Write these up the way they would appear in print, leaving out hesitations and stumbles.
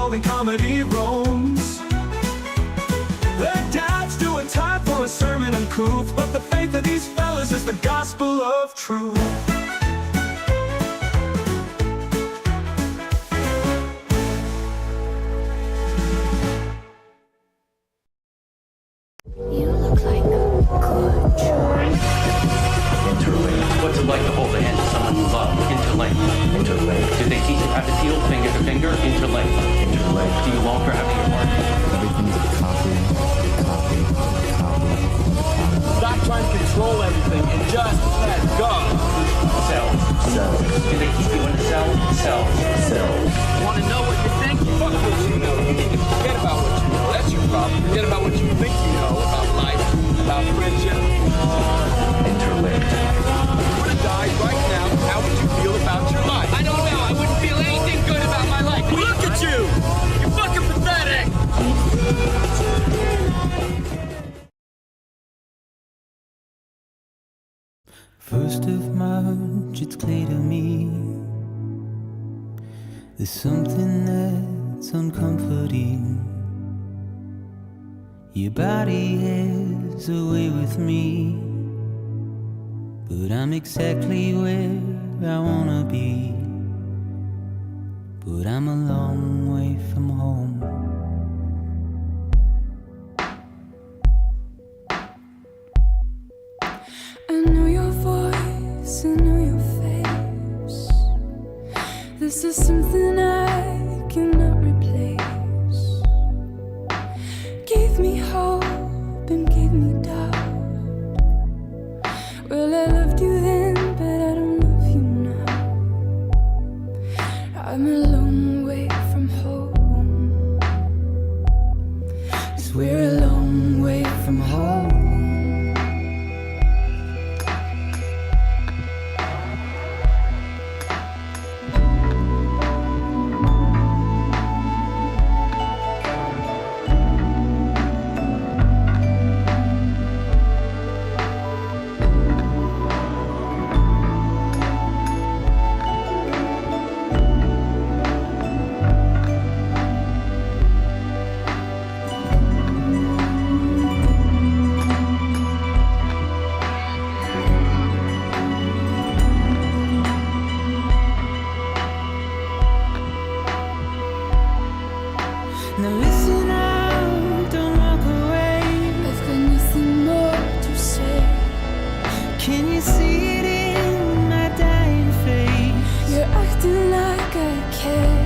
only comedy roams. Their dads doing time for a sermon and couth, but the faith of these fellas is the gospel of truth. You look like a good choice. Interlink. What's it like to hold the hand of someone you love? Interlink. Interlink. Did they teach you how to deal finger to finger? Interlink. Interlink. Do you long for having your heart? Everything's a copy. Stop trying to control everything and just let go. Cells. Do they keep you in a cell? Cells. Want to know what you think? Fuck what you know. You need to forget about what you know. That's your problem. Forget about what you think you know about life, about friendship. Interlinked. If you were to die right now, how would you feel about your life? I don't know. I wouldn't feel anything good about my life. Look at you! You're fucking pathetic! First of March, it's clear to me there's something that's uncomforting. Your body has a way with me, but I'm exactly where I wanna be. But I'm a long way from home. I know your voice, I know your face. This is something I cannot replace. Gave me hope and gave me doubt. Well, I loved you then, but I don't love you now. I'm a long way from home. 'Cause we're a long way from home. Now listen up, don't walk away. I've got nothing more to say. Can you see it in my dying face? You're acting like I care.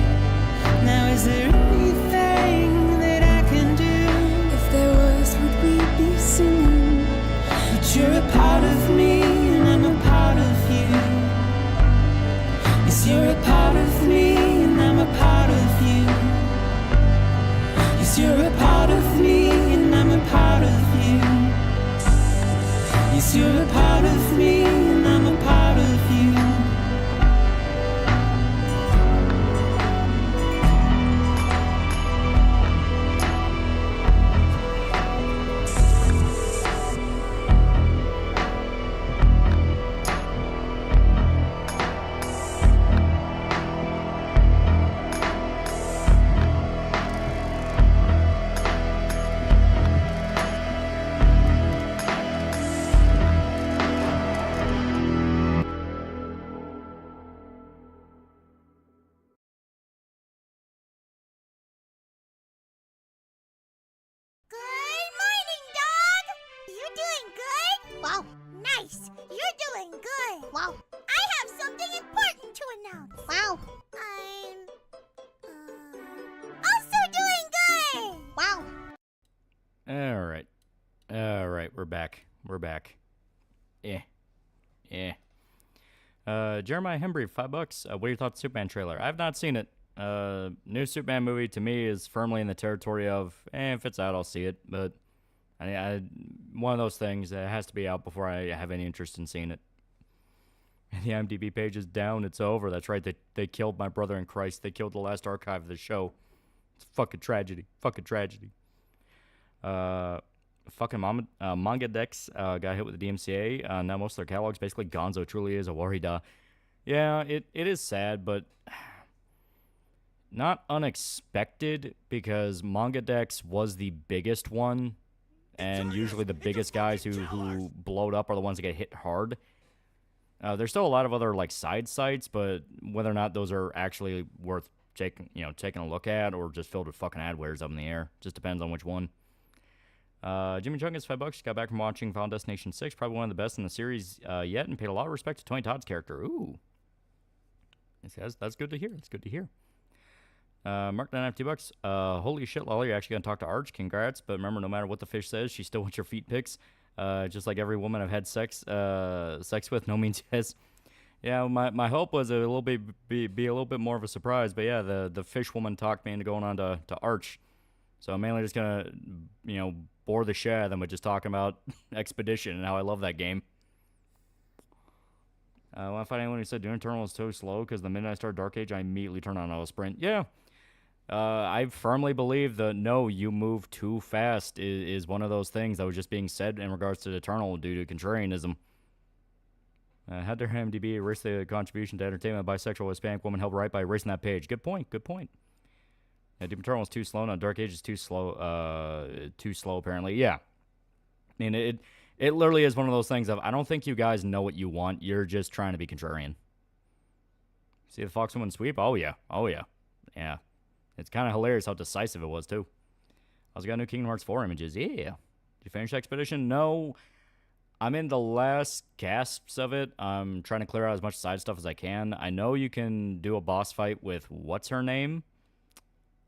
Now is there anything that I can do? If there was, would we be singing? But you're a part of me and I'm a part of you. Yes, you're a part of me and I'm a part of you. Yes, you're a part of me and I'm a part of you. Yes, you're a part of me and I'm a part of you. Good morning, dog! You doing good? Wow, nice! You're doing good! Wow! I have something important to announce! Wow! I'm... also doing good! Wow! Alright, we're back. Jeremiah Hembry, $5. What are your thoughts on Superman trailer? I've not seen it. New Superman movie to me is firmly in the territory of, if it's out, I'll see it. But one of those things that has to be out before I have any interest in seeing it. And the IMDb page is down. It's over. That's right. They killed my brother in Christ. They killed the last archive of the show. It's a fucking tragedy. Manga Dex got hit with the DMCA. Now most of their catalogs basically Gonzo truly is a Warida. Yeah, it is sad, but not unexpected, because Manga Dex was the biggest one, and usually the biggest guys who blowed up are the ones that get hit hard. There's still a lot of other like side sites, but whether or not those are actually worth taking a look at, or just filled with fucking adwares up in the air, just depends on which one. Jimmy Chung is $5. Got back from watching Final Destination 6, probably one of the best in the series yet, and paid a lot of respect to Tony Todd's character. Ooh, that's good to hear. It's good to hear. Mark $2. Holy shit, Lolly, you're actually gonna talk to Arch. Congrats, but remember, no matter what the fish says, she still wants your feet pics. Just like every woman I've had sex with, no means yes. Yeah, my hope was a little bit be a little bit more of a surprise, but yeah, the fish woman talked me into going on to Arch. So I'm mainly just gonna bore the shit out of them with just talking about Expedition and how I love that game. When I find anyone who said Doom Eternal is so slow, because the minute I start Dark Age, I immediately turn on auto sprint. Yeah. I firmly believe that no, you move too fast is one of those things that was just being said in regards to Eternal due to contrarianism. Had their MDB erase the contribution to entertainment by bisexual Hispanic woman help right by erasing that page? Good point. Yeah, Doom Eternal is too slow. Now Dark Age is too slow apparently. Yeah. I mean, it literally is one of those things of, I don't think you guys know what you want. You're just trying to be contrarian. See the Foxwoman sweep? Oh, yeah. Yeah. It's kind of hilarious how decisive it was, too. I also got new Kingdom Hearts 4 images. Yeah. Did you finish Expedition? No. I'm in the last gasps of it. I'm trying to clear out as much side stuff as I can. I know you can do a boss fight with what's-her-name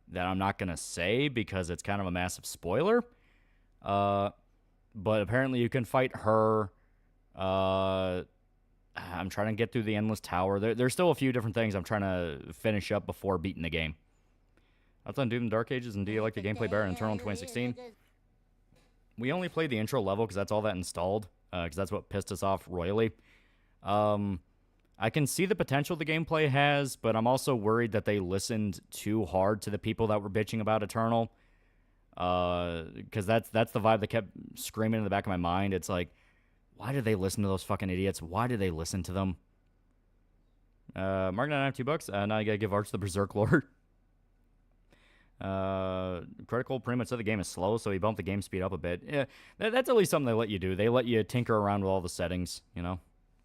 that I'm not going to say because it's kind of a massive spoiler. But apparently you can fight her. I'm trying to get through the Endless Tower. There's still a few different things I'm trying to finish up before beating the game. That's on Doom and Dark Ages, and do you like the gameplay better in Eternal in 2016? We only played the intro level because that's all that installed, because that's what pissed us off royally. I can see the potential the gameplay has, but I'm also worried that they listened too hard to the people that were bitching about Eternal. Because that's the vibe that kept screaming in the back of my mind. It's like, why did they listen to those fucking idiots? Why did they listen to them? Mark $2. Now you gotta give Arch the Berserk Lord. Critical pretty much said the game is slow, so he bumped the game speed up a bit. Yeah, that's at least something they let you do. They let you tinker around with all the settings, Yeah,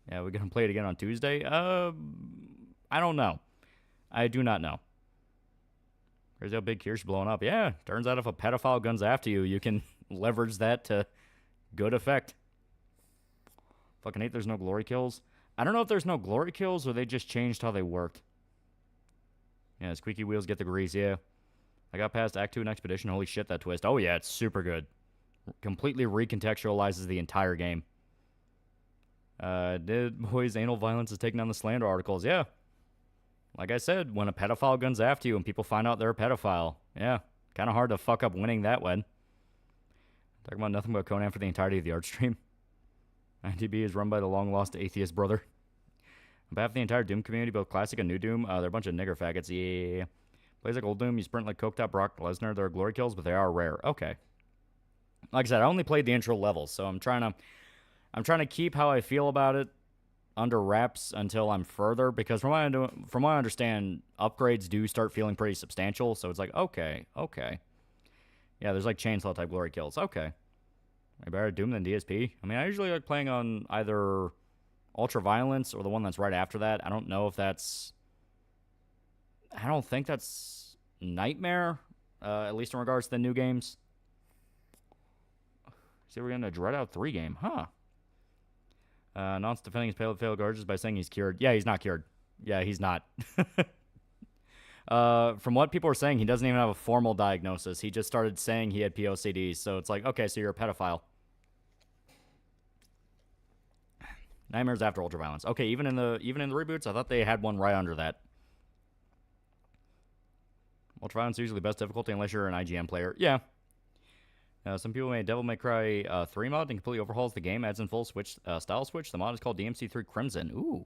we're gonna play it again on Tuesday. I don't know. I do not know. Crazy how big Kirsch blowing up. Yeah, turns out if a pedophile guns after you, you can leverage that to good effect. Fucking hate there's no glory kills. I don't know if there's no glory kills or they just changed how they worked. Yeah, squeaky wheels get the grease, yeah. I got past Act 2 in Expedition. Holy shit, that twist. Oh yeah, it's super good. Completely recontextualizes the entire game. Did boys anal violence is taking down the slander articles? Yeah. Like I said, when a pedophile guns after you and people find out they're a pedophile, yeah, kind of hard to fuck up winning that one. Talking about nothing but Conan for the entirety of the art stream. ITB is run by the long-lost atheist brother. On behalf of the entire Doom community, both classic and new Doom, they're a bunch of nigger faggots, yeah. Plays like old Doom, you sprint like coked out Brock Lesnar. There are glory kills, but they are rare. Okay. Like I said, I only played the intro level, so I'm trying to keep how I feel about it under wraps until I'm further, because from what I understand, upgrades do start feeling pretty substantial, so it's like, okay. Yeah, there's like chainsaw type glory kills. Okay. I better Doom than DSP. I mean, I usually like playing on either Ultraviolence or the one that's right after that. I don't know if that's... I don't think that's Nightmare, at least in regards to the new games. See, we're getting a Dread Out 3 game, huh? Nonce defending his failed gorgeous by saying he's cured. Yeah, he's not cured. Yeah, he's not. From what people are saying, he doesn't even have a formal diagnosis. He just started saying he had POCD, so it's like, okay, so you're a pedophile. Nightmares after Ultraviolence. Okay, even in the reboots, I thought they had one right under that. Ultraviolence is usually the best difficulty unless you're an IGM player. Yeah. Some people made Devil May Cry 3 mod and completely overhauls the game, adds in full switch style switch. The mod is called DMC3 Crimson. Ooh.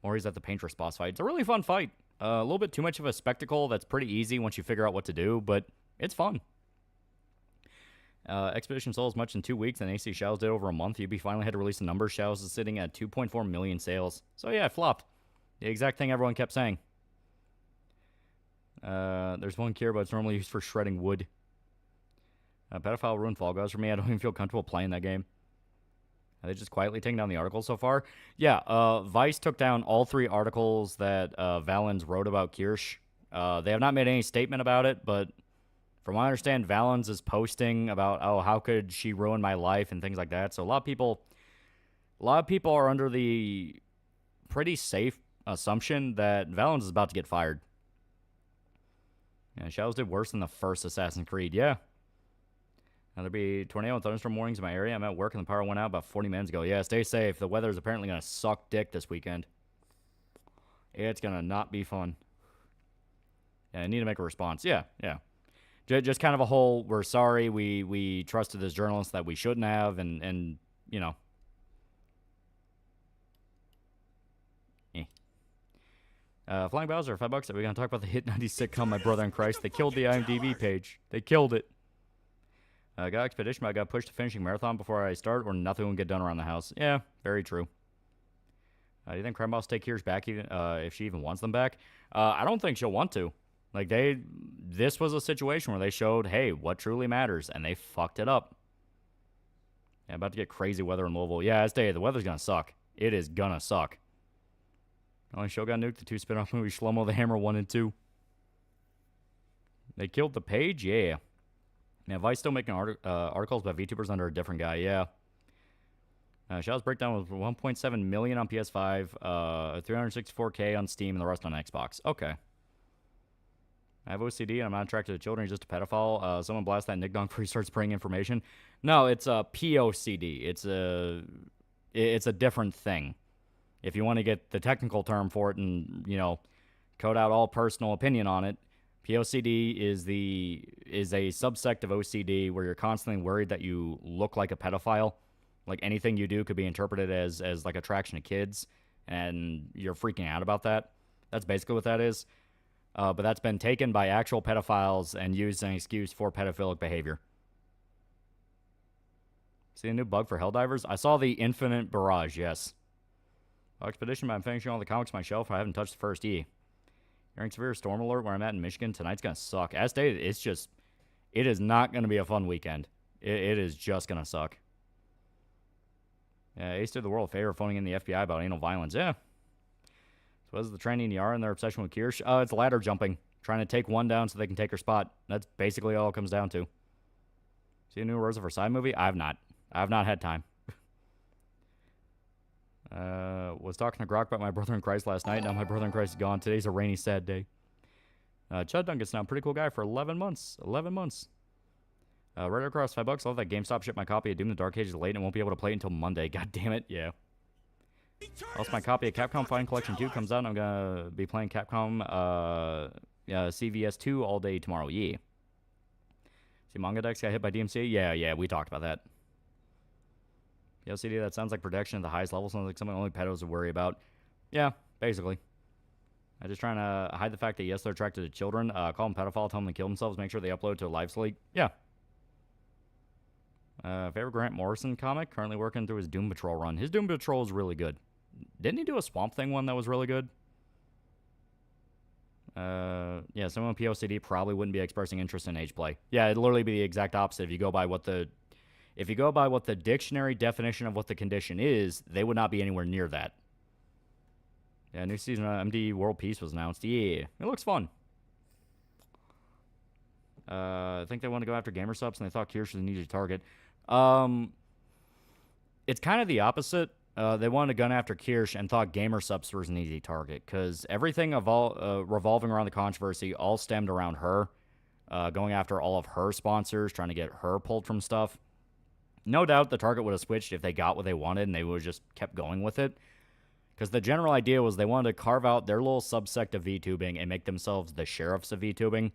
Or he's at the Paintress boss fight. It's a really fun fight. A little bit too much of a spectacle that's pretty easy once you figure out what to do, but it's fun. Expedition sold as much in 2 weeks than AC Shadows did over a month. UB finally had to release the numbers. Shadows is sitting at 2.4 million sales. So yeah, it flopped. The exact thing everyone kept saying. There's one cure, but it's normally used for shredding wood. Pedophile ruined Fall Guys for me. I don't even feel comfortable playing that game. Are they just quietly taking down the articles so far? Yeah, Vice took down all 3 articles that Valens wrote about Kirsch. They have not made any statement about it, but from what I understand, Valens is posting about, oh, how could she ruin my life and things like that. So a lot of people are under the pretty safe assumption that Valens is about to get fired. Yeah, Shadows did worse than the first Assassin's Creed. Yeah. Now, there'll be tornado and thunderstorm warnings in my area. I'm at work and the power went out about 40 minutes ago. Yeah, stay safe. The weather is apparently going to suck dick this weekend. It's going to not be fun. Yeah, I need to make a response. Yeah. Just kind of a whole, we're sorry, we trusted this journalist that we shouldn't have, and you know. Flying Bowser, $5. Are we going to talk about the hit 90s sitcom My Brother in Christ? They killed the IMDb page. They killed it. Got expedition, but I got pushed to finishing marathon before I start, or nothing will get done around the house. Yeah, very true. Do you think Crime Boss take Kirsch back, even if she even wants them back? I don't think she'll want to. Like, this was a situation where they showed, hey, what truly matters, and they fucked it up. Yeah, about to get crazy weather in Louisville. Yeah, the weather's gonna suck. It is gonna suck. Only show got nuked, the 2 spin-off movies, Shlomo the Hammer 1 and 2. They killed the page? Yeah. Yeah, Vice still making articles about VTubers under a different guy, yeah. Shadow's Breakdown was 1.7 million on PS5, 364K on Steam, and the rest on Xbox. Okay. I have OCD, and I'm not attracted to children, just a pedophile. Someone blast that Nick Dong before he starts spraying information. No, it's a POCD. It's a different thing. If you want to get the technical term for it and, you know, code out all personal opinion on it, POCD is a subsect of OCD where you're constantly worried that you look like a pedophile. Like, anything you do could be interpreted as like attraction to kids, and you're freaking out about that. That's basically what that is. But that's been taken by actual pedophiles and used as an excuse for pedophilic behavior. See a new bug for Helldivers? I saw the Infinite Barrage, yes. Expedition, but I'm finishing all the comics on my shelf. I haven't touched the first E. Hearing severe storm alert where I'm at in Michigan. Tonight's going to suck. As stated, it is not going to be a fun weekend. It is just going to suck. Yeah, Ace did the world a favor phoning in the FBI about anal violence. Yeah. So what is the training ER and their obsession with Kirsch? It's ladder jumping. Trying to take one down so they can take her spot. That's basically all it comes down to. See a new Rosa Versailles movie? I've not had time. Was talking to Grok about my brother in Christ last night. Now my brother in Christ is gone. Today's a rainy, sad day. Chud Duncan's now a pretty cool guy for 11 months. 11 months. Right across $5. I love that GameStop shipped my copy of Doom the Dark Ages late and won't be able to play it until Monday. God damn it. Yeah. Also, my copy of Capcom Fighting Collection 2 comes out, and I'm going to be playing Capcom CVS 2 all day tomorrow. Yeah. See, Manga Dex got hit by DMCA? Yeah, we talked about that. LCD, that sounds like protection at the highest level. Sounds like something only pedos would worry about. Yeah, basically. I'm just trying to hide the fact that, yes, they're attracted to children. Call them pedophile, tell them to kill themselves, make sure they upload to a live slate. Yeah. Favorite Grant Morrison comic? Currently working through his Doom Patrol run. His Doom Patrol is really good. Didn't he do a Swamp Thing one that was really good? Yeah, someone with POCD probably wouldn't be expressing interest in age play. Yeah, it'd literally be the exact opposite. If you go by what the dictionary definition of what the condition is, they would not be anywhere near that. Yeah, new season of MD World Peace was announced. Yeah, it looks fun. I think they want to go after gamer subs, and they thought Kirsch was an easy target. It's kind of the opposite. They wanted to gun after Kirsch and thought gamer subs was an easy target, because everything revolving around the controversy all stemmed around her, going after all of her sponsors, trying to get her pulled from stuff. No doubt the target would have switched if they got what they wanted and they would have just kept going with it. Because the general idea was they wanted to carve out their little subsect of VTubing and make themselves the sheriffs of VTubing.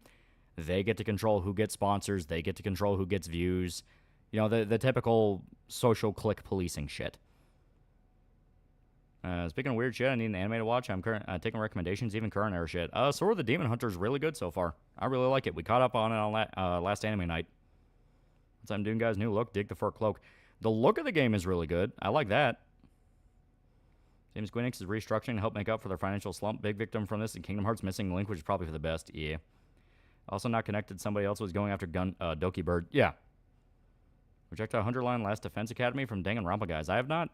They get to control who gets sponsors. They get to control who gets views. You know, the typical social click policing shit. Speaking of weird shit, I need an anime to watch. I'm taking recommendations, even current era shit. Sword of the Demon Hunter is really good so far. I really like it. We caught up on it on last anime night. What's I'm doing, guys? New look. Dig the fur cloak. The look of the game is really good. I like that. Square Enix is restructuring to help make up for their financial slump. Big victim from this, and Kingdom Hearts missing Link, which is probably for the best. Yeah. Also not connected. Somebody else was going after Doki Bird. Yeah. Rejected 100 line last defense academy from Danganronpa guys. I have not.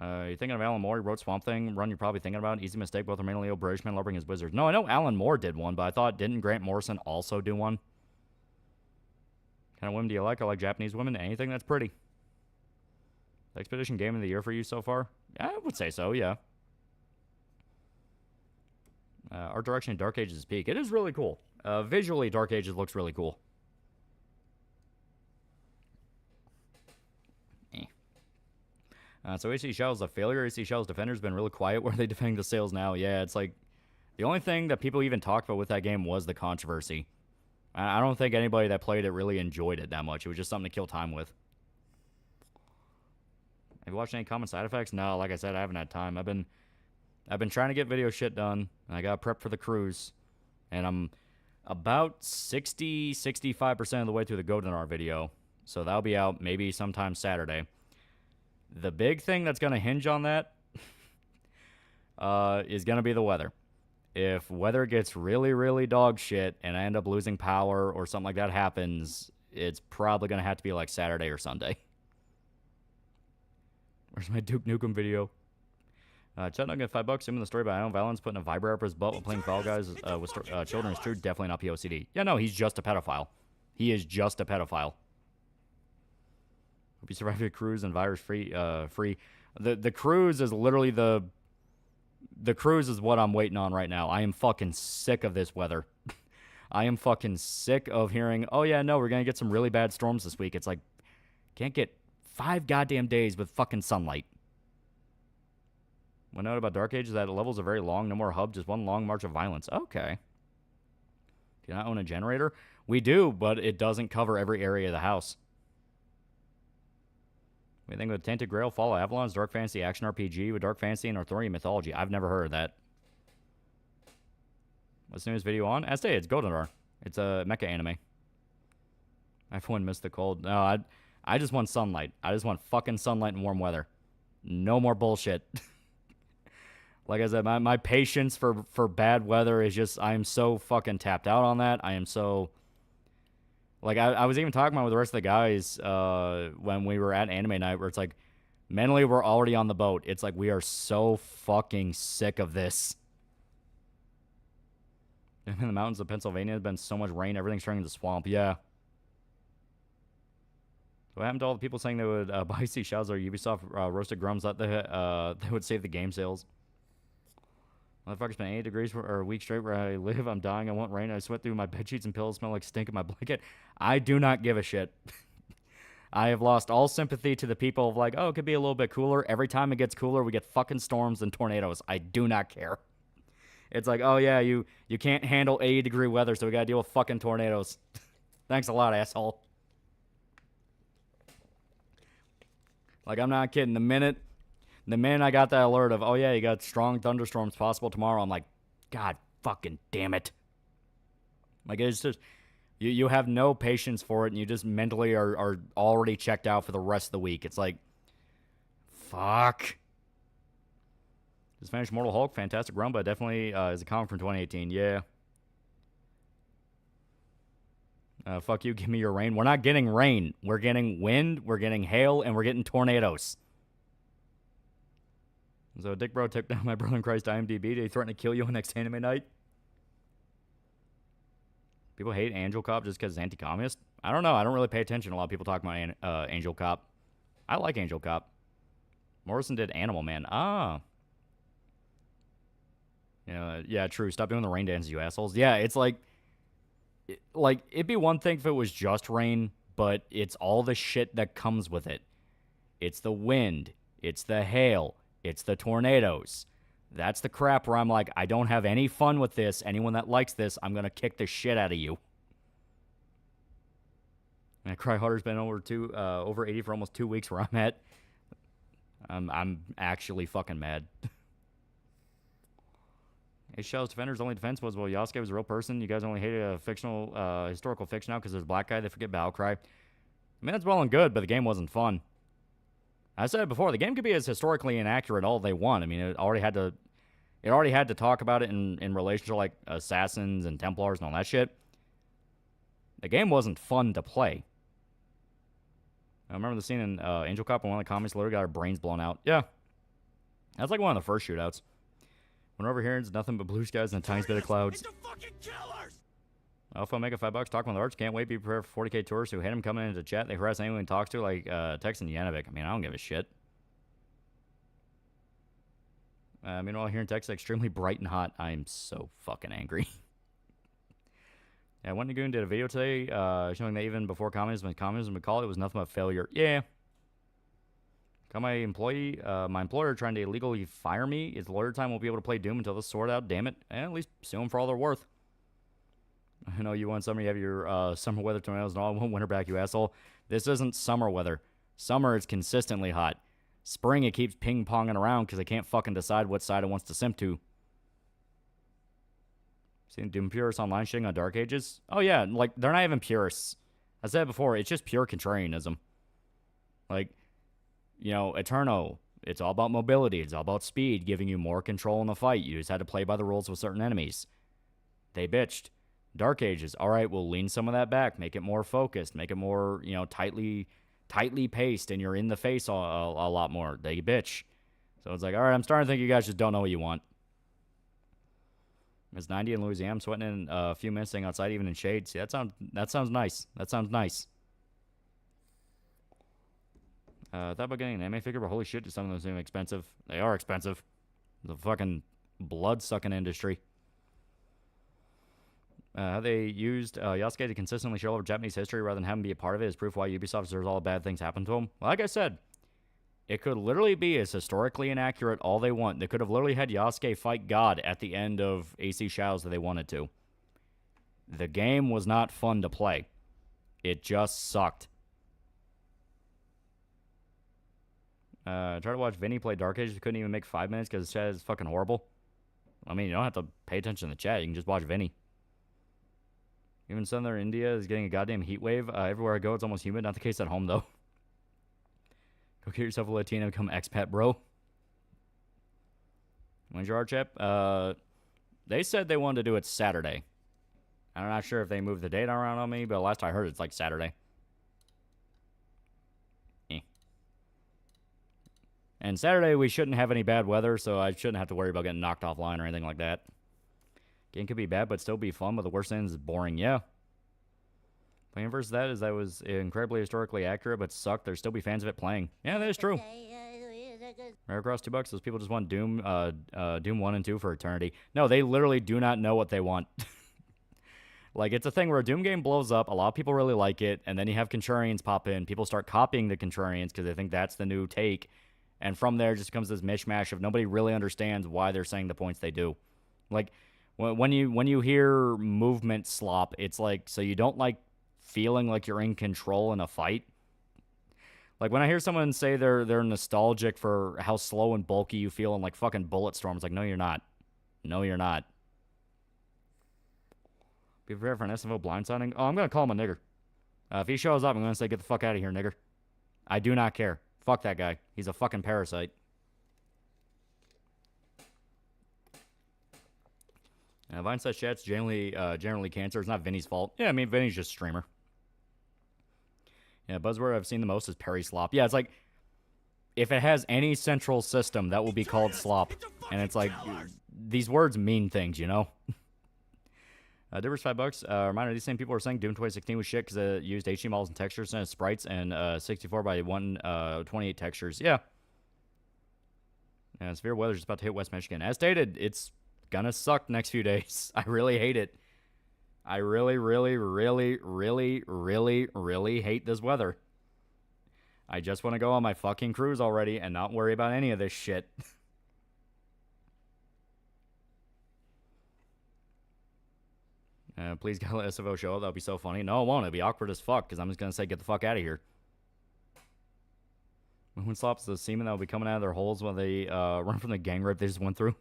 You thinking of Alan Moore? He wrote Swamp Thing. Run you're probably thinking about. Easy mistake. Both are mainly Leo British LARPing his wizards. No, I know Alan Moore did one, but I thought, didn't Grant Morrison also do one? What kind of women do you like? I like Japanese women. Anything that's pretty. Expedition game of the year for you so far? Yeah, I would say so, yeah. Art direction in Dark Ages is peak. It is really cool. Visually, Dark Ages looks really cool. So AC Shell's a failure. AC Shell's defender's been really quiet. Where are they defending the sales now? Yeah, it's like the only thing that people even talked about with that game was the controversy. I don't think anybody that played it really enjoyed it that much. It was just something to kill time with. Have you watched any common side effects? No, like I said, I haven't had time. I've been trying to get video shit done. And I got prepped for the cruise, and I'm about 65% of the way through the Goldenar video. So that'll be out maybe sometime Saturday. The big thing that's going to hinge on that is going to be the weather. If weather gets really, really dog shit and I end up losing power or something like that happens, it's probably going to have to be like Saturday or Sunday. Where's my Duke Nukem video? Chattanooga $5. Him in the story about Alan Valens putting a vibrator up his butt while playing Fall Guys with children is true. Definitely not POCD. Yeah, no, he's just a pedophile. He is just a pedophile. Hope you survive your cruise and virus free. The cruise is literally the cruise is what I'm waiting on right now. I am fucking sick of this weather. I am fucking sick of hearing, oh yeah, no, we're gonna get some really bad storms this week. It's like, can't get 5 goddamn days with fucking sunlight. One note about Dark Age is that the levels are very long. No more hub, just one long march of violence. Okay. Do you not own a generator? We do, but it doesn't cover every area of the house. What do you think of Tainted Grail, Fall of Avalon's Dark Fantasy Action RPG with Dark Fantasy and Arthurian mythology? I've never heard of that. What's the newest video on? I say it's Goldenar. It's a mecha anime. Everyone missed the cold. No, I just want sunlight. I just want fucking sunlight and warm weather. No more bullshit. Like I said, my patience for bad weather is just, I am so fucking tapped out on that. I am so... Like, I was even talking about with the rest of the guys when we were at Anime Night, where it's like, mentally, we're already on the boat. It's like, we are so fucking sick of this. In the mountains of Pennsylvania, there's been so much rain, everything's turning into swamp. Yeah. What happened to all the people saying they would buy seashells or Ubisoft roasted grums that they would save the game sales? Motherfucker's been 80 degrees for a week straight where I live. I'm dying. I want rain. I sweat through my bed sheets and pillows. Smell like stink in my blanket. I do not give a shit. I have lost all sympathy to the people of like, oh, it could be a little bit cooler. Every time it gets cooler, we get fucking storms and tornadoes. I do not care. It's like, oh yeah, you can't handle 80-degree weather, so we gotta deal with fucking tornadoes. Thanks a lot, asshole. Like, I'm not kidding. The minute I got that alert of, oh yeah, you got strong thunderstorms possible tomorrow, I'm like, God fucking damn it. Like, it's just, you have no patience for it, and you just mentally are already checked out for the rest of the week. It's like, fuck. Just finished Mortal Hulk, fantastic run, but definitely is a comic from 2018. Yeah. Fuck you, give me your rain. We're not getting rain. We're getting wind, we're getting hail, and we're getting tornadoes. So Dick Bro took down my brother in Christ IMDb. Did he threaten to kill you on next anime night? People hate Angel Cop just because it's anti-communist? I don't know. I don't really pay attention. A lot of people talk about Angel Cop. I like Angel Cop. Morrison did Animal Man. Ah. You know, yeah, true. Stop doing the rain dances, you assholes. Yeah, it's like, it'd be one thing if it was just rain, but it's all the shit that comes with it. It's the wind. It's the hail. It's the tornadoes. That's the crap where I'm like, I don't have any fun with this. Anyone that likes this, I'm going to kick the shit out of you. And Cry Harder's been over 80 for almost 2 weeks where I'm at. I'm actually fucking mad. Hey, Shell's Defender's only defense was, well, Yasuke was a real person. You guys only hated a fictional, historical fiction now because there's a black guy. They forget Battlecry. I mean, that's well and good, but the game wasn't fun. I said it before, the game could be as historically inaccurate all they want. I mean, it already had to It already had to talk about it in relation to, like, Assassins and Templars and all that shit. The game wasn't fun to play. I remember the scene in Angel Cop when one of the comments literally got her brains blown out. Yeah. That's like one of the first shootouts. When over here, it's nothing but blue skies and a tiny bit of clouds. Alpha Omega $5. Talk with the arts. Can't wait. Be prepared for 40k tourists who hate him coming into chat. They harass anyone he talks to, like Tex and Yanovic. I mean, I don't give a shit. Meanwhile, here in Texas, extremely bright and hot. I'm so fucking angry. Yeah, One Nagoon did a video today showing that even before communism and communism would call it was nothing but failure. Yeah. Got my employer trying to illegally fire me. His lawyer time won't be able to play Doom until this sorted out. Damn it. And at least sue them for all they're worth. I know you want summer. You have your summer weather tornadoes and all. I want winter back, you asshole. This isn't summer weather. Summer is consistently hot. Spring, it keeps ping-ponging around because it can't fucking decide what side it wants to simp to. Seen Doom purists online shitting on Dark Ages? Oh, yeah. Like, they're not even purists. I said it before. It's just pure contrarianism. Like, you know, Eterno, it's all about mobility. It's all about speed, giving you more control in the fight. You just had to play by the rules with certain enemies. They bitched. Dark Ages, all right, we'll lean some of that back, make it more focused, make it more, you know, tightly paced, and you're in the face a lot more. They bitch. So it's like, all right, I'm starting to think you guys just don't know what you want. It's 90 in Louisiana. I'm sweating in a few minutes, staying outside, even in shade. See, that sounds nice. That sounds nice. Thought about getting an anime figure, but holy shit, do some of those seem expensive. They are expensive. The fucking blood-sucking industry. How they used Yasuke to consistently show over Japanese history rather than have him be a part of it is proof why Ubisoft deserves all the bad things happen to him. Like I said, it could literally be as historically inaccurate all they want. They could have literally had Yasuke fight God at the end of AC Shadows that they wanted to. The game was not fun to play. It just sucked. Tried to watch Vinny play Dark Ages. Couldn't even make 5 minutes because the chat is fucking horrible. I mean, you don't have to pay attention to the chat. You can just watch Vinny. Even southern India is getting a goddamn heat wave. Everywhere I go, it's almost humid. Not the case at home, though. Go get yourself a Latino, become expat, bro. When's your art chip? They said they wanted to do it Saturday. I'm not sure if they moved the date around on me, but last I heard, it's like Saturday. And Saturday, we shouldn't have any bad weather, so I shouldn't have to worry about getting knocked offline or anything like that. Game could be bad, but still be fun, but the worst thing is boring. Yeah. Playing versus that is that was incredibly historically accurate, but sucked. There'd still be fans of it playing. Yeah, that is true. Right across $2, those people just want Doom 1 and 2 for eternity. No, they literally do not know what they want. Like, it's a thing where a Doom game blows up, a lot of people really like it, and then you have Contrarians pop in. People start copying the Contrarians because they think that's the new take. And from there, it just becomes this mishmash of nobody really understands why they're saying the points they do. Like, when you hear movement slop, it's like, so you don't like feeling like you're in control in a fight? Like, when I hear someone say they're nostalgic for how slow and bulky you feel in, like, fucking Bulletstorm, it's like, no, you're not. No, you're not. Be prepared for an SFO blindsiding. Oh, I'm going to call him a nigger. If he shows up, I'm going to say, get the fuck out of here, nigger. I do not care. Fuck that guy. He's a fucking parasite. Vine says chat's generally cancer. It's not Vinny's fault. Yeah, I mean, Vinny's just a streamer. Yeah, buzzword I've seen the most is Perry Slop. Yeah, it's like, if it has any central system, that will be called slop. And it's like, these words mean things, you know? Diverse $5. Reminder, these same people were saying Doom 2016 was shit because it used HD models and textures and sprites and 64 by 128 textures. Yeah. Yeah, severe weather's just about to hit West Michigan. As stated, it's gonna suck next few days. I really hate it. I really, really, really, really, really, really hate this weather. I just want to go on my fucking cruise already and not worry about any of this shit. Please get let SFO show up. That'll be so funny. No, it won't. It'll be awkward as fuck because I'm just going to say, get the fuck out of here. When slops the semen that will be coming out of their holes while they run from the gang rape they just went through.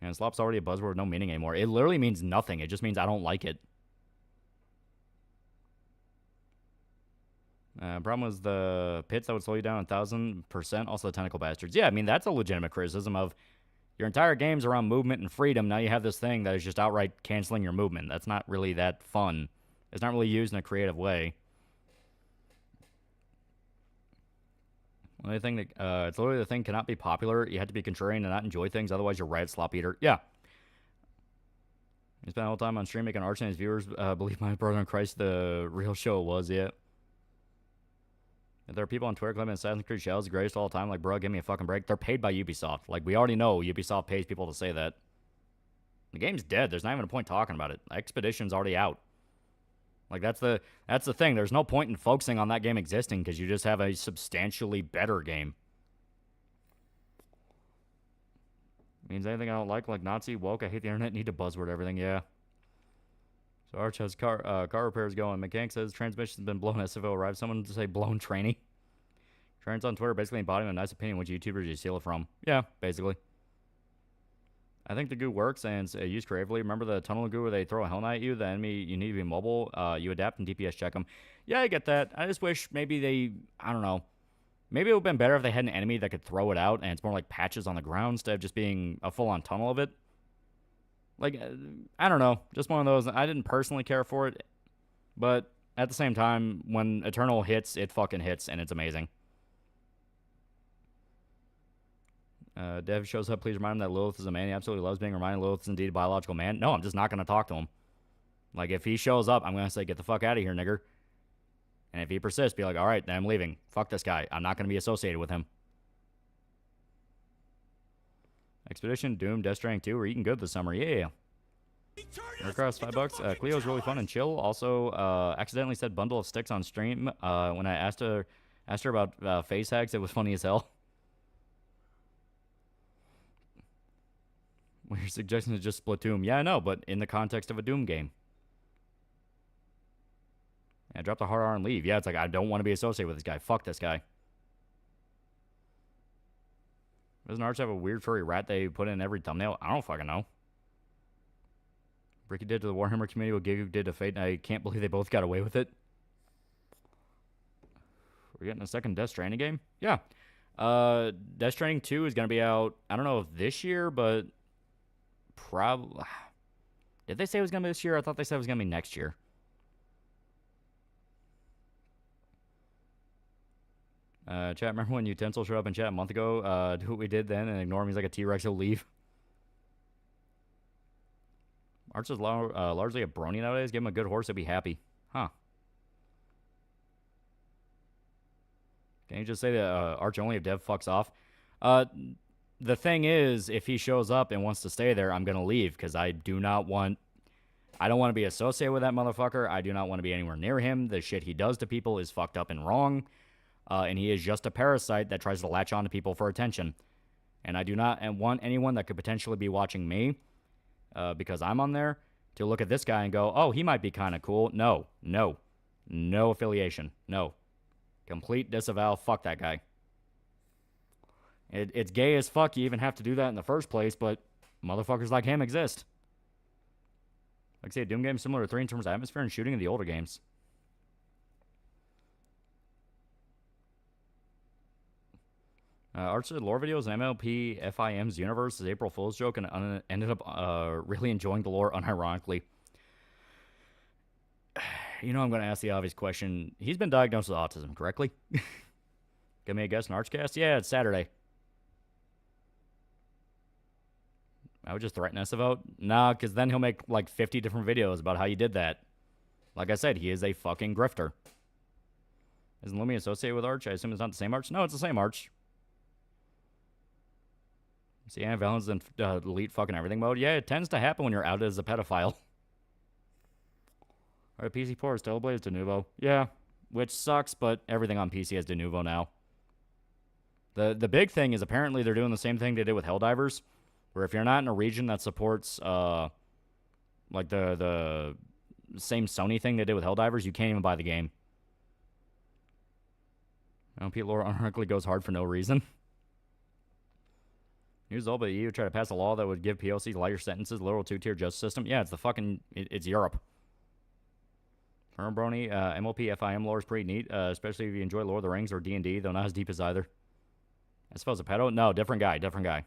And slop's already a buzzword with no meaning anymore. It literally means nothing. It just means I don't like it. Problem was the pits that would slow you down 1,000%. Also the tentacle bastards. Yeah, I mean, that's a legitimate criticism of your entire game's around movement and freedom. Now you have this thing that is just outright canceling your movement. That's not really that fun. It's not really used in a creative way. Only thing that, it's literally the thing cannot be popular. You have to be contrarian and not enjoy things. Otherwise, you're right, slop eater. Yeah. He spent all time on stream making arts and his viewers believe my brother in Christ the real show was, yeah. If there are people on Twitter claiming Assassin's Creed Shadows is the greatest of all time, like, bro, give me a fucking break. They're paid by Ubisoft. Like, we already know Ubisoft pays people to say that. The game's dead. There's not even a point talking about it. Expedition's already out. Like, that's the thing. There's no point in focusing on that game existing because you just have a substantially better game. Means anything I don't like Nazi, woke, I hate the internet, need to buzzword everything, yeah. So Arch has car repairs going. Mechanic says transmission's been blown. SFO arrived. Someone to say blown tranny. Trends on Twitter basically embodying a nice opinion. Which YouTuber did you steal it from? Yeah, basically. I think the goo works and it's used creatively. Remember the tunnel goo where they throw a Hell Knight at you? The enemy, you need to be mobile. You adapt and DPS check them. Yeah, I get that. I just wish maybe they, I don't know. Maybe it would have been better if they had an enemy that could throw it out and it's more like patches on the ground instead of just being a full-on tunnel of it. Like, I don't know. Just one of those. I didn't personally care for it. But at the same time, when Eternal hits, it fucking hits, and it's amazing. Dev shows up. Please remind him that Lilith is a man. He absolutely loves being reminded Lilith is indeed a biological man. No, I'm just not going to talk to him. Like, if he shows up, I'm going to say, get the fuck out of here, nigger. And if he persists, be like, all right, then I'm leaving. Fuck this guy. I'm not going to be associated with him. Expedition, Doom, Death Stranding 2 are eating good this summer. Yeah. Across $5. Cleo's really fun and chill. Also, accidentally said bundle of sticks on stream. When I asked her about face hacks, it was funny as hell. Well, your suggestion is just Splatoon. Yeah, I know, but in the context of a Doom game. Yeah, drop the hard R and leave. Yeah, it's like, I don't want to be associated with this guy. Fuck this guy. Doesn't Arch have a weird furry rat they put in every thumbnail? I don't fucking know. Ricky did to the Warhammer community what Gigu did to Fate, and I can't believe they both got away with it. We're getting a second Death Stranding game? Yeah. Death Stranding 2 is going to be out, I don't know if this year, but probably... Did they say it was going to be this year? I thought they said it was going to be next year. Chat, remember when Utensil showed up in chat a month ago? Do what we did then and ignore him. He's like a T-Rex. He'll leave. Arch is largely a brony nowadays. Give him a good horse, he'll be happy. Huh. Can you just say that Arch only if Dev fucks off? The thing is, if he shows up and wants to stay there, I'm going to leave because I don't want to be associated with that motherfucker. I do not want to be anywhere near him. The shit he does to people is fucked up and wrong. And he is just a parasite that tries to latch on to people for attention. And I do not want anyone that could potentially be watching me, because I'm on there, to look at this guy and go, oh, he might be kind of cool. No. No affiliation. No. Complete disavow. Fuck that guy. It's gay as fuck you even have to do that in the first place, but motherfuckers like him exist. Like I say, Doom game's similar to 3 in terms of atmosphere and shooting in the older games. Arch said lore videos and MLP FIM's universe is April Fool's joke and ended up really enjoying the lore unironically. You know I'm going to ask the obvious question. He's been diagnosed with autism, correctly? Give me a guess, an Archcast? Yeah, it's Saturday. I would just threaten us about. Nah, because then he'll make like 50 different videos about how you did that. Like I said, he is a fucking grifter. Isn't Lumi associated with Arch? I assume it's not the same Arch? No, it's the same Arch. See, Anna Valens in delete fucking everything mode. Yeah, it tends to happen when you're outed as a pedophile. Alright, PC Port still plays de novo. Yeah, which sucks, but everything on PC has de novo now. The big thing is apparently they're doing the same thing they did with Helldivers, where if you're not in a region that supports like the same Sony thing they did with Helldivers, you can't even buy the game. Pete Lore unironically goes hard for no reason. News all but the EU try to pass a law that would give PLCs lighter sentences, literal 2-tier justice system. Yeah, it's the fucking... It's Europe. Brony, MLP FIM lore is pretty neat, especially if you enjoy Lord of the Rings or D&D, though not as deep as either. I suppose a pedo? No, different guy.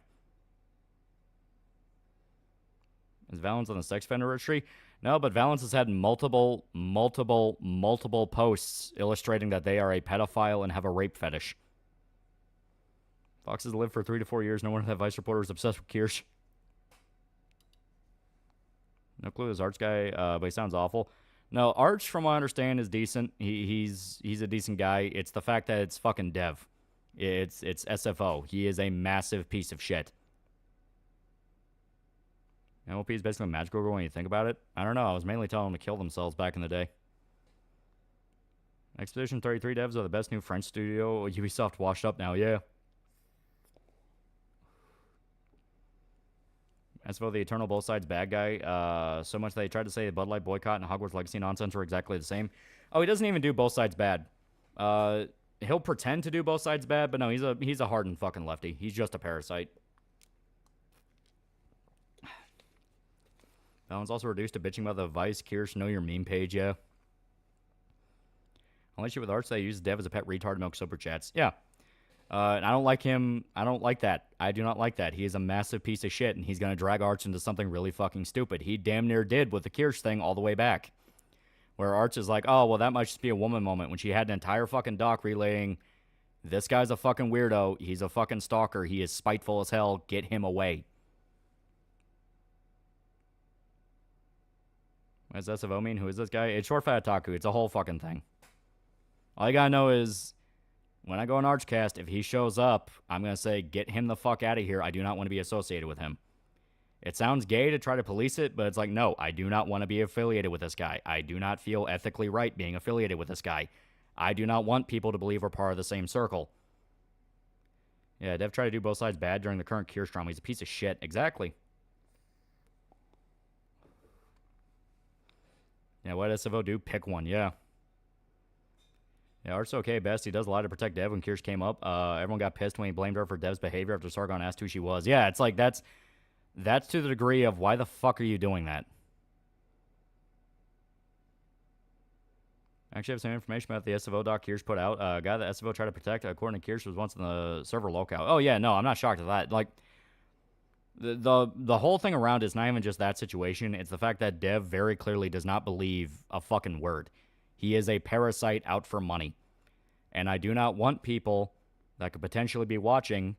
Is Valens on the sex offender registry? No, but Valens has had multiple posts illustrating that they are a pedophile and have a rape fetish. Foxes lived for 3 to 4 years. No wonder that Vice reporter is obsessed with Kirsch. No clue this Arch guy, but he sounds awful. No, Arch, from what I understand, is decent. He's a decent guy. It's the fact that it's fucking Dev. It's SFO. He is a massive piece of shit. MLP is basically a magical girl when you think about it. I don't know. I was mainly telling them to kill themselves back in the day. Expedition 33 devs are the best new French studio. Ubisoft washed up now, yeah. As for the eternal both sides bad guy, so much that he tried to say the Bud Light boycott and Hogwarts Legacy nonsense were exactly the same. Oh, he doesn't even do both sides bad. He'll pretend to do both sides bad, but no, he's a hardened fucking lefty. He's just a parasite. That one's also reduced to bitching about the Vice Kirsch Know Your Meme page, yeah. Only shit with Arch that uses Dev as a pet retard to milk super chats. Yeah. And I don't like him. I don't like that. I do not like that. He is a massive piece of shit, and he's going to drag Arch into something really fucking stupid. He damn near did with the Kirsch thing all the way back. Where Arch is like, oh, well, that might just be a woman moment, when she had an entire fucking doc relaying, this guy's a fucking weirdo. He's a fucking stalker. He is spiteful as hell. Get him away. What does SFO mean? Who is this guy? It's short fat Taku. It's a whole fucking thing. All you gotta know is, when I go on Archcast, if he shows up, I'm gonna say, get him the fuck out of here. I do not want to be associated with him. It sounds gay to try to police it, but it's like, no, I do not want to be affiliated with this guy. I do not feel ethically right being affiliated with this guy. I do not want people to believe we're part of the same circle. Yeah, Dev tried to do both sides bad during the current Kirsch drama. He's a piece of shit. Exactly. Yeah, what does SFO do? Pick one, yeah. Yeah, Art's okay best. He does a lot to protect Dev when Kirsch came up. Everyone got pissed when he blamed her for Dev's behavior after Sargon asked who she was. Yeah, it's like, that's to the degree of, why the fuck are you doing that? I actually have some information about the SFO doc Kirsch put out. A guy that SFO tried to protect, according to Kirsch, was once in the server lockout. Oh, yeah, no, I'm not shocked at that. Like, the whole thing around is not even just that situation. It's the fact that Dev very clearly does not believe a fucking word. He is a parasite out for money. And I do not want people that could potentially be watching,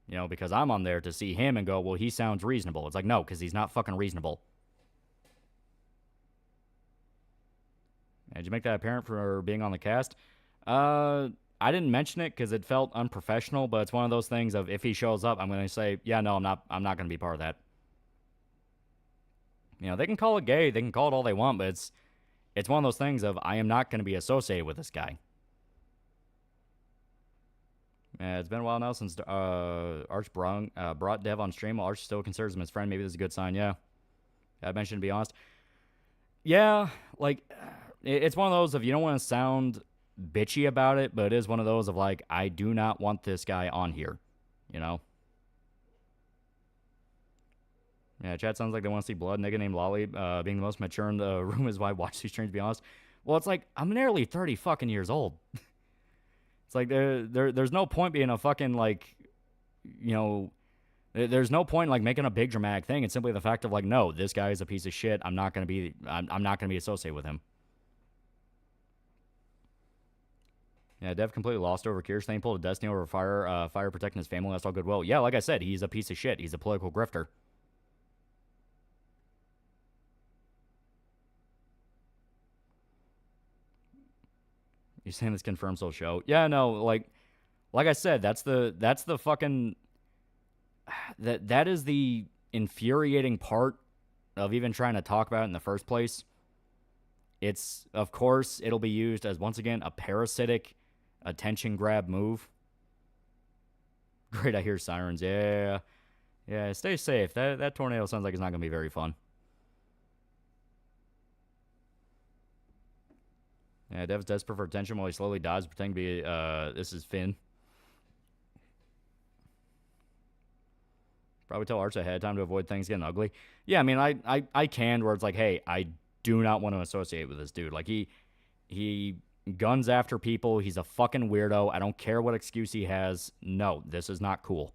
you know, because I'm on there, to see him and go, well, he sounds reasonable. It's like, no, because he's not fucking reasonable. Did you make that apparent for being on the cast? I didn't mention it because it felt unprofessional, but it's one of those things of, if he shows up, I'm going to say, yeah, no, I'm not going to be part of that. You know, they can call it gay, they can call it all they want, but it's one of those things of, I am not going to be associated with this guy. Yeah, it's been a while now since Arch brought Dev on stream. Arch still considers him his friend. Maybe this is a good sign, yeah. I mentioned, to be honest. Yeah, like, it's one of those of, you don't want to sound bitchy about it, but it is one of those of, like, I do not want this guy on here, you know? Yeah, chat sounds like they want to see blood. Nigga named Lolly being the most mature in the room is why I watch these streams, to be honest. Well, it's like, I'm nearly 30 fucking years old. It's like, there's no point being a fucking, like, you know, there's no point, like, making a big dramatic thing. It's simply the fact of, like, no, this guy is a piece of shit. I'm not going to be associated with him. Yeah, Dev completely lost over Kirsch thing. Pulled a Destiny over fire protecting his family. That's all good. Well, yeah, like I said, he's a piece of shit. He's a political grifter. You're saying this confirms he'll show? Yeah, no, like I said, that's the fucking that is the infuriating part of even trying to talk about it in the first place. It's, of course, it'll be used as, once again, a parasitic attention grab move. Great, I hear sirens. Yeah, stay safe. That tornado sounds like it's not gonna be very fun. Yeah, Dev's desperate for attention while he slowly dies, pretending to be, this is Finn. Probably tell Arch ahead of time to avoid things getting ugly. Yeah, I mean, I can, where it's like, hey, I do not want to associate with this dude. Like, He guns after people. He's a fucking weirdo. I don't care what excuse he has. No, this is not cool.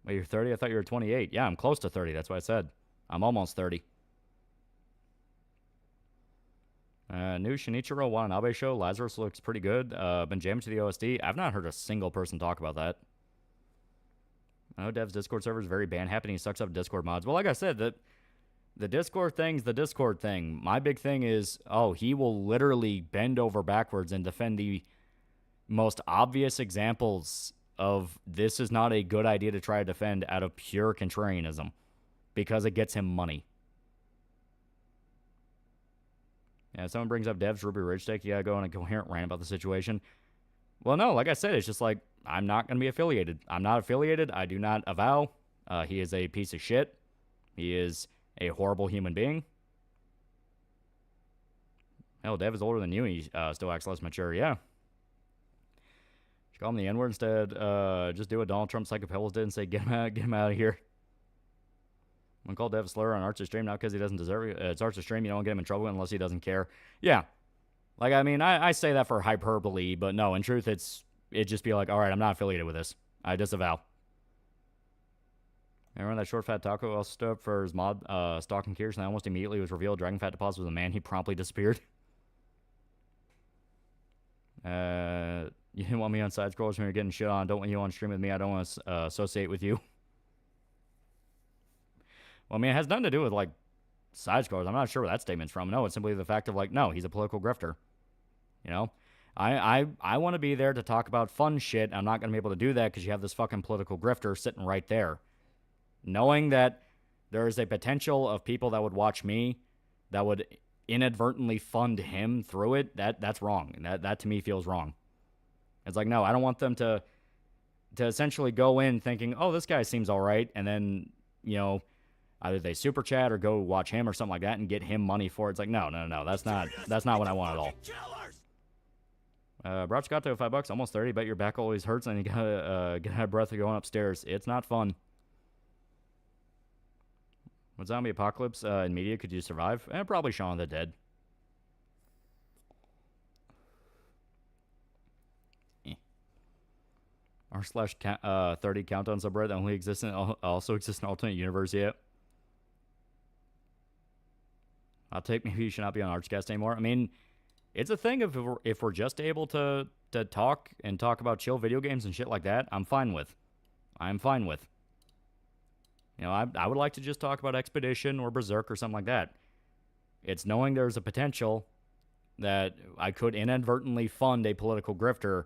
Wait, you're 30? I thought you were 28. Yeah, I'm close to 30. That's what I said. I'm almost 30. New Shinichiro Watanabe show. Lazarus looks pretty good. Been jamming to the OSD. I've not heard a single person talk about that. I know Dev's Discord server is very ban happy. He sucks up Discord mods. Well, like I said, the Discord thing's the Discord thing. My big thing is, he will literally bend over backwards and defend the most obvious examples of this is not a good idea to try to defend out of pure contrarianism because it gets him money. Yeah, someone brings up Dev's Ruby Ridge Steak. You gotta go on a coherent rant about the situation. Well, no, like I said, it's just like, I'm not going to be affiliated. I'm not affiliated. I do not avow. He is a piece of shit. He is a horrible human being. Hell, Dev is older than you, and he still acts less mature. Yeah. You call him the N-word instead. Just do what Donald Trump psychopedals did and say, get him out of here. I'm call Dev a slur on Archer's stream, not because he doesn't deserve it. It's Archer's stream. You don't get him in trouble unless he doesn't care. Yeah. Like, I mean, I say that for hyperbole, but no, in truth, it'd just be like, all right, I'm not affiliated with this. I disavow. Remember that short fat taco also stood up for his mod stalking Kirsten, and almost immediately was revealed Dragon Fat Deposit was a man. He promptly disappeared. You didn't want me on side scrollers when you're getting shit on. Don't want you on stream with me. I don't want to associate with you. Well, I mean, it has nothing to do with, like, side scrollers. I'm not sure where that statement's from. No, it's simply the fact of, like, no, he's a political grifter. You know? I want to be there to talk about fun shit. I'm not going to be able to do that because you have this fucking political grifter sitting right there. Knowing that there is a potential of people that would watch me that would inadvertently fund him through it, that's wrong. That to me feels wrong. It's like, no, I don't want them to essentially go in thinking, oh, this guy seems all right, and then, you know, either they super chat or go watch him or something like that and get him money for it. It's like, no, that's not what I want at all. Brought Scott to $5, almost 30. Bet your back always hurts and you gotta get out of breath going upstairs. It's not fun. What zombie apocalypse in media could you survive? Probably Shaun of the Dead. R/30 countdown subreddit that only exists also exists in alternate universe yet. I'll take maybe you should not be on Archcast anymore. I mean, it's a thing if we're just able to talk about chill video games and shit like that, I'm fine with. You know, I would like to just talk about Expedition or Berserk or something like that. It's knowing there's a potential that I could inadvertently fund a political grifter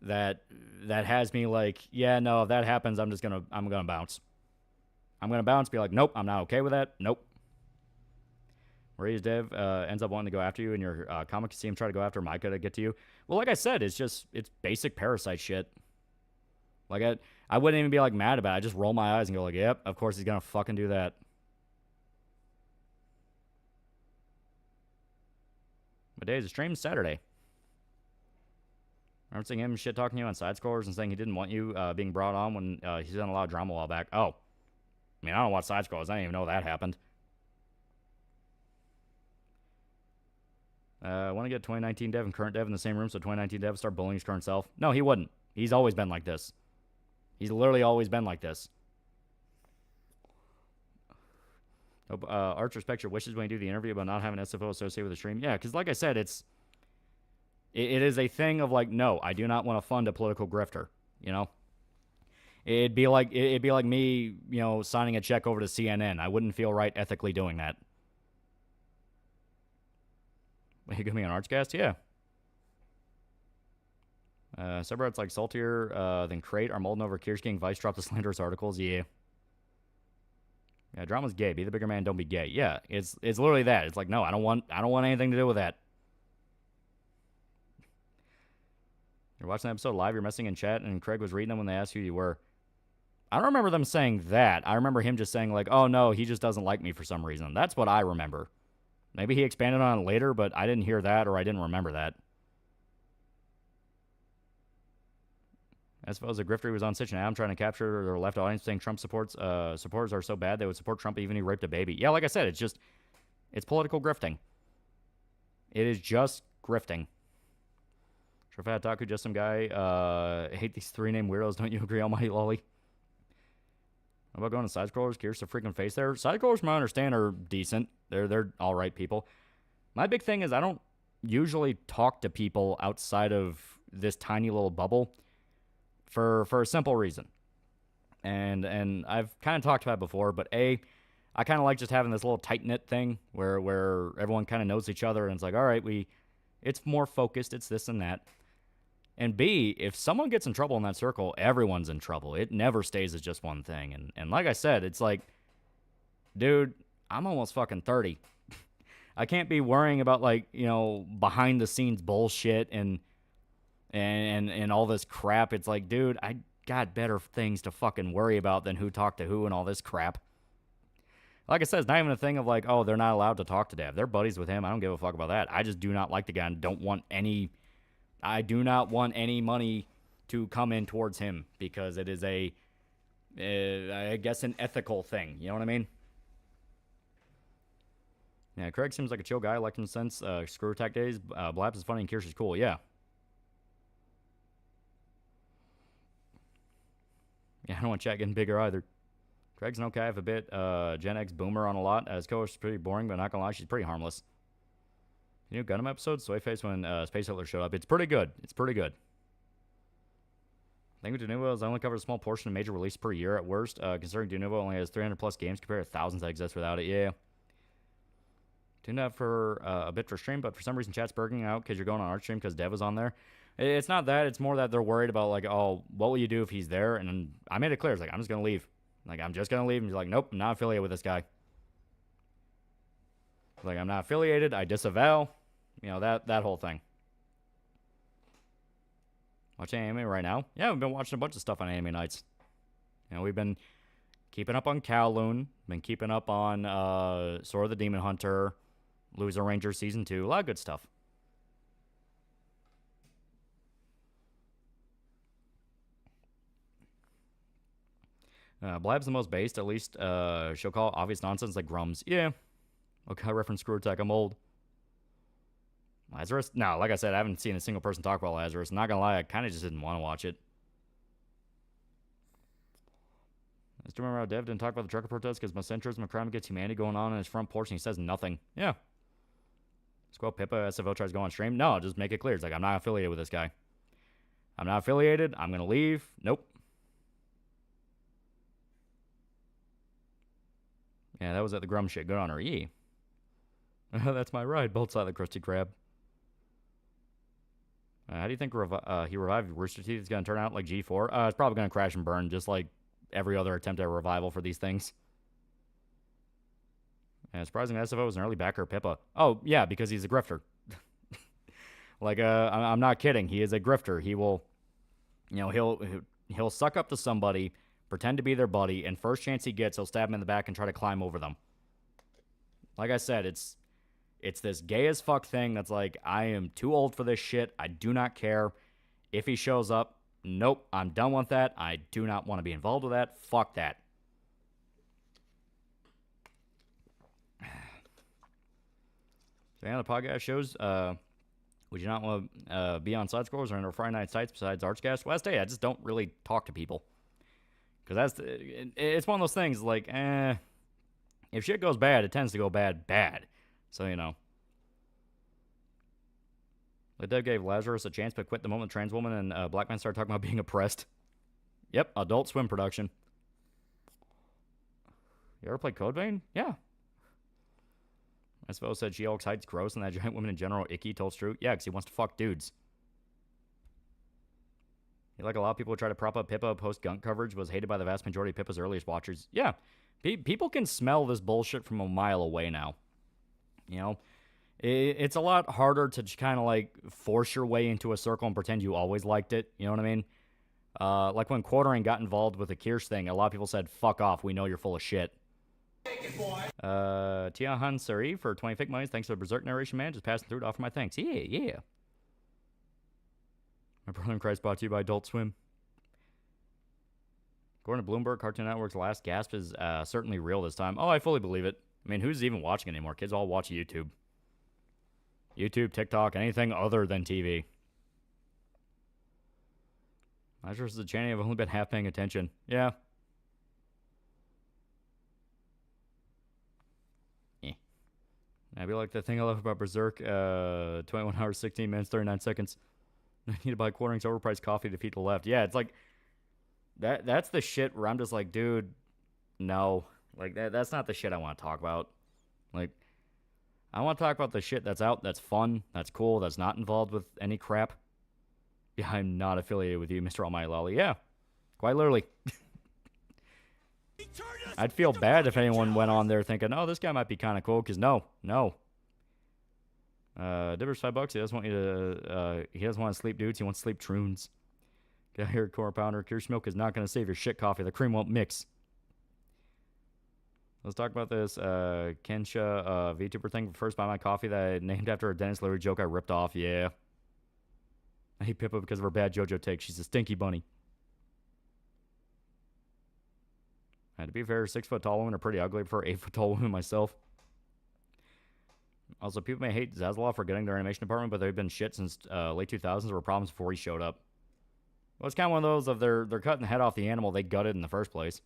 that has me like, yeah, no, if that happens, I'm gonna bounce. I'm gonna bounce, be like, nope, I'm not okay with that. Nope. Raised Dev ends up wanting to go after you in your comic. You see him try to go after Micah to get to you. Well, like I said, it's basic parasite shit. Like, I wouldn't even be, like, mad about it. I just roll my eyes and go, like, yep, of course he's gonna fucking do that. What day is the stream? Saturday. I remember seeing him shit-talking you on side scrollers and saying he didn't want you being brought on when he's done a lot of drama a while back. Oh. I mean, I don't watch side scrollers. I didn't even know that happened. I want to get 2019 Dev and current Dev in the same room so 2019 Dev start bullying his current self. No, he wouldn't. He's always been like this. He's literally always been like this. Arch, respect your wishes when you do the interview about not having SFO associated with the stream. Yeah, because like I said, it is a thing of like, no, I do not want to fund a political grifter. You know, it'd be like me, you know, signing a check over to CNN. I wouldn't feel right ethically doing that. Are you gonna be on Archcast? Yeah. Subreddit's like saltier than Crate. Are molding over Kirsch King Vice dropped the slanderous articles. Yeah. Yeah, drama's gay. Be the bigger man, don't be gay. Yeah, it's literally that. It's like, no, I don't want anything to do with that. You're watching the episode live, you're messing in chat, and Craig was reading them when they asked who you were. I don't remember them saying that. I remember him just saying like, oh no, he just doesn't like me for some reason. That's what I remember. Maybe he expanded on it later, but I didn't hear that or I didn't remember that. I suppose a grifter was on Stitch and Adam trying to capture their left audience saying Trump supporters are so bad they would support Trump even if he raped a baby. Yeah, like I said, it's political grifting. It is just grifting. Sure, Fat Taku, just some guy. Hate these three name weirdos. Don't you agree, Almighty Lolly? What about going to side scrollers? Curious the freaking face there. Side scrollers, from what I understand, are decent. They're all right people. My big thing is I don't usually talk to people outside of this tiny little bubble for a simple reason. And I've kind of talked about it before, but I kind of like just having this little tight-knit thing where everyone kind of knows each other, and it's like, all right, it's more focused, it's this and that. And B, if someone gets in trouble in that circle, everyone's in trouble. It never stays as just one thing. And like I said, it's like, dude, I'm almost fucking 30. I can't be worrying about, like, you know, behind-the-scenes bullshit and all this crap. It's like, dude, I got better things to fucking worry about than who talked to who and all this crap. Like I said, it's not even a thing of like, oh, they're not allowed to talk to Dev. They're buddies with him. I don't give a fuck about that. I just do not like the guy and I do not want any money to come in towards him because it is I guess, an ethical thing. You know what I mean? Yeah, Craig seems like a chill guy. I like him since Screw Attack days. Blabs is funny and Kirsch is cool. Yeah. Yeah, I don't want chat getting bigger either. Craig's an okay. I have a bit Gen X boomer on a lot. As co-host, pretty boring, but not gonna lie, she's pretty harmless. The new Gundam episode, Soyface when Space Hitler showed up. It's pretty good. It's pretty good. I think with Denuvo, I only covered a small portion of major release per year at worst. Considering Denuvo only has 300 plus games compared to thousands that exist without it. Yeah. Tuned out for a bit for stream, but for some reason chat's burning out because you're going on our stream because Dev was on there. It's not that. It's more that they're worried about, like, oh, what will you do if he's there? And I made it clear. It's like, I'm just going to leave. Like, I'm just going to leave. And he's like, nope, I'm not affiliated with this guy. Like, I'm not affiliated. I disavow. You know, that whole thing. Watching anime right now? Yeah, we've been watching a bunch of stuff on anime nights. You know, we've been keeping up on Kowloon. Been keeping up on Sword of the Demon Hunter. Loser Ranger Season 2. A lot of good stuff. Blab's the most based, at least she'll call obvious nonsense like Grums. Yeah. Okay, I reference Screw Attack, I'm old. Lazarus? No, like I said, I haven't seen a single person talk about Lazarus. Not gonna lie, I kind of just didn't want to watch it. I just remember how Dev didn't talk about the trucker protest because Macentrism and crime against humanity going on his front porch and he says nothing. Yeah. Squall Pippa, SFO tries to go on stream. No, just make it clear. It's like, I'm not affiliated with this guy. I'm not affiliated. I'm gonna leave. Nope. Yeah, that was at the Grum shit. Good on her. Yee. That's my ride. Both sides of the Krusty Krab. How do you think he revived Rooster Teeth is going to turn out like G4? It's probably going to crash and burn, just like every other attempt at revival for these things. And surprising SFO was an early backer of Pippa. Oh, yeah, because he's a grifter. Like, I'm not kidding. He is a grifter. He will, you know, he'll suck up to somebody, pretend to be their buddy, and first chance he gets, he'll stab him in the back and try to climb over them. Like I said, it's this gay as fuck thing that's like, I am too old for this shit. I do not care. If he shows up, nope, I'm done with that. I do not want to be involved with that. Fuck that. So yeah, the podcast shows, would you not want to be on side scrollers or in Friday night sites besides Archcast? Well, I just don't really talk to people. Because it's one of those things, like, if shit goes bad, it tends to go bad. So, you know. The Dev gave Lazarus a chance but quit the moment the trans woman and black men started talking about being oppressed. Yep, Adult Swim production. You ever played Code Vein? Yeah. SFO said She-Hulk's height's gross and that giant woman in general icky. Told True. Yeah, because he wants to fuck dudes. Like a lot of people who try to prop up Pippa post-Gunk coverage was hated by the vast majority of Pippa's earliest watchers. Yeah, people can smell this bullshit from a mile away now. You know, it's a lot harder to kind of like force your way into a circle and pretend you always liked it. You know what I mean? Like when Quartering got involved with the Kirsch thing, a lot of people said, fuck off, we know you're full of shit. Tiahan Sari for 20 fake monies. Thanks for the Berserk narration, man. Just passing through to offer my thanks. Yeah. My brother in Christ brought to you by Adult Swim. According to Bloomberg, Cartoon Network's last gasp is certainly real this time. Oh, I fully believe it. I mean, who's even watching anymore? Kids all watch YouTube. YouTube, TikTok, anything other than TV. I just the Channing, I've only been half paying attention. Yeah. I'd be like the thing I love about Berserk, 21 hours, 16 minutes, 39 seconds. I need to buy quarterings overpriced coffee to feed the left. Yeah, it's like, that's the shit where I'm just like, dude, no. Like, that's not the shit I want to talk about. Like, I want to talk about the shit that's out, that's fun, that's cool, that's not involved with any crap. Yeah, I'm not affiliated with you, Mr. AlmightyLoli. Yeah, quite literally. I'd feel bad if anyone went on there thinking, oh, this guy might be kind of cool, because no. Dibber's $5. He doesn't want you to, he doesn't want to sleep dudes, he wants to sleep troons. Get here, core pounder. Kirsch milk is not going to save your shit coffee. The cream won't mix. Let's talk about this Kensha VTuber thing. First, buy my coffee that I named after a Dennis Leary joke I ripped off. Yeah. I hate Pippa because of her bad JoJo take. She's a stinky bunny. And to be fair, 6 foot tall women are pretty ugly. I prefer 8 foot tall women myself. Also, people may hate Zaslav for getting their animation department, but they've been shit since late 2000s. There were problems before he showed up. Well, it's kind of one of those of they're cutting the head off the animal they gutted in the first place.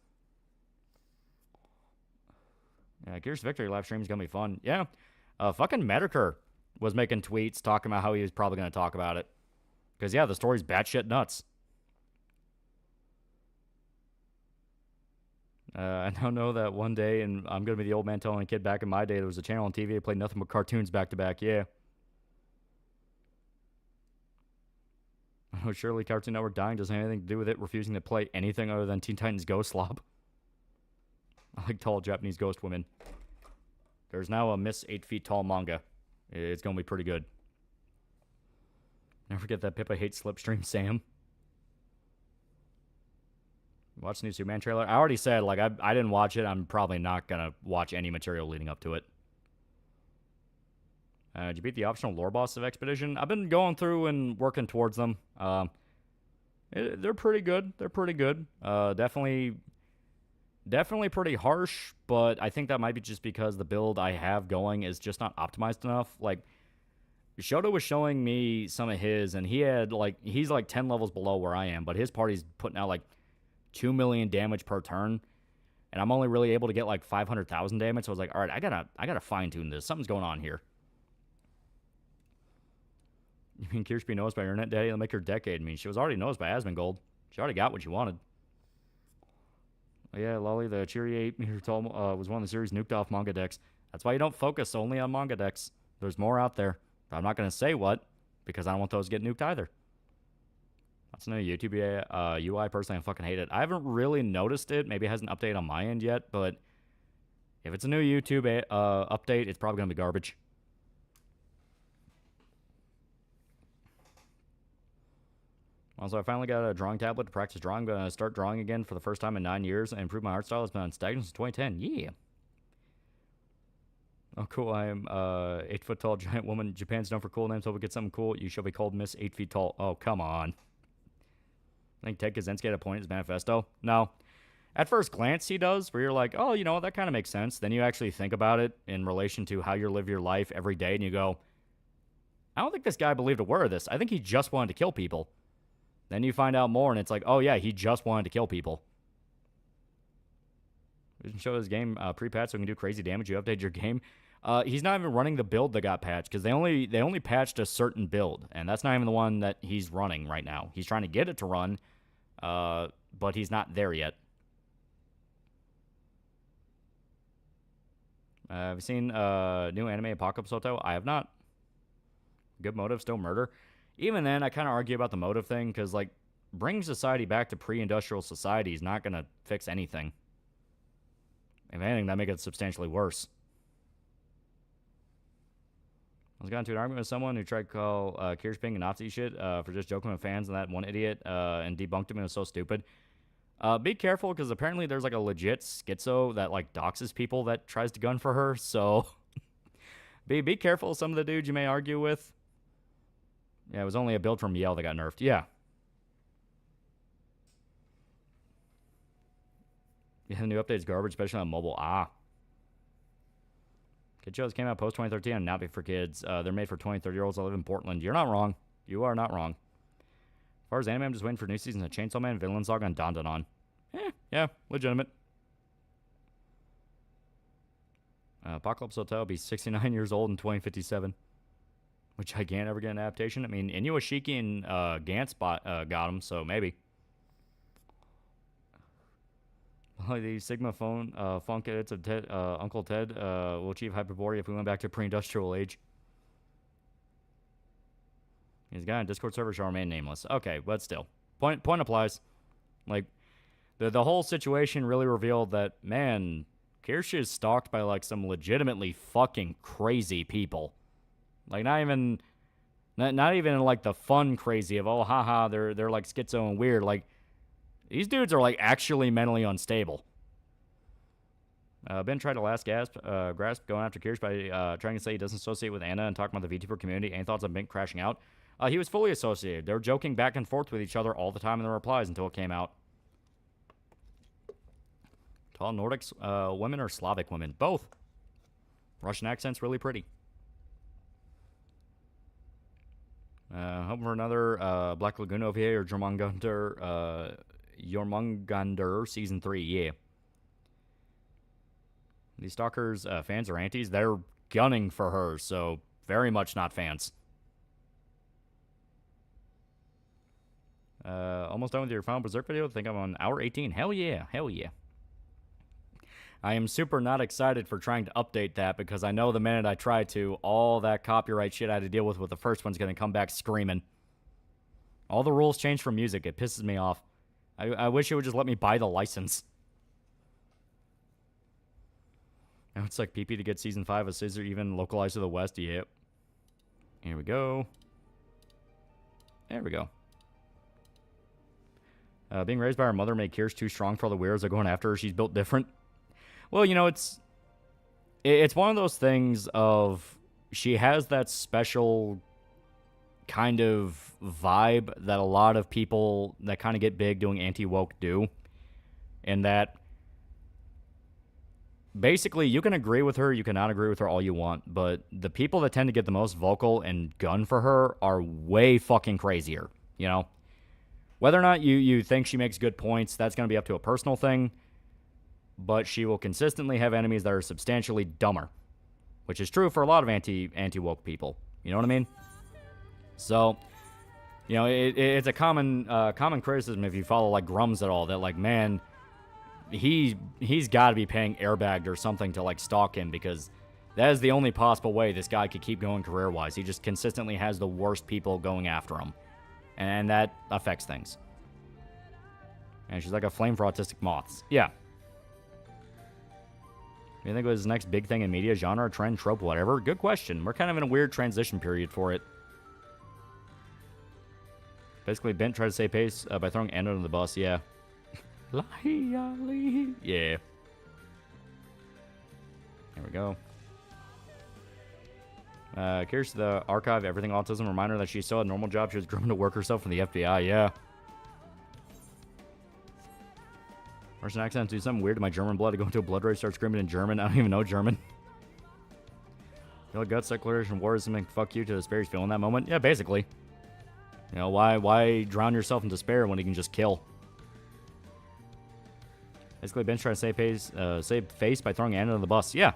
Yeah, Gears Victory live stream is going to be fun. Yeah. Fucking Medicare was making tweets talking about how he was probably going to talk about it. Because, yeah, the story's batshit nuts. I now know that one day, and I'm going to be the old man telling a kid back in my day, there was a channel on TV that played nothing but cartoons back to back. Yeah. Oh, surely Cartoon Network dying doesn't have anything to do with it refusing to play anything other than Teen Titans Go Slob. I like tall Japanese ghost women. There's now a Miss 8 feet tall manga. It's going to be pretty good. Never forget that Pippa hates Slipstream Sam. Watch the new Superman trailer. I already said, like, I didn't watch it. I'm probably not going to watch any material leading up to it. Did you beat the optional lore boss of Expedition? I've been going through and working towards them. They're pretty good. They're pretty good. Definitely pretty harsh, but I think that might be just because the build I have going is just not optimized enough. Like, Shoto was showing me some of his, and he's like 10 levels below where I am, but his party's putting out like 2 million damage per turn, and I'm only really able to get like 500,000 damage. So I was like, all right, I gotta fine tune this. Something's going on here. You mean Kirsch be noticed by Internet Daddy? It'll make her decade. I mean, she was already noticed by Asmongold. She already got what she wanted. Oh, yeah, Lolly, the Cheery 8 meter tall was one of the series nuked off manga decks. That's why you don't focus only on manga decks. There's more out there. I'm not going to say what, because I don't want those to get nuked either. That's no YouTube UI. Personally, I fucking hate it. I haven't really noticed it. Maybe it hasn't updated on my end yet, but if it's a new YouTube update, it's probably going to be garbage. Also, I finally got a drawing tablet to practice drawing. I'm going to start drawing again for the first time in 9 years and improve my art style. It's been stagnant since 2010. Yeah. Oh, cool. I am 8 foot tall giant woman. Japan's known for cool names. Hope we get something cool. You shall be called Miss 8 feet tall. Oh, come on. I think Ted Kaczynski had a point in his manifesto. No. At first glance, he does, where you're like, oh, you know, that kind of makes sense. Then you actually think about it in relation to how you live your life every day, and you go, I don't think this guy believed a word of this. I think he just wanted to kill people. Then you find out more, and it's like, oh, yeah, he just wanted to kill people. We can show his game pre-patch so we can do crazy damage. You update your game. He's not even running the build that got patched, because they only patched a certain build, and that's not even the one that he's running right now. He's trying to get it to run, but he's not there yet. Have you seen new anime Apocalypse Hotel? I have not. Good motive, still murder. Even then, I kind of argue about the motive thing, because, like, bringing society back to pre-industrial society is not going to fix anything. If anything, that makes it substantially worse. I was got into an argument with someone who tried to call Kirschping a Nazi shit for just joking with fans and that one idiot and debunked him. It was so stupid. Be careful, because apparently there's like a legit schizo that like doxes people that tries to gun for her. So be careful of some of the dudes you may argue with. Yeah, it was only a build from Yale that got nerfed. Yeah. Yeah, the new update's garbage, especially on mobile. Ah. Kid shows came out post 2013 and not be for kids. They're made for 20, 30-year-olds that live in Portland. You're not wrong. You are not wrong. As far as anime, I'm just waiting for new seasons of Chainsaw Man, Vinland Saga, and Dandanon. Yeah, legitimate. Apocalypse Hotel will be 69 years old in 2057. Which I can't ever get an adaptation. I mean, Inuashiki and Gantz got him, so maybe. The Sigma Funk edits of Ted, Uncle Ted will achieve Hyperborea if we went back to pre-industrial age. He's a guy on Discord server shall remain nameless. Okay, but still. Point applies. Like, the whole situation really revealed that, man, Kirsch is stalked by, like, some legitimately fucking crazy people. Like, not even like the fun crazy of, oh, haha, they're like schizo and weird. Like, these dudes are like actually mentally unstable. Ben tried to last grasp going after Kirsch by trying to say he doesn't associate with Anna and talking about the VTuber community. Any thoughts on Ben crashing out? He was fully associated. They were joking back and forth with each other all the time in the replies until it came out. Tall Nordics women or Slavic women? Both. Russian accent's really pretty. Hoping for another Black Lagoon OVA or Jormungandr Season 3, yeah. These stalkers, fans or antis, they're gunning for her, so very much not fans. Almost done with your final Berserk video. I think I'm on hour 18. Hell yeah, hell yeah. I am super not excited for trying to update that because I know the minute I try to, all that copyright shit I had to deal with the first one's going to come back screaming. All the rules change for music. It pisses me off. I wish it would just let me buy the license. Now it's like PP to get Season 5 of Scissor even localized to the West. Yep. Here we go. There we go. Being raised by her mother made Kirsch too strong for all the weirdos that are going after her. She's built different. Well, you know, it's one of those things of she has that special kind of vibe that a lot of people that kind of get big doing anti-woke do. And that basically you can agree with her, you cannot agree with her all you want, but the people that tend to get the most vocal and gun for her are way fucking crazier, you know? Whether or not you think she makes good points, that's going to be up to a personal thing. But she will consistently have enemies that are substantially dumber, which is true for a lot of anti-woke people. You know what I mean? So, you know, it's a common criticism if you follow like Grums at all that like, man, he's got to be paying airbagged or something to like stalk him because that is the only possible way this guy could keep going career-wise. He just consistently has the worst people going after him, and that affects things. And she's like a flame for autistic moths. Yeah. You think it was the next big thing in media, genre, trend, trope, whatever? Good question. We're kind of in a weird transition period for it. Basically, Bent tried to save pace by throwing Anna under the bus. Yeah. Yeah. There we go. Here's the archive, everything autism. Reminder that she still had a normal job. She was groomed to work herself from the FBI. Yeah. Russian accent, do something weird to my German blood to go into a blood rage, start screaming in German. I don't even know German. Feel like guts, declaration, war is something fuck you to despair. He's feeling that moment. Yeah, basically. You know, why drown yourself in despair when you can just kill? Basically, Ben's trying to save face by throwing Anna under the bus. Yeah.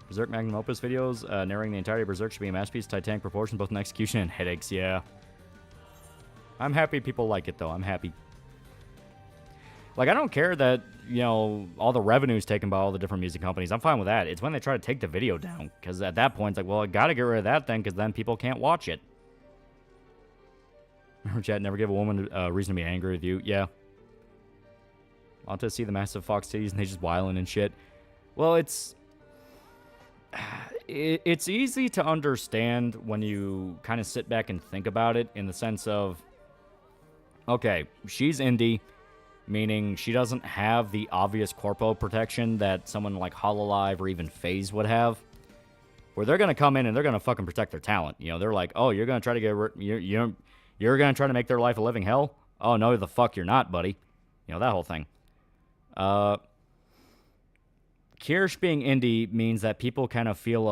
Berserk Magnum Opus videos, narrating the entirety of Berserk should be a masterpiece, Titanic proportions, both in execution and headaches. Yeah. I'm happy people like it, though. I'm happy. Like, I don't care that, you know, all the revenue is taken by all the different music companies. I'm fine with that. It's when they try to take the video down. Because at that point, it's like, well, I got to get rid of that then, because then people can't watch it. Remember, chat, never give a woman a reason to be angry with you. Yeah. Want to see the massive fox titties and they just whiling and shit. Well, it's easy to understand when you kind of sit back and think about it in the sense of, okay, she's indie. Meaning she doesn't have the obvious corpo protection that someone like Hololive or even FaZe would have. Where they're going to come in and they're going to fucking protect their talent. You know, they're like, oh, you're going to try to you're going to try to make their life a living hell? Oh, no, the fuck you're not, buddy. You know, that whole thing. Kirsch being indie means that people kind of feel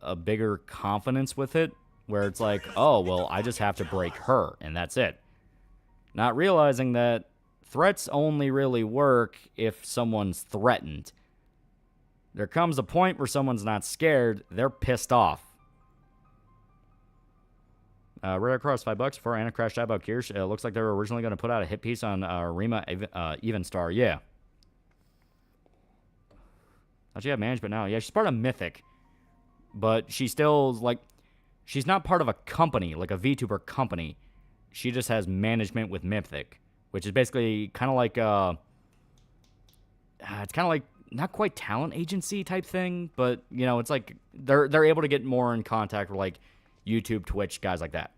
a bigger confidence with it, where it's like, oh, well, I just have to break her, and that's it. Not realizing that threats only really work if someone's threatened. There comes a point where someone's not scared, they're pissed off. Red Cross $5 for Anna crashed out about Kirsch. It looks like they were originally going to put out a hit piece on Rima Evenstar. Yeah. Does she have management now? Yeah, she's part of Mythic. But she still, like, she's not part of a company, like a VTuber company. She just has management with Mythic, which is basically kind of like, it's kind of like, not quite talent agency type thing, but, you know, it's like, they're able to get more in contact with, like, YouTube, Twitch, guys like that.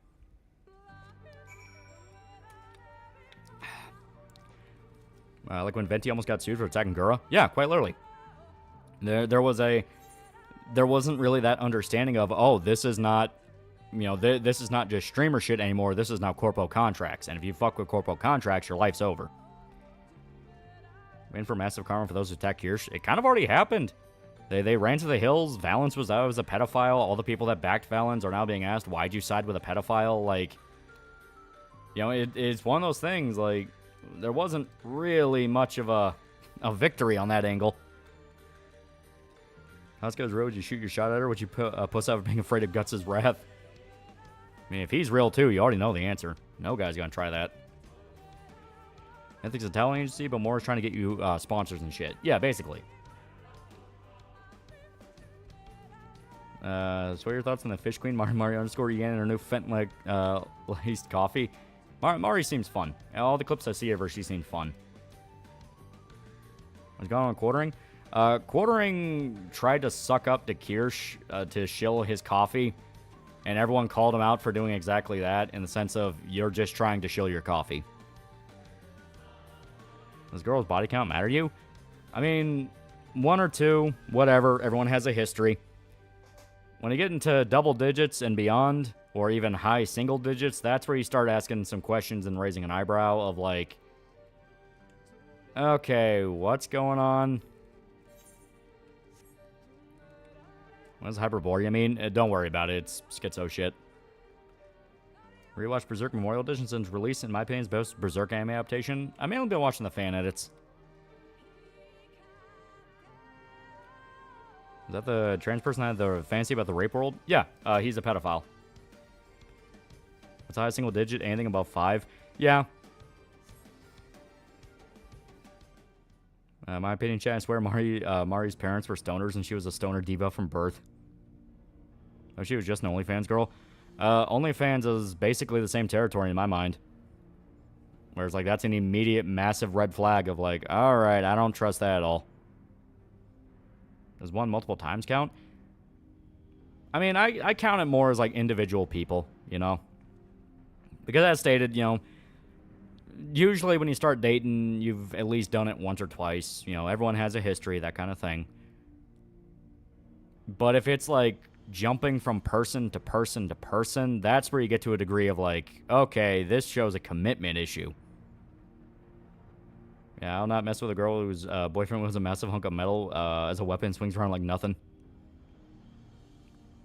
Like when Venti almost got sued for attacking Gura. Yeah, quite literally. There wasn't really that understanding of, oh, this is not, you know, this is not just streamer shit anymore. This is now corpo contracts, and if you fuck with corpo contracts, your life's over. Waiting for massive karma for those who attack Kirsch. It kind of already happened. They ran to the hills. Valence was out as a pedophile. All the people that backed Valence are now being asked, why'd you side with a pedophile? Like, you know, it's one of those things, like, there wasn't really much of a victory on that angle. How goes Road? You shoot your shot at her? Would you puss out for being afraid of Guts' wrath? I mean, if he's real too, you already know the answer. No guy's gonna try that. I think it's a talent agency, but more is trying to get you sponsors and shit. Yeah, basically. So what are your thoughts on the Fish Queen, Mario underscore Yan, and her new fentanyl laced coffee? Mari seems fun. All the clips I see of her, she seems fun. What's going on with Quartering? Quartering tried to suck up to Kirsch to shill his coffee, and everyone called him out for doing exactly that, in the sense of, you're just trying to shill your coffee. Does girl's body count matter to you? I mean, 1 or 2, whatever. Everyone has a history. When you get into double digits and beyond, or even high single digits, that's where you start asking some questions and raising an eyebrow of like, okay, what's going on? What's Hyperborea mean? Don't worry about it. It's schizo shit. Rewatch Berserk Memorial Edition since release, in my opinion, is best Berserk anime adaptation. I mainly been watching the fan edits. Is that the trans person that had the fantasy about the rape world? Yeah, he's a pedophile. What's the highest single digit? Anything above 5? Yeah. My opinion, chat, I swear Mari's parents were stoners and she was a stoner diva from birth. Oh, she was just an OnlyFans girl. OnlyFans is basically the same territory in my mind. Whereas, like, that's an immediate massive red flag of, like, alright, I don't trust that at all. Does one multiple times count? I mean, I count it more as, like, individual people, you know? Because as stated, you know, usually when you start dating, you've at least done it once or twice. You know, everyone has a history, that kind of thing. But if it's, like, jumping from person to person to person, that's where you get to a degree of, like, okay, this shows a commitment issue. Yeah, I'll not mess with a girl whose boyfriend was a massive hunk of metal as a weapon, swings around like nothing.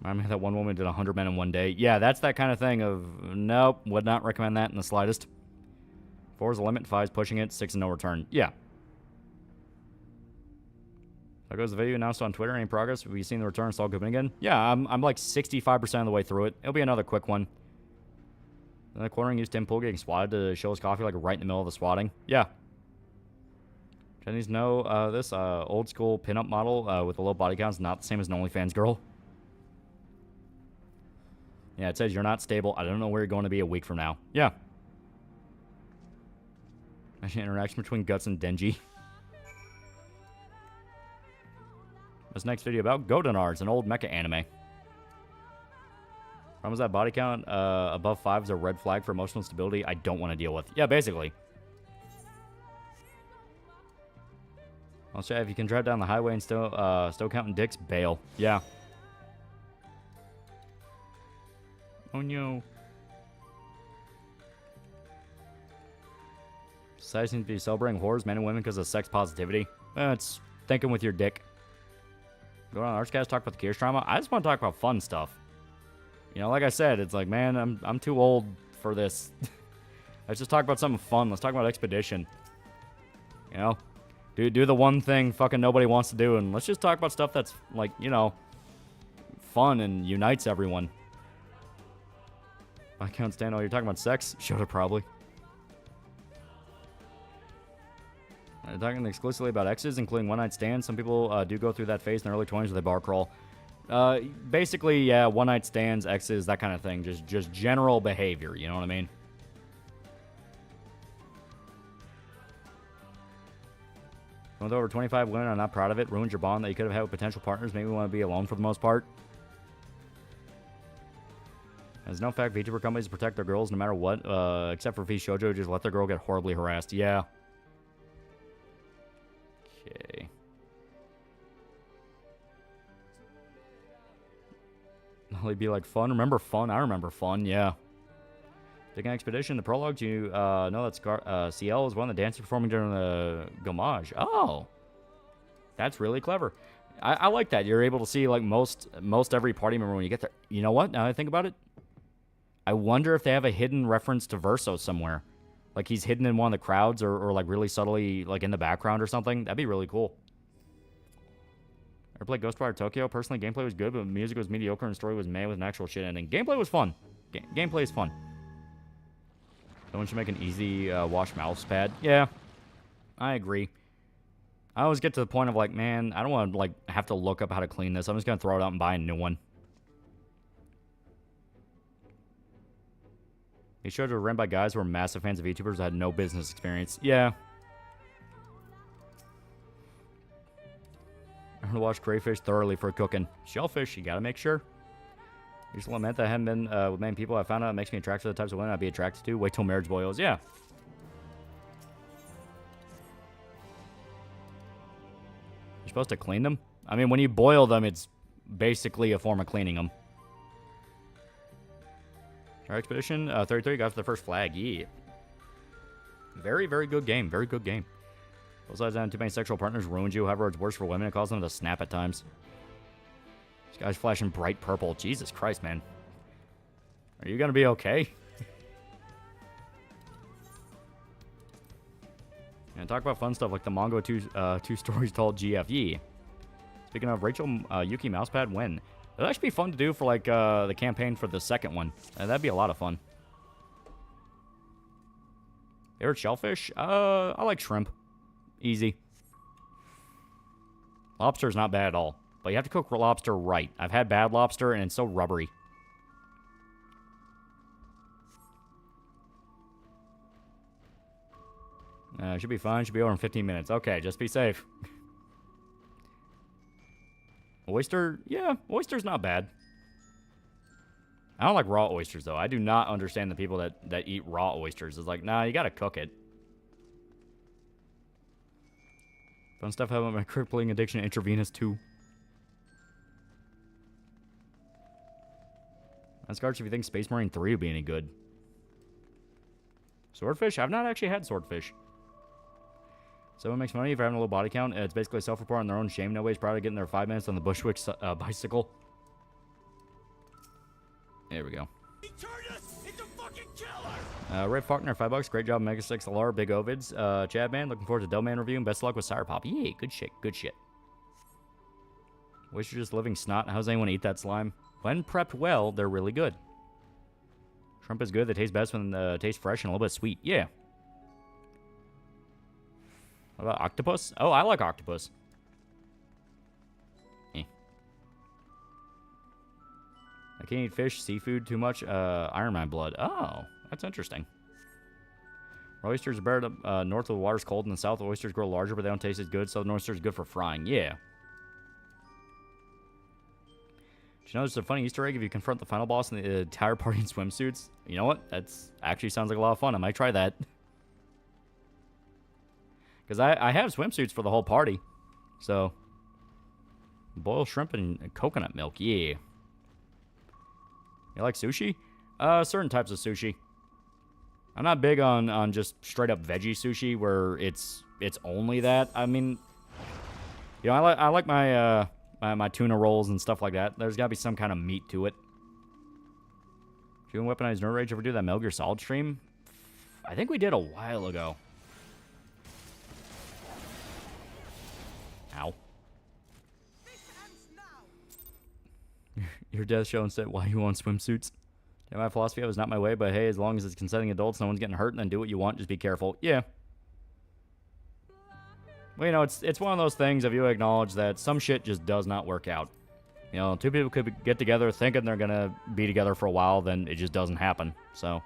I mean, that one woman did 100 men in one day. Yeah, that's that kind of thing of, nope, would not recommend that in the slightest. 4 is the limit, 5 is pushing it, 6 is no return. Yeah. That goes the video announced on Twitter. Any progress? Have you seen the return install Goodman again? Yeah, I'm like 65% of the way through it. It'll be another quick one. Then the Quartering used Tim Pool getting swatted to show his coffee like right in the middle of the swatting. Yeah. Chinese know this old school pinup model with a low body count is not the same as an OnlyFans girl. Yeah, it says you're not stable. I don't know where you're going to be a week from now. Yeah. Imagine interaction between Guts and Denji. This next video about Godinards, an old mecha anime. Problem is that body count above 5 is a red flag for emotional stability I don't want to deal with. Yeah, basically. I'll say if you can drive down the highway and still counting dicks, bail. Yeah. Oh no. Society seems to be celebrating whores, men and women, because of sex positivity. It's thinking with your dick. Go on Archcast, talk about the Kirsch drama. I just want to talk about fun stuff. You know, like I said, it's like, man, I'm too old for this. Let's just talk about something fun. Let's talk about Expedition. You know? Do the one thing fucking nobody wants to do, and let's just talk about stuff that's, like, you know, fun and unites everyone. I can't stand all you're talking about sex. Showed up probably. Talking exclusively about exes, including one-night stands. Some people do go through that phase in their early 20s where they bar crawl. Basically, yeah, one-night stands, exes, that kind of thing. Just general behavior, you know what I mean? With over 25 women, I'm not proud of it. Ruins your bond that you could have had with potential partners. Maybe you want to be alone for the most part. There's no fact VTuber companies protect their girls no matter what, except for V Shoujo, just let their girl get horribly harassed. Yeah. Okay. Will be like fun? Remember fun? I remember fun, yeah. Taking Expedition, the prologue, you know that CL is one of the dancers performing during the Gommage. Oh. That's really clever. I like that. You're able to see like most every party member when you get there. You know what? Now that I think about it, I wonder if they have a hidden reference to Verso somewhere. Like he's hidden in one of the crowds or like really subtly like in the background or something. That'd be really cool. I played Ghostwire Tokyo. Personally, gameplay was good, but music was mediocre and story was meh with an actual shit ending. Gameplay was fun. Gameplay is fun. Someone should make an easy wash mouse pad. Yeah, I agree. I always get to the point of like, man, I don't want to like have to look up how to clean this. I'm just gonna throw it out and buy a new one. These shows were ran by guys who were massive fans of VTubers that had no business experience. Yeah. I'm gonna wash crayfish thoroughly for cooking. Shellfish, you gotta make sure. I just lament that I haven't been with many people. I found out it makes me attracted to the types of women I'd be attracted to. Wait till marriage boils. Yeah. You're supposed to clean them? I mean, when you boil them, it's basically a form of cleaning them. Our Expedition 33 got for the first flag. Yeah. Very, very good game. Very good game. Both sides having too many sexual partners ruins you. However, it's worse for women. It causes them to snap at times. This guy's flashing bright purple. Jesus Christ, man. Are you going to be okay? And talk about fun stuff like the Mongo 2 stories told GF. Yeah. Speaking of Rachel Yuki Mousepad, when? It'd actually be fun to do for like the campaign for the second one. That'd be a lot of fun. Favorite shellfish? I like shrimp. Easy. Lobster's not bad at all. But you have to cook lobster right. I've had bad lobster and it's so rubbery. Should be fine. Should be over in 15 minutes. Okay, just be safe. Oyster? Yeah, oyster's not bad. I don't like raw oysters, though. I do not understand the people that eat raw oysters. It's like, nah, you gotta cook it. Fun stuff about my crippling addiction to intravenous, too. Ask Arch if you think Space Marine 3 would be any good. Swordfish? I've not actually had swordfish. Someone makes money for having a low body count. It's basically self-report on their own shame. Nobody's proud of getting their 5 minutes on the Bushwick bicycle. There we go. He turned us into fucking killers! Ray Faulkner, $5. Great job, Mega 6 LR, Big Ovids. Chad Man, looking forward to Delman review and best of luck with Sour Pop. Yeah, good shit, good shit. Wish you're just living snot. How's anyone eat that slime? When prepped well, they're really good. Shrimp is good. They taste best when they taste fresh and a little bit sweet. Yeah. What about octopus? Oh, I like octopus. Eh. I can't eat fish, seafood too much. Iron Man blood. Oh, that's interesting. Oysters are better north of the water's cold. In the south, the oysters grow larger, but they don't taste as good. Southern oysters are good for frying. Yeah. Did you know there's a funny Easter egg if you confront the final boss and the entire party in swimsuits? You know what? That's actually sounds like a lot of fun. I might try that. Because I have swimsuits for the whole party. So, boiled shrimp and coconut milk. Yeah. You like sushi? Certain types of sushi. I'm not big on just straight up veggie sushi where it's only that. I mean, you know, I like my my tuna rolls and stuff like that. There's got to be some kind of meat to it. Did you and Weaponized Nerd Rage ever do that Metal Gear Solid stream? I think we did a while ago. Ow. Your death show instead. Why you want swimsuits? Yeah, my philosophy was not my way, but hey, as long as it's consenting adults, no one's getting hurt, then do what you want. Just be careful. Yeah. Well, you know, it's one of those things if you acknowledge that some shit just does not work out. You know, two people could get together thinking they're gonna be together for a while, then it just doesn't happen. So,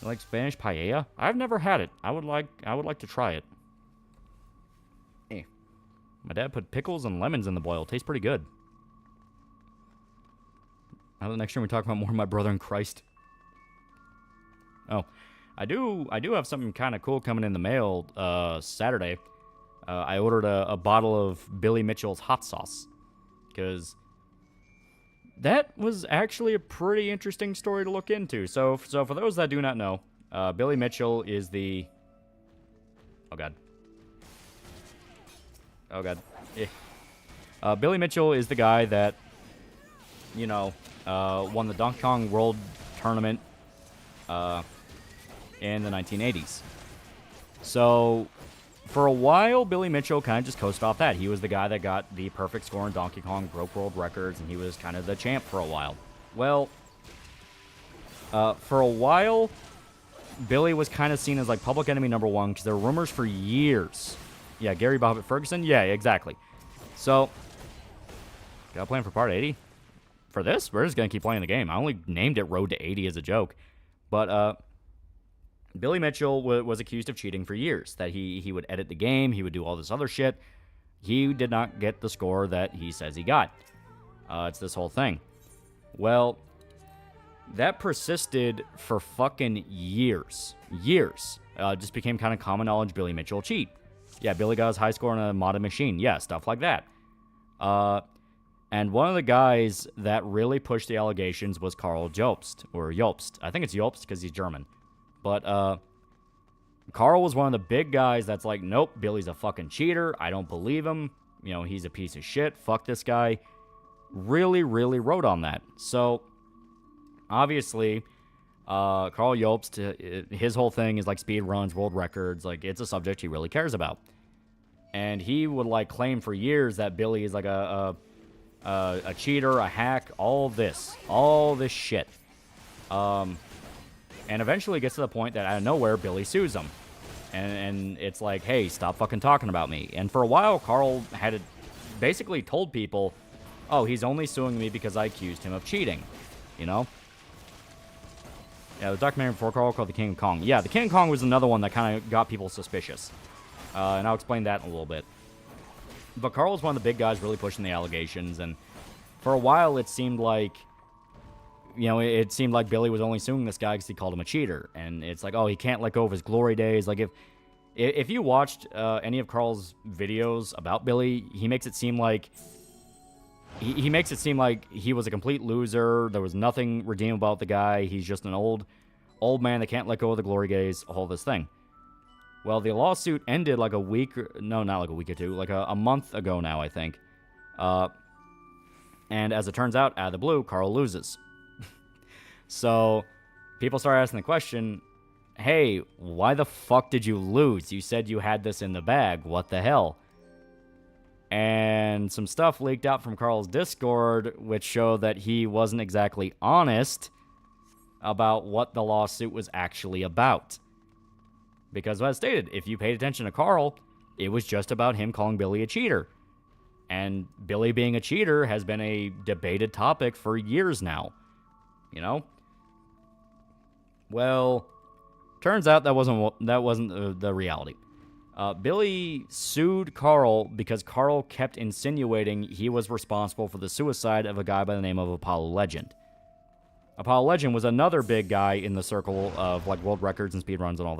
you like Spanish paella? I've never had it. I would like to try it. Hey, my dad put pickles and lemons in the boil. Tastes pretty good. Now the next time we talk about more of my brother in Christ. Oh, I do have something kind of cool coming in the mail Saturday. I ordered a bottle of Billy Mitchell's hot sauce. Because that was actually a pretty interesting story to look into. So for those that do not know, Billy Mitchell is the... Oh, God. Oh, God. Billy Mitchell is the guy that, you know, won the Donkey Kong World Tournament in the 1980s. So, for a while, Billy Mitchell kind of just coasted off that. He was the guy that got the perfect score in Donkey Kong, broke world records, and he was kind of the champ for a while. Well, for a while, Billy was kind of seen as like public enemy number one because there were rumors for years. Yeah, Gary Bobbitt Ferguson? Yeah, exactly. So, got a plan for part 80? For this, we're just going to keep playing the game. I only named it Road to 80 as a joke. But, Billy Mitchell was accused of cheating for years. That he would edit the game, he would do all this other shit. He did not get the score that he says he got. It's this whole thing. Well, that persisted for fucking years. Years. Just became kind of common knowledge Billy Mitchell cheat. Yeah, Billy got his high score on a modded machine. Yeah, stuff like that. And one of the guys that really pushed the allegations was Karl Jobst. Or Jobst. I think it's Jobst because he's German. But, Karl was one of the big guys that's like, nope, Billy's a fucking cheater. I don't believe him. You know, he's a piece of shit. Fuck this guy. Really, really wrote on that. So, obviously, Karl Jobst, his whole thing is like speed runs, world records. Like, it's a subject he really cares about. And he would, like, claim for years that Billy is like a cheater, a hack, all this shit. And eventually gets to the point that out of nowhere, Billy sues him. And it's like, hey, stop fucking talking about me. And for a while, Karl had basically told people, oh, he's only suing me because I accused him of cheating. You know? Yeah, the documentary before Karl called The King of Kong. Yeah, The King of Kong was another one that kind of got people suspicious. And I'll explain that in a little bit. But Karl was one of the big guys really pushing the allegations. And for a while, it seemed like... You know, it seemed like Billy was only suing this guy because he called him a cheater. And it's like, oh, he can't let go of his glory days. Like, if you watched any of Karl's videos about Billy, he makes it seem like... He makes it seem like he was a complete loser. There was nothing redeemable about the guy. He's just an old man that can't let go of the glory days, all this thing. Well, the lawsuit ended like a week... No, not like a week or two. Like a month ago now, I think. And as it turns out, out of the blue, Karl loses. So, people start asking the question, hey, why the fuck did you lose? You said you had this in the bag. What the hell? And some stuff leaked out from Karl's Discord, which showed that he wasn't exactly honest about what the lawsuit was actually about. Because, as stated, if you paid attention to Karl, it was just about him calling Billy a cheater. And Billy being a cheater has been a debated topic for years now. You know? Well, turns out that wasn't the reality. Billy sued Karl because Karl kept insinuating he was responsible for the suicide of a guy by the name of Apollo Legend. Apollo Legend was another big guy in the circle of like world records and speedruns and all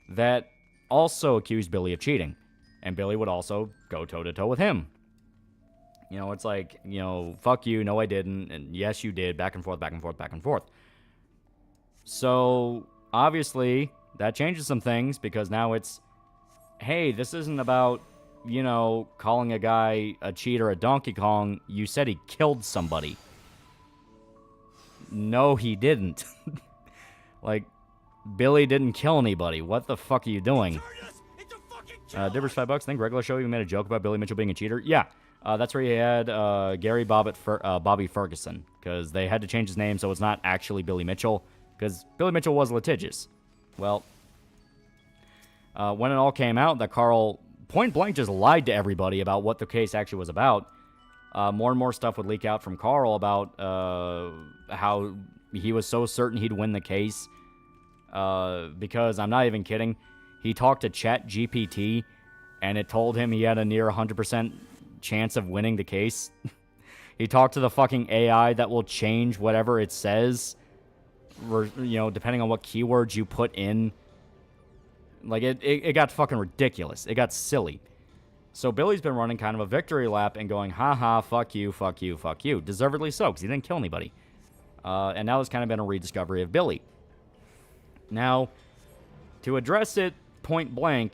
that also accused Billy of cheating. And Billy would also go toe-to-toe with him. You know, it's like, you know, fuck you, no I didn't, and yes you did, back and forth, back and forth, back and forth. So, obviously, that changes some things, because now it's, hey, this isn't about you know, calling a guy a cheater at Donkey Kong, you said he killed somebody. No, he didn't. Like, Billy didn't kill anybody. What the fuck are you doing? Dibbers $5. I think regular show you made a joke about Billy Mitchell being a cheater. Yeah, that's where he had Bobby Ferguson, because they had to change his name so it's not actually Billy Mitchell, because Billy Mitchell was litigious. Well, when it all came out that Carl point blank just lied to everybody about what the case actually was about, more and more stuff would leak out from Carl about how he was so certain he'd win the case, because I'm not even kidding. He talked to ChatGPT, and it told him he had a near 100% chance of winning the case. He talked to the fucking AI that will change whatever it says, depending on what keywords you put in. Like, it got fucking ridiculous. It got silly. So Billy's been running kind of a victory lap and going, haha, fuck you, fuck you, fuck you. Deservedly so, because he didn't kill anybody. And now there's kind of been a rediscovery of Billy. Now, to address it point blank,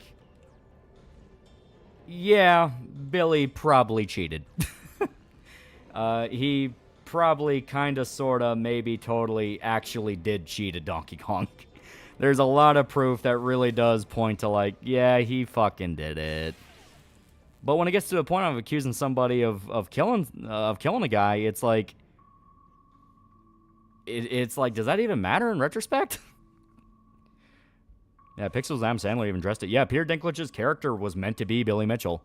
yeah, Billy probably cheated. He probably kind of, sort of, maybe totally actually did cheat at Donkey Kong. There's a lot of proof that really does point to, like, yeah, he fucking did it. But when it gets to the point of accusing somebody of killing a guy, it's like, it's like, does that even matter in retrospect? Yeah, Pixel's Adam Sandler even addressed it. Yeah, Peter Dinklage's character was meant to be Billy Mitchell.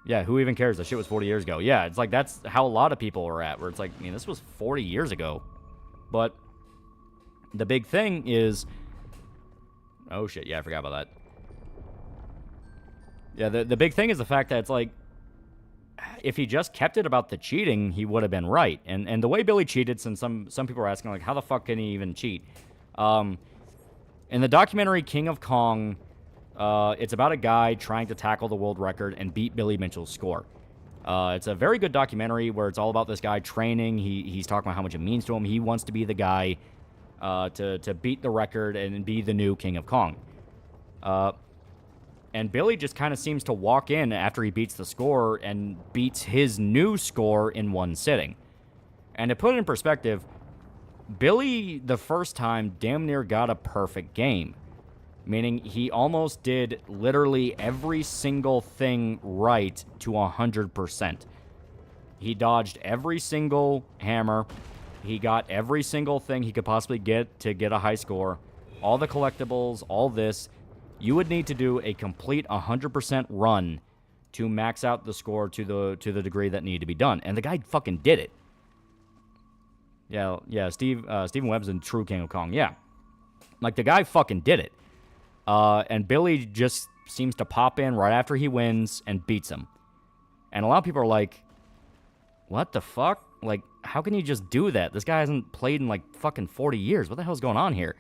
Yeah, who even cares? That shit was 40 years ago. Yeah, it's like, that's how a lot of people are at, where it's like, I mean, this was 40 years ago. But the big thing is... Oh, shit, yeah, I forgot about that. Yeah, the big thing is the fact that it's like, if he just kept it about the cheating, he would have been right. And the way Billy cheated, since some people are asking, like, how the fuck can he even cheat? In the documentary King of Kong, it's about a guy trying to tackle the world record and beat Billy Mitchell's score. It's a very good documentary where it's all about this guy training. He's talking about how much it means to him. He wants to be the guy to beat the record and be the new King of Kong. And Billy just kind of seems to walk in after he beats the score and beats his new score in one sitting. And to put it in perspective, Billy, the first time, damn near got a perfect game. Meaning he almost did literally every single thing right to 100%. He dodged every single hammer. He got every single thing he could possibly get to get a high score. All the collectibles, all this. You would need to do a complete 100% run to max out the score to the degree that needed to be done. And the guy fucking did it. Yeah, Stephen Webb's in true King of Kong, yeah. Like, the guy fucking did it. And Billy just seems to pop in right after he wins and beats him. And a lot of people are like, what the fuck? Like, how can you just do that? This guy hasn't played in, like, fucking 40 years. What the hell's going on here?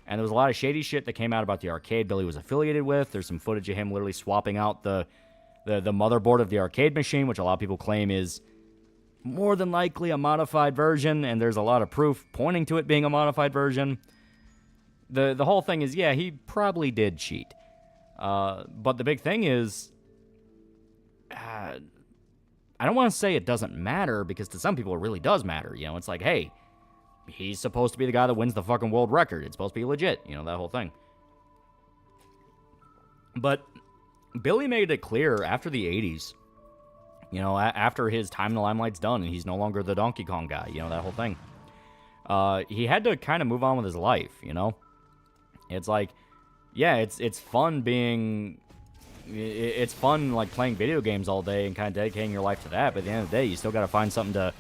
And there was a lot of shady shit that came out about the arcade Billy was affiliated with. There's some footage of him literally swapping out the motherboard of the arcade machine, which a lot of people claim is more than likely a modified version, and there's a lot of proof pointing to it being a modified version. The whole thing is, yeah, he probably did cheat. But the big thing is, I don't want to say it doesn't matter, because to some people it really does matter. You know, it's like, hey, he's supposed to be the guy that wins the fucking world record. It's supposed to be legit, you know, that whole thing. But Billy made it clear after the 80s, you know, after his time in the limelight's done and he's no longer the Donkey Kong guy, you know, that whole thing. He had to kind of move on with his life, you know? It's like, yeah, it's fun being... It's fun, like, playing video games all day and kind of dedicating your life to that, but at the end of the day, you still got to find something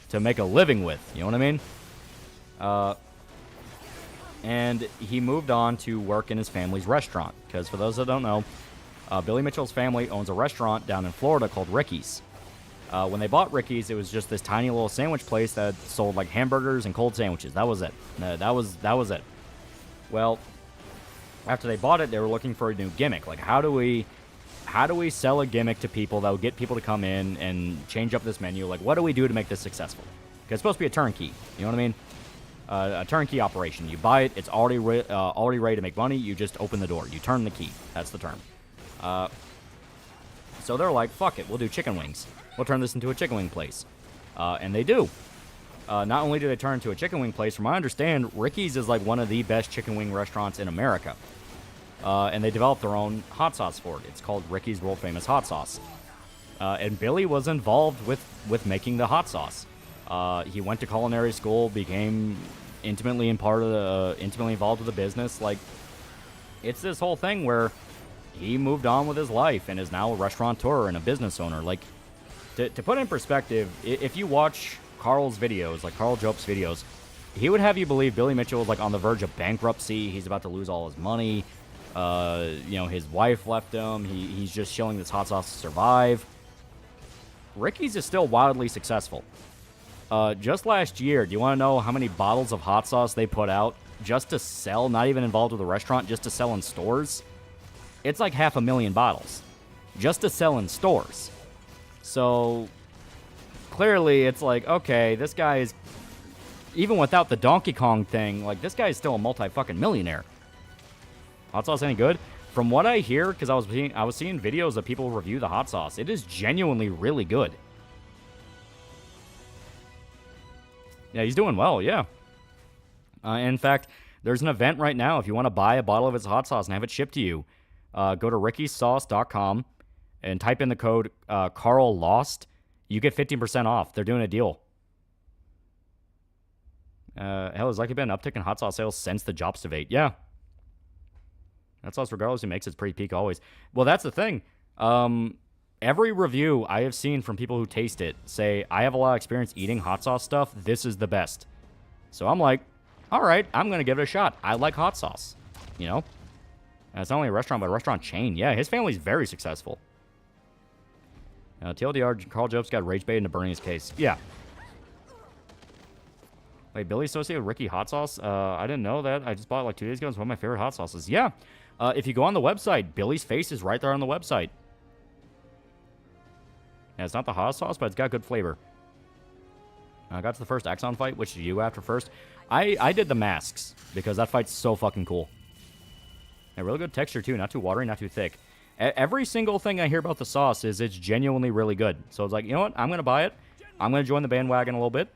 to make a living with, you know what I mean? And he moved on to work in his family's restaurant, because for those that don't know, Billy Mitchell's family owns a restaurant down in Florida called Ricky's. When they bought Ricky's, it was just this tiny little sandwich place that sold, like, hamburgers and cold sandwiches. That was it. That was it. Well, after they bought it, they were looking for a new gimmick. Like, how do we sell a gimmick to people that would get people to come in and change up this menu? Like, what do we do to make this successful? Because it's supposed to be a turnkey. You know what I mean? a turnkey operation. You buy it, it's already ready to make money. You just open the door. You turn the key. That's the term. So they're like, fuck it, we'll do chicken wings. We'll turn this into a chicken wing place. And they do. Not only do they turn into a chicken wing place, from what I understand, Ricky's is like one of the best chicken wing restaurants in America. And they developed their own hot sauce for it. It's called Ricky's World Famous Hot Sauce. And Billy was involved with making the hot sauce. He went to culinary school, became intimately involved with the business. Like, it's this whole thing where he moved on with his life and is now a restaurateur and a business owner. Like, to put it in perspective, if you watch Carl's videos, like Carl Job's videos, he would have you believe Billy Mitchell was like on the verge of bankruptcy. He's about to lose all his money. His wife left him. He's just shilling this hot sauce to survive. Ricky's is still wildly successful. Just last year, do you want to know how many bottles of hot sauce they put out just to sell, not even involved with the restaurant, just to sell in stores? It's like 500,000 bottles just to sell in stores. So clearly it's like, okay, this guy is, even without the Donkey Kong thing, like, this guy is still a multi-fucking-millionaire. Hot sauce any good? From what I hear, because I was seeing videos of people review the hot sauce, it is genuinely really good. Yeah, he's doing well, yeah. In fact, there's an event right now. If you want to buy a bottle of his hot sauce and have it shipped to you, go to rickysauce.com and type in the code Carl Lost. You get 15% off. They're doing a deal. Hell, there's likely been an uptick in hot sauce sales since the Jobs debate. Yeah. Hot sauce, regardless who makes it's pretty peak always. Well, that's the thing. Every review I have seen from people who taste it say, I have a lot of experience eating hot sauce stuff. This is the best. So I'm like, all right, I'm going to give it a shot. I like hot sauce. You know? And it's not only a restaurant, but a restaurant chain. Yeah, his family's very successful. TLDR, Carl Jobs got rage baited into burning his case. Yeah. Wait, Billy associated with Ricky hot sauce? I didn't know that. I just bought it like 2 days ago. It's one of my favorite hot sauces. Yeah. If you go on the website, Billy's face is right there on the website. Yeah, it's not the hot sauce, but it's got good flavor. I got to the first Axon fight. Which did you after first? I did the masks, because that fight's so fucking cool. Yeah, really good texture, too. Not too watery, not too thick. Every single thing I hear about the sauce is it's genuinely really good. So it's like, you know what? I'm going to buy it. I'm going to join the bandwagon a little bit.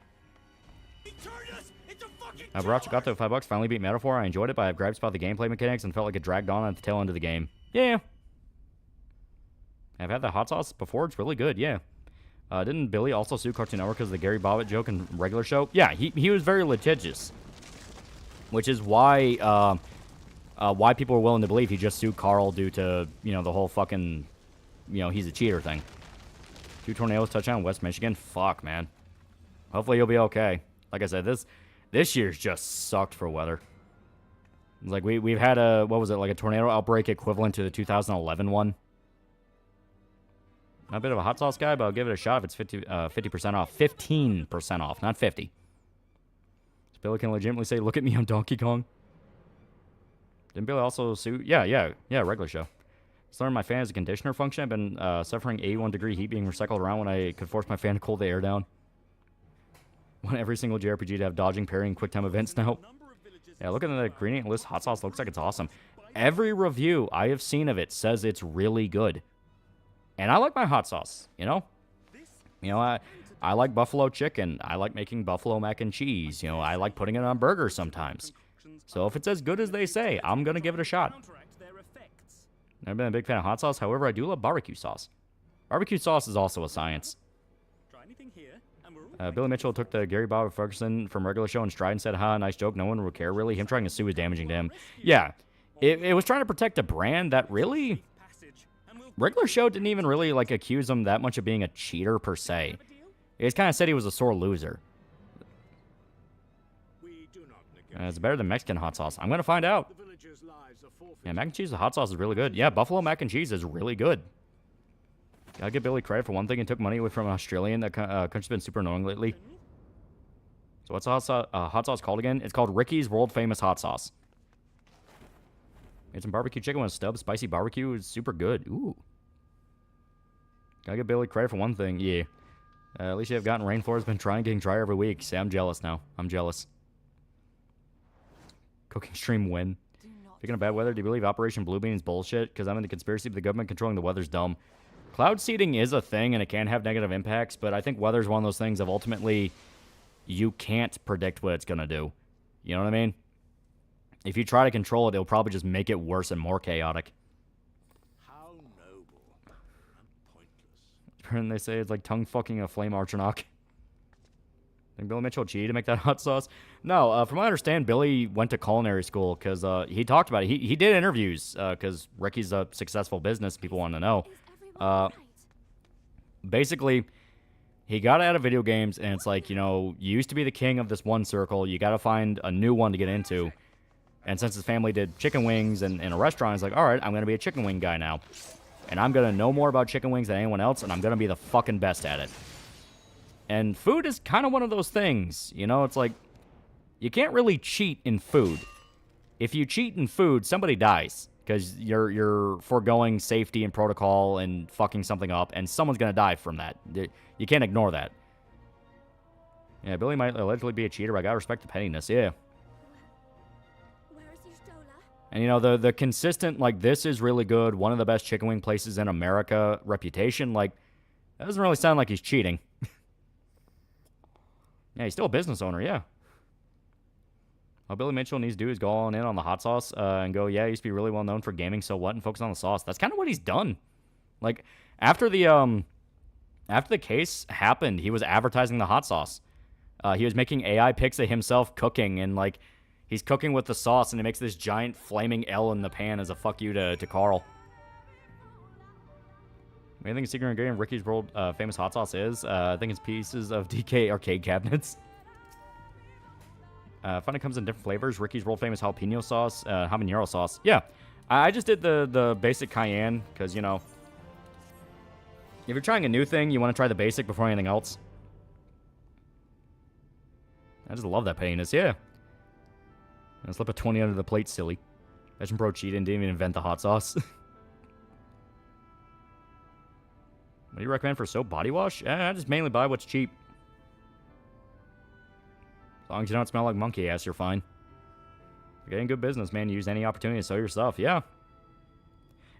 Baracha got to $5. Finally beat Metaphor. I enjoyed it, but I have gripes about the gameplay mechanics and felt like it dragged on at the tail end of the game. Yeah. I've had the hot sauce before. It's really good, yeah. Didn't Billy also sue Cartoon Network because of the Gary Bobbitt joke in regular show? Yeah, he was very litigious. Which is why people are willing to believe he just sued Carl due to, the whole fucking, he's a cheater thing. 2 tornadoes touchdown West Michigan. Fuck, man. Hopefully you'll be okay. Like I said, this year's just sucked for weather. It's like we've had a tornado outbreak equivalent to the 2011 one. Not a bit of a hot sauce guy, but I'll give it a shot if it's 50% off. 15% off, not 50. So Billy can legitimately say, look at me on Donkey Kong. Didn't Billy also sue? Yeah, regular show. Starting my fan as a conditioner function. I've been suffering 81-degree heat being recycled around when I could force my fan to cool the air down. Want every single JRPG to have dodging, parrying, quick time events now. Yeah, look at the ingredient list. Hot sauce looks like it's awesome. Every review I have seen of it says it's really good. And I like my hot sauce, I like buffalo chicken. I like making buffalo mac and cheese. I like putting it on burgers sometimes. So if it's as good as they say, I'm going to give it a shot. Never been a big fan of hot sauce. However, I do love barbecue sauce. Barbecue sauce is also a science. Billy Mitchell took the Gary Bob Ferguson from regular show in stride and said, ha, nice joke. No one would care, really. Him trying to sue is damaging to him. Yeah, it was trying to protect a brand that really... Regular show didn't even really, accuse him that much of being a cheater, per se. He just kind of said he was a sore loser. It's better than Mexican hot sauce. I'm going to find out. Yeah, mac and cheese with hot sauce is really good. Yeah, buffalo mac and cheese is really good. Gotta give Billy credit for one thing. He took money away from an Australian. That country's been super annoying lately. So what's the hot sauce called again? It's called Ricky's World Famous Hot Sauce. Made some barbecue chicken with a stub. Spicy barbecue is super good. Ooh. Gotta give Billy credit for one thing. Yeah. At least you have gotten rainfall has been trying, getting drier every week. Say, I'm jealous now. I'm jealous. Cooking stream win. Speaking of bad weather, do you believe Operation Bluebeam is bullshit? Because I'm in the conspiracy, but the government controlling the weather's dumb. Cloud seeding is a thing, and it can have negative impacts, but I think weather's one of those things of ultimately you can't predict what it's going to do. You know what I mean? If you try to control it, it'll probably just make it worse and more chaotic. How noble and pointless. And they say it's like tongue fucking a flame Archonok. Think Billy Mitchell cheated to make that hot sauce? No, from what I understand, Billy went to culinary school because he talked about it. He did interviews because Ricky's a successful business. People want to know. Basically, he got out of video games, and it's like, you know, you used to be the king of this one circle. You got to find a new one to get into. And since his family did chicken wings and in a restaurant, he's like, all right, I'm going to be a chicken wing guy now. And I'm going to know more about chicken wings than anyone else, and I'm going to be the fucking best at it. And food is kind of one of those things. You know, it's like, you can't really cheat in food. If you cheat in food, somebody dies. Because you're foregoing safety and protocol and fucking something up, and someone's going to die from that. You can't ignore that. Yeah, Billy might allegedly be a cheater, but I gotta respect the pettiness, yeah. And, you know, the consistent, like, this is really good, one of the best chicken wing places in America reputation, like, that doesn't really sound like he's cheating. Yeah, he's still a business owner, yeah. All Billy Mitchell needs to do is go all in on the hot sauce and go, yeah, he used to be really well known for gaming, so what, and focus on the sauce. That's kind of what he's done. Like, after the case happened, he was advertising the hot sauce. He was making AI pics of himself cooking, and, like, he's cooking with the sauce, and he makes this giant flaming L in the pan as a fuck you to Carl. What do you think secret ingredient Ricky's world famous hot sauce is? I think it's pieces of DK arcade cabinets. Fun it comes in different flavors. Ricky's world famous jalapeno sauce, habanero sauce. Yeah, I just did the basic cayenne because, you know, if you're trying a new thing, you want to try the basic before anything else. I just love that pettiness, yeah. I slip a 20 under the plate, silly. Imagine Bro cheated and didn't even invent the hot sauce. What do you recommend for soap body wash? I just mainly buy what's cheap. As long as you don't smell like monkey ass, you're fine. You're getting good business, man. Use any opportunity to sell your stuff, yeah.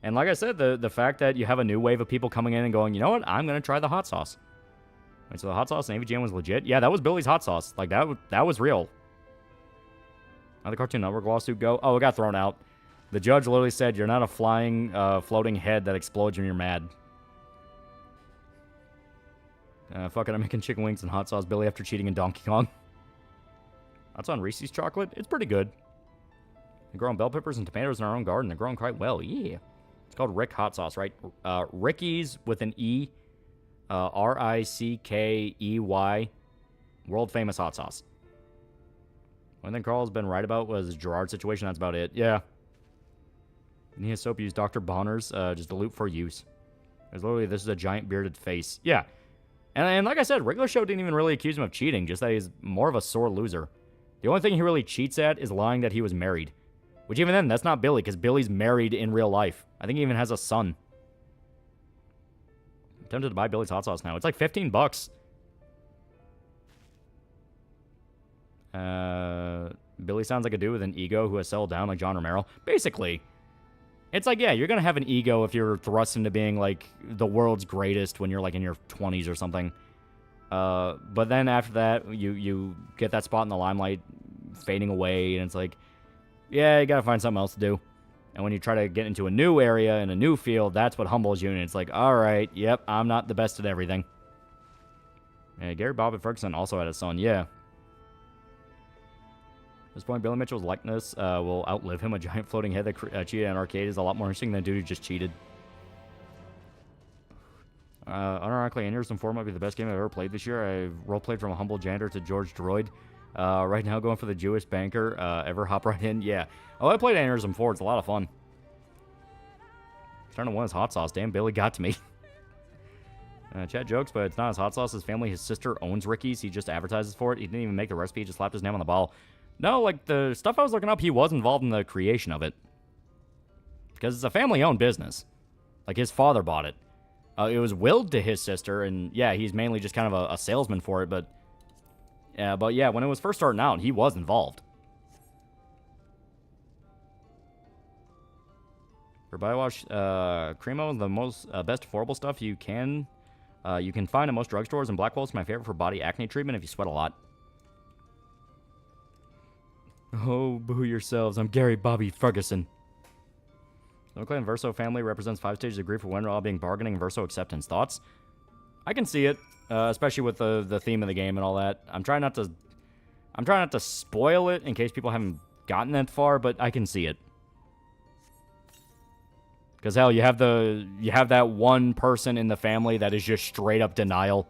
And like I said, the fact that you have a new wave of people coming in and going, you know what, I'm going to try the hot sauce. Wait, so the hot sauce in AVGN was legit? Yeah, that was Billy's hot sauce. Like, that was real. How'd the Cartoon Network lawsuit go? Oh, it got thrown out. The judge literally said, you're not a flying, floating head that explodes when you're mad. Fuck it, I'm making chicken wings and hot sauce Billy after cheating in Donkey Kong. That's on Reese's chocolate. It's pretty good. We're growing bell peppers and tomatoes in our own garden. They're growing quite well. Yeah. It's called Rick Hot Sauce, right? Ricky's with an E. Rickey. World famous hot sauce. One thing Carl's been right about was Gerard's situation. That's about it. Yeah. And he has soap used Dr. Bonner's just dilute for use. There's literally, this is a giant bearded face. Yeah. And like I said, regular show didn't even really accuse him of cheating, just that he's more of a sore loser. The only thing he really cheats at is lying that he was married. Which even then, that's not Billy, because Billy's married in real life. I think he even has a son. I'm tempted to buy Billy's hot sauce now. It's like $15. Billy sounds like a dude with an ego who has settled down like John Romero. Basically. It's like, yeah, you're going to have an ego if you're thrust into being, like, the world's greatest when you're, like, in your 20s or something. But then after that, you get that spot in the limelight fading away, and it's like, yeah, you got to find something else to do. And when you try to get into a new area in a new field, that's what humbles you, and it's like, all right, yep, I'm not the best at everything. Yeah, Gary Bob Ferguson also had a son, yeah. At this point, Billy Mitchell's likeness will outlive him. A giant floating head that cheated in an arcade is a lot more interesting than a dude who just cheated. Unironically, Aneurysm 4 might be the best game I've ever played this year. I roleplayed from a humble janitor to George Droid. Right now, going for the Jewish banker. Ever hop right in? Yeah. Oh, I played Aneurysm 4. It's a lot of fun. Trying to win his hot sauce. Damn, Billy got to me. Chad jokes, but it's not his hot sauce. His family, his sister owns Ricky's. He just advertises for it. He didn't even make the recipe. He just slapped his name on the bottle. No, like, the stuff I was looking up, he was involved in the creation of it. Because it's a family-owned business. Like, his father bought it. It was willed to his sister, and, yeah, he's mainly just kind of a salesman for it, but yeah, when it was first starting out, he was involved. For body wash, Cremo is the most best affordable stuff you can find at most drugstores. And Blackwell's my favorite for body acne treatment if you sweat a lot. Oh, boo yourselves. I'm Gary Bobby Ferguson. The McLean Verso family represents 5 stages of grief for winter, all being bargaining and Verso acceptance. Thoughts? I can see it, especially with the theme of the game and all that. I'm trying not to spoil it in case people haven't gotten that far, but I can see it. Because hell, you have that one person in the family that is just straight up denial,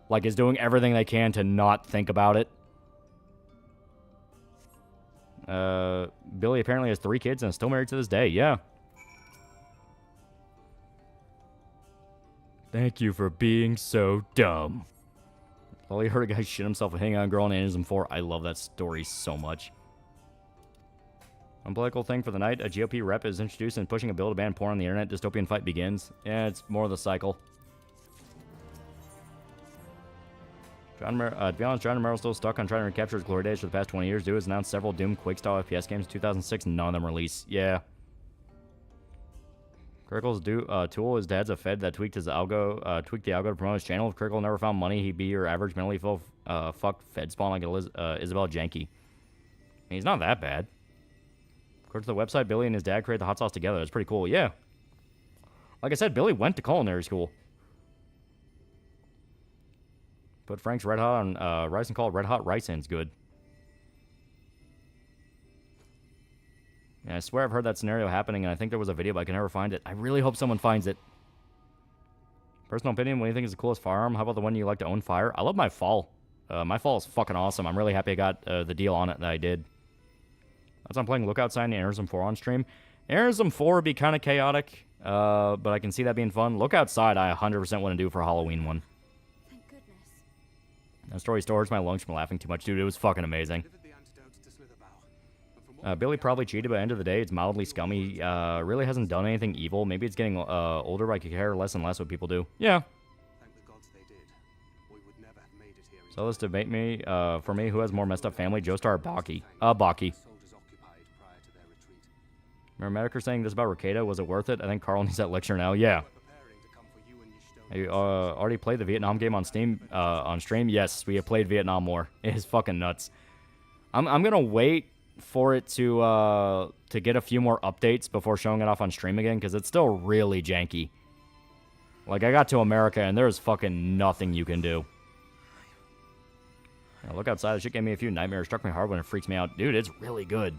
like is doing everything they can to not think about it. Billy apparently has 3 kids and is still married to this day. Yeah. Thank you for being so dumb. Well, he heard a guy shit himself and hang on a girl on Anism 4. I love that story so much. One political thing for the night. A GOP rep is introduced and pushing a bill to ban porn on the internet. Dystopian fight begins. Yeah, it's more of the cycle. To be honest, John Romero's still stuck on trying to recapture his glory days for the past 20 years. Dude has announced several Doom Quake-style FPS games in 2006, and none of them release. Yeah. Crickle's tool, his dad's a Fed that tweaked the algo to promote his channel. If Crickle never found money, he'd be your average mentally fucked Fed spawn like Isabel Janky. He's not that bad. According to the website, Billy and his dad created the hot sauce together. It's pretty cool. Yeah. Like I said, Billy went to culinary school. Put Frank's Red Hot on rice and call it Red Hot Rice and it's good. Yeah, I swear I've heard that scenario happening, and I think there was a video, but I can never find it. I really hope someone finds it. Personal opinion, what do you think is the coolest firearm? How about the one you like to own fire? I love my fall. My fall is fucking awesome. I'm really happy I got the deal on it that I did. As I'm playing Lookout Sign and Anism 4 on stream. Anism 4 would be kind of chaotic, but I can see that being fun. Lookout Side, I 100% want to do for a Halloween one. Thank goodness. That story storage my lungs from laughing too much, dude. It was fucking amazing. Billy probably cheated, but at the end of the day, it's mildly scummy. Really hasn't done anything evil. Maybe it's getting older, but I could care less and less what people do. Yeah. Thank the gods they did. We would never have made it here. So let's debate me. For me, who has more messed up family? Joestar or Baki? Baki. Soldiers occupied prior to their retreat. Remember Mediker saying this about Ricada? Was it worth it? I think Carl needs that lecture now. Yeah. Preparing to come for you and your You already played the Vietnam game on Steam on stream? Yes, we have played Vietnam War. It is fucking nuts. I'm gonna wait for it to get a few more updates before showing it off on stream again, because it's still really janky. Like, I got to America and there's fucking nothing you can do. Yeah, look outside. The shit gave me a few nightmares. Struck me hard when it freaks me out. Dude, it's really good.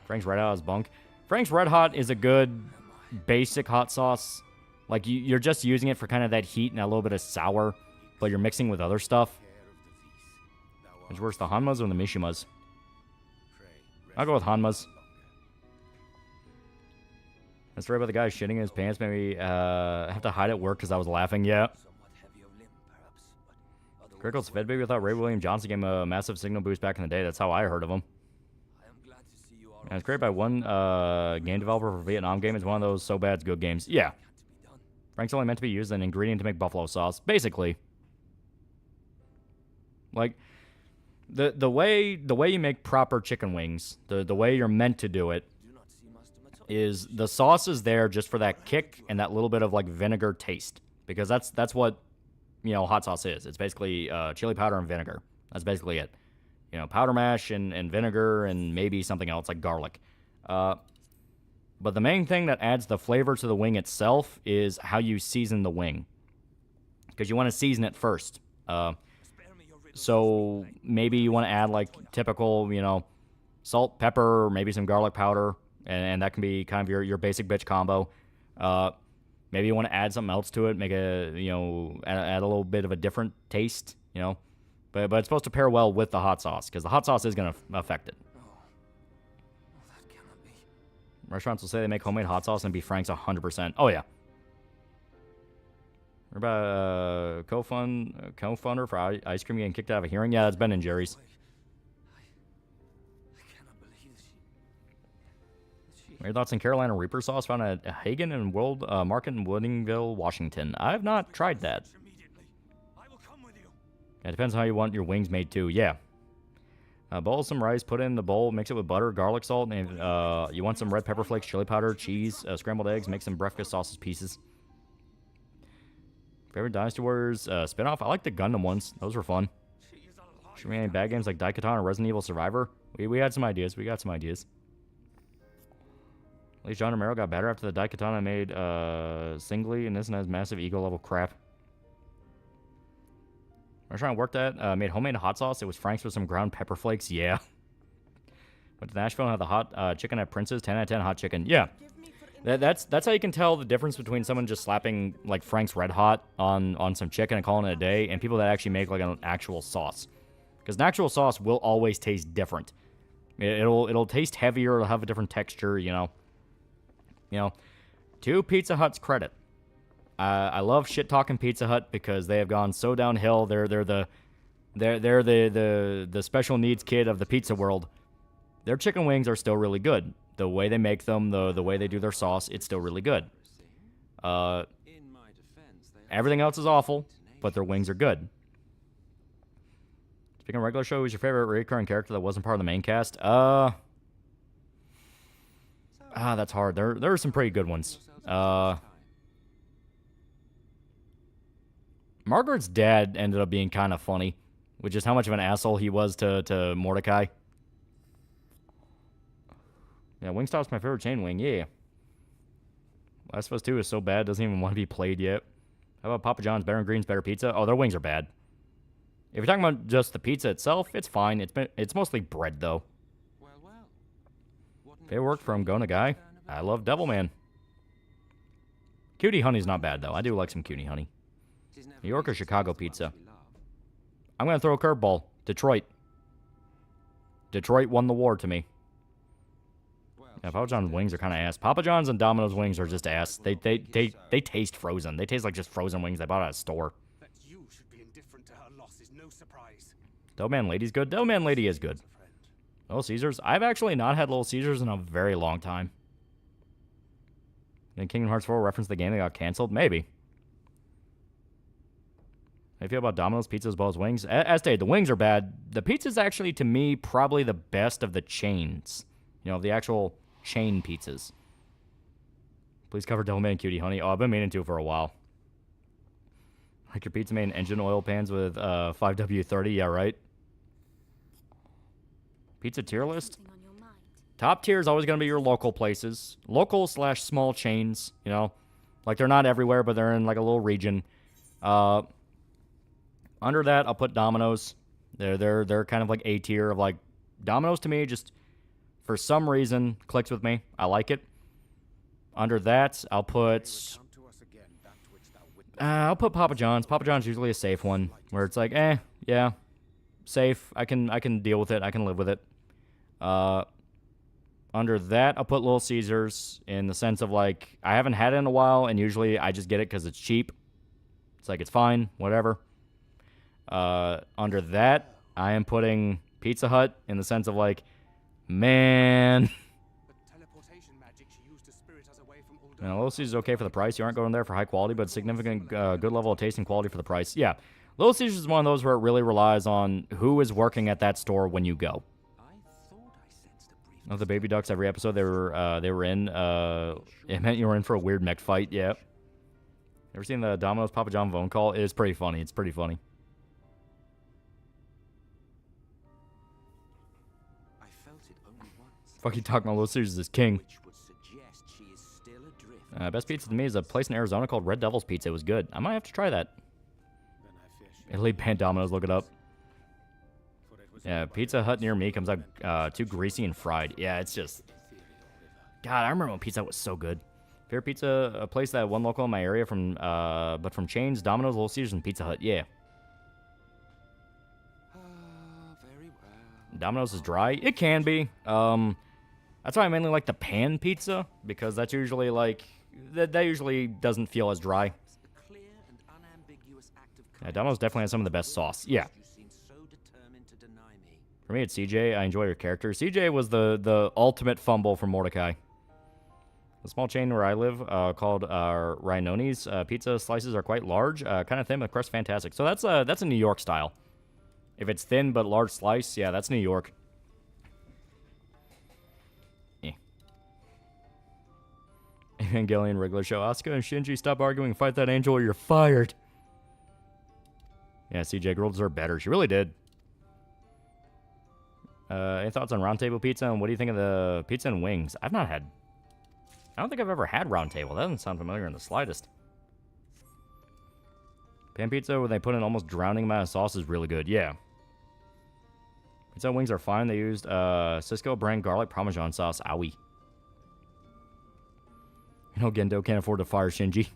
Frank's Red Hot is bunk. Frank's Red Hot is a good basic hot sauce. Like, you're just using it for kind of that heat and a little bit of sour, but you're mixing with other stuff. Which worse, the Hanmas or the Mishimas? I'll go with Hanmas. That story about the guy shitting in his pants made me have to hide at work because I was laughing. Yeah. Crickle's Fed Baby without Ray William Johnson gave him a massive signal boost back in the day. That's how I heard of him. And it's created by one game developer for Vietnam game. It's one of those so bad it's good games. Yeah. Frank's only meant to be used as an ingredient to make buffalo sauce. Basically. Like, the way you make proper chicken wings, the way you're meant to do it, is the sauce is there just for that kick and that little bit of like vinegar taste, because that's what, you know, hot sauce is. It's basically chili powder and vinegar. That's basically it. You know, powder mash and vinegar and maybe something else like garlic. But the main thing that adds the flavor to the wing itself is how you season the wing, because you want to season it first. So maybe you want to add like typical, you know, salt, pepper, maybe some garlic powder, and that can be kind of your basic bitch combo. Maybe you want to add something else to it, make a, you know, add a little bit of a different taste, you know. But it's supposed to pair well with the hot sauce, because the hot sauce is going to affect it. That cannot be. Restaurants will say they make homemade hot sauce and be Frank's 100%. Oh, yeah. What about co-funder for ice cream getting kicked out of a hearing? Yeah, that's Ben and Jerry's. I cannot believe Your thoughts on Carolina Reaper sauce found at Hagen and World Market in Woodinville, Washington? I have not tried that. I will come with you. It depends on how you want your wings made too. Yeah. Boil some rice, put it in the bowl, mix it with butter, garlic salt, and you want some red pepper flakes, chili powder, cheese, scrambled eggs, make some breakfast sausage pieces. Favorite Dynasty Warriors spinoff? I like the Gundam ones. Those were fun. Should we have any bad games like Daikatan or Resident Evil Survivor? We had some ideas. We got some ideas. At least John Romero got better after the Daikatan I made singly, and isn't as massive ego level crap. Restaurant I worked at made homemade hot sauce. It was Frank's with some ground pepper flakes. Yeah. Went to Nashville and had the hot chicken at Prince's. 10 out of 10 hot chicken. Yeah. That's how you can tell the difference between someone just slapping like Frank's Red Hot on some chicken and calling it a day, and people that actually make like an actual sauce. Because an actual sauce will always taste different. It'll taste heavier. It'll have a different texture. You know. To Pizza Hut's credit, I love shit talking Pizza Hut because they have gone so downhill. They're the special needs kid of the pizza world. Their chicken wings are still really good. The way they make them, the way they do their sauce, it's still really good. Everything else is awful, but their wings are good. Speaking of regular show, who's your favorite recurring character that wasn't part of the main cast? That's hard. There are some pretty good ones. Margaret's dad ended up being kind of funny, which is how much of an asshole he was to Mordecai. Yeah, Wingstop's my favorite chain wing. Yeah. Last of Us 2 is so bad, doesn't even want to be played yet. How about Papa John's Better and Green's Better Pizza? Oh, their wings are bad. If you're talking about just the pizza itself, it's fine. It's mostly bread, though. Favorite work from Gona Guy? I love Devilman. Cutie Honey's not bad, though. I do like some Cutie Honey. New York or Chicago pizza? I'm going to throw a curveball. Detroit. Detroit won the war to me. Yeah, Papa John's wings are kind of ass. Papa John's and Domino's wings are just ass. They taste frozen. They taste like just frozen wings they bought at a store. That you should be indifferent to her loss is no surprise. Devilman Lady's good. Devilman Lady is good. Little Caesars? I've actually not had Little Caesars in a very long time. Did Kingdom Hearts 4 reference the game that got canceled? Maybe. How do you feel about Domino's pizza as well as wings? As stated, the wings are bad. The pizza's actually, to me, probably the best of the chains. You know, the actual chain pizzas. Please cover Devilman and Cutie Honey. Oh, I've been meaning to for a while. Like your pizza made in engine oil pans with 5W30? Yeah, right? Pizza tier list? Top tier is always going to be your local places. Local / small chains, you know. Like, they're not everywhere, but they're in, like, a little region. Under that, I'll put Domino's. They're kind of like A tier of, like, Domino's to me just, for some reason, clicks with me. I like it. Under that, I'll put Papa John's. Papa John's usually a safe one, where it's like, yeah, safe. I can deal with it. I can live with it. Under that, I'll put Little Caesars in the sense of, like, I haven't had it in a while, and usually I just get it because it's cheap. It's like, it's fine, whatever. Under that, I am putting Pizza Hut in the sense of, like, man. Little Caesars is okay for the price. You aren't going there for high quality, but significant good level of taste and quality for the price. Yeah, Little Caesars is one of those where it really relies on who is working at that store when you go. Of the baby ducks, every episode they were in, it meant you were in for a weird mech fight. Yeah. Ever seen the Domino's Papa John phone call? It's pretty funny. It's pretty funny. I felt it only once. Fuck you talking about Little Caesars is king. Best pizza to me is a place in Arizona called Red Devil's Pizza. It was good. I might have to try that. Italy Band Domino's, look it up. Yeah, Pizza Hut near me comes out too greasy and fried. Yeah, it's just... God, I remember when Pizza Hut was so good. Favorite pizza, a place that one local in my area but from chains, Domino's, Little Caesars, and Pizza Hut. Yeah. Very well. Domino's is dry. It can be. That's why I mainly like the pan pizza, because that's usually like... That usually doesn't feel as dry. Yeah, Domino's definitely has some of the best sauce. Yeah. For me, it's CJ. I enjoy her character. CJ was the ultimate fumble for Mordecai. The small chain where I live called Rhinoni's pizza slices are quite large, kind of thin, but crust fantastic. So that's a New York style. If it's thin but large slice, yeah, that's New York. Evangelion regular show. Asuka and Shinji, stop arguing, fight that angel or you're fired. Yeah, CJ girl deserved better. She really did. Any thoughts on Round Table Pizza, and what do you think of the pizza and wings? I don't think I've ever had Round Table. That doesn't sound familiar in the slightest. Pan pizza, where they put in almost drowning amount of sauce, is really good. Yeah. Pizza and wings are fine. They used Cisco brand garlic Parmesan sauce. Owie. You know, Gendo can't afford to fire Shinji.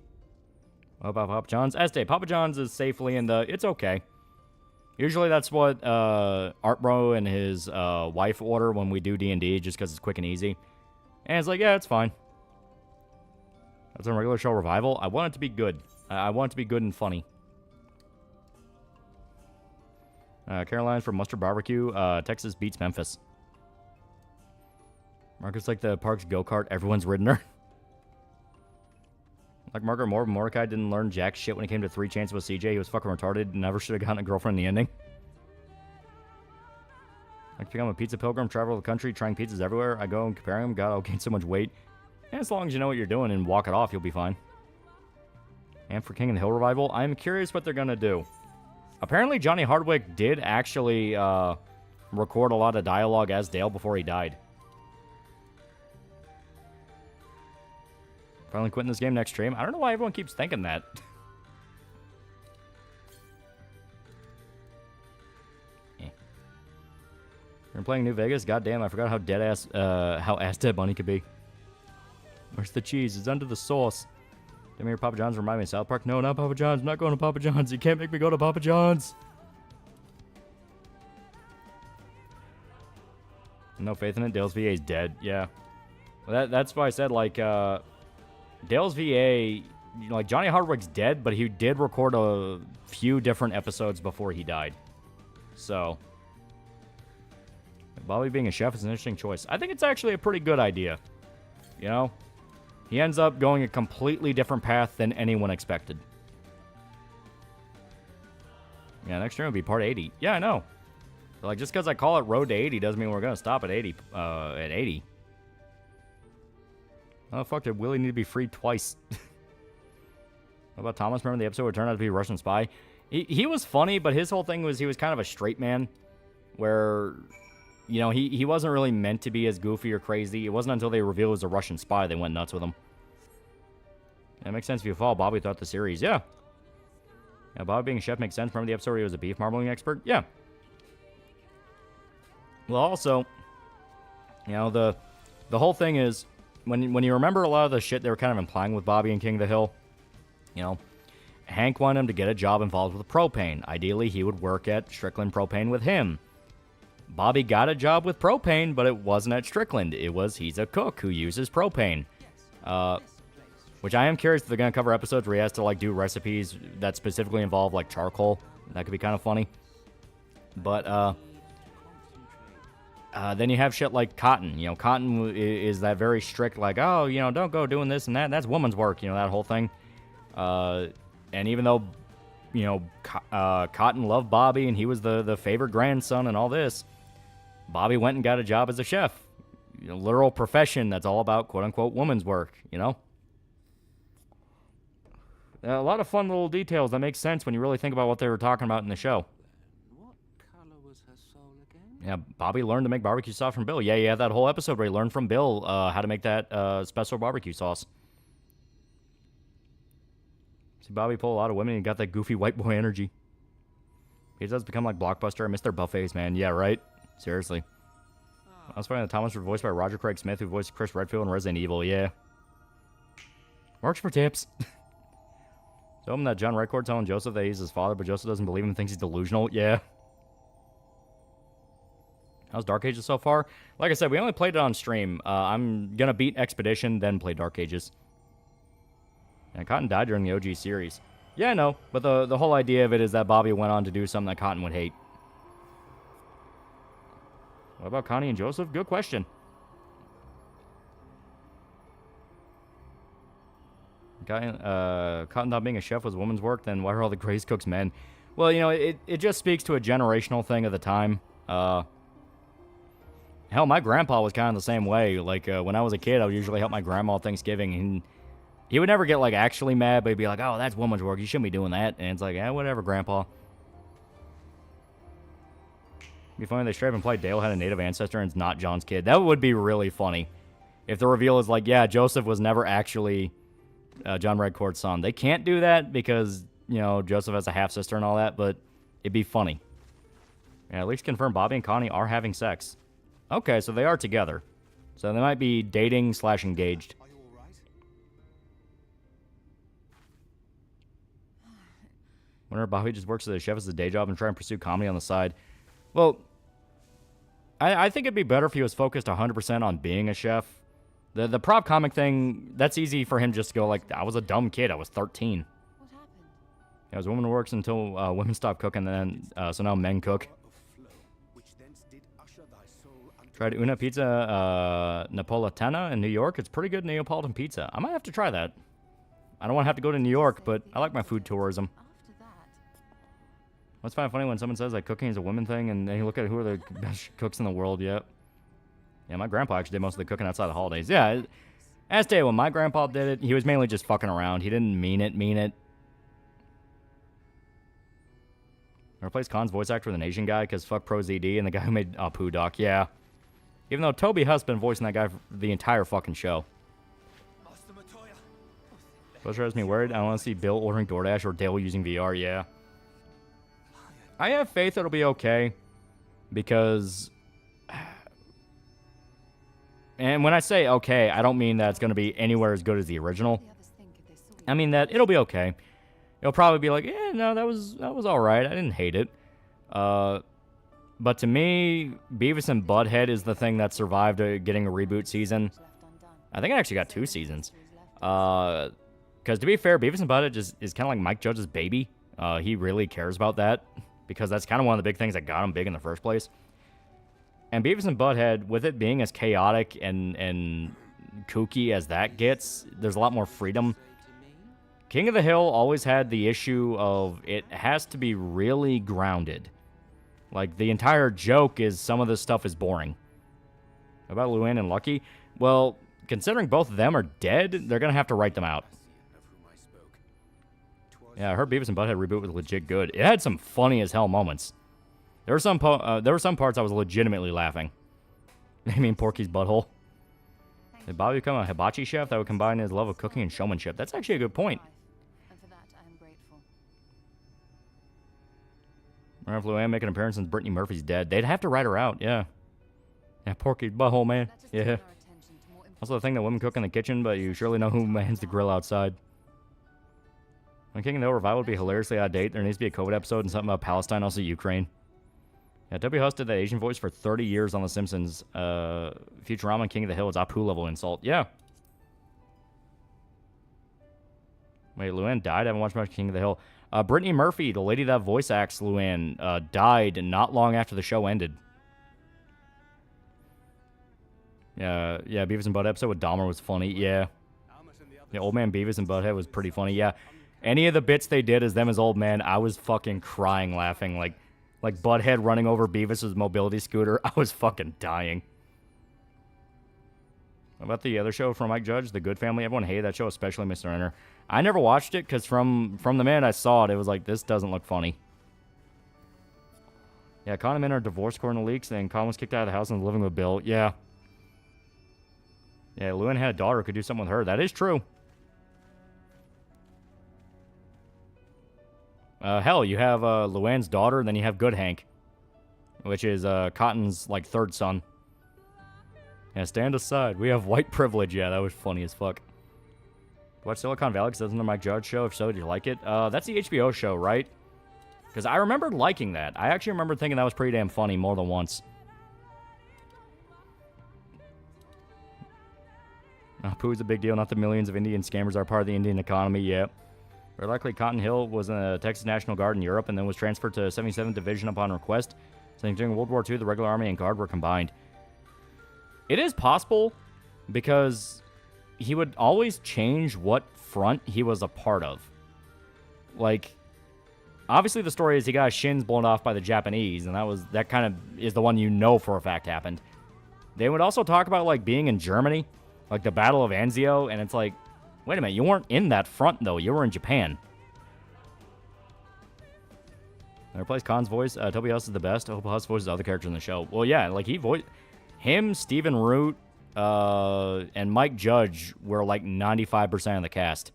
What about Papa John's? Este, Papa John's is safely in the... It's okay. Usually that's what Art Bro and his wife order when we do D&D, just because it's quick and easy. And it's like, yeah, it's fine. That's a regular show revival. I want it to be good. I want it to be good and funny. Caroline's from Mustard Barbecue. Texas beats Memphis. Marcus like the park's go-kart. Everyone's ridden her. Like Margaret Moore, Mordecai didn't learn jack shit when it came to 3 chances with CJ. He was fucking retarded. Never should have gotten a girlfriend in the ending. Like to become a pizza pilgrim, travel the country, trying pizzas everywhere. I go and compare them. God, I'll gain so much weight. And as long as you know what you're doing and walk it off, you'll be fine. And for King of the Hill revival, I'm curious what they're going to do. Apparently, Johnny Hardwick did actually record a lot of dialogue as Dale before he died. Finally quitting this game next stream. I don't know why everyone keeps thinking that. You're playing New Vegas? Goddamn, I forgot how how ass dead money could be. Where's the cheese? It's under the sauce. Damn, your Papa John's remind me of South Park. No, not Papa John's. I'm not going to Papa John's. You can't make me go to Papa John's. No faith in it. Dale's VA is dead. Yeah. Well, that's why I said, like, Dale's VA, like, Johnny Hardwick's dead, but he did record a few different episodes before he died. So, Bobby being a chef is an interesting choice. I think it's actually a pretty good idea. You know? He ends up going a completely different path than anyone expected. Yeah, next stream will be part 80. Yeah, I know. But, like, just because I call it Road to 80 doesn't mean we're going to stop at 80. At 80. Oh, fuck, did Willie need to be freed twice? What about Thomas? Remember the episode where it turned out to be a Russian spy? He was funny, but his whole thing was he was kind of a straight man. Where, you know, he wasn't really meant to be as goofy or crazy. It wasn't until they revealed he was a Russian spy they went nuts with him. That makes sense if you follow Bobby throughout the series. Yeah. Yeah, Bobby being a chef makes sense. Remember the episode where he was a beef marbling expert? Yeah. Well, also, you know, the whole thing is, when you remember a lot of the shit they were kind of implying with Bobby and King of the Hill, you know, Hank wanted him to get a job involved with propane. Ideally, he would work at Strickland Propane with him. Bobby got a job with propane, but it wasn't at Strickland. It was he's a cook who uses propane. Which I am curious if they're going to cover episodes where he has to, like, do recipes that specifically involve, like, charcoal. That could be kind of funny. But, then you have shit like Cotton. You know, Cotton is that very strict, like, oh, you know, don't go doing this and that. That's woman's work, you know, that whole thing. And even though, you know, Cotton loved Bobby and he was the favorite grandson and all this, Bobby went and got a job as a chef. You know, literal profession that's all about, quote-unquote, woman's work, you know? A lot of fun little details that make sense when you really think about what they were talking about in the show. What color was her soul again? Yeah, Bobby learned to make barbecue sauce from Bill. Yeah, you had that whole episode where he learned from Bill how to make that special barbecue sauce. See Bobby pull a lot of women and he got that goofy white boy energy. He does become like Blockbuster. I miss their buffets, man. Yeah, right? Seriously. I was finding the Thomas were voiced by Roger Craig Smith, who voiced Chris Redfield in Resident Evil. Yeah. Works for tips. So him that John Redcord telling Joseph that he's his father, but Joseph doesn't believe him and thinks he's delusional. Yeah. How's Dark Ages so far? Like I said, we only played it on stream. I'm going to beat Expedition, then play Dark Ages. And Cotton died during the OG series. Yeah, I know. But the whole idea of it is that Bobby went on to do something that Cotton would hate. What about Connie and Joseph? Good question. Cotton thought being a chef was woman's work, then why are all the Grace cooks men? Well, you know, it just speaks to a generational thing of the time. Hell, my grandpa was kind of the same way. Like, when I was a kid, I would usually help my grandma at Thanksgiving, and he would never get, like, actually mad, but he'd be like, oh, that's woman's work. You shouldn't be doing that. And it's like, yeah, whatever, grandpa. It'd be funny if they straight up implied Dale had a native ancestor and it's not John's kid. That would be really funny. If the reveal is like, yeah, Joseph was never actually John Redcourt's son. They can't do that because, you know, Joseph has a half-sister and all that, but it'd be funny. Yeah, at least confirm Bobby and Connie are having sex. Okay, so they are together. So they might be dating / engaged. Are you all right? Whenever Bobby just works as a chef as a day job and try and pursue comedy on the side. Well, I think it'd be better if he was focused 100% on being a chef. The prop comic thing, that's easy for him just to go like, I was a dumb kid. I was 13. What happened? Yeah, it was women works until women stopped cooking, and then so now men cook. Tried Una Pizza Napoletana in New York. It's pretty good Neapolitan pizza. I might have to try that. I don't want to have to go to New York, but I like my food tourism. After that, It's kind of funny when someone says that cooking is a women thing, and then you look at who are the best cooks in the world. Yep. Yeah, my grandpa actually did most of the cooking outside the holidays. Yeah, as day when my grandpa did it, he was mainly just fucking around. He didn't mean it. I replaced Khan's voice actor with an Asian guy because fuck Pro ZD and the guy who made Apu Doc. Yeah. Even though Toby Huss been voicing that guy for the entire fucking show. Which has me worried. I want to see Bill ordering DoorDash or Dale using VR. Yeah. I have faith it'll be okay. Because... And when I say okay, I don't mean that it's going to be anywhere as good as the original. the others think if they saw you. I mean that it'll be okay. It'll probably be like, yeah, no, that was all right. I didn't hate it. But to me, Beavis and Butthead is the thing that survived getting a reboot season. Left undone. I think it actually got 2 seasons. Because to be fair, Beavis and Butthead is kind of like Mike Judge's baby. He really cares about that because that's kind of one of the big things that got him big in the first place. And Beavis and Butthead, with it being as chaotic and kooky as that gets, there's a lot more freedom. King of the Hill always had the issue of it has to be really grounded. Like, the entire joke is some of this stuff is boring. What about Luann and Lucky? Well, considering both of them are dead, they're going to have to write them out. Yeah, I heard Beavis and Butthead reboot was legit good. It had some funny as hell moments. There were some parts I was legitimately laughing. I mean, Porky's butthole. Did Bobby become a hibachi chef that would combine his love of cooking and showmanship? That's actually a good point. And for that, I am grateful. I wonder if Luann make an appearance since Brittany Murphy's dead. They'd have to write her out, yeah. Yeah, Porky's butthole, man. Let us Yeah. turn our attention to more Also the thing that women cook in the kitchen, but you surely know who mans the grill outside. When King of the Hill revival would be hilariously out of date, there needs to be a COVID episode and something about Palestine, also Ukraine. Yeah, W. Huss did that Asian voice for 30 years on The Simpsons. Futurama and King of the Hill is Apu level insult. Yeah. Wait, Luann died? I haven't watched much King of the Hill. Brittany Murphy, the lady that voice acts Luann, died not long after the show ended. Yeah, Beavis and Butthead episode with Dahmer was funny. Yeah. Yeah, Old Man Beavis and Butthead was pretty funny. Yeah. Any of the bits they did as them as old man, I was fucking crying laughing. Like Butthead running over Beavis' mobility scooter. I was fucking dying. What about the other show from Mike Judge, The Good Family? Everyone hated that show, especially Mr. Enter. I never watched it because from the minute I saw it, it was like, this doesn't look funny. Yeah, Con and Min are divorced according to leaks, and Con was kicked out of the house and was living with Bill. Yeah. Yeah, Luann had a daughter who could do something with her. That is true. Hell, you have Luann's daughter, and then you have Good Hank, which is Cotton's like third son. Yeah, stand aside. We have white privilege. Yeah, that was funny as fuck. Watch Silicon Valley because that's another Mike Judge show. If so, did you like it? That's the HBO show, right? Because I remembered liking that. I actually remember thinking that was pretty damn funny more than once. Pooh's a big deal. Not the millions of Indian scammers are part of the Indian economy. Yep. Very likely Cotton Hill was in the Texas National Guard in Europe and then was transferred to 77th Division upon request. Saying during World War II, the regular army and guard were combined. It is possible because he would always change what front he was a part of. Like, Obviously, the story is he got his shins blown off by the Japanese, and that kind of is the one you know for a fact happened. They would also talk about, like, being in Germany, like the Battle of Anzio, and it's like, wait a minute, you weren't in that front, though. You were in Japan. I replaced Khan's voice. Toby Huss is the best. I hope Huss voices other characters in the show. Well, yeah, like, he voiced him, Stephen Root, and Mike Judge were, like, 95% of the cast.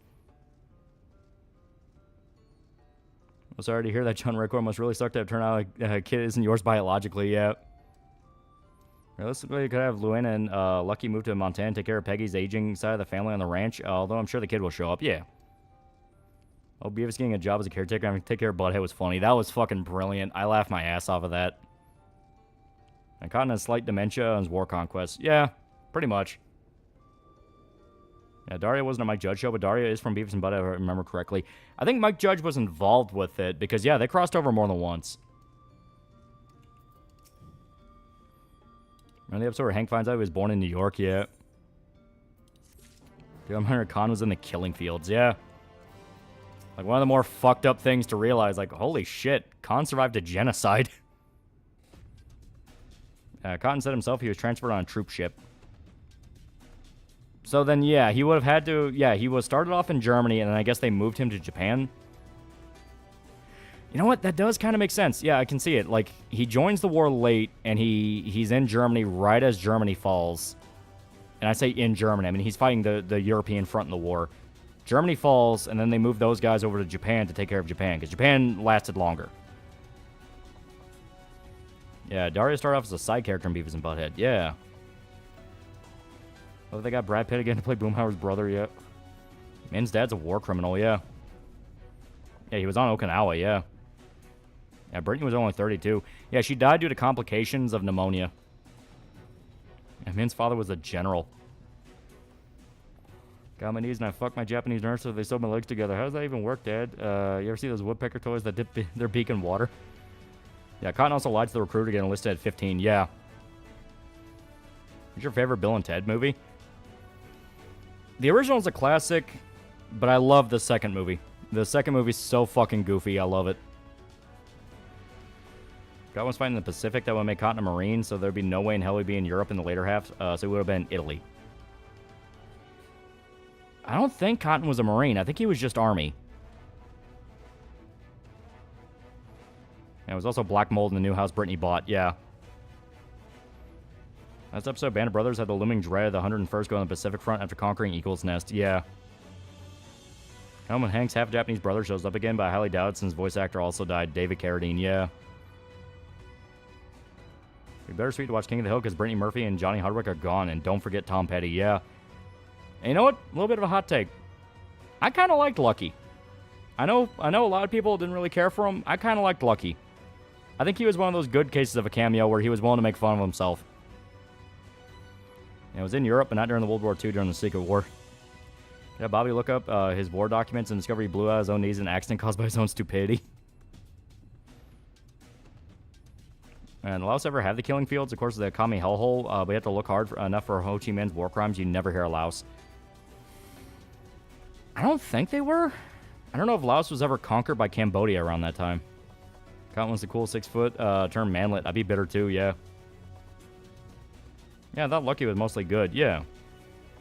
I'm sorry to hear that. John Record must really suck to have turned out like a kid isn't yours biologically yet. Realistically, you could have Luana and Lucky move to Montana and take care of Peggy's aging side of the family on the ranch, although I'm sure the kid will show up. Yeah. Oh, Beavis getting a job as a caretaker. I mean, take care of Butthead was funny. That was fucking brilliant. I laughed my ass off of that. And Cotton has slight dementia on his war conquest. Yeah, pretty much. Yeah, Daria wasn't a Mike Judge show, but Daria is from Beavis and Butthead, if I remember correctly. I think Mike Judge was involved with it because, yeah, they crossed over more than once. Remember the episode where Hank finds out he was born in New York? Yeah. Dude, I'm hearing Khan was in the killing fields. Yeah. Like, one of the more fucked up things to realize, like, holy shit, Khan survived a genocide. Cotton said himself he was transferred on a troop ship. So then, yeah, he would have had to... Yeah, he was started off in Germany, and then I guess they moved him to Japan. You know what? That does kind of make sense. Yeah, I can see it. Like, he joins the war late, and he's in Germany right as Germany falls. And I say in Germany. I mean, he's fighting the European front in the war. Germany falls, and then they move those guys over to Japan to take care of Japan, because Japan lasted longer. Yeah, Daria started off as a side character in Beavis and Butthead. Yeah. Oh, they got Brad Pitt again to play Boomhauer's brother, yeah. Min's dad's a war criminal, yeah. Yeah, he was on Okinawa, yeah. Yeah, Brittany was only 32. Yeah, she died due to complications of pneumonia. And Min's father was a general. Got on my knees and I fucked my Japanese nurse so they sewed my legs together. How does that even work, Dad? You ever see those woodpecker toys that dip their beak in water? Yeah, Cotton also lied to the recruiter getting enlisted at 15. Yeah. What's your favorite Bill and Ted movie? The original is a classic, but I love the second movie. The second movie's so fucking goofy. I love it. God was fighting in the Pacific. That would make Cotton a Marine, so there'd be no way in hell he'd be in Europe in the later half. So it would have been Italy. I don't think Cotton was a Marine. I think he was just Army. Yeah, it was also black mold in the new house Brittany bought. Yeah. Last episode, Band of Brothers had the looming dread of the 101st go on the Pacific Front after conquering Eagle's Nest. Yeah. And when Hank's half-Japanese brother shows up again, but I highly doubt it since voice actor also died. David Carradine. Yeah. It'd be bittersweet to watch King of the Hill because Brittany Murphy and Johnny Hardwick are gone. And don't forget Tom Petty. Yeah. And you know what? A little bit of a hot take. I kind of liked Lucky. I know a lot of people didn't really care for him. I kind of liked Lucky. I think he was one of those good cases of a cameo where he was willing to make fun of himself. And it was in Europe, but not during the World War II, during the Secret War. Yeah, Bobby look up his war documents and discover he blew out his own knees in an accident caused by his own stupidity. And Laos ever have the killing fields? Of course, the Kami hellhole. We have to look hard enough for Ho Chi Minh's war crimes. You never hear of Laos. I don't think they were. I don't know if Laos was ever conquered by Cambodia around that time. Cotton was the cool 6-foot term manlet. I'd be bitter too, yeah. Yeah, I thought Lucky was mostly good, yeah.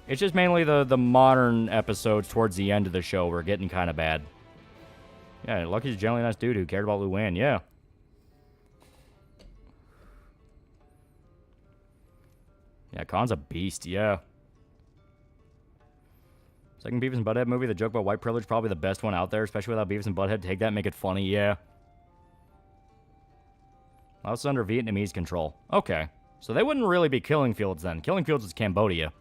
It's just mainly the modern episodes towards the end of the show were getting kind of bad. Yeah, Lucky's a generally nice dude who cared about Luann, yeah. Yeah, Khan's a beast, yeah. Second Beavis and Butthead movie, the joke about white privilege, probably the best one out there, especially without Beavis and Butthead. Take that and make it funny, yeah. Laos under Vietnamese control. Okay. So they wouldn't really be killing fields then. Killing fields is Cambodia.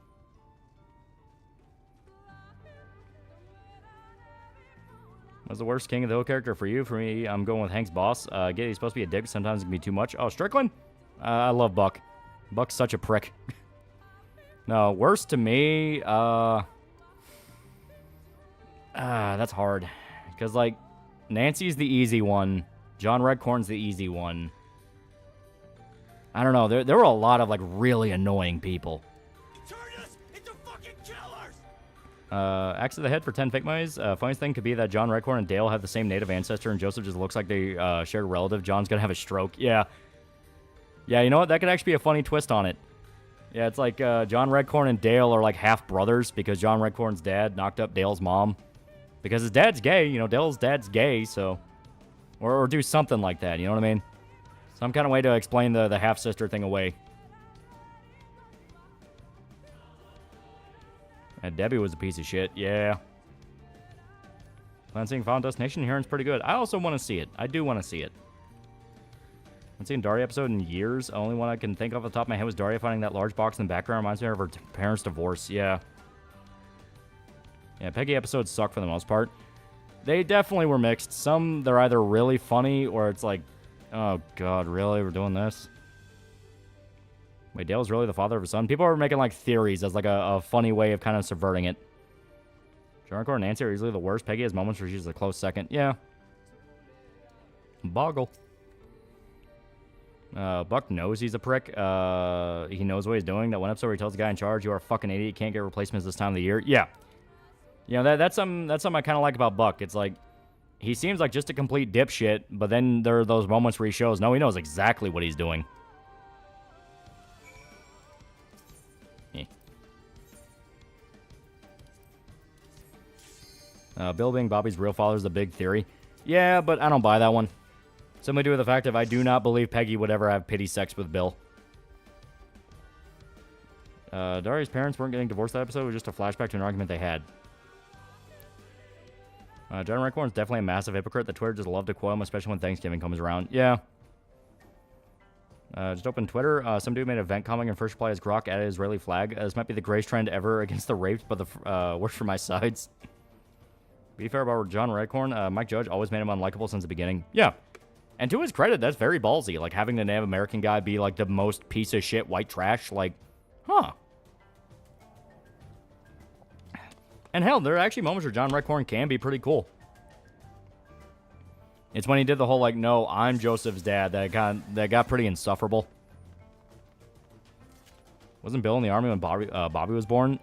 What's the worst King of the Hill character for you? For me, I'm going with Hank's boss. He's supposed to be a dick. Sometimes it can be too much. Oh, Strickland? I love Buck. Buck's such a prick. No, worst to me, that's hard. Because, like, Nancy's the easy one. John Redcorn's the easy one. I don't know. There were a lot of, like, really annoying people. Turn us into fucking killers! Axe to the head for 10 fake monies. Funniest thing could be that John Redcorn and Dale have the same native ancestor, and Joseph just looks like they share a relative. John's gonna have a stroke. Yeah. Yeah, you know what? That could actually be a funny twist on it. Yeah, it's like John Redcorn and Dale are like half brothers because John Redcorn's dad knocked up Dale's mom. Because his dad's gay. You know, Dale's dad's gay, so... Or do something like that, you know what I mean? Some kind of way to explain the half-sister thing away. And Debbie was a piece of shit, yeah. Plan seeing Final Destination Heron's pretty good. I also want to see it. I do want to see it. I haven't seen a Daria episode in years. The only one I can think of off the top of my head was Daria finding that large box in the background. Reminds me of her parents' divorce, yeah. Yeah, Peggy episodes suck for the most part. They definitely were mixed. Some, they're either really funny or it's like, oh god, really? We're doing this? Wait, Dale's really the father of his son? People are making like theories as like a funny way of kind of subverting it. Jarncore and Nancy are easily the worst. Peggy has moments where she's a close second. Yeah. Boggle. Buck knows he's a prick. He knows what he's doing. That one episode where he tells the guy in charge, "You are a fucking idiot. You can't get replacements this time of the year." Yeah. You know, that's something I kind of like about Buck. It's like, he seems like just a complete dipshit, but then there are those moments where he shows, no, he knows exactly what he's doing. Bill being Bobby's real father is a big theory. Yeah, but I don't buy that one. Something to do with the fact that I do not believe Peggy would ever have pity sex with Bill. Daria's parents weren't getting divorced that episode. It was just a flashback to an argument they had. John Redcorn's definitely a massive hypocrite. The Twitter just love to quote him, especially when Thanksgiving comes around. Yeah. Just open Twitter. Some dude made a vent comment and first reply as Grok added Israeli flag. This might be the greatest trend ever against the raped, but the worst for my sides. Be fair about John Redcorn. Mike Judge always made him unlikable since the beginning. Yeah. And to his credit, that's very ballsy. Like, having the Native American guy be, like, the most piece of shit white trash. Like, huh. And hell, there are actually moments where John Redcorn can be pretty cool. It's when he did the whole, like, no, I'm Joseph's dad that got pretty insufferable. Wasn't Bill in the army when Bobby was born?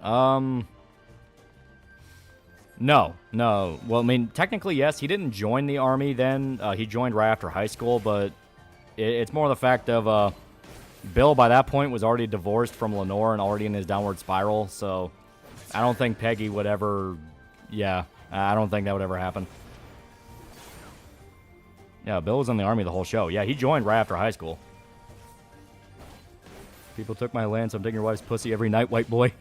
No. Well, I mean, technically, yes. He didn't join the army then. He joined right after high school, but it's more the fact of Bill, by that point, was already divorced from Lenore and already in his downward spiral, so I don't think Peggy would ever... Yeah, I don't think that would ever happen. Yeah, Bill was in the army the whole show. Yeah, he joined right after high school. People took my land, so I'm taking your wife's pussy every night, white boy.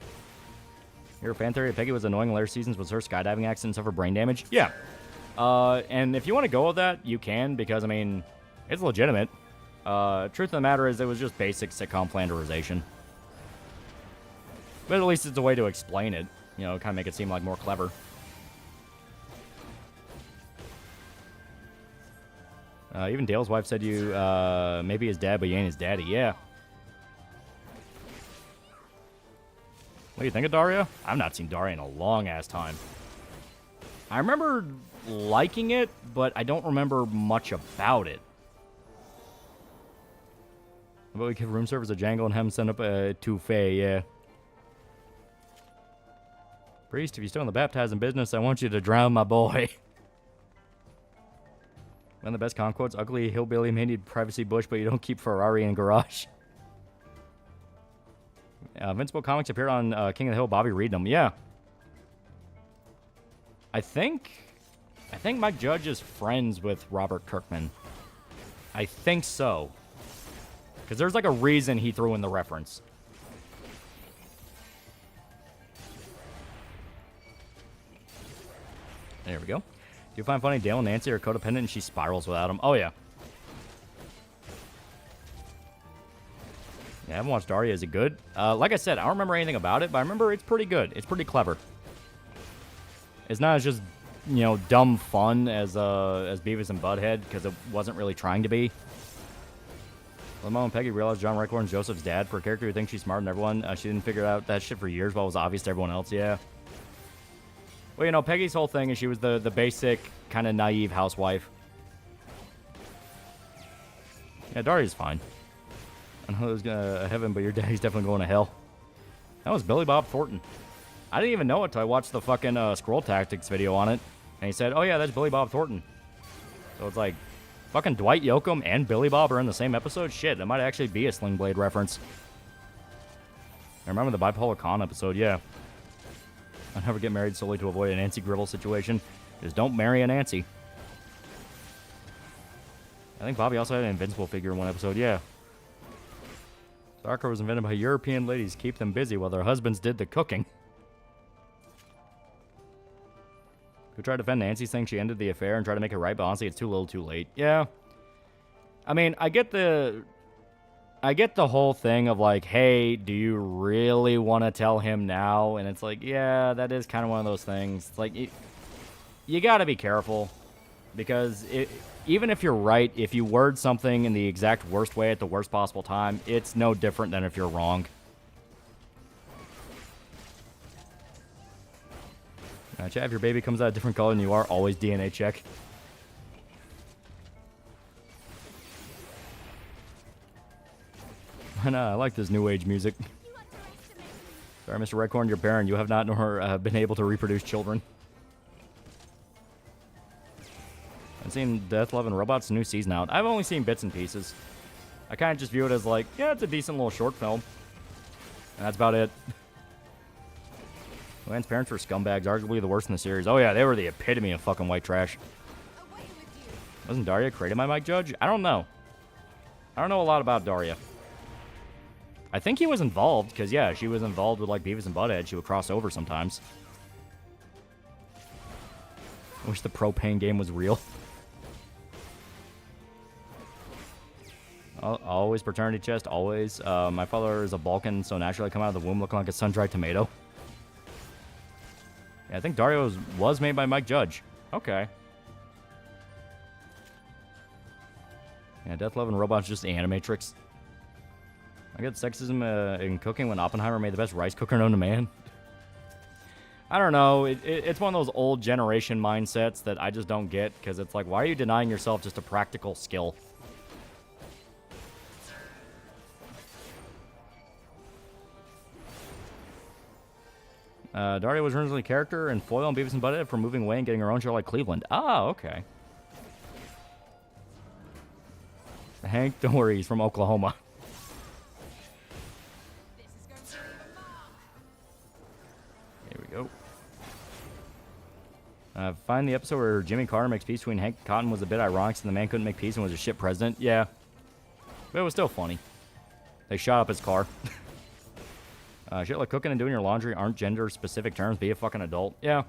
Your fan theory, Peggy was annoying in later seasons. Was her skydiving accident suffer brain damage? Yeah. And if you want to go with that, you can, because, I mean, it's legitimate. Truth of the matter is, it was just basic sitcom flanderization. But at least it's a way to explain it. You know, kind of make it seem like more clever. Even Dale's wife said you, maybe his dad, but you ain't his daddy. Yeah. What do you think of Daria? I've not seen Daria in a long-ass time. I remember liking it, but I don't remember much about it. How about we give room service a Django and have him send up a Touffet, yeah. Priest, if you're still in the baptizing business, I want you to drown my boy. One of the best con quotes, ugly hillbilly may need privacy bush, but you don't keep Ferrari in garage. Invincible Comics appeared on King of the Hill. Bobby read them. Yeah. I think Mike Judge is friends with Robert Kirkman. I think so. Because there's like a reason he threw in the reference. There we go. Do you find funny Dale and Nancy are codependent and she spirals without him? Oh, yeah. Yeah, I haven't watched Daria. Is it good? Like I said, I don't remember anything about it, but I remember it's pretty good. It's pretty clever. It's not as just, you know, dumb fun as Beavis and Butthead, because it wasn't really trying to be. Lamont and Peggy realized John Redcorn's Joseph's dad. For a character who thinks she's smarter than everyone, she didn't figure out that shit for years while it was obvious to everyone else. Yeah. Well, you know, Peggy's whole thing is she was the basic, kind of naive housewife. Yeah, Daria's fine. I know it was heaven, but your daddy's definitely going to hell. That was Billy Bob Thornton. I didn't even know it till I watched the fucking Scroll Tactics video on it. And he said, oh yeah, that's Billy Bob Thornton. So it's like, fucking Dwight Yoakam and Billy Bob are in the same episode? Shit, that might actually be a Sling Blade reference. I remember the Bipolar Con episode, yeah. I'll never get married solely to avoid a Nancy Gribble situation. Just don't marry a Nancy. I think Bobby also had an Invincible figure in one episode, yeah. Soccer was invented by European ladies to keep them busy while their husbands did the cooking. Who tried to defend Nancy saying she ended the affair and tried to make it right, but honestly, it's too little too late. Yeah. I mean, I get the whole thing of like, hey, do you really want to tell him now? And it's like, yeah, that is kind of one of those things. It's like, you got to be careful. Because even if you're right, if you word something in the exact worst way at the worst possible time, it's no different than if you're wrong. Chat, if your baby comes out a different color than you are, always DNA check. And I like this new age music. Sorry, Mr. Redcorn, you're barren. You have not nor been able to reproduce children. I've seen Death, Love, and Robots new season out. I've only seen bits and pieces. I kind of just view it as like, yeah, it's a decent little short film. And that's about it. Luann's parents were scumbags, arguably the worst in the series. Oh yeah, they were the epitome of fucking white trash. Wasn't Daria created by Mike Judge? I don't know. I don't know a lot about Daria. I think he was involved, because yeah, she was involved with like Beavis and Butthead. She would cross over sometimes. I wish the propane game was real. Always paternity chest, always. My father is a Balkan, so naturally I come out of the womb looking like a sun-dried tomato. Yeah, I think Dario was made by Mike Judge. Okay. Yeah, Death, Love, and Robots just the Animatrix. I get sexism in cooking when Oppenheimer made the best rice cooker known to man. I don't know. It's one of those old generation mindsets that I just don't get, because it's like, why are you denying yourself just a practical skill? Daria was originally a character in Foil and Beavis and Butthead for moving away and getting her own show like Cleveland. Oh, okay. Hank, don't worry, he's from Oklahoma. Here we go. Find the episode where Jimmy Carter makes peace between Hank and Cotton was a bit ironic, so the man couldn't make peace and was a shit president. Yeah. But it was still funny. They shot up his car. Shit like cooking and doing your laundry aren't gender-specific terms. Be a fucking adult. Yeah.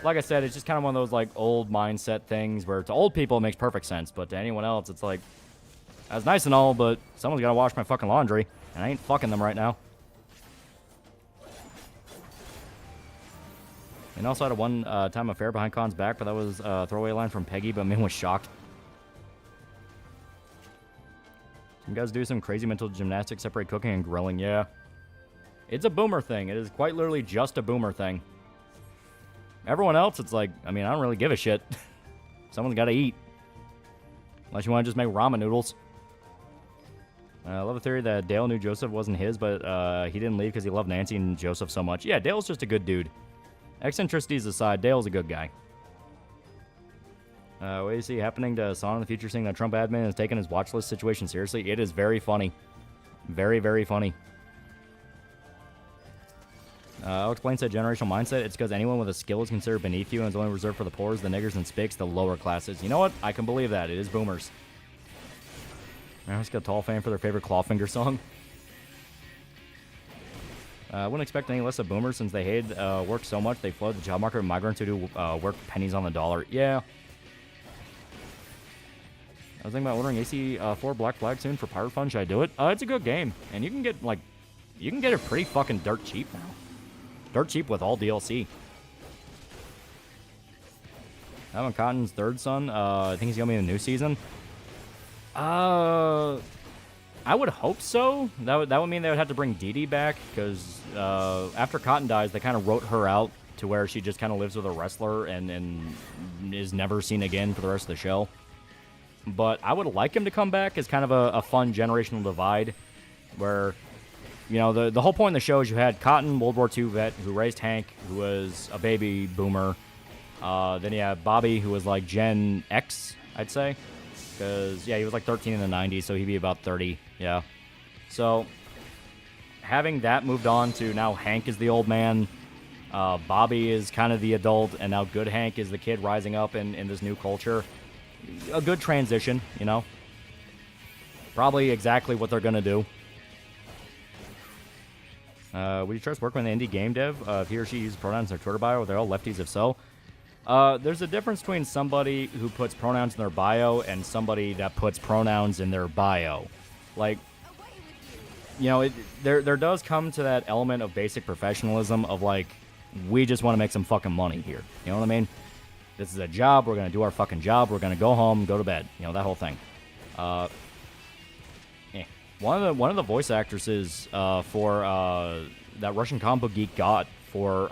Like I said, it's just kind of one of those, like, old mindset things where to old people it makes perfect sense, but to anyone else, it's like, that's nice and all, but someone's got to wash my fucking laundry, and I ain't fucking them right now. And also had a one-time affair behind Khan's back, but that was a throwaway line from Peggy, but Min was shocked. Some guys do some crazy mental gymnastics, separate cooking and grilling, yeah. It's a boomer thing. It is quite literally just a boomer thing. Everyone else, it's like, I mean, I don't really give a shit. Someone's got to eat. Unless you want to just make ramen noodles. I love the theory that Dale knew Joseph wasn't his, but he didn't leave because he loved Nancy and Joseph so much. Yeah, Dale's just a good dude. Eccentricities aside, Dale's a good guy. What do you see happening to Son in the future, seeing that Trump admin has taken his watch list situation seriously? It is very funny. Very, very funny. I'll explain said generational mindset. It's because anyone with a skill is considered beneath you and is only reserved for the poors, the niggers, and spics, the lower classes. You know what? I can believe that. It is boomers. I always got a tall fan for their favorite Clawfinger song. I wouldn't expect any less of boomers since they hated work so much they flood the job market with migrants who do work pennies on the dollar. Yeah. I was thinking about ordering AC4 Black Flag soon for Pirate Fun. Should I do it? It's a good game. And you can get, like, you can get it pretty fucking dirt cheap now. Dirt cheap with all DLC. Having Cotton's third son, I think he's going to be in the new season. I would hope so. That would mean they would have to bring Dee Dee back, because after Cotton dies, they kind of wrote her out to where she just kind of lives with a wrestler and is never seen again for the rest of the show. But I would like him to come back as kind of a fun generational divide, where you know, the whole point of the show is you had Cotton, World War II vet, who raised Hank, who was a baby boomer. Then you have Bobby, who was like Gen X, I'd say. Because, yeah, he was like 13 in the 90s, so he'd be about 30, yeah. So, having that moved on to now Hank is the old man, Bobby is kind of the adult, and now Good Hank is the kid rising up in this new culture. A good transition, you know? Probably exactly what they're going to do. Would you trust working with an indie game dev if he or she uses pronouns in their Twitter bio? Are they all lefties? If so? There's a difference between somebody who puts pronouns in their bio and somebody that puts pronouns in their bio. Like, you know, there does come to that element of basic professionalism of, like, we just want to make some fucking money here. You know what I mean? This is a job. We're going to do our fucking job. We're going to go home, go to bed. You know, that whole thing. One of the voice actresses for that Russian comic book geek got for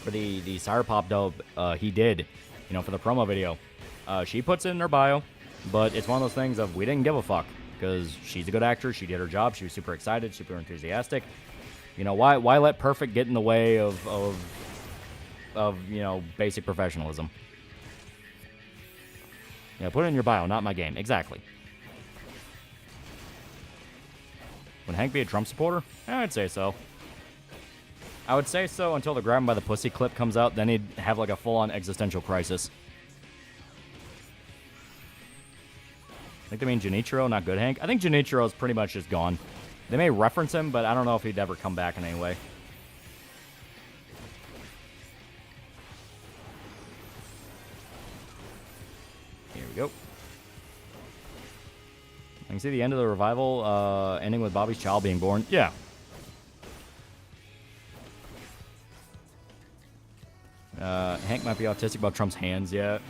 the Cyberpop dub he did, you know, for the promo video. She puts it in her bio, but it's one of those things of we didn't give a fuck because she's a good actress. She did her job. She was super excited, super enthusiastic. You know, why let perfect get in the way of you know, basic professionalism? Yeah, put it in your bio, not my game. Exactly. Would Hank be a Trump supporter? I'd say so. I would say so until the grab him by the pussy clip comes out. Then he'd have like a full-on existential crisis. I think they mean Genichiro, not Good Hank. I think Genichiro's pretty much just gone. They may reference him, but I don't know if he'd ever come back in any way. Here we go. I can see the end of the revival ending with Bobby's child being born. Yeah. Hank might be autistic about Trump's hands yet.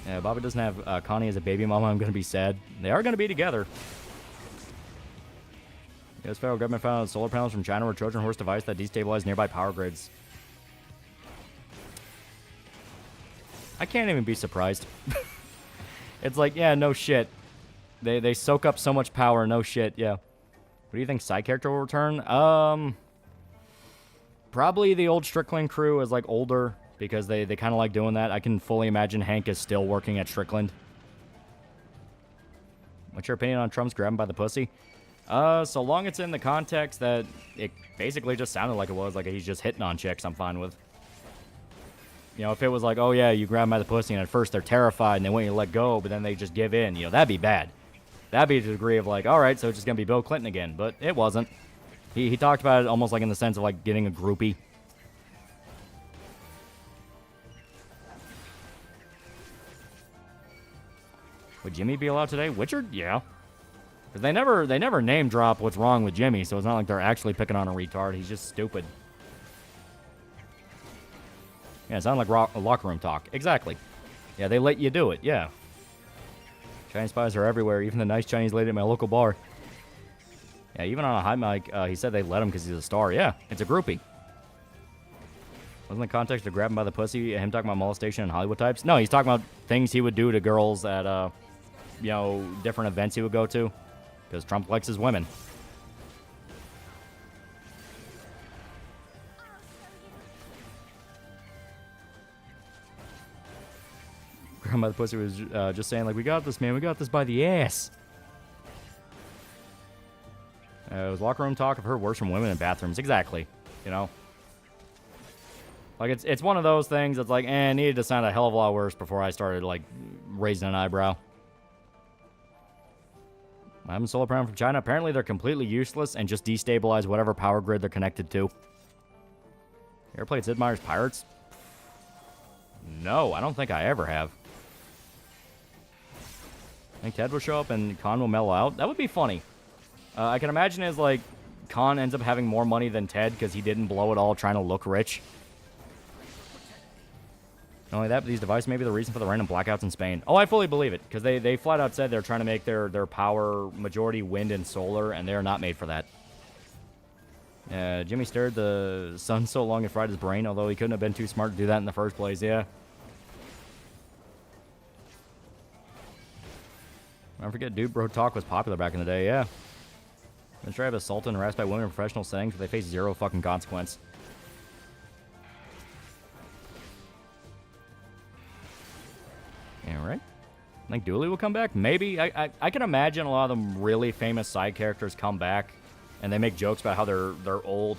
Yeah, Bobby doesn't have Connie as a baby mama. I'm going to be sad. They are going to be together. The U.S. federal government found solar panels from China were a Trojan horse device that destabilized nearby power grids. I can't even be surprised. It's like, yeah, no shit. They soak up so much power, no shit, yeah. What do you think side character will return? Probably the old Strickland crew is like older because they kind of like doing that. I can fully imagine Hank is still working at Strickland. What's your opinion on Trump's grabbing by the pussy? So long it's in the context that it basically just sounded like it was, like he's just hitting on chicks, I'm fine with. You know, if it was like, oh yeah, you grab them by the pussy and at first they're terrified and they want you to let go, but then they just give in, you know, that'd be bad. That'd be the degree of like, all right, so it's just going to be Bill Clinton again. But it wasn't. He talked about it almost like in the sense of like getting a groupie. Would Jimmy be allowed today? Witcher? Yeah. Because they never name drop what's wrong with Jimmy, so it's not like they're actually picking on a retard. He's just stupid. Yeah, it sounded like locker room talk. Exactly. Yeah, they let you do it. Yeah. Chinese spies are everywhere. Even the nice Chinese lady at my local bar. Yeah, even on a high mic, he said they let him because he's a star. Yeah, it's a groupie. Wasn't the context of grab him by the pussy him talking about molestation and Hollywood types? No, he's talking about things he would do to girls at, you know, different events he would go to. Because Trump likes his women. Grab by the pussy was just saying, like, we got this, man. We got this by the ass. It was locker room talk. I've heard worse from women in bathrooms. Exactly. You know? Like, it's one of those things that's like, it needed to sound a hell of a lot worse before I started, like, raising an eyebrow. I'm having solar panel from China. Apparently, they're completely useless and just destabilize whatever power grid they're connected to. You ever played Sid Meier's Pirates? No, I don't think I ever have. I think Ted will show up and Khan will mellow out. That would be funny. I can imagine as, like, Khan ends up having more money than Ted because he didn't blow it all trying to look rich. Not only that, but these devices may be the reason for the random blackouts in Spain. Oh, I fully believe it, because they flat out said they're trying to make their power majority wind and solar, and they're not made for that. Jimmy stared the sun so long it fried his brain, although he couldn't have been too smart to do that in the first place, yeah. I forget Dude Bro Talk was popular back in the day, yeah. Then try to assault and harassed by women in professional settings where they face zero fucking consequence. Alright. I think Dooley will come back. Maybe. I can imagine a lot of them really famous side characters come back and they make jokes about how they're old.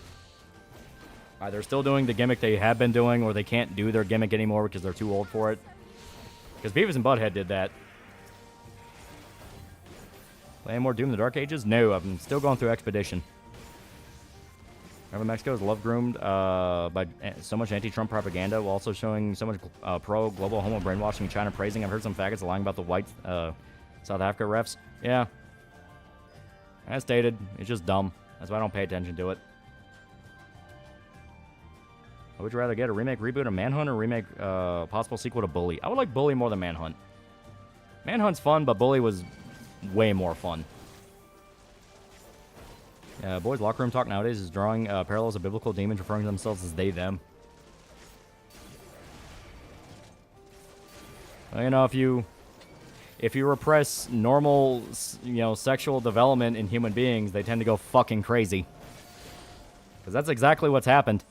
Either still doing the gimmick they have been doing or they can't do their gimmick anymore because they're too old for it. Because Beavis and Butthead did that. Playing more Doom in the Dark Ages? No, I'm still going through Expedition. Remember Mexico is love-groomed by so much anti-Trump propaganda while also showing so much pro-global homo brainwashing in China praising. I've heard some faggots lying about the white South Africa refs. Yeah. As stated, it's just dumb. That's why I don't pay attention to it. Would you rather get a remake, reboot of Manhunt or remake possible sequel to Bully? I would like Bully more than Manhunt. Manhunt's fun, but Bully was way more fun. Boys' locker room talk nowadays is drawing parallels of biblical demons referring to themselves as they, them. Well, you know, if you repress normal, sexual development in human beings, they tend to go fucking crazy. Because that's exactly what's happened.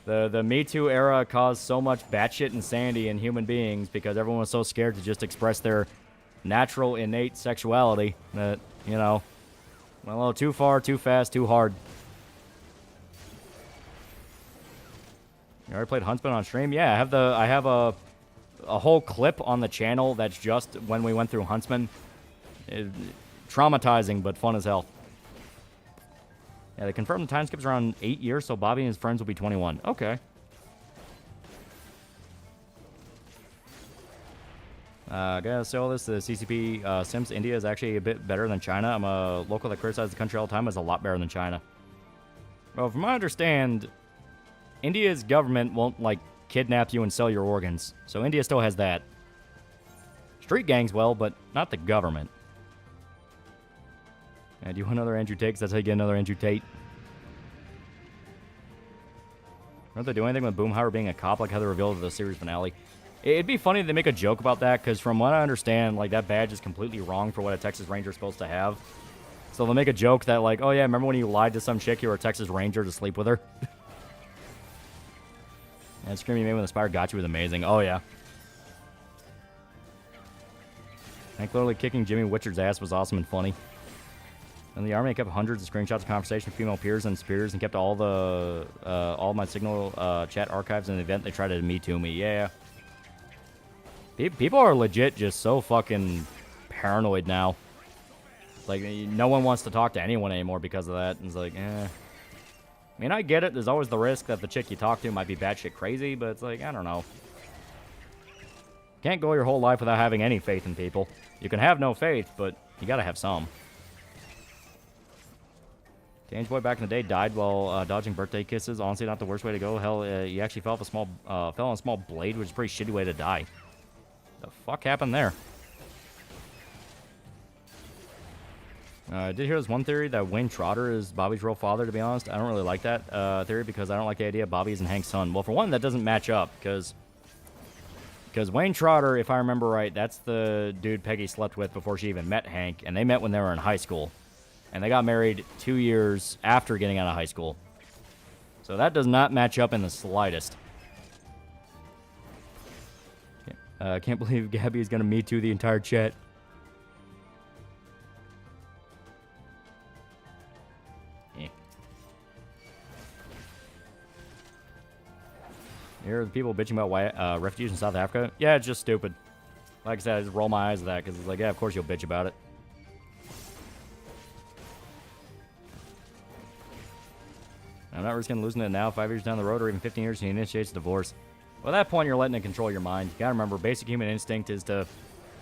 The Me Too era caused so much batshit insanity in human beings because everyone was so scared to just express their natural, innate sexuality that, went a little too far, too fast, too hard. You already played Huntsman on stream? Yeah, I have a whole clip on the channel that's just when we went through Huntsman. Traumatizing, but fun as hell. Yeah, they confirmed the time skip's around 8 years, so Bobby and his friends will be 21. Okay. Gotta say all this, the CCP Sims India is actually a bit better than China. I'm a local that criticizes the country all the time. It's a lot better than China. Well, from what I understand, India's government won't, kidnap you and sell your organs. So India still has that. Street gangs will, but not the government. And do you want another Andrew Tate? 'Cause that's how you get another Andrew Tate. Don't they do anything with Boomhauer being a cop like how they revealed in the series finale? It'd be funny if they make a joke about that, because from what I understand, that badge is completely wrong for what a Texas Ranger's supposed to have. So they'll make a joke that, oh yeah, remember when you lied to some chick you were a Texas Ranger to sleep with her? And Scream you made when the Spire got you was amazing. Oh yeah. Hank literally kicking Jimmy Witcher's ass was awesome and funny. And the Army kept hundreds of screenshots of conversation with female peers and superiors and kept all my Signal chat archives in the event they tried to Me Too me. Yeah. People are legit just so fucking paranoid now. No one wants to talk to anyone anymore because of that. And it's I mean, I get it. There's always the risk that the chick you talk to might be batshit crazy, but it's I don't know. Can't go your whole life without having any faith in people. You can have no faith, but you gotta have some. Dange Boy back in the day died while dodging birthday kisses. Honestly, not the worst way to go. Hell, he actually fell on a small blade, which is a pretty shitty way to die. The fuck happened there? I did hear this one theory that Wayne Trotter is Bobby's real father, to be honest. I don't really like that theory because I don't like the idea Bobby isn't Hank's son. Well, for one, that doesn't match up because Wayne Trotter, if I remember right, that's the dude Peggy slept with before she even met Hank, and they met when they were in high school. And they got married 2 years after getting out of high school. So that does not match up in the slightest. I can't believe Gabby is going to Me Too the entire chat. Here are the people bitching about refugees in South Africa. Yeah, it's just stupid. Like I said, I just roll my eyes at that because it's yeah, of course you'll bitch about it. I'm not risking losing it now. 5 years down the road or even 15 years, he initiates a divorce. Well, at that point, you're letting it control your mind. You gotta remember, basic human instinct is to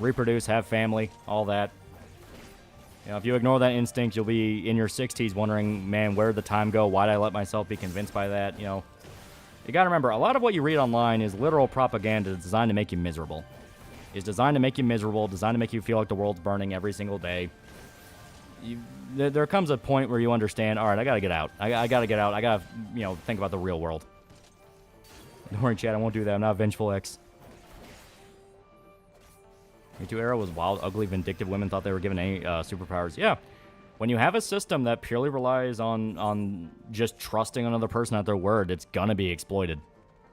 reproduce, have family, all that. If you ignore that instinct, you'll be in your 60s wondering, man, where'd the time go? Why'd I let myself be convinced by that? You gotta remember, a lot of what you read online is literal propaganda designed to make you miserable. It's designed to make you miserable, designed to make you feel like the world's burning every single day. There comes a point where you understand, all right, I gotta get out. I gotta get out. I gotta, think about the real world. Don't worry, Chad, I won't do that. I'm not Vengeful X. Me Too era was wild, ugly, vindictive women thought they were given any superpowers. Yeah. When you have a system that purely relies on just trusting another person at their word, it's gonna be exploited.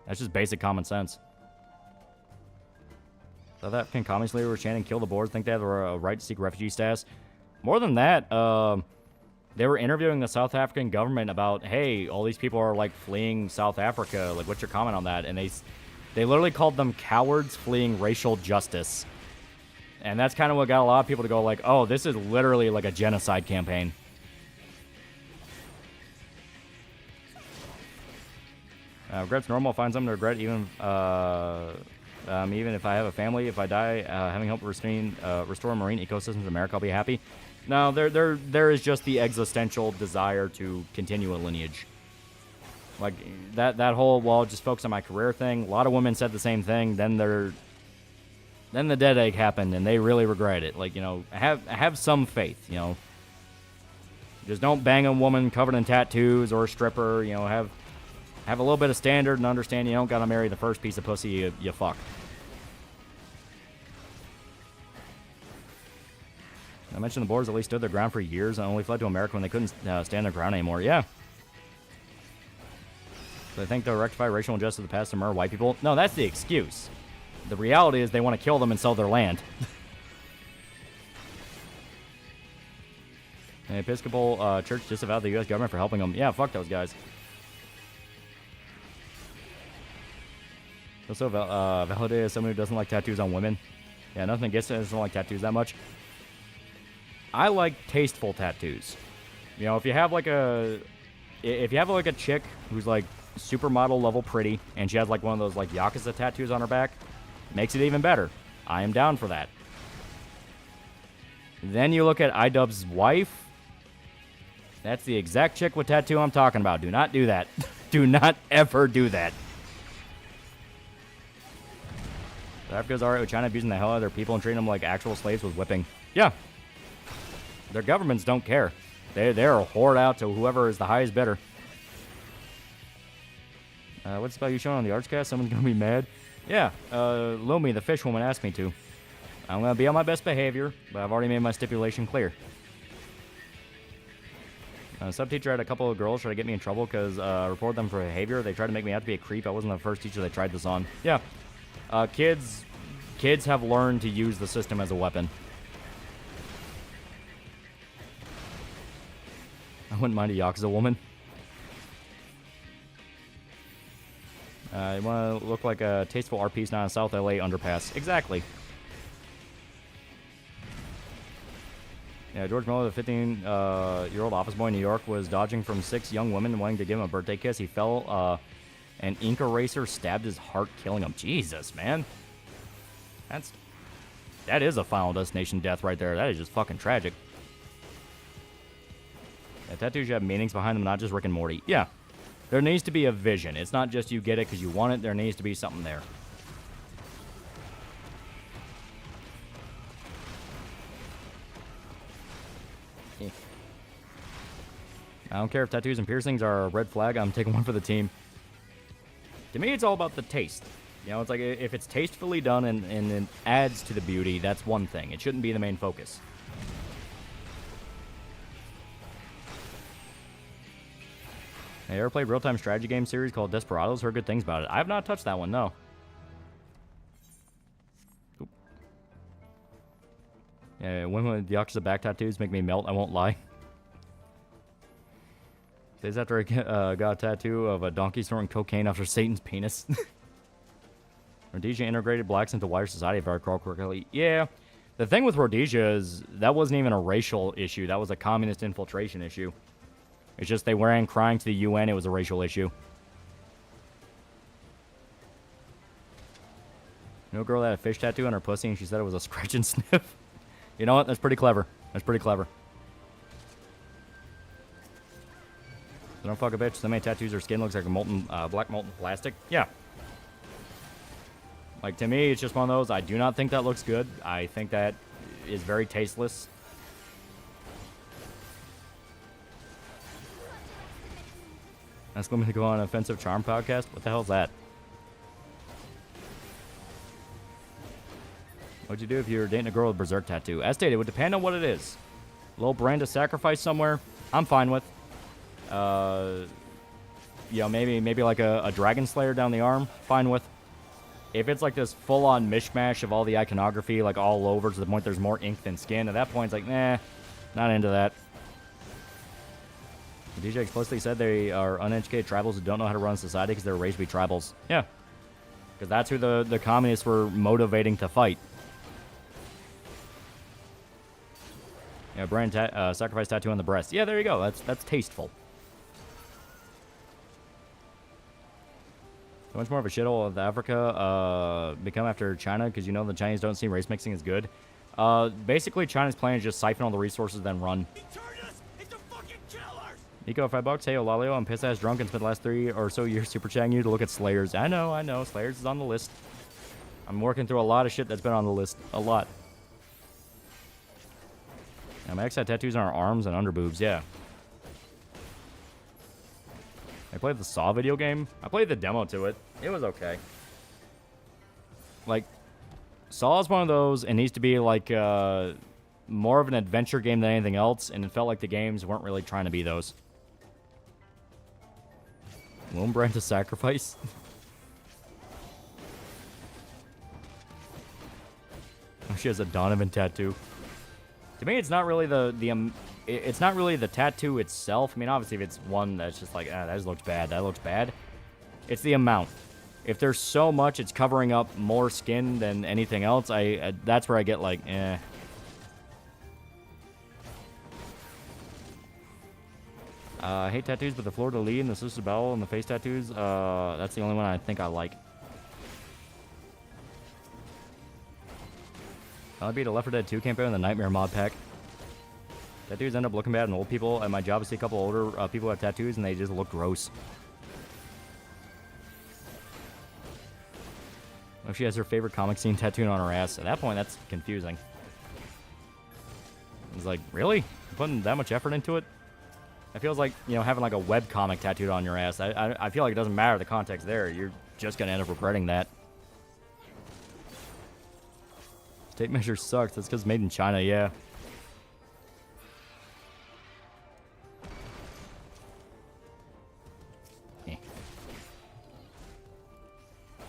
That's just basic common sense. South African communist leader were chanting "kill the Boers," think they have a right to seek refugee status. More than that, they were interviewing the South African government about, hey, all these people are like fleeing South Africa. Like, what's your comment on that? And they literally called them cowards fleeing racial justice. And that's kind of what got a lot of people to go like, oh, this is literally like a genocide campaign. Regret's normal. Find something to regret, even if I have a family. If I die, having helped restore marine ecosystems in America, I'll be happy. No, there is just the existential desire to continue a lineage. Like that whole, well, just focus on my career thing. A lot of women said the same thing. Then the dead egg happened, and they really regret it. Like, you know, have some faith. You know, just don't bang a woman covered in tattoos or a stripper. You know, have a little bit of standard and understand you don't gotta marry the first piece of pussy you fuck. I mentioned the Boers at least stood their ground for years and only fled to America when they couldn't stand their ground anymore. Yeah. So they think they'll rectify racial injustice of the past to murder white people? No, that's the excuse. The reality is they want to kill them and sell their land. The Episcopal Church disavowed the U.S. government for helping them. Yeah, fuck those guys. Also validated as someone who doesn't like tattoos on women. Yeah, nothing against it. I just don't like tattoos that much. I like tasteful tattoos. You know, if you have like a chick who's like supermodel level pretty and she has like one of those like Yakuza tattoos on her back, makes it even better. I am down for that. Then you look at iDubbbz's wife. That's the exact chick with tattoo I'm talking about. Do not do that. Do not ever do that. South Africa's alright with China abusing the hell out of their people and treating them like actual slaves with whipping. Yeah. Their governments don't care. They're whored out to whoever is the highest bidder. What's about you showing on the Archcast? Someone's gonna be mad. Yeah, Lumi, the fish woman, asked me to. I'm gonna be on my best behavior, but I've already made my stipulation clear. Sub teacher had a couple of girls try to get me in trouble because I reported them for behavior. They tried to make me out to be a creep. I wasn't the first teacher they tried this on. Yeah. Kids have learned to use the system as a weapon. I wouldn't mind a Yakuza woman. You want to look like a tasteful art piece, not a South LA underpass. Exactly. Yeah, George Miller, the 15-year-old office boy in New York, was dodging from 6 young women wanting to give him a birthday kiss. He fell, an ink eraser stabbed his heart, killing him. Jesus, man. That is a Final Destination death right there. That is just fucking tragic. Yeah, tattoos should have meanings behind them, not just Rick and Morty. Yeah. There needs to be a vision. It's not just you get it because you want it. There needs to be something there. Yeah. I don't care if tattoos and piercings are a red flag. I'm taking one for the team. To me, it's all about the taste. You know, it's like if it's tastefully done and it adds to the beauty, that's one thing. It shouldn't be the main focus. Hey, ever played real-time strategy game series called Desperados? Heard good things about it. I have not touched that one, no. Oop. Yeah, women with Yakuza back tattoos make me melt, I won't lie. Days after I got a tattoo of a donkey snorting cocaine after Satan's penis. Rhodesia integrated blacks into wider society, if I recall correctly. Yeah, the thing with Rhodesia is that wasn't even a racial issue. That was a communist infiltration issue. It's just they weren't crying to the UN. It was a racial issue. No girl that had a fish tattoo on her pussy, and she said it was a scratch and sniff. You know what? That's pretty clever. That's pretty clever. So don't fuck a bitch. So many tattoos, her skin looks like a molten, black molten plastic. Yeah. Like, to me, it's just one of those. I do not think that looks good. I think that is very tasteless. Ask women to go on an offensive charm podcast? What the hell is that? What'd you do if you were dating a girl with a berserk tattoo? As stated, it would depend on what it is. little brand to sacrifice somewhere, I'm fine with. You know, maybe like a Dragon Slayer down the arm, fine with. If it's like this full-on mishmash of all the iconography, like all over to the point there's more ink than skin, at that point it's like, nah, not into that. The DJ explicitly said they are uneducated tribals who don't know how to run society because they were raised to be tribals. Yeah. Because that's who the communists were motivating to fight. Yeah, brand sacrifice tattoo on the breast. Yeah, there you go. That's tasteful. So much more of a shithole of Africa become after China because you know the Chinese don't see race mixing as good. Basically, China's plan is just siphon all the resources, then run. Nico, $5. Hey, Olalio, I'm piss-ass drunk and spent the last 3 or so years super chatting you to look at Slayers. I know. Slayers is on the list. I'm working through a lot of shit that's been on the list. A lot. Now, my ex had tattoos on her arms and underboobs, yeah. I played the Saw video game. I played the demo to it. It was okay. Like, Saw is one of those, it needs to be like more of an adventure game than anything else, and it felt like the games weren't really trying to be those. Womb brand to sacrifice? Oh, she has a Donovan tattoo. To me, it's not really it's not really the tattoo itself. I mean, obviously, if it's one that's just like, that just looks bad, that looks bad. It's the amount. If there's so much, it's covering up more skin than anything else. That's where I get like, eh. I hate tattoos, but the fleur-de-lis and the Sister Bell and the face tattoos, that's the only one I think I like. I'll beat a Left 4 Dead 2 campaign in the Nightmare mod pack. Tattoos end up looking bad on old people. At my job, I see a couple older people have tattoos, and they just look gross. What if she has her favorite comic scene tattooed on her ass? At that point, that's confusing. It's like, really? You're putting that much effort into it? It feels like, you know, having like a web comic tattooed on your ass. I feel like it doesn't matter the context there. You're just going to end up regretting that. Tape measure sucks. That's because it's made in China, yeah.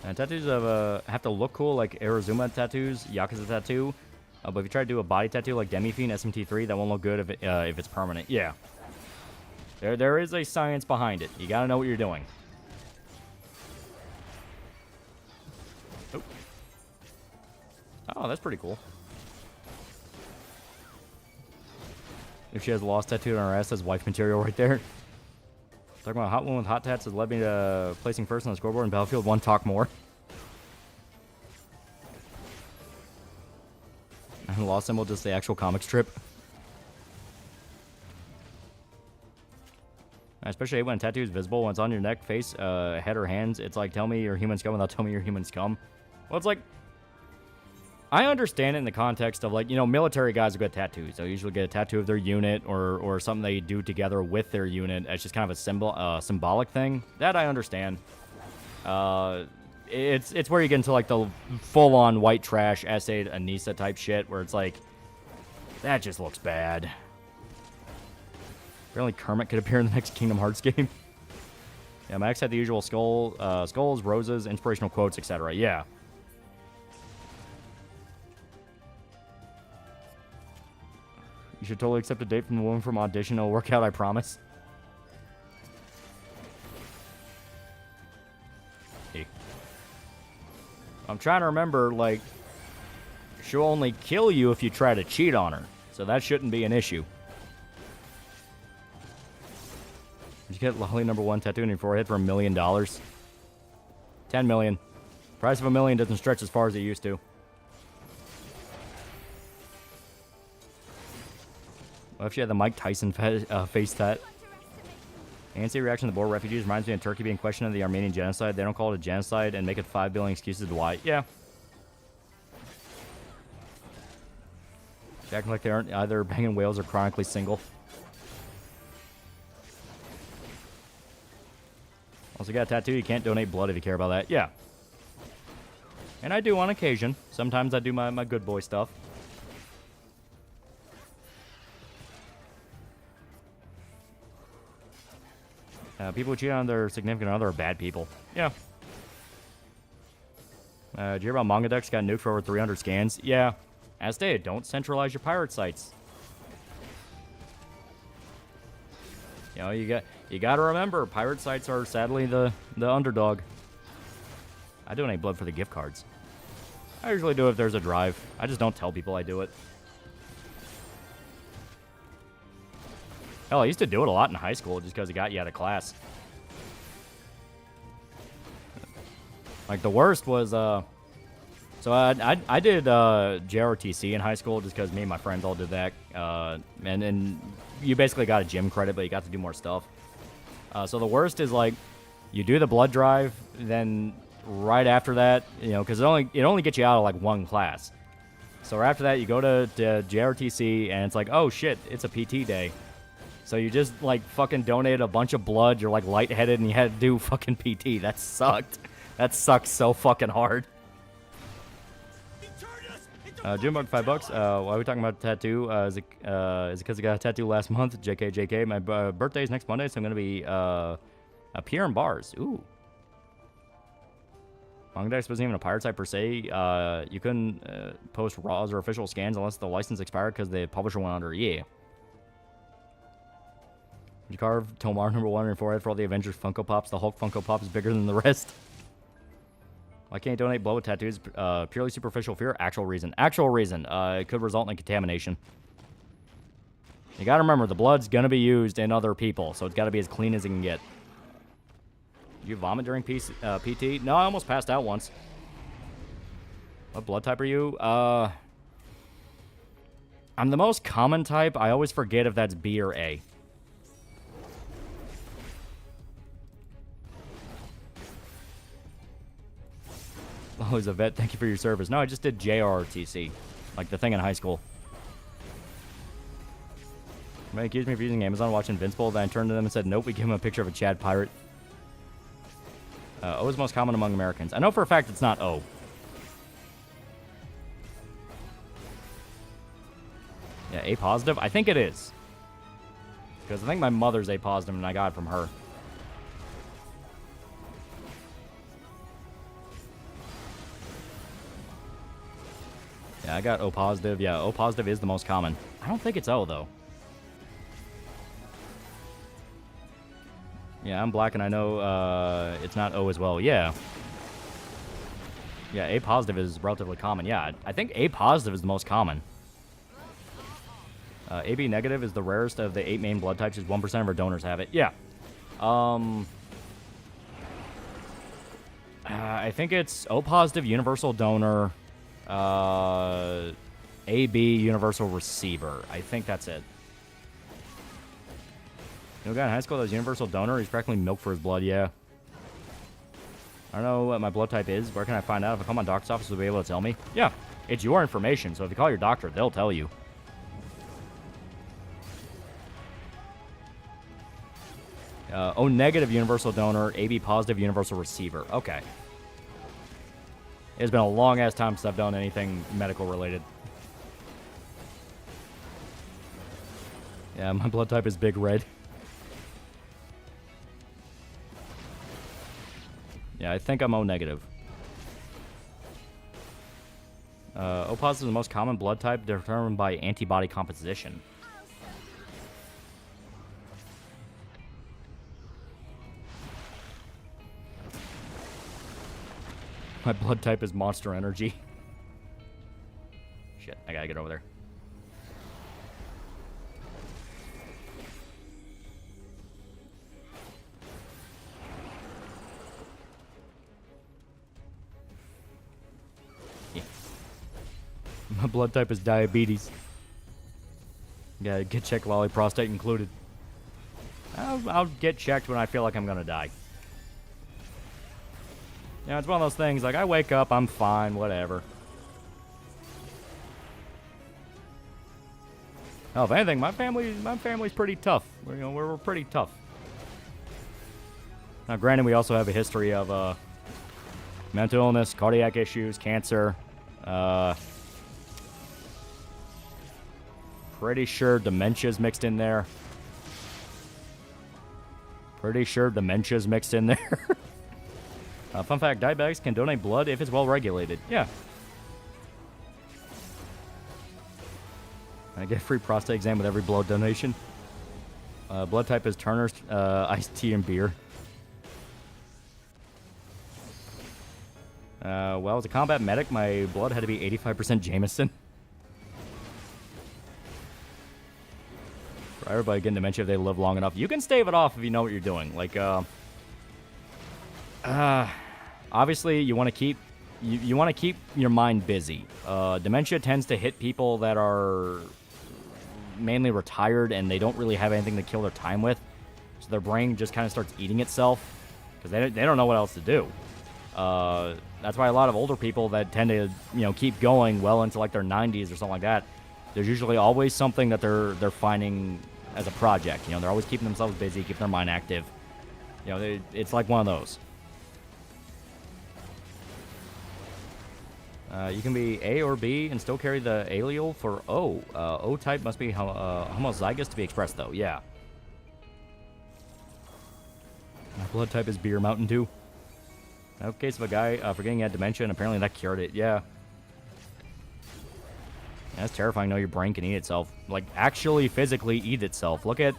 And tattoos have to look cool, like Arizuma tattoos, Yakuza tattoo. But if you try to do a body tattoo like Demi-Fiend, SMT3, that won't look good if it's permanent. Yeah. There is a science behind it. You gotta know what you're doing. Oh, that's pretty cool. If she has a lost tattoo on her ass, that's wife material right there. Talking about hot woman with hot tats has led me to placing first on the scoreboard in Battlefield 1. Talk more. And lost symbol, just the actual comic strip. I especially hate when a tattoo is visible when it's on your neck, face, head, or hands. It's like, tell me you're human scum without telling me you're human scum. Well, it's like, I understand it in the context of, like, you know, military guys will get tattoos. They'll usually get a tattoo of their unit or something they do together with their unit. It's just kind of a symbolic thing. That I understand. It's where you get into, like, the full-on white trash essayed Anissa type shit where it's like, that just looks bad. Apparently Kermit could appear in the next Kingdom Hearts game. Yeah, my ex had the usual skulls, roses, inspirational quotes, etc. Yeah. You should totally accept a date from the woman from audition. It'll work out, I promise. Hey. I'm trying to remember, like, she'll only kill you if you try to cheat on her. So that shouldn't be an issue. Did you get Lolly #1 tattoo on your forehead for $1 million? 10 million. Price of $1 million doesn't stretch as far as it used to. What if she had the Mike Tyson face tat? Anti reaction to the border refugees reminds me of Turkey being questioned of the Armenian genocide. They don't call it a genocide and make it 5 billion excuses to why. Yeah. They acting like they aren't either banging whales or chronically single. Also, got a tattoo. You can't donate blood if you care about that. Yeah. And I do on occasion. Sometimes I do my good boy stuff. People who cheat on their significant other are bad people. Yeah. Did you hear about Manga Dex got nuked for over 300 scans? Yeah. As stated, don't centralize your pirate sites. You know, you got to remember, pirate sites are sadly the underdog. I donate blood for the gift cards. I usually do if there's a drive. I just don't tell people I do it. Hell, I used to do it a lot in high school just because it got you out of class. Like, the worst was, so I did JRTC in high school just because me and my friends all did that. And you basically got a gym credit, but you got to do more stuff. So the worst is, like, you do the blood drive, then right after that, you know, because it only gets you out of, like, one class. So after that, you go to JRTC, and it's like, oh, shit, it's a PT day. So you just, like, fucking donated a bunch of blood, you're, like, lightheaded, and you had to do fucking PT. That sucked. That sucks so fucking hard. Junebug, $5. Why are we talking about tattoo? Is it because I got a tattoo last month? JK. My birthday is next Monday, so I'm going to be appear in bars. Ooh. Mongodex wasn't even a pirate site per se. You couldn't post RAWs or official scans unless the license expired because the publisher went under. Yeah. Did you carve Tomar number 1 and 4 for all the Avengers Funko Pops? The Hulk Funko Pop is bigger than the rest. Why can't you donate blood with tattoos? Purely superficial fear? Actual reason. Actual reason. It could result in contamination. You gotta remember, the blood's gonna be used in other people, so it's gotta be as clean as it can get. Did you vomit during PT? No, I almost passed out once. What blood type are you? I'm the most common type. I always forget if that's B or A. Oh, as a vet, thank you for your service. No, I just did JRTC. Like the thing in high school. Somebody accused me of using Amazon watching Invincible. Then I turned to them and said, nope, we gave him a picture of a Chad pirate. O is most common among Americans. I know for a fact it's not O. Yeah, A positive? I think it is. Because I think my mother's A positive and I got it from her. Yeah, I got O positive. Yeah, O positive is the most common. I don't think it's O, though. Yeah, I'm black, and I know it's not O as well. Yeah. Yeah, A positive is relatively common. Yeah, I think A positive is the most common. AB negative is the rarest of the 8 main blood types. 1% of our donors have it. Yeah. I think it's O positive, universal donor... AB universal receiver. I think that's it. You know, guy in high school that was universal donor. He's practically milk for his blood. Yeah. I don't know what my blood type is. Where can I find out? If I call my doctor's office, will they be able to tell me? Yeah, it's your information. So if you call your doctor, they'll tell you. O negative universal donor. AB positive universal receiver. Okay. It's been a long-ass time since I've done anything medical-related. Yeah, my blood type is big red. Yeah, I think I'm O negative. O positive is the most common blood type determined by antibody composition. My blood type is Monster Energy. Shit, I gotta get over there. Yeah. My blood type is diabetes. Yeah, get checked, Loli, prostate included. I'll get checked when I feel like I'm gonna die. Yeah, it's one of those things, like, I wake up, I'm fine, whatever. Oh, if anything, my family's pretty tough. We're pretty tough. Now, granted, we also have a history of, mental illness, cardiac issues, cancer. Pretty sure dementia's mixed in there. Pretty sure dementia's mixed in there. Fun fact, diabetics can donate blood if it's well regulated. Yeah. I get a free prostate exam with every blood donation. Blood type is Turner's, iced tea and beer. Well, as a combat medic, my blood had to be 85% Jameson. For everybody getting dementia if they live long enough. You can stave it off if you know what you're doing. Like, obviously, you want to keep your mind busy. Dementia tends to hit people that are mainly retired and they don't really have anything to kill their time with, so their brain just kind of starts eating itself because they don't know what else to do. That's why a lot of older people that tend to keep going well into like their 90s or something like that, there's usually always something that they're finding as a project. They're always keeping themselves busy, keeping their mind active. It's like one of those. You can be A or B and still carry the allele for O. O type must be homozygous to be expressed, though. Yeah. My blood type is beer, Mountain Dew. No case of a guy forgetting he had dementia, and apparently that cured it. Yeah. That's terrifying. Your brain can eat itself. Like, actually physically eat itself. Look at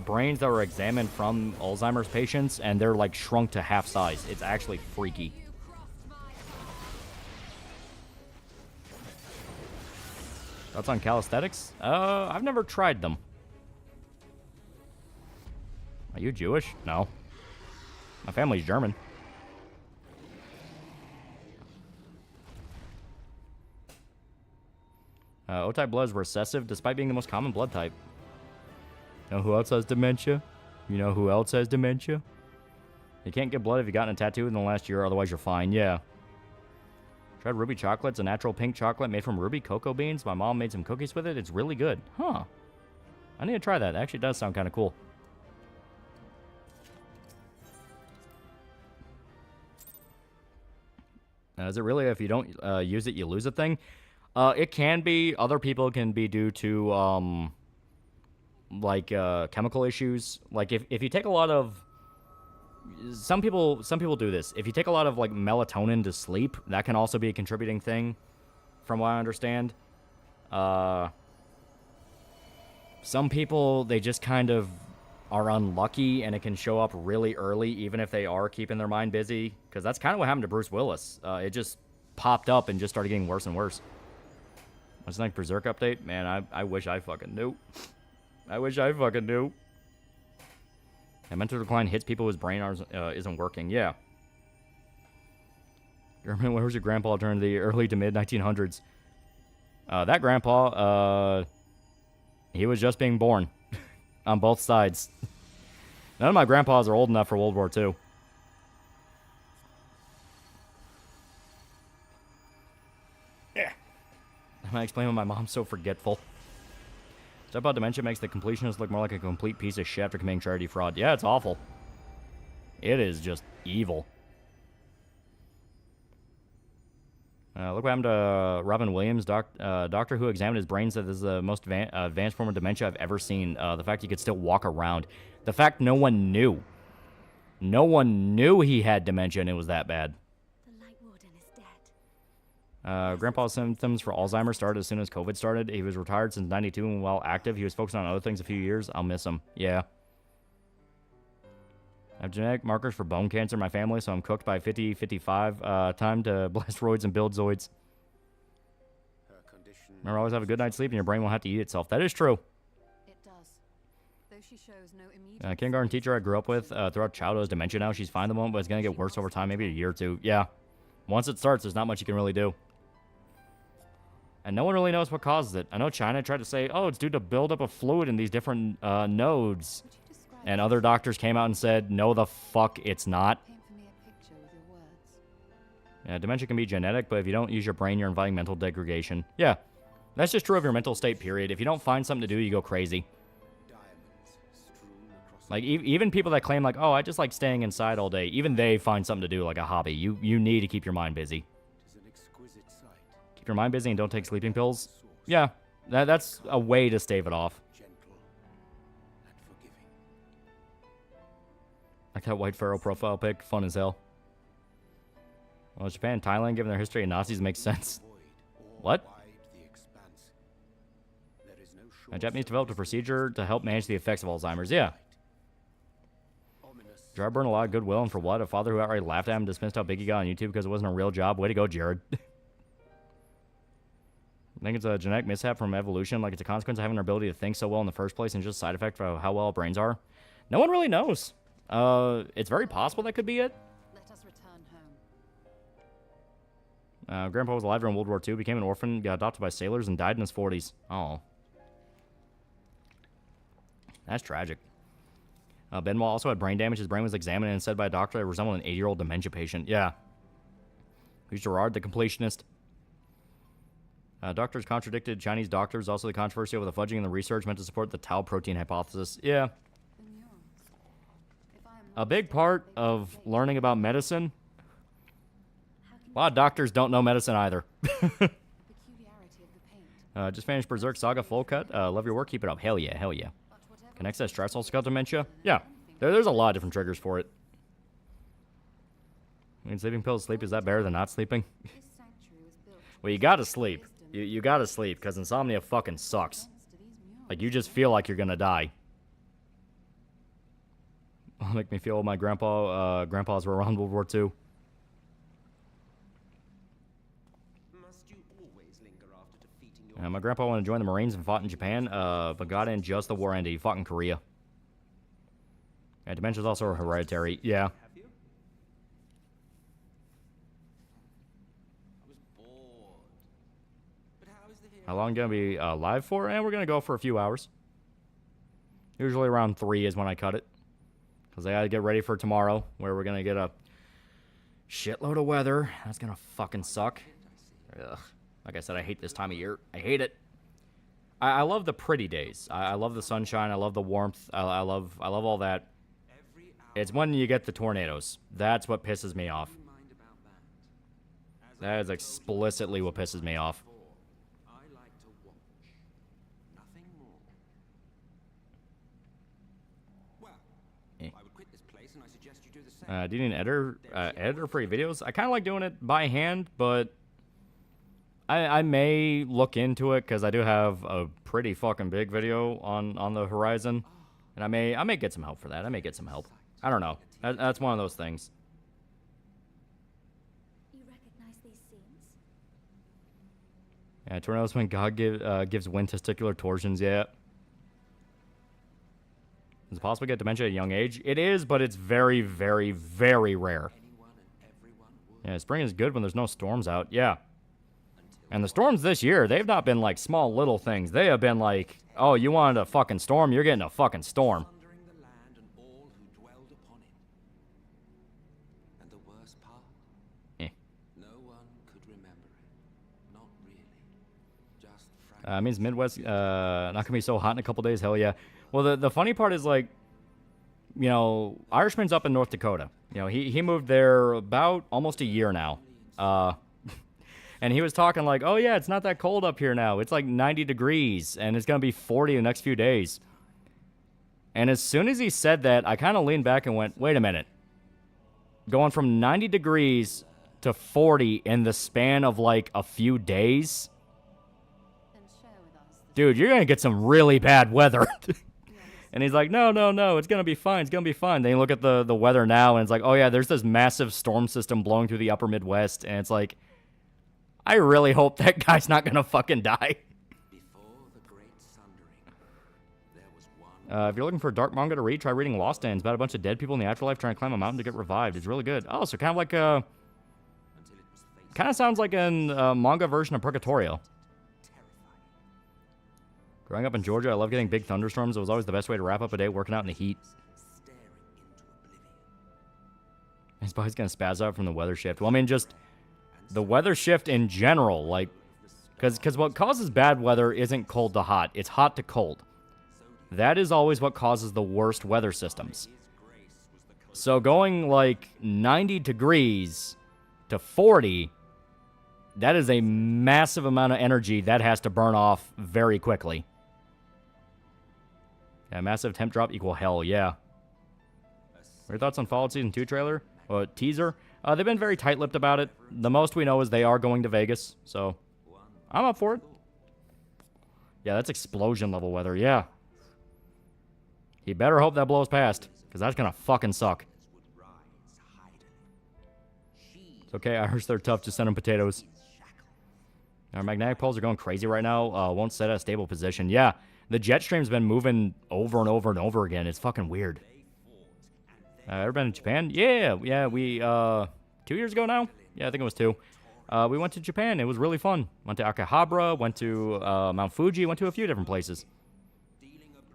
brains that were examined from Alzheimer's patients, and they're, like, shrunk to half size. It's actually freaky. Thoughts on calisthenics? I've never tried them. Are you Jewish? No. My family's German. O-type blood is recessive despite being the most common blood type. You know who else has dementia? You know who else has dementia? You can't get blood if you've gotten a tattoo in the last year, otherwise you're fine. Yeah. Tried ruby chocolate. It's a natural pink chocolate made from ruby cocoa beans. My mom made some cookies with it. It's really good. Huh. I need to try that. It actually does sound kind of cool. Is it really if you don't use it, you lose a thing? It can be. Other people can be due to, chemical issues. Like, if you take a lot of... Some people do this. If you take a lot of, like, melatonin to sleep, that can also be a contributing thing, from what I understand. Some people, they just kind of are unlucky, and it can show up really early, even if they are keeping their mind busy. Because that's kind of what happened to Bruce Willis. It just popped up and just started getting worse and worse. What's the next Berserk update? Man, I wish I fucking knew. I wish I fucking knew. And mental decline hits people whose brain isn't working. Yeah. You remember where was your grandpa during the early to mid 1900s? That grandpa, he was just being born on both sides. None of my grandpas are old enough for World War II. Yeah. I might explain why my mom's so forgetful. Stuff about dementia makes the completionist look more like a complete piece of shit after committing charity fraud. Yeah, it's awful. It is just evil. Look what happened to Robin Williams. Doctor who examined his brain said this is the most advanced form of dementia I've ever seen. The fact he could still walk around. The fact no one knew. No one knew he had dementia and it was that bad. Grandpa's symptoms for Alzheimer's started as soon as COVID started. He was retired since 92 and while active, he was focused on other things a few years. I'll miss him. Yeah. I have genetic markers for bone cancer in my family, so I'm cooked by 50-55. Time to blast roids and build zoids. Remember, always have a good night's sleep and your brain won't have to eat itself. That is true. It does. Though she shows no immediate kindergarten teacher I grew up with throughout childhood has dementia now. She's fine at the moment, but it's going to get worse over time, maybe a year or two. Yeah. Once it starts, there's not much you can really do. And no one really knows what causes it. I know China tried to say, oh, it's due to buildup of fluid in these different nodes. And other doctors came out and said, no, the fuck, it's not. Yeah, dementia can be genetic, but if you don't use your brain, you're inviting mental degradation. Yeah, that's just true of your mental state, period. If you don't find something to do, you go crazy. Like, even people that claim, like, oh, I just like staying inside all day, even they find something to do, like a hobby. You need to keep your mind busy. Keep your mind busy and don't take sleeping pills. Yeah, that's a way to stave it off. Like that White Pharaoh profile pic. Fun as hell. Well, Japan and Thailand, given their history of Nazis, makes sense. What? Japanese developed a procedure to help manage the effects of Alzheimer's. Yeah. Jared burned a lot of goodwill, and for what? A father who outright laughed at him and dismissed how big he got on YouTube because it wasn't a real job. Way to go, Jared. I think it's a genetic mishap from evolution, like it's a consequence of having our ability to think so well in the first place and just a side effect of how well our brains are. No one really knows. It's very possible that could be it. Let us return home. Grandpa was alive during World War II, became an orphan, got adopted by sailors, and died in his 40s. Oh. That's tragic. Benoit also had brain damage. His brain was examined and said by a doctor it resembled an 80-year-old dementia patient. Yeah. Who's Gerard, the completionist? Doctors contradicted Chinese doctors. Also the controversy over the fudging in the research meant to support the tau protein hypothesis. Yeah. A big part of learning about medicine. A lot of doctors don't know medicine either. Just finished Berserk Saga full cut. Love your work. Keep it up. Hell yeah. Hell yeah. Can excess stress also cause dementia? Yeah. There's a lot of different triggers for it. I mean, sleeping pills sleep, is that better than not sleeping? Well, you gotta sleep. You gotta sleep, because insomnia fucking sucks. Like, you just feel like you're gonna die. It'll make me feel my grandpas were around World War II. My grandpa wanted to join the Marines and fought in Japan, but got in just the war ended. He fought in Korea. Yeah, dementia's also hereditary. Yeah. How long gonna be live for? And we're gonna go for a few hours. Usually around 3 is when I cut it, because I gotta get ready for tomorrow, where we're gonna get a shitload of weather. That's gonna fucking suck. Ugh. Like I said, I hate this time of year. I hate it. I love the pretty days. I love the sunshine. I love the warmth. I love all that. It's when you get the tornadoes. That's what pisses me off. That is explicitly what pisses me off. Do you need an editor for your videos? I kind of like doing it by hand, but I may look into it because I do have a pretty fucking big video on the horizon, and I may get some help for that. I may get some help. I don't know. That's one of those things. You recognize these scenes? Yeah, tornadoes when God gives wind testicular torsions. Yeah. Is it possible to get dementia at a young age? It is, but it's very, very, very rare. Yeah, spring is good when there's no storms out. Yeah. And the storms this year, they've not been like small little things. They have been like, oh, you wanted a fucking storm? You're getting a fucking storm. It means Midwest not gonna be so hot in a couple days. Hell yeah. Well, the funny part is, like, you know, Irishman's up in North Dakota. You know, he moved there about almost a year now. And he was talking like, oh yeah, it's not that cold up here now. It's like 90 degrees and it's gonna be 40 the next few days. And as soon as he said that, I kind of leaned back and went, wait a minute. Going from 90 degrees to 40 in the span of like a few days? Dude, you're going to get some really bad weather. And he's like, no, it's going to be fine. It's going to be fine. Then you look at the weather now, and it's like, oh, yeah, there's this massive storm system blowing through the upper Midwest. And it's like, I really hope that guy's not going to fucking die. If you're looking for a dark manga to read, try reading Lost Ends, about a bunch of dead people in the afterlife trying to climb a mountain to get revived. It's really good. Oh, so kind of like a... kind of sounds like a manga version of Purgatorio. Growing up in Georgia, I love getting big thunderstorms. It was always the best way to wrap up a day working out in the heat. His body's going to spaz out from the weather shift. Well, I mean, just the weather shift in general. Like, because what causes bad weather isn't cold to hot. It's hot to cold. That is always what causes the worst weather systems. So going like 90 degrees to 40, that is a massive amount of energy that has to burn off very quickly. Yeah, massive temp drop equal hell, yeah. What are your thoughts on Fallout Season 2 trailer? Or teaser? They've been very tight-lipped about it. The most we know is they are going to Vegas, so I'm up for it. Yeah, that's explosion level weather, yeah. You better hope that blows past, because that's gonna fucking suck. It's okay, Irish, they're tough, just send them potatoes. Our magnetic poles are going crazy right now. Won't set at a stable position. Yeah, the jet stream's been moving over and over and over again. It's fucking weird. Ever been to Japan? Yeah, we, 2 years ago now? Yeah, I think it was 2. We went to Japan. It was really fun. Went to Akihabara, went to Mount Fuji, went to a few different places.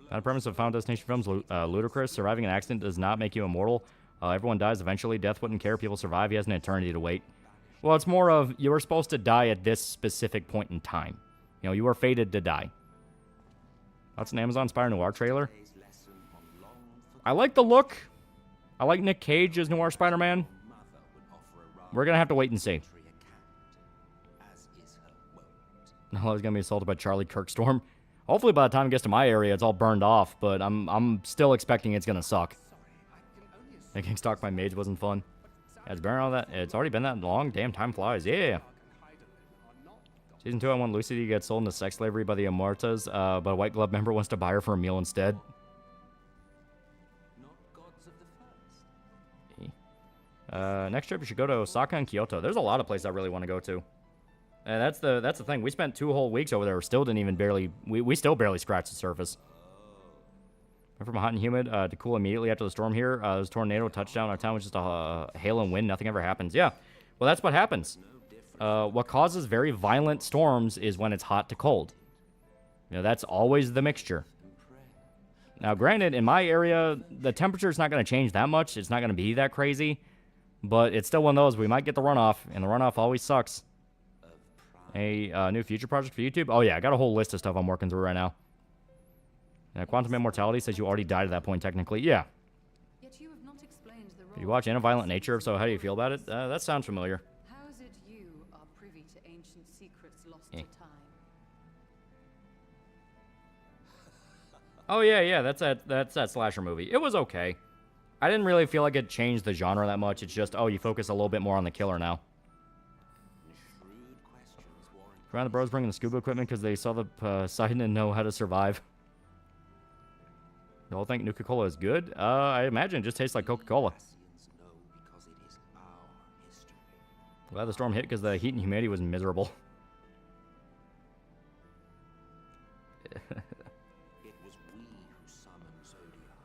The premise of Final Destination films, ludicrous. Surviving an accident does not make you immortal. Everyone dies eventually. Death wouldn't care. People survive. He has an eternity to wait. Well, it's more of you were supposed to die at this specific point in time. You know, you were fated to die. That's an Amazon Spire Noir trailer. I like the look. I like Nick Cage as Noir Spider-Man. We're going to have to wait and see. No, I was going to be assaulted by Charlie Kirkstorm. Hopefully by the time it gets to my area, it's all burned off, but I'm still expecting it's going to suck. Making stock by Mage wasn't fun. Yeah, it's been all that. It's already been that long. Damn, time flies. Yeah. Season 2, I want Lucy to get sold into sex slavery by the Amartas, but a White Glove member wants to buy her for a meal instead. Next trip, you should go to Osaka and Kyoto. There's a lot of places I really want to go to. And that's the thing. We spent 2 whole weeks over there. Still didn't even barely... We still barely scratched the surface. Went from hot and humid to cool immediately after the storm here. This tornado touchdown. Our town was just a hail and wind. Nothing ever happens. Yeah. Well, that's what happens. What causes very violent storms is when it's hot to cold. You know, that's always the mixture. Now, granted, in my area, the temperature's not going to change that much. It's not going to be that crazy. But it's still one of those. We might get the runoff, and the runoff always sucks. A new future project for YouTube? Oh, yeah. I got a whole list of stuff I'm working through right now. Quantum Immortality says you already died at that point, technically. Yeah. Yet you have not explained the role. You watch In a Violent Nature, so how do you feel about it? That sounds familiar. How is it you are privy to ancient secrets lost to time? Oh, yeah. That's that slasher movie. It was okay. I didn't really feel like it changed the genre that much. It's just, oh, you focus a little bit more on the killer now. Around the bros bringing the scuba equipment because they saw the Poseidon and know how to survive. You all think Nuka-Cola is good? I imagine it just tastes like Coca-Cola. Glad the storm hit because the heat and humidity was miserable. It was we who summoned Zodiac.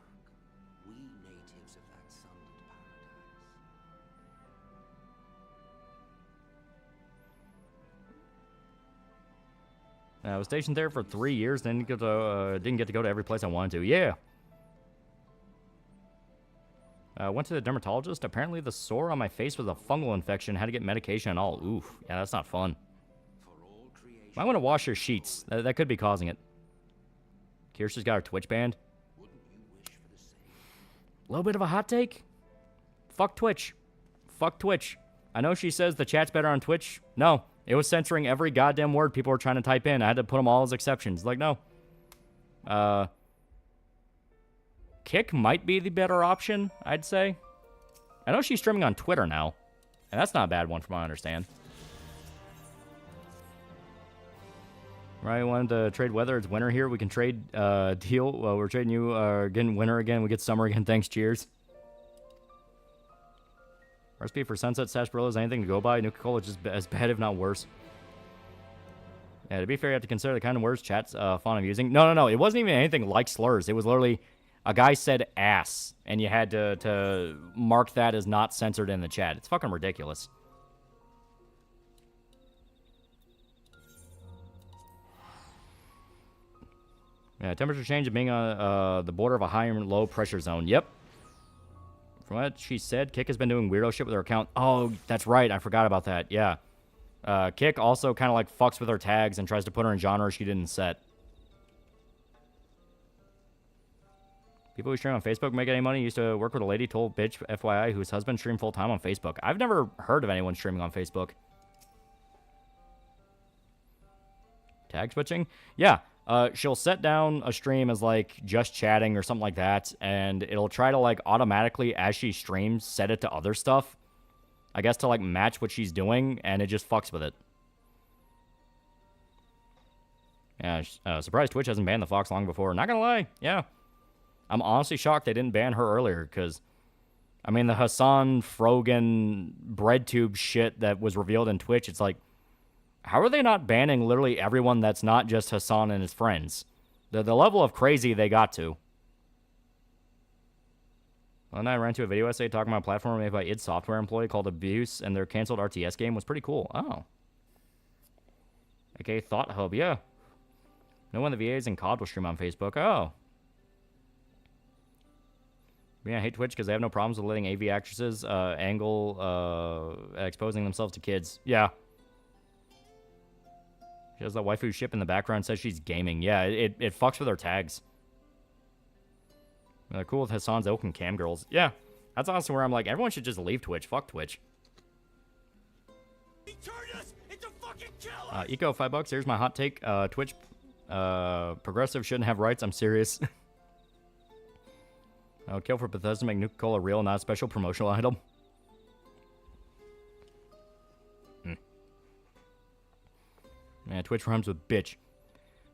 We natives of that sunlit paradise. I was stationed there for 3 years, then didn't get to go to every place I wanted to. Yeah. Went to the dermatologist. Apparently the sore on my face was a fungal infection. Had to get medication and all. Oof. Yeah, that's not fun. Might want to wash your sheets. That could be causing it. Kirsten's got her Twitch banned. A little bit of a hot take? Fuck Twitch. Fuck Twitch. I know she says the chat's better on Twitch. No. It was censoring every goddamn word people were trying to type in. I had to put them all as exceptions. Like, no. Kick might be the better option, I'd say. I know she's streaming on Twitter now. And that's not a bad one from what I understand. Right, wanted to trade weather. It's winter here. We can trade deal. Well, we're trading you getting winter again. We get summer again. Thanks, cheers. Recipe for Sunset Sarsaparillas, anything to go by. Nuka-Cola is just as bad, if not worse. Yeah, to be fair, you have to consider the kind of words chat's fond of using. No. It wasn't even anything like slurs. It was literally a guy said ass, and you had to mark that as not censored in the chat. It's fucking ridiculous. Yeah, temperature change of being on the border of a high and low pressure zone. Yep. From what she said, Kick has been doing weirdo shit with her account. Oh, that's right. I forgot about that. Yeah. Kick also kind of like fucks with her tags and tries to put her in genres she didn't set. People who stream on Facebook make any money. Used to work with a lady, told bitch, FYI, whose husband streamed full-time on Facebook. I've never heard of anyone streaming on Facebook. Tag switching? Yeah. She'll set down a stream as, like, just chatting or something like that, and it'll try to, like, automatically, as she streams, set it to other stuff. I guess to, like, match what she's doing, and it just fucks with it. Yeah, surprised Twitch hasn't banned the Fox long before. Not gonna lie, yeah. I'm honestly shocked they didn't ban her earlier, because, I mean, the Hassan Frogan breadtube shit that was revealed in Twitch, it's like, how are they not banning literally everyone that's not just Hassan and his friends? The level of crazy they got to. Well, then I ran into a video essay talking about a platform made by id Software employee called Abuse, and their canceled RTS game was pretty cool. Oh. Okay, Thought Hub, yeah. No one of the VAs in COD will stream on Facebook. Oh. Yeah, I hate Twitch because they have no problems with letting AV actresses exposing themselves to kids. Yeah. She has that waifu ship in the background, says she's gaming. Yeah, it fucks with her tags. They're cool with Hassan's Oak and Cam Girls. Yeah, that's honestly where I'm like, everyone should just leave Twitch. Fuck Twitch. Eco, $5. Here's my hot take. Twitch, progressive shouldn't have rights. I'm serious. I would kill for Bethesda to make Nuka-Cola real, not a special promotional item. Yeah, Twitch rhymes with bitch.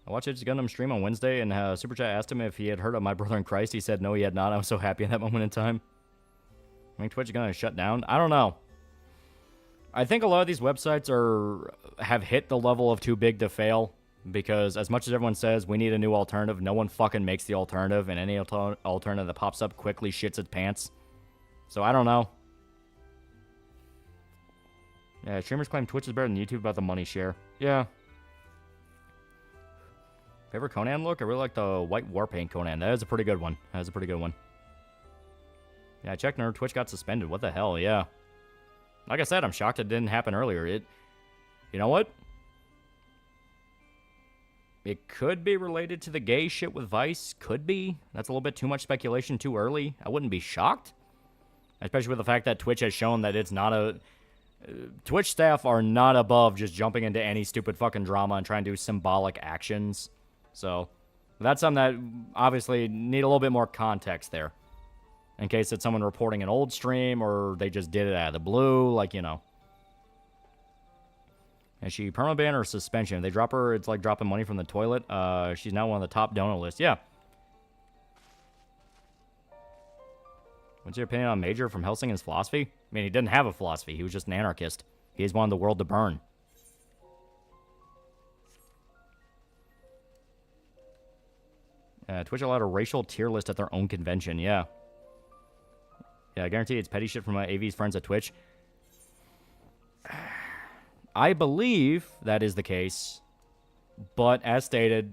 I watched Edge Gundam stream on Wednesday, and Super Chat asked him if he had heard of My Brother in Christ. He said no, he had not. I was so happy in that moment in time. I think Twitch is going to shut down. I don't know. I think a lot of these websites have hit the level of too big to fail, because as much as everyone says we need a new alternative, no one fucking makes the alternative, and any alternative that pops up quickly shits its pants. So I don't know. Yeah, streamers claim Twitch is better than YouTube about the money share. Yeah. Favorite Conan look? I really like the white war paint Conan. That is a pretty good one. That is a pretty good one. Yeah, I checked Nerd. Twitch got suspended. What the hell? Yeah. Like I said, I'm shocked it didn't happen earlier. You know what? It could be related to the gay shit with Vice. Could be. That's a little bit too much speculation too early. I wouldn't be shocked. Especially with the fact that Twitch has shown that it's not a... Twitch staff are not above just jumping into any stupid fucking drama and trying to do symbolic actions. So, that's something that obviously need a little bit more context there. In case it's someone reporting an old stream or they just did it out of the blue, like, you know. Is she permanent ban or suspension? If they drop her, it's like dropping money from the toilet. She's now on the top donor list. Yeah. What's your opinion on Major from Helsingen's philosophy? I mean, he didn't have a philosophy. He was just an anarchist. He just wanted the world to burn. Twitch allowed a racial tier list at their own convention. Yeah. Yeah, I guarantee it's petty shit from my AV's friends at Twitch. I believe that is the case. But, as stated,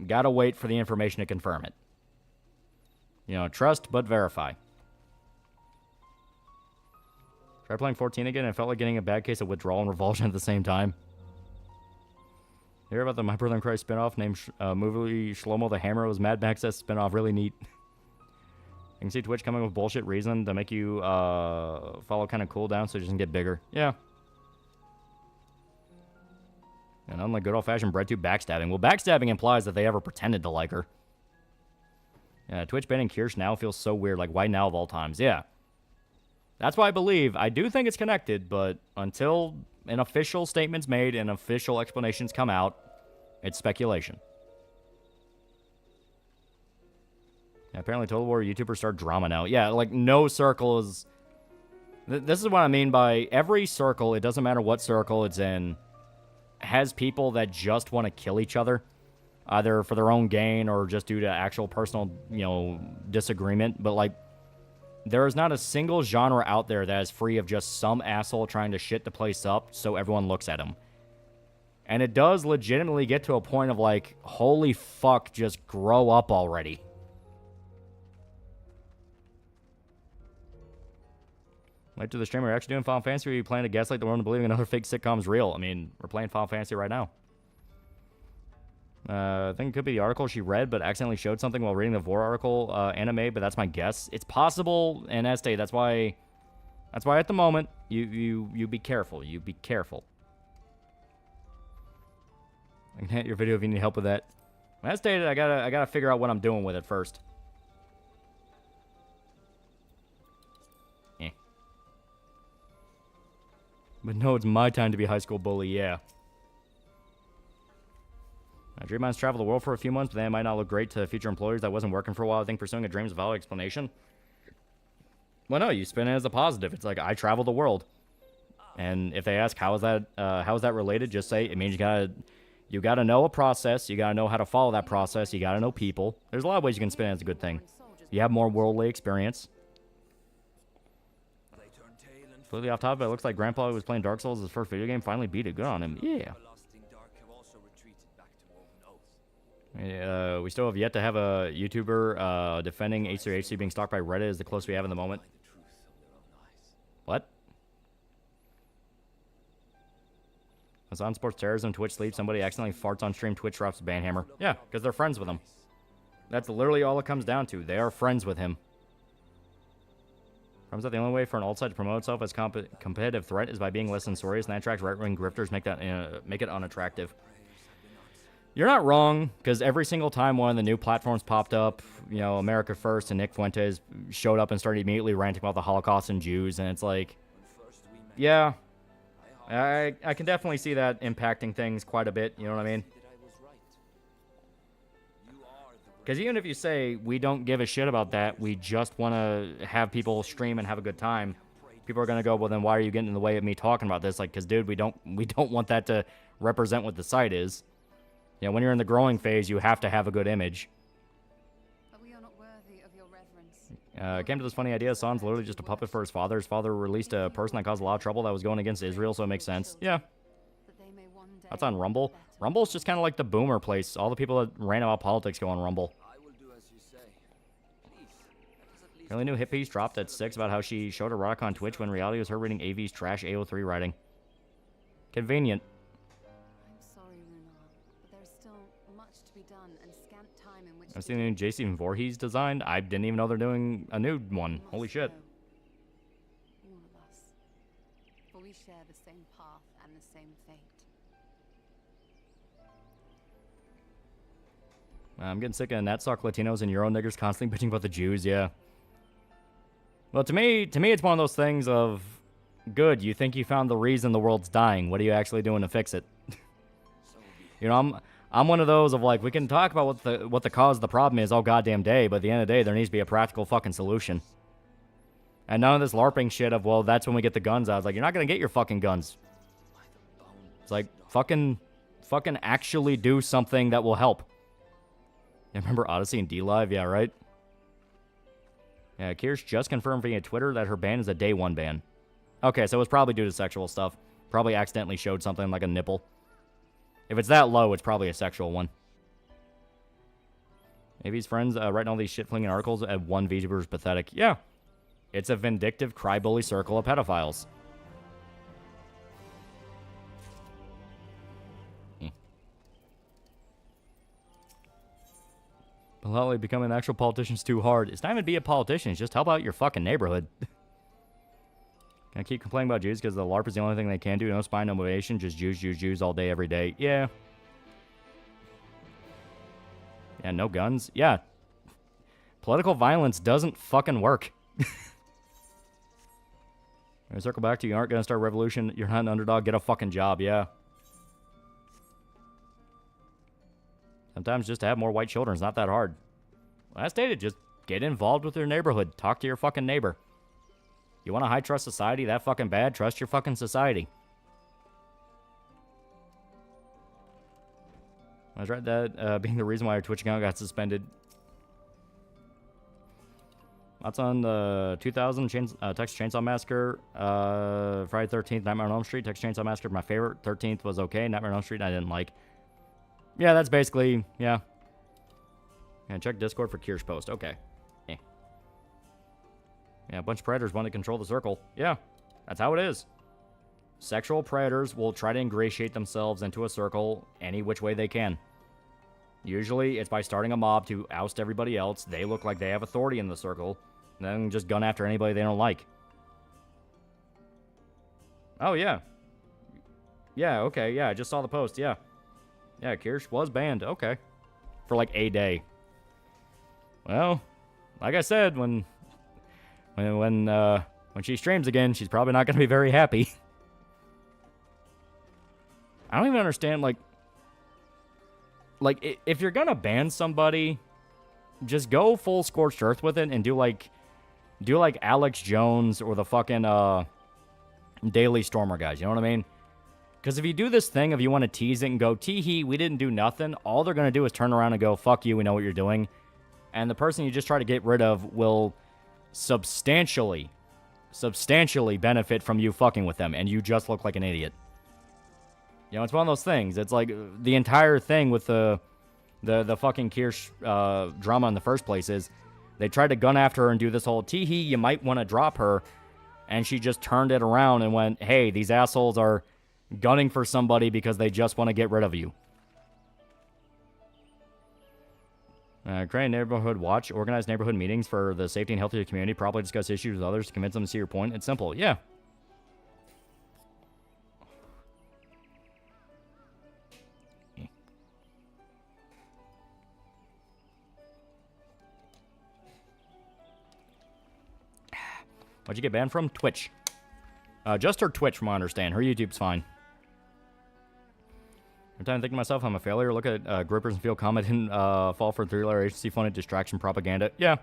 gotta wait for the information to confirm it. You know, trust but verify. Try playing 14 again and it felt like getting a bad case of withdrawal and revulsion at the same time. Hear about the My Brother in Christ spinoff named movie Shlomo the Hammer was Mad Max spinoff. Really neat. You can see Twitch coming with bullshit reason to make you follow kind of cool down so it doesn't get bigger. Yeah. And unlike good old-fashioned breadtube backstabbing. Well, backstabbing implies that they ever pretended to like her. Yeah, Twitch banning Kirsch now feels so weird. Like, why now of all times? Yeah. That's why I do think it's connected, but until an official statement's made and official explanations come out, it's speculation. Yeah, apparently Total War YouTubers start drama now. Yeah, like, no circle is... This is what I mean by every circle, it doesn't matter what circle it's in, has people that just want to kill each other, either for their own gain or just due to actual personal, you know, disagreement. But, like, there is not a single genre out there that is free of just some asshole trying to shit the place up so everyone looks at him. And it does legitimately get to a point of, like, holy fuck, just grow up already. Wait to the streamer, actually doing Final Fantasy, or are you planning to gaslight the world into believing another fake sitcom's real? I mean, we're playing Final Fantasy right now. I think it could be the article she read, but accidentally showed something while reading the Vor article anime, but that's my guess. It's possible, and Estee, that's why at the moment, you be careful. You be careful. I can hit your video if you need help with that. As stated, I gotta figure out what I'm doing with it first. Eh. But no, it's my time to be a high school bully, yeah. My dream is to travel the world for a few months, but then it might not look great to future employers that wasn't working for a while. I think pursuing a dream is a valid explanation. Well, no, you spin it as a positive. It's like, I travel the world. And if they ask, how is that related? Just say, it means you gotta know a process. You gotta know how to follow that process. You gotta know people. There's a lot of ways you can spin it as a good thing. You have more worldly experience. Completely off topic, but it looks like Grandpa, who was playing Dark Souls, his first video game, finally beat it. Good on him. Yeah. We still have yet to have a YouTuber defending H3HC being stalked by Reddit is the closest we have in the moment. What? It's on sports terrorism, Twitch sleep, somebody accidentally farts on stream, Twitch drops a banhammer. Yeah, because they're friends with him. That's literally all it comes down to. They are friends with him. Comes out the only way for an alt site to promote itself as competitive threat is by being less censorious, and that attracts right-wing grifters, make it unattractive. You're not wrong, because every single time one of the new platforms popped up, you know, America First and Nick Fuentes showed up and started immediately ranting about the Holocaust and Jews, and it's like, yeah, I can definitely see that impacting things quite a bit, you know what I mean? Because even if you say, we don't give a shit about that, we just want to have people stream and have a good time, people are going to go, well, then why are you getting in the way of me talking about this? Like, because, dude, we don't want that to represent what the site is. You know, when you're in the growing phase, you have to have a good image. But we are not worthy of your reverence. Came to this funny idea. Son's literally just a puppet for his father. His father released a person that caused a lot of trouble that was going against Israel, so it makes sense. Yeah. That's on Rumble. Rumble's just kind of like the boomer place. All the people that ran about politics go on Rumble. Really new hit piece dropped at 6 about how she showed her rock on Twitch when reality was her reading AV's trash AO3 writing. Convenient. I've seen the new Jason Voorhees designed. I didn't even know they're doing a new one. Holy shit. All of us. For we share the same path and the same fate. I'm getting sick of Natsock Latinos and Euro niggers constantly bitching about the Jews, yeah. Well, to me, it's one of those things of, good, you think you found the reason the world's dying. What are you actually doing to fix it? You know, I'm one of those of like, we can talk about what the cause of the problem is all goddamn day, but at the end of the day, there needs to be a practical fucking solution. And none of this LARPing shit of, well, that's when we get the guns out. It's like, you're not gonna get your fucking guns. It's like, fucking actually do something that will help. You remember Odyssey and D-Live? Yeah, right? Yeah, Kirsch just confirmed via Twitter that her ban is a day 1 ban. Okay, so it's probably due to sexual stuff. Probably accidentally showed something like a nipple. If it's that low, it's probably a sexual one. Maybe his friends writing all these shit-flinging articles at one VTuber is pathetic. Yeah. It's a vindictive cry-bully circle of pedophiles. Loli, becoming an actual politician's too hard. It's not even be a politician. It's just help out your fucking neighborhood. Can I keep complaining about Jews because the LARP is the only thing they can do? No spine, no motivation, just Jews all day, every day. Yeah. Yeah, no guns. Yeah. Political violence doesn't fucking work. I circle back to you aren't going to start a revolution. You're not an underdog. Get a fucking job. Yeah. Sometimes just to have more white children is not that hard. Well, as stated, just get involved with your neighborhood. Talk to your fucking neighbor. You want a high trust society that fucking bad? Trust your fucking society. I was right that being the reason why your Twitch account got suspended. That's on the 2000 Texas Chainsaw Massacre. Friday 13th, Nightmare on Elm Street. Texas Chainsaw Massacre, my favorite. 13th was okay. Nightmare on Elm Street, I didn't like. Yeah, that's basically, yeah. And check Discord for Kirsch post. Okay. Yeah, a bunch of predators want to control the circle. Yeah, that's how it is. Sexual predators will try to ingratiate themselves into a circle any which way they can. Usually, it's by starting a mob to oust everybody else. They look like they have authority in the circle. And then just gun after anybody they don't like. Oh, yeah. Yeah, okay, yeah, I just saw the post, yeah. Yeah, Kirsch was banned. Okay. for like a day. Well, like I said, when she streams again, she's probably not going to be very happy. I don't even understand, like if you're going to ban somebody, just go full scorched earth with it and do like Alex Jones or the fucking Daily Stormer guys, you know what I mean? Because if you do this thing, if you want to tease it and go, tee-hee, we didn't do nothing, all they're going to do is turn around and go, fuck you, we know what you're doing. And the person you just try to get rid of will substantially benefit from you fucking with them, and you just look like an idiot. You know, it's one of those things. It's like the entire thing with the fucking Kirsch drama in the first place is they tried to gun after her and do this whole tee-hee, you might want to drop her, and she just turned it around and went, hey, these assholes are gunning for somebody because they just want to get rid of you. Create neighborhood watch, organize neighborhood meetings for the safety and health of the community, probably discuss issues with others to convince them to see your point. It's simple. Yeah. What'd you get banned from? Twitch. Just her Twitch, from what I understand. Her YouTube's fine. Every time I think to myself, I'm a failure. Look at groupers and feel confident. Fall for three-layer agency funded distraction propaganda. Yeah.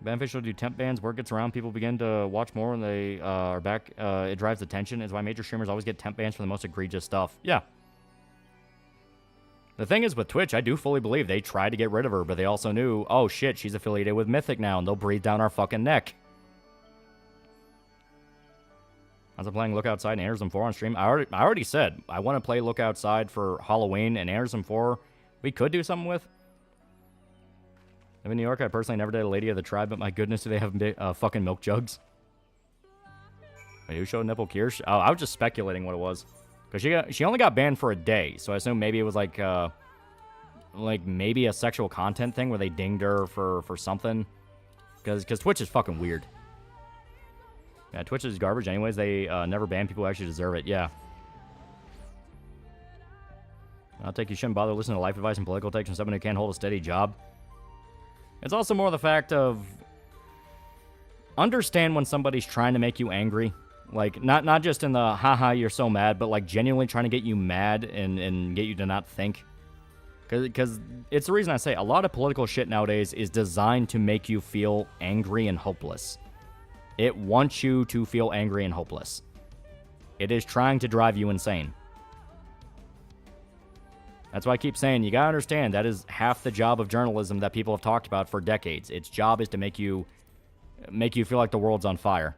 Beneficial to do temp bans. Word gets around. People begin to watch more when they are back. It drives attention. It's why major streamers always get temp bans for the most egregious stuff. Yeah. The thing is with Twitch, I do fully believe they tried to get rid of her, but they also knew, oh shit, she's affiliated with Mythic now, and they'll breathe down our fucking neck. As I'm playing Look Outside and Anderson 4 on stream, I already said I want to play Look Outside for Halloween, and Anderson 4 we could do something with. I'm in New York. I personally never did a Lady of the Tribe, but my goodness, do they have fucking milk jugs? Wait, who showed nipple Kirsch? Oh, I was just speculating what it was. Because she only got banned for a day, so I assume maybe it was like maybe a sexual content thing where they dinged her for something. Because Twitch is fucking weird. Yeah, Twitch is garbage anyways. They never ban people who actually deserve it. Yeah. I'll take you shouldn't bother listening to life advice and political takes from someone who can't hold a steady job. It's also more the fact of understand when somebody's trying to make you angry. Like, not just in the haha you're so mad, but like genuinely trying to get you mad and get you to not think. Because it's the reason I say a lot of political shit nowadays is designed to make you feel angry and hopeless. It wants you to feel angry and hopeless. It is trying to drive you insane. That's why I keep saying, you gotta understand, that is half the job of journalism that people have talked about for decades. Its job is to make you feel like the world's on fire.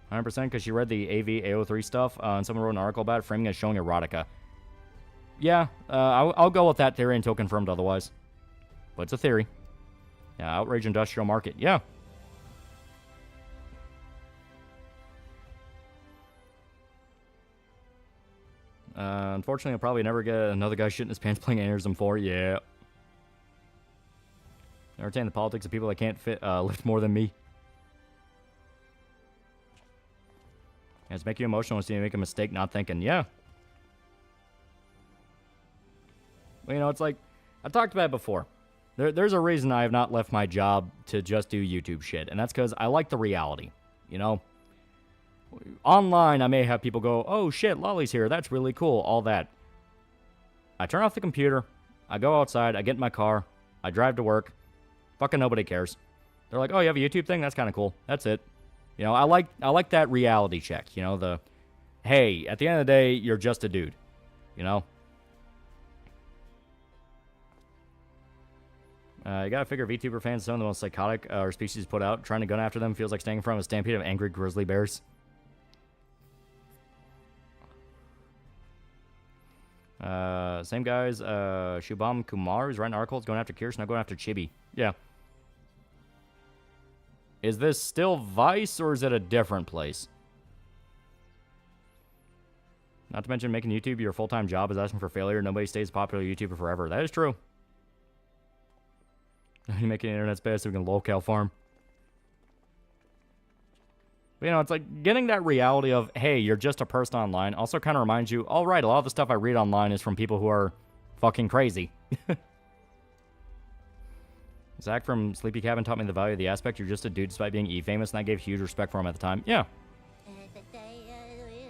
100% because she read the AV AO3 stuff, and someone wrote an article about it, framing as showing erotica. Yeah, I'll go with that theory until confirmed otherwise. But it's a theory. Yeah, outrage industrial market. Yeah. Unfortunately, I'll probably never get another guy shitting his pants playing Aneurysm 4. Yeah. Entertain the politics of people that can't lift more than me. Yeah, it's make you emotional when you make a mistake not thinking. Yeah. Well, you know, it's like, I've talked about it before. There's a reason I have not left my job to just do YouTube shit, and that's because I like the reality, you know? Online, I may have people go, oh shit, Loli's here, that's really cool, all that. I turn off the computer, I go outside, I get in my car, I drive to work, fucking nobody cares. They're like, oh, you have a YouTube thing? That's kind of cool. That's it. You know, I like that reality check, you know, the, hey, at the end of the day, you're just a dude, you know? You gotta figure VTuber fans, some of the most psychotic our species put out. Trying to gun after them feels like staying in front of a stampede of angry grizzly bears. Same guys, Shubham Kumar, who's writing articles, going after Kirsten, not going after Chibi. Yeah. Is this still Vice, or is it a different place? Not to mention making YouTube your full-time job is asking for failure. Nobody stays a popular YouTuber forever. That is true. You making internet space so we can locale farm. But, you know, it's like getting that reality of, hey, you're just a person online also kind of reminds you, all right, a lot of the stuff I read online is from people who are fucking crazy. Zach from Sleepy Cabin taught me the value of the aspect. You're just a dude despite being E-famous, and I gave huge respect for him at the time. Yeah.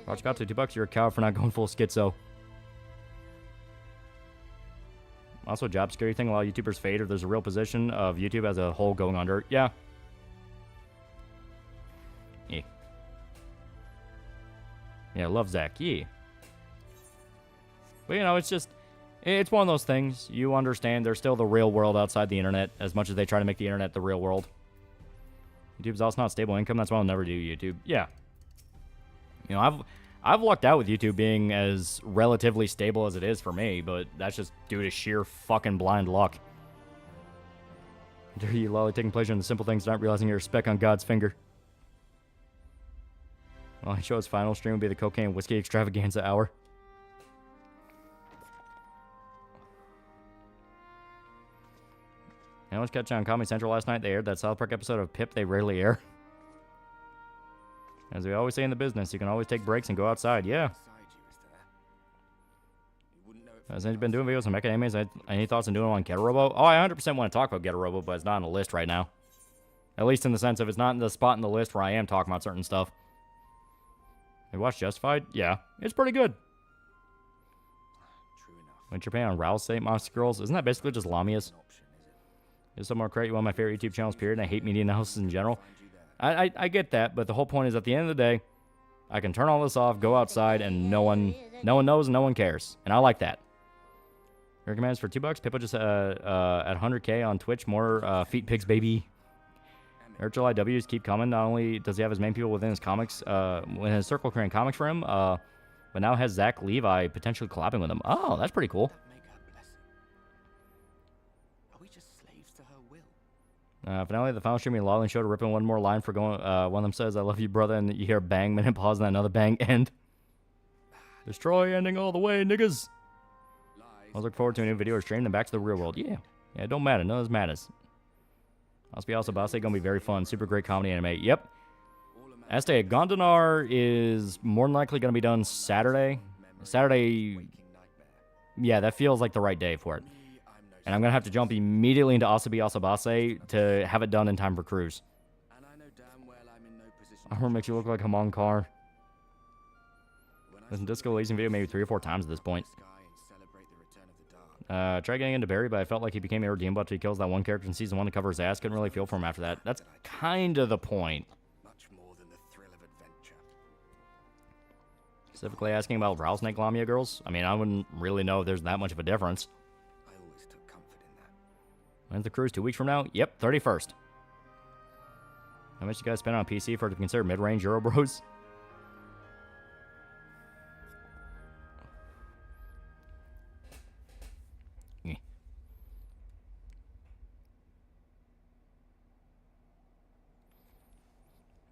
Watch got to $2. You're a coward for not going full schizo. Also, job security thing. A lot of YouTubers fade if there's a real position of YouTube as a whole going under. Yeah. Yeah. Yeah, love Zach. Yeah. But, you know, it's just... It's one of those things. You understand there's still the real world outside the internet, as much as they try to make the internet the real world. YouTube's also not stable income. That's why I'll never do YouTube. Yeah. You know, I've lucked out with YouTube being as relatively stable as it is for me, but that's just due to sheer fucking blind luck. Dirty Lolly taking pleasure in the simple things, not realizing you're a speck on God's finger. Well, I show his final stream will be the cocaine whiskey extravaganza hour. I was catching on Comedy Central last night. They aired that South Park episode of Pip they rarely air. As we always say in the business, you can always take breaks and go outside. Yeah. Since you've been doing videos on mecha animes, any thoughts on doing one on Getorobo? Oh, I 100% want to talk about Getorobo, but it's not on the list right now. At least in the sense of it's not in the spot in the list where I am talking about certain stuff. You watched Justified? Yeah. It's pretty good. Went Japan on Rouse St. Monster Girls. Isn't that basically just Lamia's? Is some more credit. One of my favorite YouTube channels, period, and I hate media analysis in general. I get that, but the whole point is at the end of the day, I can turn all this off, go outside, and no one knows and no one cares. And I like that. Recommends for $2. Pippa just at 100K on Twitch. More feet pigs, baby. Virtual IWs keep coming. Not only does he have his main people within his comics, within his circle creating comics for him, but now has Zach Levi potentially collabing with him. Oh, that's pretty cool. Finale, the final streaming Lolly showed ripping one more line for going. One of them says, "I love you, brother," and you hear bang, minute pause, and then another bang, end. Destroy ending all the way, niggas. I was looking forward to a new video or stream, then back to the real world. Yeah, it don't matter. None of this matters. Also Base gonna be very fun. Super great comedy anime. Yep. Este Gondanar is more than likely gonna be done Saturday. Yeah, that feels like the right day for it. And I'm going to have to jump immediately into Asabi Asabase to have it done in time for cruise. Armor makes you look like a Hamon car. Listen, Disco Lazy video maybe 3 or 4 times at this point. Tried getting into Barry, but I felt like he became irredeemable after he kills that one character in season 1 to cover his ass. Couldn't really feel for him after that. That's kind of the point. Specifically asking about Rattlesnake Lamia girls? I mean, I wouldn't really know if there's that much of a difference. When's the cruise? 2 weeks from now? Yep, 31st. How much you guys spend on PC for it to consider mid-range Euro Bros?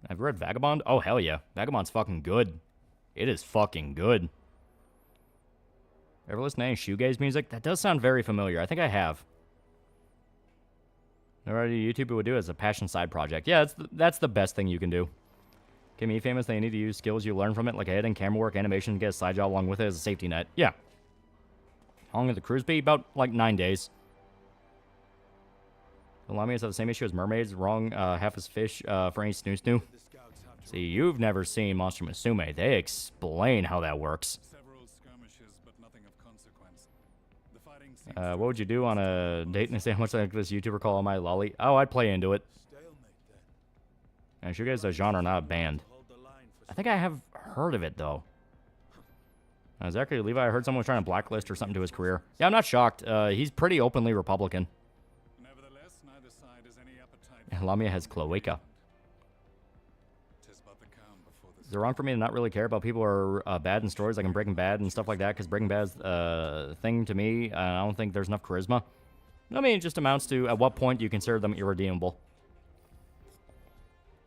I've read Vagabond. Oh, hell yeah. Vagabond's fucking good. It is fucking good. Ever listen to any shoegaze music? That does sound very familiar. I think I have. Already, YouTube would do as a passion side project. Yeah, that's the best thing you can do. Get me famous, they need to use skills you learn from it, like editing, camera work, animation, to get a side job along with it as a safety net. Yeah. How long will the cruise be? About, like, 9 days. The Lamias have the same issue as mermaids. Wrong half as fish for any snoo-snoo. See, you've never seen Monster Musume. They explain how that works. What would you do on a date and say how much like this YouTuber call TheAlmightyLoli? Oh, I'd play into it. And shoegaze is a genre, not a band. I think I have heard of it, though. Zachary Levi, I heard someone was trying to blacklist or something to his career. Yeah, I'm not shocked. He's pretty openly Republican. And Lamia has cloaca. Is it wrong for me to not really care about people who are bad in stories like in Breaking Bad and stuff like that? Because Breaking Bad's thing to me, I don't think there's enough charisma. I mean, it just amounts to at what point do you consider them irredeemable?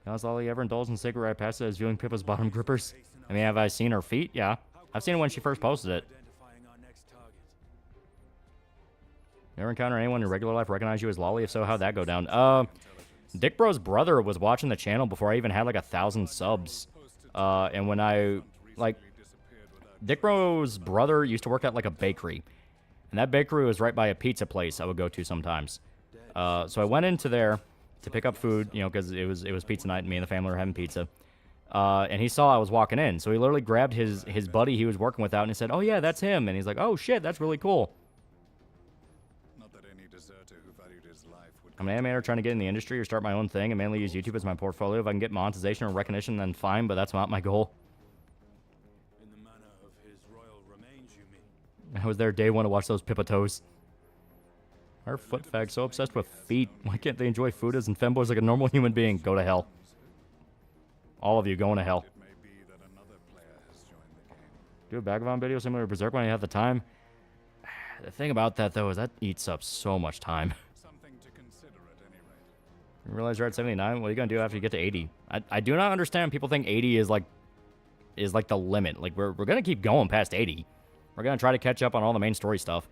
Has Lolly ever indulged in cigarette passes as viewing Pippa's bottom grippers? I mean, have I seen her feet? Yeah. I've seen it when she first posted it. Never encounter anyone in regular life recognize you as Lolly? If so, how'd that go down? Dick Bro's brother was watching the channel before I even had like 1,000 subs. And when I, like, Dick Bro's brother used to work at like a bakery. And that bakery was right by a pizza place I would go to sometimes. So I went into there to pick up food, you know, because it was pizza night and me and the family were having pizza. And he saw I was walking in. So he literally grabbed his buddy he was working with out and he said, "Oh yeah, that's him." And he's like, "Oh shit, that's really cool." I'm an animator trying to get in the industry or start my own thing and mainly use YouTube as my portfolio. If I can get monetization or recognition, then fine, but that's not my goal. In the manner of his royal remains, you mean? I was there day one to watch those Pippa toes. Our foot fags so obsessed with feet. Why can't they enjoy food as and femboys like a normal human being? Go to hell. All of you going to hell. It may be that another player has joined the game. Do a Vagabond video similar to Berserk when you have the time. The thing about that, though, is that eats up so much time. Something to consider at any rate. You realize you're at 79? What are you going to do after you get to 80? I do not understand people think 80 is like the limit. Like, we're going to keep going past 80. We're going to try to catch up on all the main story stuff.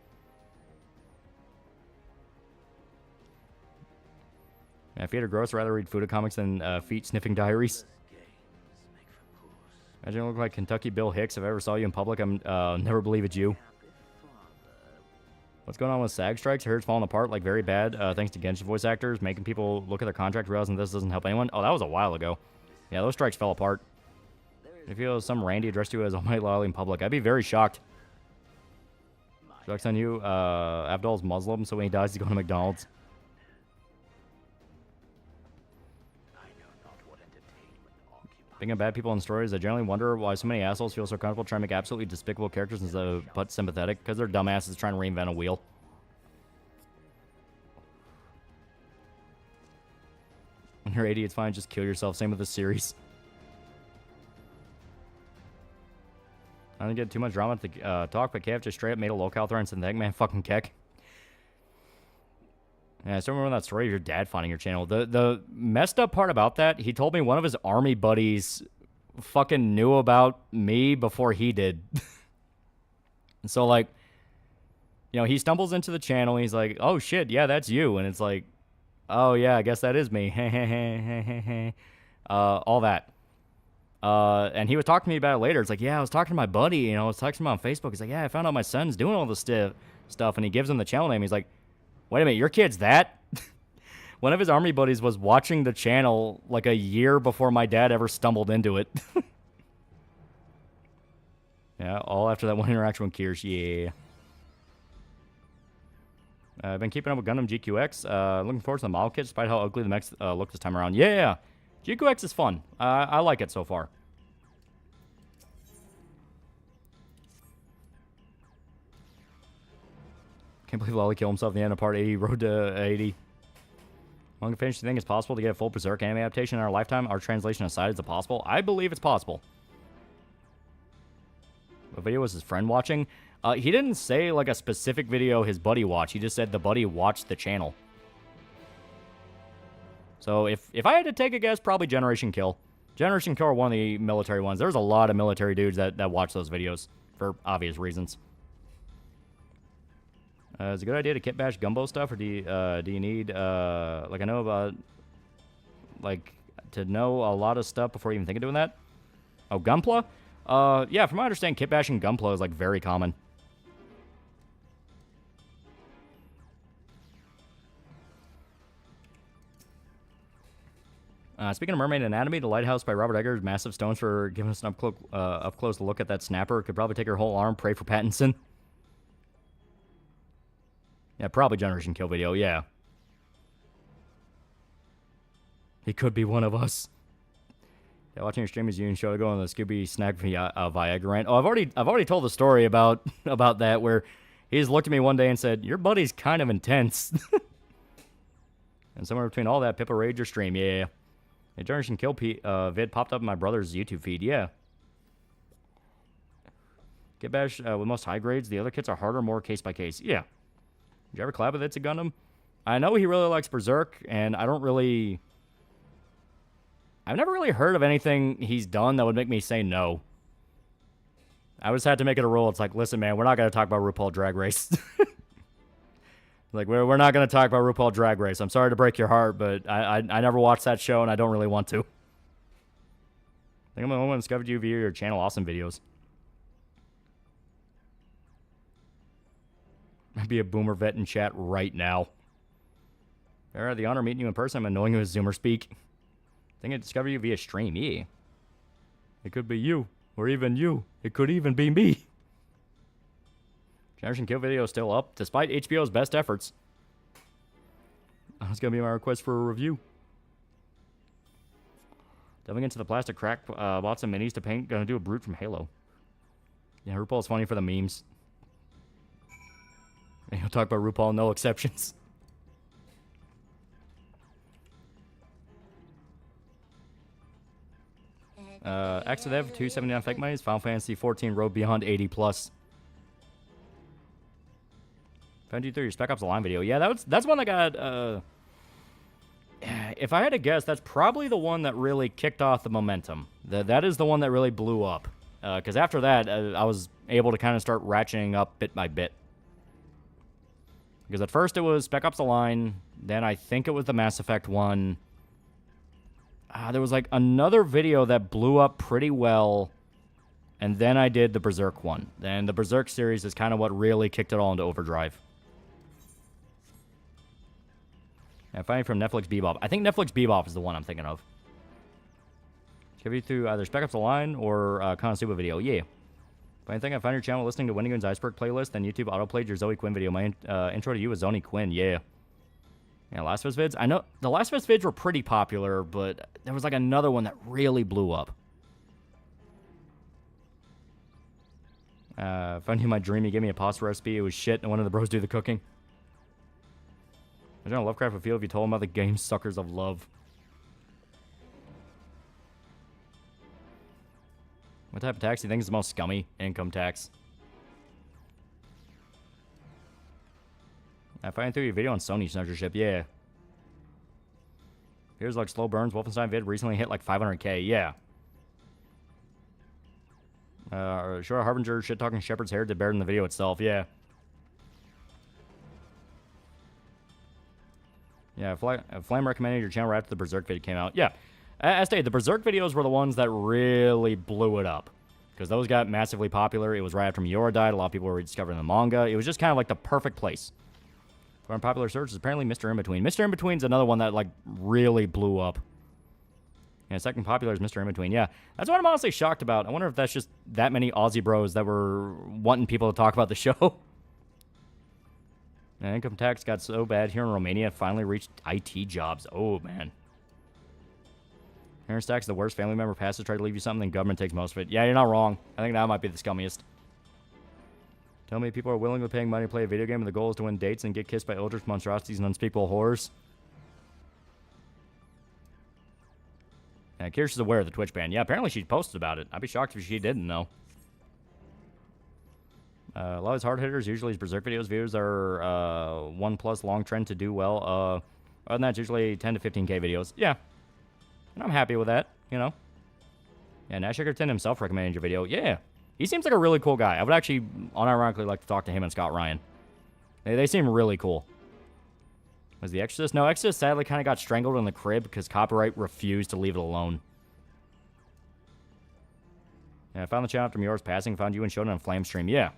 Yeah, if you had a gross, I'd rather read Fuda comics than feet-sniffing diaries. Imagine you look like Kentucky Bill Hicks. If I ever saw you in public, I'm never believe it's you. What's going on with SAG strikes? I heard it's falling apart, like, very bad, thanks to Genshin voice actors, making people look at their contract, realizing this doesn't help anyone. Oh, that was a while ago. Yeah, those strikes fell apart. If you feel some Randy addressed you as Almighty in public, I'd be very shocked. Joke's on you. Abdul's Muslim, so when he dies, he's going to McDonald's. Being bad people in stories, I generally wonder why so many assholes feel so comfortable trying to make absolutely despicable characters instead of but sympathetic, because they're dumbasses trying to reinvent a wheel. When you're 80, it's fine, just kill yourself. Same with the series. I didn't get too much drama to talk, but KF just straight up made a locale thread and said, "Thank man, fucking Keck." Yeah, I still remember that story of your dad finding your channel. The messed up part about that, he told me one of his army buddies fucking knew about me before he did. And so, like, you know, he stumbles into the channel and he's like, "Oh shit, yeah, that's you." And it's like, "Oh yeah, I guess that is me." All that. And he was talking to me about it later. It's like, "Yeah, I was talking to my buddy, you know, I was texting him on Facebook." He's like, "Yeah, I found out my son's doing all this stuff." And he gives him the channel name. He's like, "Wait a minute, your kid's that?" One of his army buddies was watching the channel like a year before my dad ever stumbled into it. Yeah, all after that one interaction with Kirsch. Yeah. I've been keeping up with Gundam GQX. Looking forward to the model kit, despite how ugly the mechs look this time around. Yeah, GQX is fun. I like it so far. Can't believe Lolly killed himself in the end of part 80, Road to 80. Long and finish, you think it's possible to get a full Berserk anime adaptation in our lifetime? Our translation aside, is it possible? I believe it's possible. What video was his friend watching? He didn't say, like, a specific video his buddy watched. He just said the buddy watched the channel. So, if I had to take a guess, probably Generation Kill. Generation Kill are one of the military ones. There's a lot of military dudes that watch those videos for obvious reasons. Is it a good idea to kit bash Gumbo stuff, or do you need, like, I know about, like, to know a lot of stuff before you even think of doing that? Oh, Gunpla? Yeah, from my understanding, kit bashing Gunpla is, like, very common. Speaking of Mermaid Anatomy, The Lighthouse by Robert Eggers, massive stones for giving us an up close look at that snapper. Could probably take her whole arm, pray for Pattinson. Yeah, probably Generation Kill video, yeah. He could be one of us. Yeah, watching your stream is you and show to go on the Scooby Snack Viagra rant. Oh, I've already told the story about that, where he just looked at me one day and said, "Your buddy's kind of intense." And somewhere between all that, Pippa Rager stream, yeah. The Generation Kill vid popped up in my brother's YouTube feed, yeah. Get bash with most high grades. The other kits are harder, more case by case, yeah. Did you ever collab with It's a Gundam? I know he really likes Berserk, and I've never really heard of anything he's done that would make me say no. I just had to make it a rule. It's like, listen, man, we're not going to talk about RuPaul Drag Race. Like, we're not going to talk about RuPaul Drag Race. I'm sorry to break your heart, but I never watched that show, and I don't really want to. I think I'm the only one who discovered you via your channel. Awesome videos. I'd be a boomer vet in chat right now. I had the honor of meeting you in person. I'm annoying you with Zoomer speak. I think I discovered you via stream. Yeah. It could be you, or even you. It could even be me. Generation Kill video is still up, despite HBO's best efforts. That's going to be my request for a review. Delving into the plastic crack, bought some minis to paint. Gonna do a brute from Halo. Yeah, RuPaul's funny for the memes. And you'll talk about RuPaul, no exceptions. Exodev, 279 fake monies. Final Fantasy 14 Road Beyond 80+. Found you through your Spec Ops The Line video. Yeah, that's one that got, if I had to guess, that's probably the one that really kicked off the momentum. That is the one that really blew up. Because after that, I was able to kind of start ratcheting up bit by bit. Because at first it was Spec Ops The Line, then I think it was the Mass Effect one. There was like another video that blew up pretty well, and then I did the Berserk one. Then the Berserk series is kind of what really kicked it all into overdrive. And finally from Netflix Bebop. I think Netflix Bebop is the one I'm thinking of. Give you through either Spec Ops The Line or Konosuba video. Yeah. But I think I found your channel listening to Windigoon's Iceberg playlist, then YouTube autoplayed your Zoe Quinn video. My intro to you was Zoe Quinn. Yeah. Yeah, Last of Us vids. I know the Last of Us vids were pretty popular, but there was like another one that really blew up. Found you my dream. He gave me a pasta recipe. It was shit, and one of the bros do the cooking. Imagine how Lovecraft would feel if you told him about the game Suckers of Love. What type of tax do you think is the most scummy? Income tax. I find through your video on Sony censorship, yeah. Here's like slow burns. Wolfenstein vid recently hit like 500k, yeah. Sure, Harbinger shit talking Shepherd's hair did better than the video itself, yeah. Yeah, Flame recommended your channel right after the Berserk video came out. Yeah, as stated, the Berserk videos were the ones that really blew it up. Because those got massively popular. It was right after Miura died. A lot of people were rediscovering the manga. It was just kind of like the perfect place. For unpopular search is apparently Mr. In-Between. Mr. In-Between's another one that, like, really blew up. Yeah, second popular is Mr. In-Between. Yeah, that's what I'm honestly shocked about. I wonder if that's just that many Aussie bros that were wanting people to talk about the show. And income tax got so bad here in Romania, it finally reached IT jobs. Oh, man. Aaron Stack's the worst family member passes, try to leave you something, then government takes most of it. Yeah, you're not wrong. I think that might be the scummiest. Tell me people are willingly paying money to play a video game and the goal is to win dates and get kissed by eldritch monstrosities and unspeakable horrors. Yeah, Kirsch's aware of the Twitch ban. Yeah, apparently she posted about it. I'd be shocked if she didn't, though. A lot of his hard hitters, usually his Berserk videos, views are 1+ long trend to do well. Other than that, it's usually 10 to 15k videos. Yeah. And I'm happy with that, you know. Yeah, Nash Egerton himself recommended your video. Yeah. He seems like a really cool guy. I would actually unironically like to talk to him and Scott Ryan. They seem really cool. Was The Exorcist? No, Exorcist sadly kind of got strangled in the crib because copyright refused to leave it alone. Yeah, I found the channel after Miura's passing, found you and showed it on Flame stream. Yeah.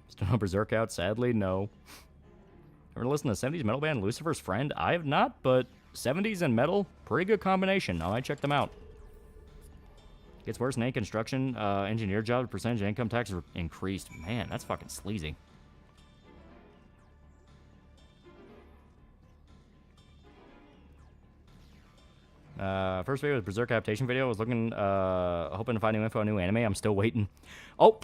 Still no Berserk out? Sadly, no. Ever listen to the 70s metal band Lucifer's Friend? I have not, but 70s and metal, pretty good combination. I might check them out. Gets worse in any construction engineer job. Percentage of income tax increased. Man, that's fucking sleazy. First video was Berserk adaptation video. I was looking, hoping to find new info on new anime. I'm still waiting. Oh,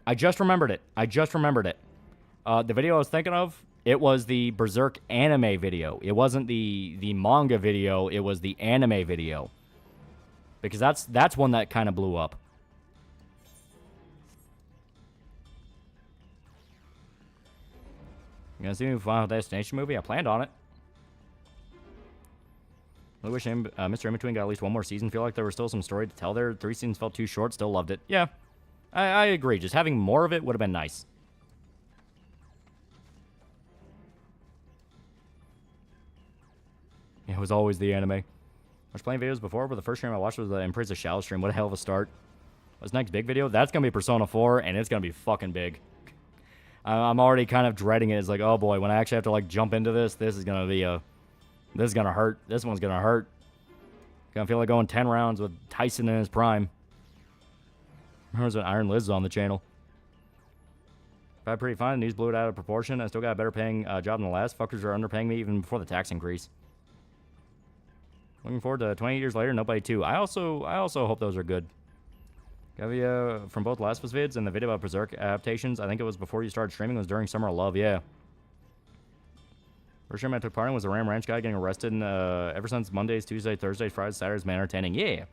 I just remembered it. The video I was thinking of, it was the Berserk anime video. It wasn't the manga video. It was the anime video. Because that's one that kind of blew up. You gonna see a Final Destination movie? I planned on it. I wish Mr. In-Between got at least one more season. Feel like there was still some story to tell there. 3 seasons felt too short. Still loved it. Yeah, I agree. Just having more of it would have been nice. It was always the anime. I was playing videos before, but the first stream I watched was the Empress of Shadow stream. What a hell of a start. What's next big video? That's going to be Persona 4, and it's going to be fucking big. I'm already kind of dreading it. It's like, oh boy, when I actually have to like jump into this is going to be a... This is going to hurt. This one's going to hurt. Gonna feel like going 10 rounds with Tyson in his prime. Remember when Iron Liz was on the channel. If I pretty fine, the news blew it out of proportion. I still got a better paying job than the last. Fuckers are underpaying me even before the tax increase. Looking forward to 28 years later, Nobody 2. I also hope those are good. Got you from both Last of Us vids and the video about Berserk adaptations. I think it was before you started streaming. It was during Summer of Love, yeah. First time I took part in was the Ram Ranch guy getting arrested. And, ever since Mondays, Tuesdays, Thursdays, Fridays, Saturdays, been entertaining. Yeah.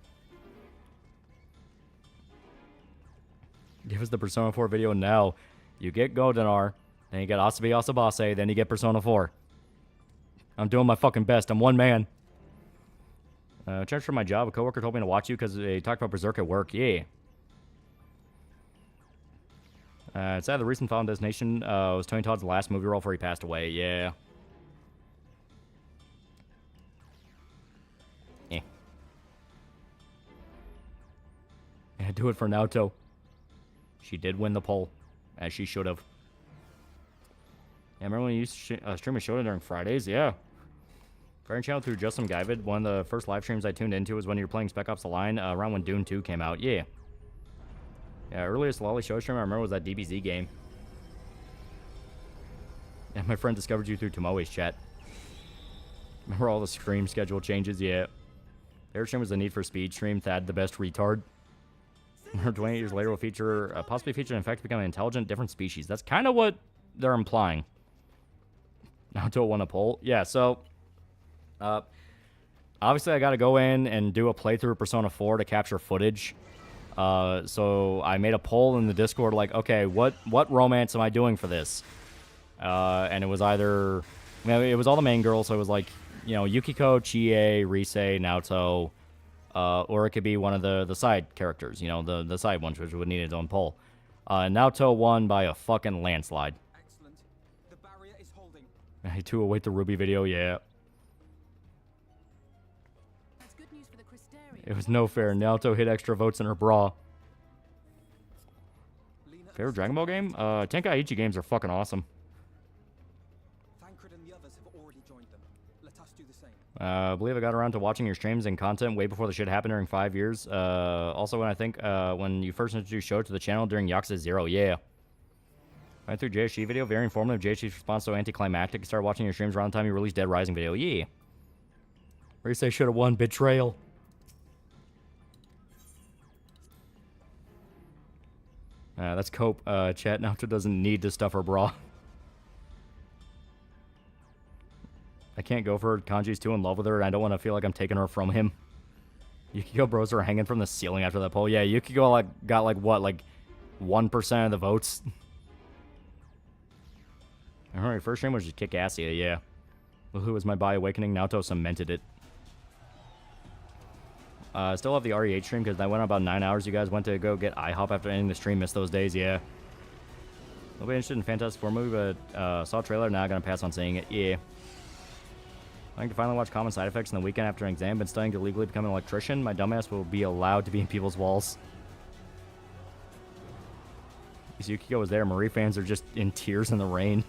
Give us the Persona 4 video now. You get Goldenar, then you get Asabi Asabase, then you get Persona 4. I'm doing my fucking best. I'm one man. Charged for my job. A coworker told me to watch you because they talked about Berserk at work. Yeah. It's sad the recent Final Destination was Tony Todd's last movie role before he passed away. Yeah. Yeah, do it for Naoto. She did win the poll, as she should have. Yeah, remember when you used to stream a show during Fridays? Yeah. Friend channel through Just Some Guy vid. One of the first live streams I tuned into was when you were playing Spec Ops The Line, around when Dune 2 came out. Yeah. Yeah, earliest Loli show stream I remember was that DBZ game. Yeah, my friend discovered you through Tomoe's chat. Remember all the stream schedule changes? Yeah. Their stream was the Need for Speed stream. Thad, the best retard. 28 years later will feature, possibly feature in fact become an intelligent different species. That's kind of what they're implying. Naoto won a poll. Yeah, so obviously I got to go in and do a playthrough of Persona 4 to capture footage. So I made a poll in the Discord like, okay, what romance am I doing for this? And it was either, it was all the main girls, so it was like, you know, Yukiko, Chie, Rise, Naoto, or it could be one of the side characters, you know, the side ones, which would need its own poll. Naoto won by a fucking landslide. Excellent. The barrier is holding. I too await the Ruby video, yeah. That's good news for the Crystarian. It was no fair. Naoto hit extra votes in her bra. Favorite Dragon Ball game? Tenkaichi games are fucking awesome. Thancred and the others have already joined them. Let us do the same. I believe I got around to watching your streams and content way before the shit happened during 5 years. Also, when I think when you first introduced Show to the channel during Yakuza 0, yeah. I went through JHG video, very informative. JHG's response so anticlimactic. Started watching your streams around the time you released Dead Rising video, yeah. Where you say should have won Betrayal. That's Cope. Chat, Naoto doesn't need to stuff her bra. I can't go for her. Kanji's too in love with her, and I don't want to feel like I'm taking her from him. Yukiko bros are hanging from the ceiling after that poll. Yeah, Yukiko got what, 1% of the votes? Alright, first stream was just kick ass, yeah. Who was my bi awakening? Naoto cemented it. Still have the RE8 stream because that went on about 9 hours. You guys went to go get IHOP after ending the stream. Missed those days, yeah. Nobody interested in Fantastic Four movie, but saw a trailer. Now I'm gonna pass on seeing it. Yeah. I think to finally watch Common Side Effects in the weekend after an exam. Been studying to legally become an electrician. My dumbass will be allowed to be in people's walls. Yukiko was there. Marie fans are just in tears in the rain.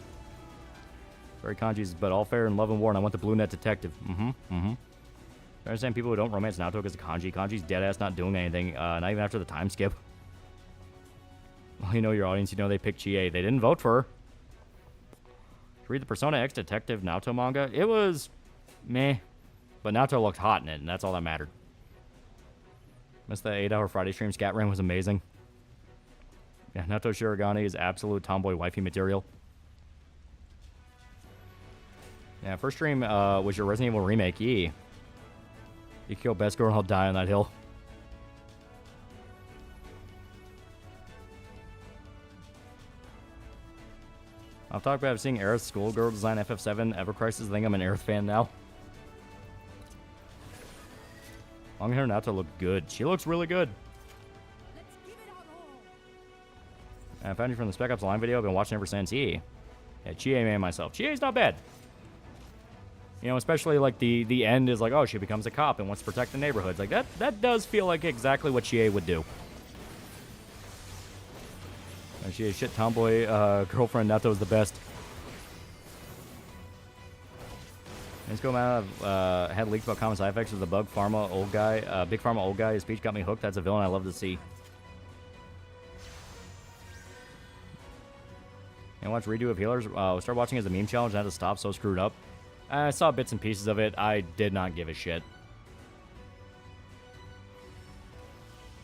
Very Kanji's, but all fair in love and war. And I want the Blue Net Detective. I understand people who don't romance Naoto because of Kanji. Kanji's deadass not doing anything, not even after the time skip. Well, you know your audience, you know they picked Chie. They didn't vote for her. Read the Persona X Detective Naoto manga. It was meh, but Naoto looked hot in it, and that's all that mattered. Missed the 8-hour Friday stream. Scatran was amazing. Yeah, Naoto Shirogane is absolute tomboy wifey material. Yeah, first stream was your Resident Evil remake. Yeah. You kill best girl and I'll die on that hill. I've talked about seeing Aerith schoolgirl design FF7 Ever Crisis. I think I'm an Aerith fan now. Long hair Naoto looked good. She looks really good. I found you from the Spec Ops Line video. I've been watching ever since. Yeah, Chie man myself. Chie's not bad. You know, especially like the end is like, oh, she becomes a cop and wants to protect the neighborhoods. Like that does feel like exactly what Chie would do. And she a shit tomboy girlfriend. Nato's the best. Let's go out of had leaks about common side effects of the bug pharma old guy. Big pharma old guy. His speech got me hooked. That's a villain I love to see. And watch redo of healers. Start watching as a meme challenge. I had to stop. So screwed up. I saw bits and pieces of it. I did not give a shit.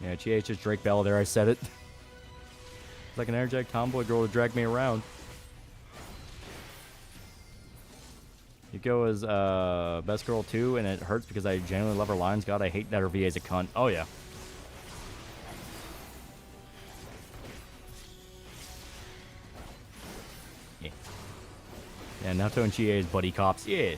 Yeah, GH is Drake Bell there. I said it. It's like an energetic tomboy girl to drag me around. Yuko is best girl too, and it hurts because I genuinely love her lines. God, I hate that her VA is a cunt. Oh yeah. Yeah. Yeah, Nato and Chie is buddy cops. Yeah.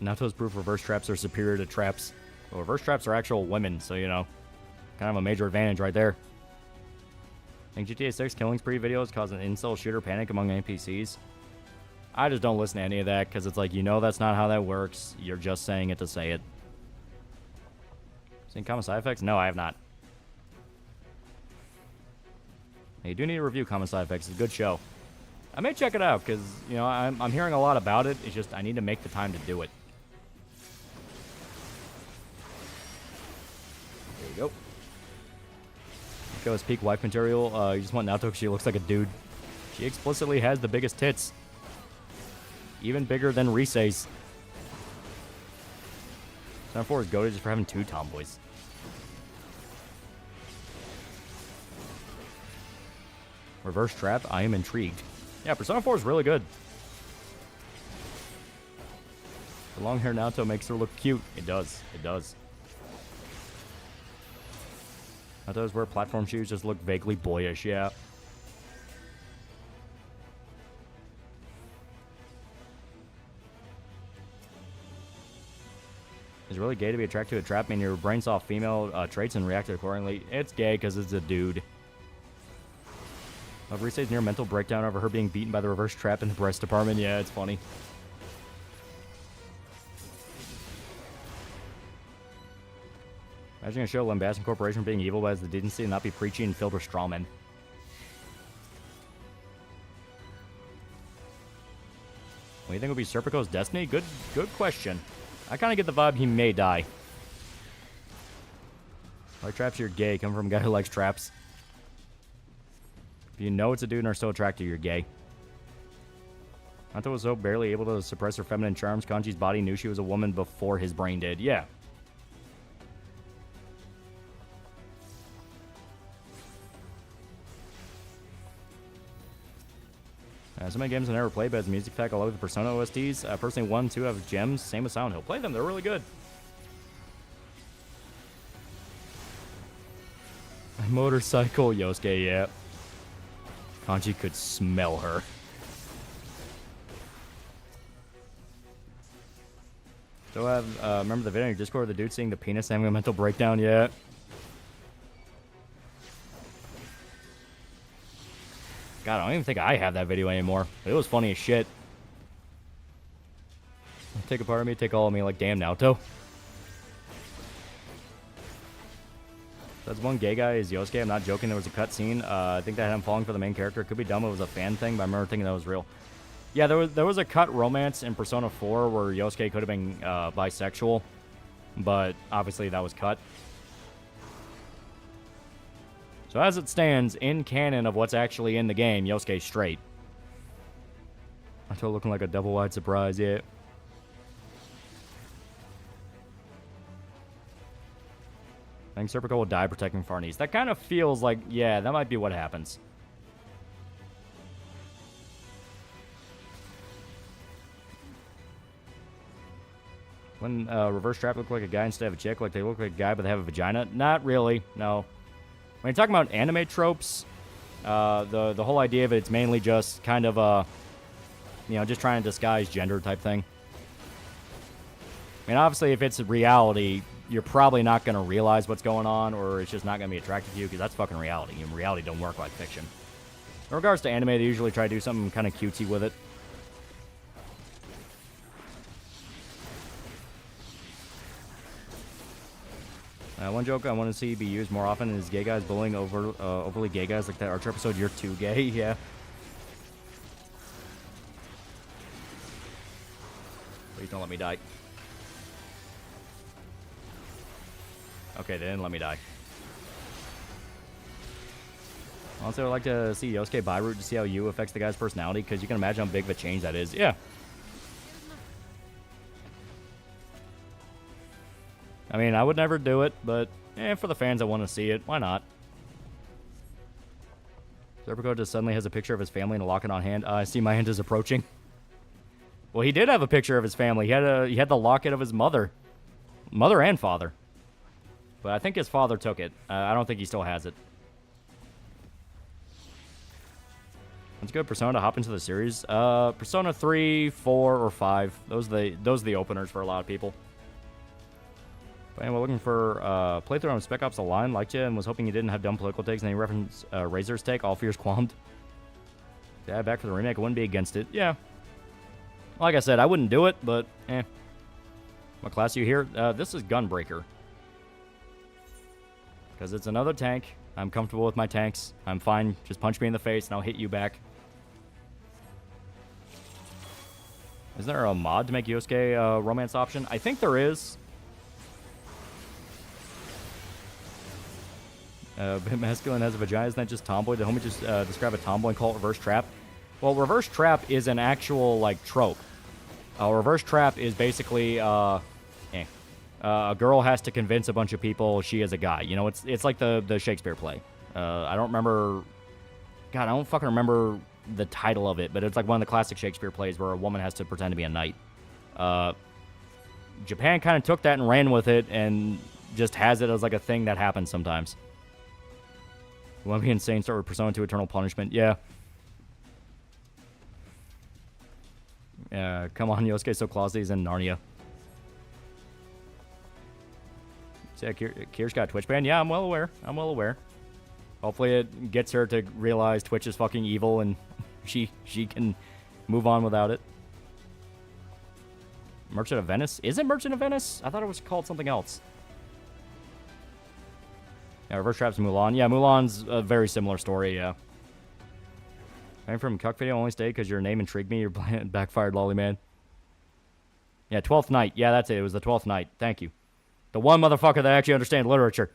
Nato's proof reverse traps are superior to traps. Well, reverse traps are actual women, so you know, kind of a major advantage right there. I think GTA 6 killing spree videos cause an incel shooter panic among NPCs. I just don't listen to any of that because it's like, you know, that's not how that works. You're just saying it to say it. Seen common side effects? No, I have not. Hey, you do need to review common side effects. It's a good show. I may check it out because, you know, I'm hearing a lot about it. It's just I need to make the time to do it. There you go. Go as peak wife material. You just want Nato because she looks like a dude. She explicitly has the biggest tits. Even bigger than Rise's. Son 4 is goated just for having 2 tomboys. Reverse trap. I am intrigued. Yeah, Persona 4 is really good. The long hair Nato makes her look cute. It does. It does. Natos wear platform shoes, just look vaguely boyish, yeah. Is it really gay to be attracted to a trap? I mean, your brain saw female traits and reacted accordingly. It's gay because it's a dude. Rise's near mental breakdown over her being beaten by the reverse trap in the breast department. Yeah, it's funny. Imagine a show lambasting corporation being evil as the decency and not be preachy and filled with strawmen. What do you think would be Serpico's destiny? Good question. I kind of get the vibe he may die. Like traps, you're gay. Come from a guy who likes traps. If you know it's a dude and are still attracted, you're gay. Nato was so barely able to suppress her feminine charms, Kanji's body knew she was a woman before his brain did. Yeah. So many games I never played, but as a music pack, I love the Persona OSTs. Personally, 1 and 2 have gems. Same with Silent Hill. Play them. They're really good. Motorcycle Yosuke, yeah. Kanji could smell her. So I have, remember the video in your Discord of the dude seeing the penis having a mental breakdown? Yeah. God, I don't even think I have that video anymore. But it was funny as shit. Take a part of me, take all of me, like, damn, Naoto. That's one gay guy is Yosuke. I'm not joking. There was a cut scene. I think that had him falling for the main character. It could be dumb. It was a fan thing, but I remember thinking that was real. Yeah, there was a cut romance in Persona 4 where Yosuke could have been bisexual, but obviously that was cut. So as it stands, in canon of what's actually in the game, Yosuke's straight. Nato looking like a double-wide surprise, yeah. I think Serpico will die protecting Farnese. That kind of feels like, yeah, that might be what happens. When reverse trap look like a guy instead of a chick, like they look like a guy but they have a vagina? Not really, no. When you're talking about anime tropes, the whole idea of it's mainly just kind of a, you know, just trying to disguise gender type thing. I mean, obviously, if it's reality, you're probably not going to realize what's going on, or it's just not going to be attracted to you, because that's fucking reality. And reality don't work like fiction. In regards to anime, they usually try to do something kind of cutesy with it. One joke I want to see be used more often is gay guys bullying overly gay guys, like that Archer episode, You're Too Gay, yeah. Please don't let me die. Okay, they didn't let me die. Also, I'd like to see Yosuke buy root to see how you affects the guy's personality, because you can imagine how big of a change that is. Yeah. I mean, I would never do it, but for the fans that want to see it, why not? Serpico just suddenly has a picture of his family and a locket on hand. I see my hand is approaching. Well, he did have a picture of his family. He had the locket of his mother and father. But I think his father took it. I don't think he still has it. Let's go Persona to hop into the series. Persona 3, 4, or 5. Those are the openers for a lot of people. But anyway, looking for playthrough on Spec Ops: The Line. Liked you and was hoping you didn't have dumb political takes. And then you reference Razor's take. All fears qualmed. Yeah, back for the remake. I wouldn't be against it. Yeah. Like I said, I wouldn't do it, but What class are you here? This is Gunbreaker. Because it's another tank. I'm comfortable with my tanks. I'm fine. Just punch me in the face and I'll hit you back. Is there a mod to make Yosuke a romance option? I think there is. Masculine has a vagina. Isn't that just tomboy? Did homie just describe a tomboy and call it reverse trap? Well, reverse trap is an actual, like, trope. Reverse trap is basically, a girl has to convince a bunch of people she is a guy. You know, it's like the Shakespeare play. I don't remember... God, I don't fucking remember the title of it, but it's like one of the classic Shakespeare plays where a woman has to pretend to be a knight. Japan kind of took that and ran with it and just has it as like a thing that happens sometimes. You want to be insane, start with Persona 2 Eternal Punishment. Yeah. Come on, Yosuke so closeted he's in Narnia. So yeah, Kier's got a Twitch ban. Yeah, I'm well aware. Hopefully it gets her to realize Twitch is fucking evil and she can move on without it. Merchant of Venice? Is it Merchant of Venice? I thought it was called something else. Yeah, Reverse Trap's Mulan. Yeah, Mulan's a very similar story, yeah. I'm from Cuck Video, only stay because your name intrigued me. You're backfired, lolly man. Yeah, 12th Night. Yeah, that's it. It was the 12th Night. Thank you. The one motherfucker that actually understands literature.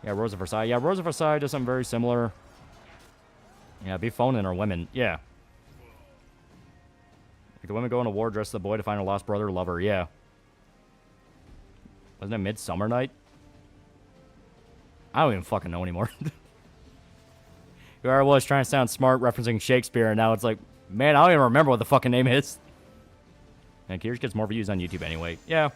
Yeah, Rose of Versailles. Yeah, Rose of Versailles does something very similar. Yeah, be phoning or women. Yeah. Like the women go on a war dressed as a boy to find her lost brother or lover. Yeah. Wasn't it Midsummer Night? I don't even fucking know anymore. Whoever was trying to sound smart referencing Shakespeare, and now it's like, man, I don't even remember what the fucking name is. And Gears gets more views on YouTube anyway. Yeah.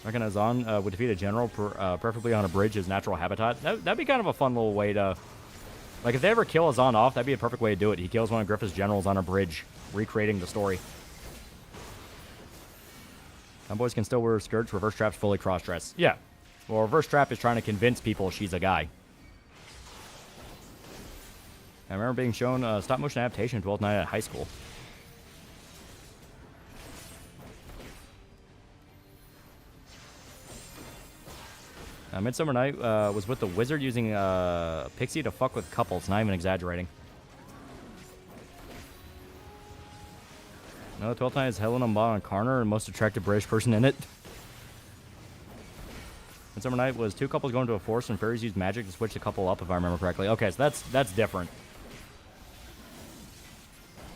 Reckon Azan would defeat a general, preferably on a bridge, as natural habitat. That'd be kind of a fun little way to... Like, if they ever kill Azan off, that'd be a perfect way to do it. He kills one of Griffith's generals on a bridge, recreating the story. Tomboys can still wear skirts. Reverse Trap's fully cross-dressed. Yeah. Well, Reverse Trap is trying to convince people she's a guy. I remember being shown a stop-motion adaptation 12th Night at high school. Midsummer Night was with the wizard using Pixie to fuck with couples. Not even exaggerating. No, 12th Night is Helena Bonham Carter, and most attractive British person in it. Midsummer Night was two couples going to a forest, and fairies used magic to switch the couple up, if I remember correctly. Okay, so that's different.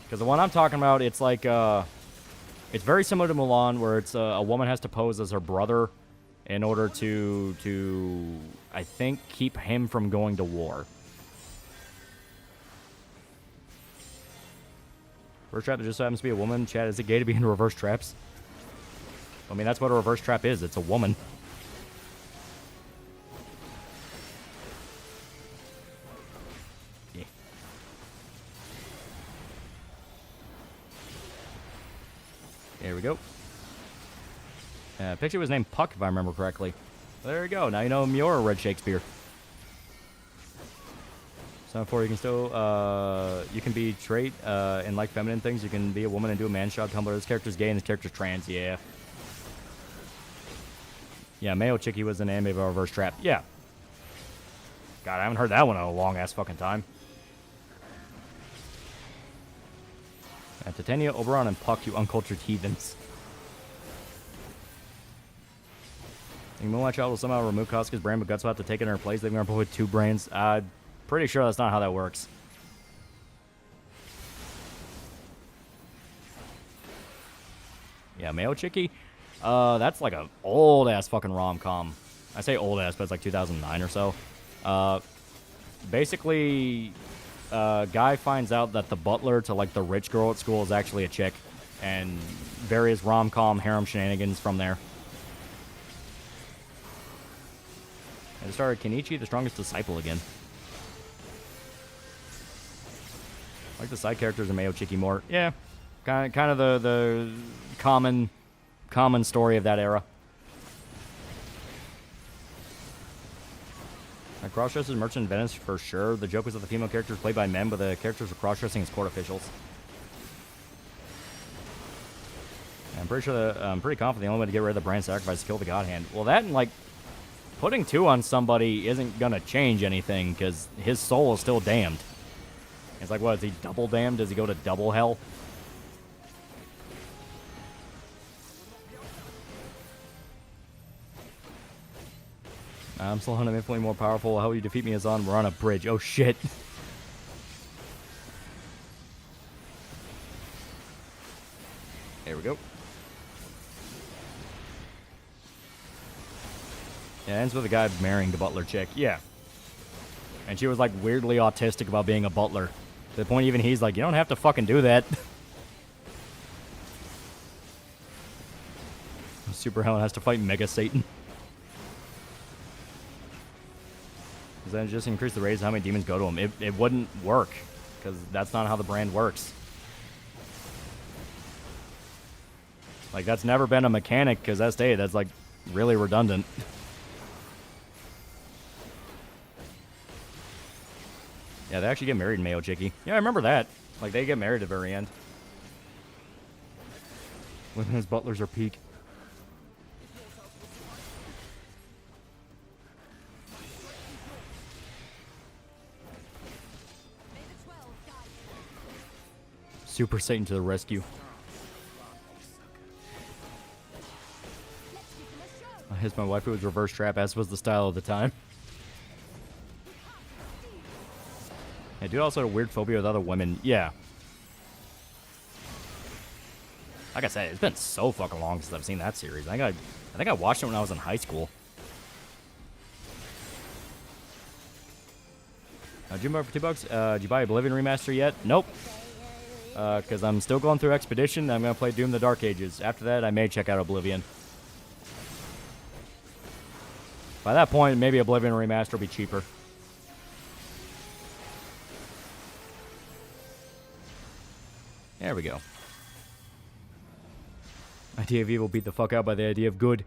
Because the one I'm talking about, it's like, it's very similar to Mulan, where it's a woman has to pose as her brother in order to I think, keep him from going to war. Reverse trap that just happens to be a woman. Chad, is it gay to be in reverse traps? I mean, that's what a reverse trap is. It's a woman. Yeah. There we go. Picture was named Puck, if I remember correctly. There you go. Now you know Miura read Shakespeare. So for you can still, you can be trait and like feminine things. You can be a woman and do a man's job. Tumblr. This character's gay and this character's trans. Yeah. Yeah, Mayo Chickie was an anime about reverse trap. Yeah. God, I haven't heard that one in a long-ass fucking time. Titania, Oberon, and Puck, you uncultured heathens. think Moonlight Child will somehow remove Casca's brain, but Guts will have to take it in her place, leaving her with 2 brains. Pretty sure that's not how that works. Yeah, Mayo Chickie. That's like a old-ass fucking rom-com. I say old-ass, but it's like 2009 or so. Basically, guy finds out that the butler to, like, the rich girl at school is actually a chick. And various rom-com harem shenanigans from there. And it started Kenichi, the strongest disciple again. I like the side characters in Mayo Chickie more. Yeah, kind of the common story of that era. Cross-dresses merchant in Venice for sure. The joke was that the female characters played by men, but the characters were cross-dressing as court officials. I'm pretty sure I'm pretty confident the only way to get rid of the brand sacrifice is to kill the God Hand. Well, that and like putting 2 on somebody isn't gonna change anything because his soul is still damned. It's like, what, is he double damned? Does he go to double hell? I'm still I'm infinitely more powerful. How will you defeat me, Azan? We're on a bridge. Oh, shit. There we go. Yeah, it ends with a guy marrying the butler chick. Yeah. And she was, like, weirdly autistic about being a butler. To the point even he's like, you don't have to fucking do that. Super Helen has to fight Mega Satan. Does that just increase the raise how many demons go to him? It wouldn't work. Because that's not how the brand works. Like, that's never been a mechanic, because that's, like, really redundant. Yeah, they actually get married in Mayo Chickie. Yeah, I remember that. Like, they get married at the very end. When his butlers are peak. Super Satan to the rescue. I hit my wife, it was reverse trap, as was the style of the time. Yeah, dude also had a weird phobia with other women. Yeah. Like I said, it's been so fucking long since I've seen that series. I think I watched it when I was in high school. Did you buy for $2? Did you buy Oblivion Remaster yet? Nope. Because I'm still going through Expedition. I'm going to play Doom the Dark Ages. After that, I may check out Oblivion. By that point, maybe Oblivion Remaster will be cheaper. There we go. Idea of evil beat the fuck out by the idea of good.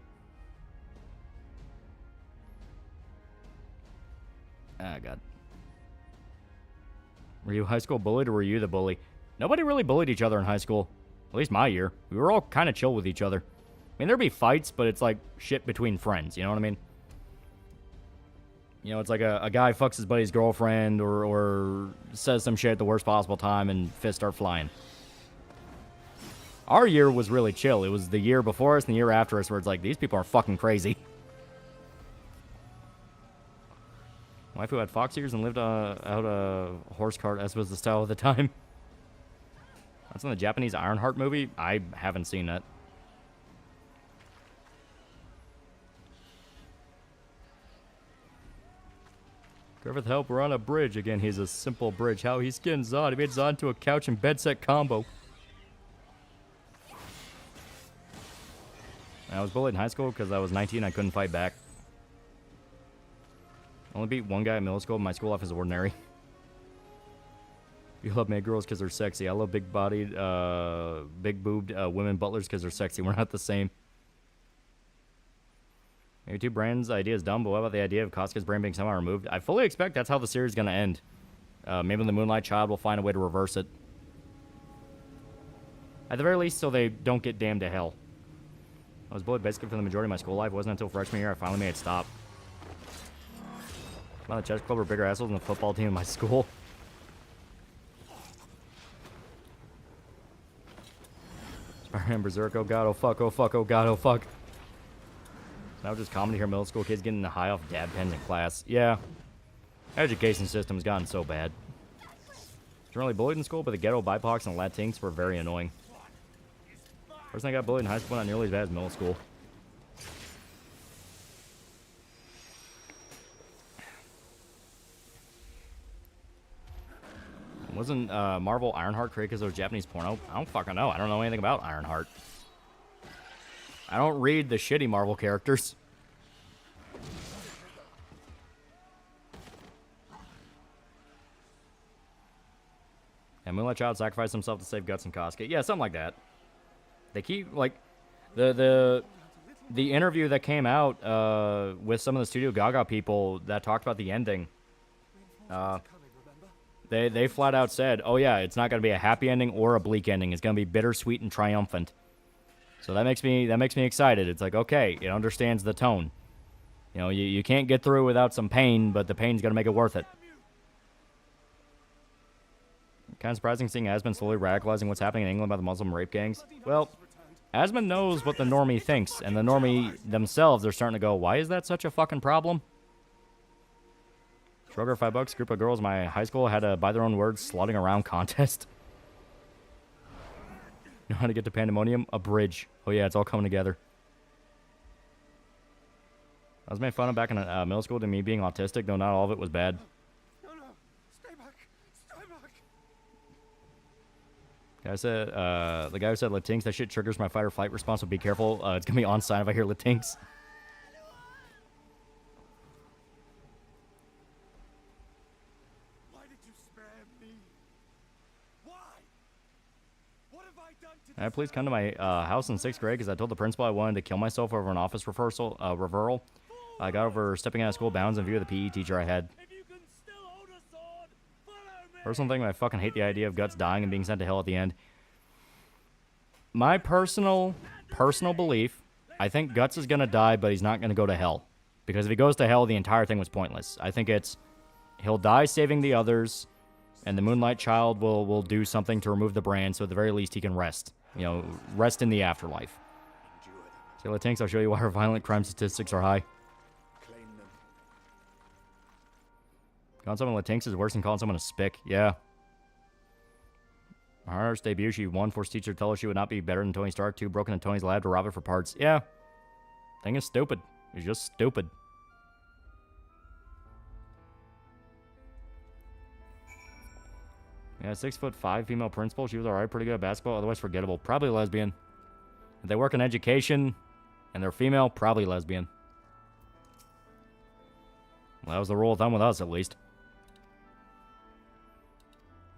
Ah, God. Were you high school bullied or were you the bully? Nobody really bullied each other in high school. At least my year. We were all kind of chill with each other. I mean, there'd be fights, but it's like shit between friends. You know what I mean? You know, it's like a guy fucks his buddy's girlfriend or says some shit at the worst possible time and fists start flying. Our year was really chill. It was the year before us and the year after us where it's like, these people are fucking crazy. Wife who had fox ears and lived out a horse cart, as was the style of the time. That's in the Japanese Ironheart movie. I haven't seen that. Griffith, help, we're on a bridge. Again, he's a simple bridge. How he skinned Zod. He made Zod into a couch and bed set combo. I was bullied in high school because I was 19 and I couldn't fight back. Only beat one guy at middle school, but my school life is ordinary. You love made girls because they're sexy. I love big-bodied, big-boobed women butlers because they're sexy. We're not the same. Maybe 2 brands' idea is dumb, but what about the idea of Casca's brain being somehow removed? I fully expect that's how the series is going to end. Maybe the Moonlight Child will find a way to reverse it. At the very least, so they don't get damned to hell. I was bullied basically for the majority of my school life. It wasn't until freshman year I finally made it stop. The chess club were bigger assholes than the football team in my school. Spider-Man Berserk, oh god, oh fuck, oh fuck, oh god, oh fuck. Now just comedy here, middle school kids getting high off dab pens in class. Yeah. Education system's gotten so bad. Generally bullied in school, but the ghetto BIPOCs and Latinx were very annoying. First thing I got bullied in high school, not nearly as bad as middle school. Wasn't Marvel Ironheart created because it was Japanese porno? I don't fucking know. I don't know anything about Ironheart. I don't read the shitty Marvel characters. And Moonlight Child sacrificed himself to save Guts and Kosuke. Yeah, something like that. They keep, like, the interview that came out with some of the Studio Gaga people that talked about the ending. They flat out said, oh yeah, it's not going to be a happy ending or a bleak ending. It's going to be bittersweet and triumphant. So that makes me excited. It's like, okay, it understands the tone. You know, you can't get through without some pain, but the pain's going to make it worth it. Kind of surprising seeing Asmund slowly radicalizing what's happening in England by the Muslim rape gangs. Well, Asmund knows what the normie thinks, and the normie themselves are starting to go, why is that such a fucking problem? Schroeder, $5. Group of girls in my high school had a buy their own words slotting around contest. Know how to get to Pandemonium? A bridge. Oh yeah, it's all coming together. I was made fun of back in middle school to me being autistic, though not all of it was bad. No, stay back. Stay back. Guy said, the guy who said Latinx, that shit triggers my fight or flight response, so be careful. It's gonna be on sign if I hear Latinx. Please come to my house in 6th grade because I told the principal I wanted to kill myself over an office reversal. I got over stepping out of school bounds in view of the PE teacher I had. Personal thing, I fucking hate the idea of Guts dying and being sent to hell at the end. My personal belief, I think Guts is going to die, but he's not going to go to hell. Because if he goes to hell, the entire thing was pointless. I think he'll die saving the others, and the Moonlight Child will do something to remove the brand, so at the very least he can rest. You know, rest in the afterlife. So Latinx, I'll show you why our violent crime statistics are high. Calling someone Latinx is worse than calling someone a spick. Yeah. Her debut, she one forced teacher to tell her she would not be better than Tony Stark. 2 broken into Tony's lab to rob it for parts. Yeah. Thing is stupid. It's just stupid. Yeah, 6'5" female principal. She was alright, pretty good at basketball, otherwise forgettable. Probably lesbian. If they work in education and they're female, probably lesbian. Well, that was the rule of thumb with us, at least.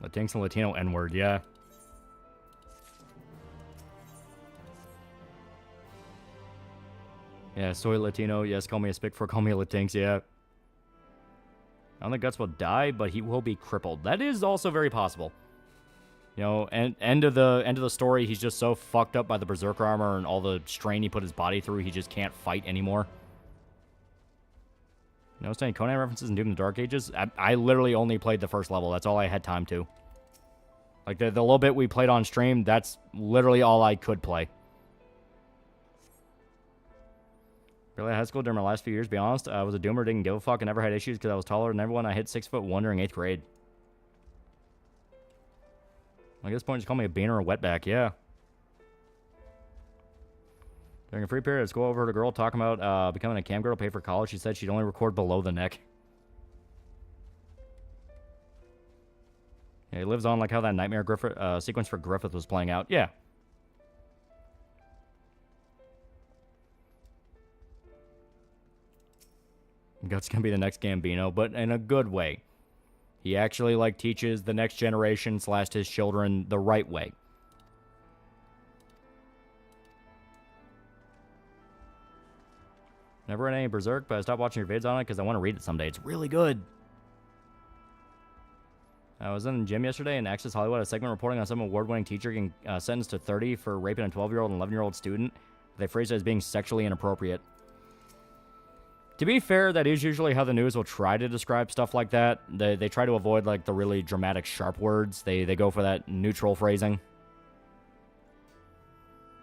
Latinx and Latino N-word, yeah. Yeah, soy Latino. Yes, call me a spick for call me a Latinx, yeah. I don't think Guts will die, but he will be crippled. That is also very possible. You know, and end of the story, he's just so fucked up by the Berserker armor and all the strain he put his body through, he just can't fight anymore. You know, any Conan references in Doom in the Dark Ages? I literally only played the first level. That's all I had time to. Like, the little bit we played on stream, that's literally all I could play. Really, high school during my last few years, to be honest, I was a doomer, didn't give a fuck, and never had issues because I was taller than everyone. I hit 6'1" during 8th grade. Like, at this point, just call me a beaner or a wetback, yeah. During a free period at school, I overheard a girl talking about becoming a cam girl to pay for college. She said she'd only record below the neck. Yeah, he lives on like how that Nightmare Griffith sequence for Griffith was playing out. Yeah. Guts gonna be the next Gambino, but in a good way. He actually like teaches the next generation / his children the right way. Never read any Berserk, but I stopped watching your vids on it because I want to read it someday. It's really good. I was in the gym yesterday, and Access Hollywood had a segment reporting on some award-winning teacher getting sentenced to 30 for raping a 12-year-old and 11-year-old student. They phrase it as being sexually inappropriate. To be fair, that is usually how the news will try to describe stuff like that. They try to avoid, like, the really dramatic, sharp words. They go for that neutral phrasing.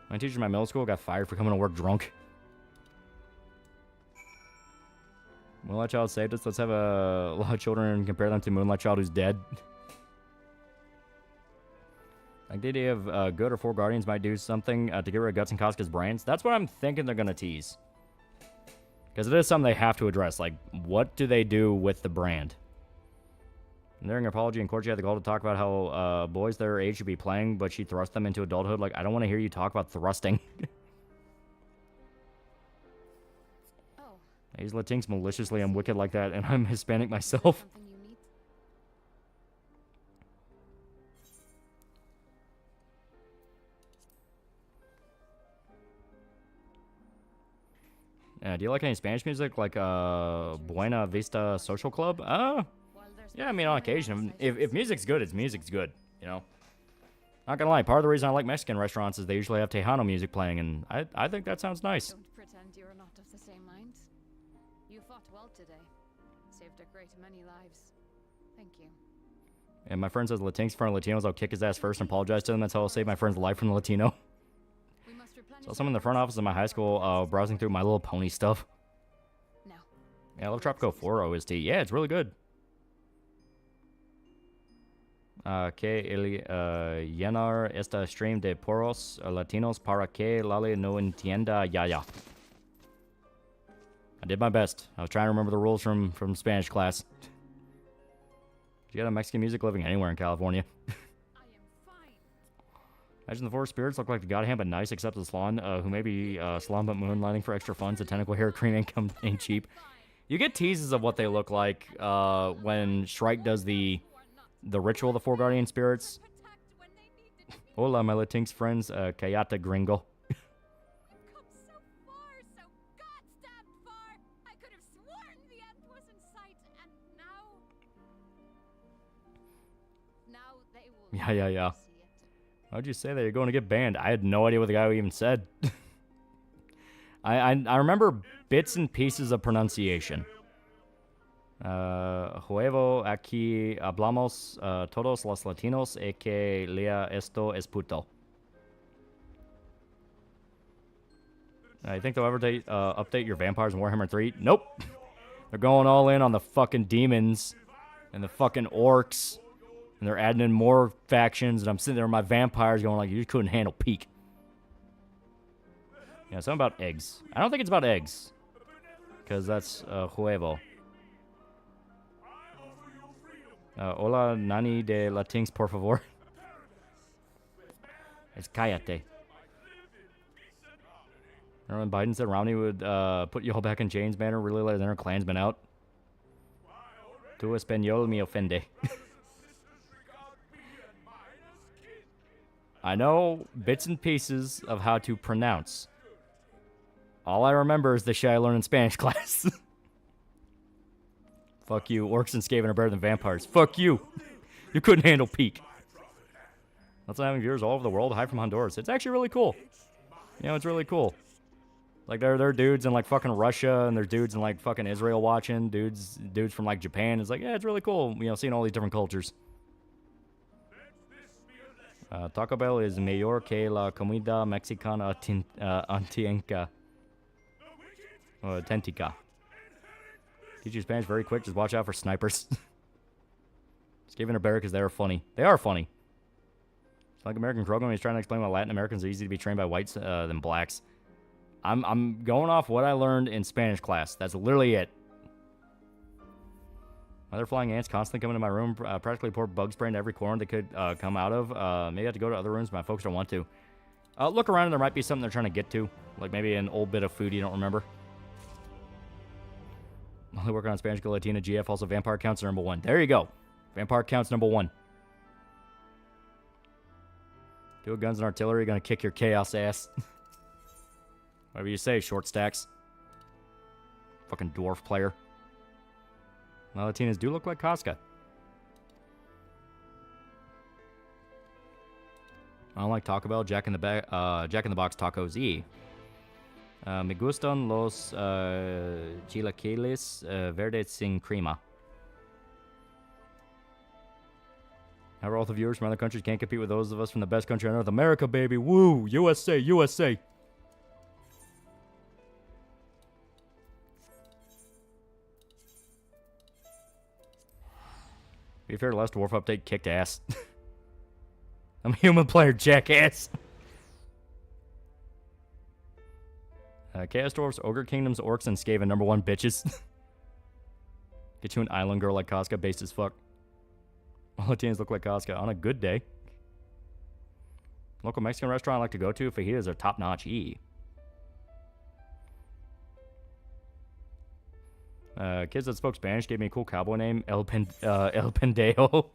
My teacher in my middle school got fired for coming to work drunk. Moonlight Child saved us. Let's have a lot of children and compare them to Moonlight Child who's dead. Like the idea of Good or Four Guardians might do something to get rid of Guts and Casca's brains. That's what I'm thinking they're going to tease. Because it is something they have to address. Like, what do they do with the brand? And during her apology in court, she had the gall to talk about how boys their age should be playing, but she thrust them into adulthood. Like, I don't want to hear you talk about thrusting. I use Latinx maliciously. I'm wicked like that, and I'm Hispanic myself. Do you like any Spanish music, like Buena Vista Social Club? Yeah, I mean, on occasion. If music's good, music's good, you know? Not gonna lie, part of the reason I like Mexican restaurants is they usually have Tejano music playing, and I think that sounds nice. Don't pretend you're not of the same mind. You fought well today. Saved a great many lives. Thank you. And my friend says Latinx in front of Latinos, I'll kick his ass first and apologize to them. That's how I'll save my friend's life from the Latino. So someone in the front office of my high school browsing through My Little Pony stuff. No. Yeah, I love Tropico 4 OST. Yeah, it's really good. Que llenar esta stream de poros latinos para que Lali no entienda ya. I did my best. I was trying to remember the rules from Spanish class. You got a Mexican music living anywhere in California. Imagine the four spirits look like the goddamn but nice, except the Salon, who may be Salon but moonlighting for extra funds. The tentacle hair cream ain't cheap. You get teases of what they look like when Shrike does the ritual of the four guardian spirits. Hola, my Latinx friends, Kayata Gringo. Yeah. How'd you say that you're going to get banned? I had no idea what the guy even said. I remember bits and pieces of pronunciation. Huevo aquí hablamos todos los latinos e que lea esto es puto. I think they'll ever update your vampires in Warhammer 3. Nope. They're going all in on the fucking demons and the fucking orcs. And they're adding in more factions, and I'm sitting there with my vampires going like, you just couldn't handle peak. Yeah, something about eggs. I don't think it's about eggs. Because that's huevo. Hola, nani de Latinx, por favor. It's cállate. Remember when Biden said Romney would put you all back in chains, banner, really let their Klansmen out? Tu español me ofende. I know bits and pieces of how to pronounce. All I remember is the shit I learned in Spanish class. Fuck you. Orcs and Skaven are better than vampires. Fuck you. You couldn't handle peak. That's having viewers all over the world. Hi from Honduras. It's actually really cool. You know, it's really cool. Like, there are dudes in, like, fucking Russia, and there's dudes in, like, fucking Israel watching. Dudes from, like, Japan. It's like, yeah, it's really cool, you know, seeing all these different cultures. Taco Bell is mejor que la comida mexicana antienca. Tentica. Teach you Spanish very quick. Just watch out for snipers. Just giving a bear because they are funny. They are funny. It's like American program. He's trying to explain why Latin Americans are easy to be trained by whites than blacks. I'm going off what I learned in Spanish class. That's literally it. Other flying ants constantly coming to my room. Practically pour bug spray into every corner they could come out of. Maybe I have to go to other rooms, but my folks don't want to. Look around and there might be something they're trying to get to. Like maybe an old bit of food you don't remember. Only working on Spanish, Latina, GF. Also, vampire counts are #1. There you go. Vampire counts #1. Dual guns and artillery gonna kick your chaos ass. Whatever you say, short stacks. Fucking dwarf player. Well, Latinas do look like Casca. I don't like Taco Bell. Jack in the Box Tacos E. Me gustan los chilaquiles verdes sin crema. However, all the viewers from other countries can't compete with those of us from the best country on earth, America, baby. Woo! USA, USA. To be fair, the last Dwarf update kicked ass. I'm a human player, jackass. Chaos Dwarfs, Ogre Kingdoms, Orcs, and Skaven, #1 bitches. Get you an island girl like Casca, based as fuck. All Latinos look like Casca on a good day. Local Mexican restaurant I like to go to, fajitas are top-notch. Kids that spoke Spanish gave me a cool cowboy name, El Pendejo.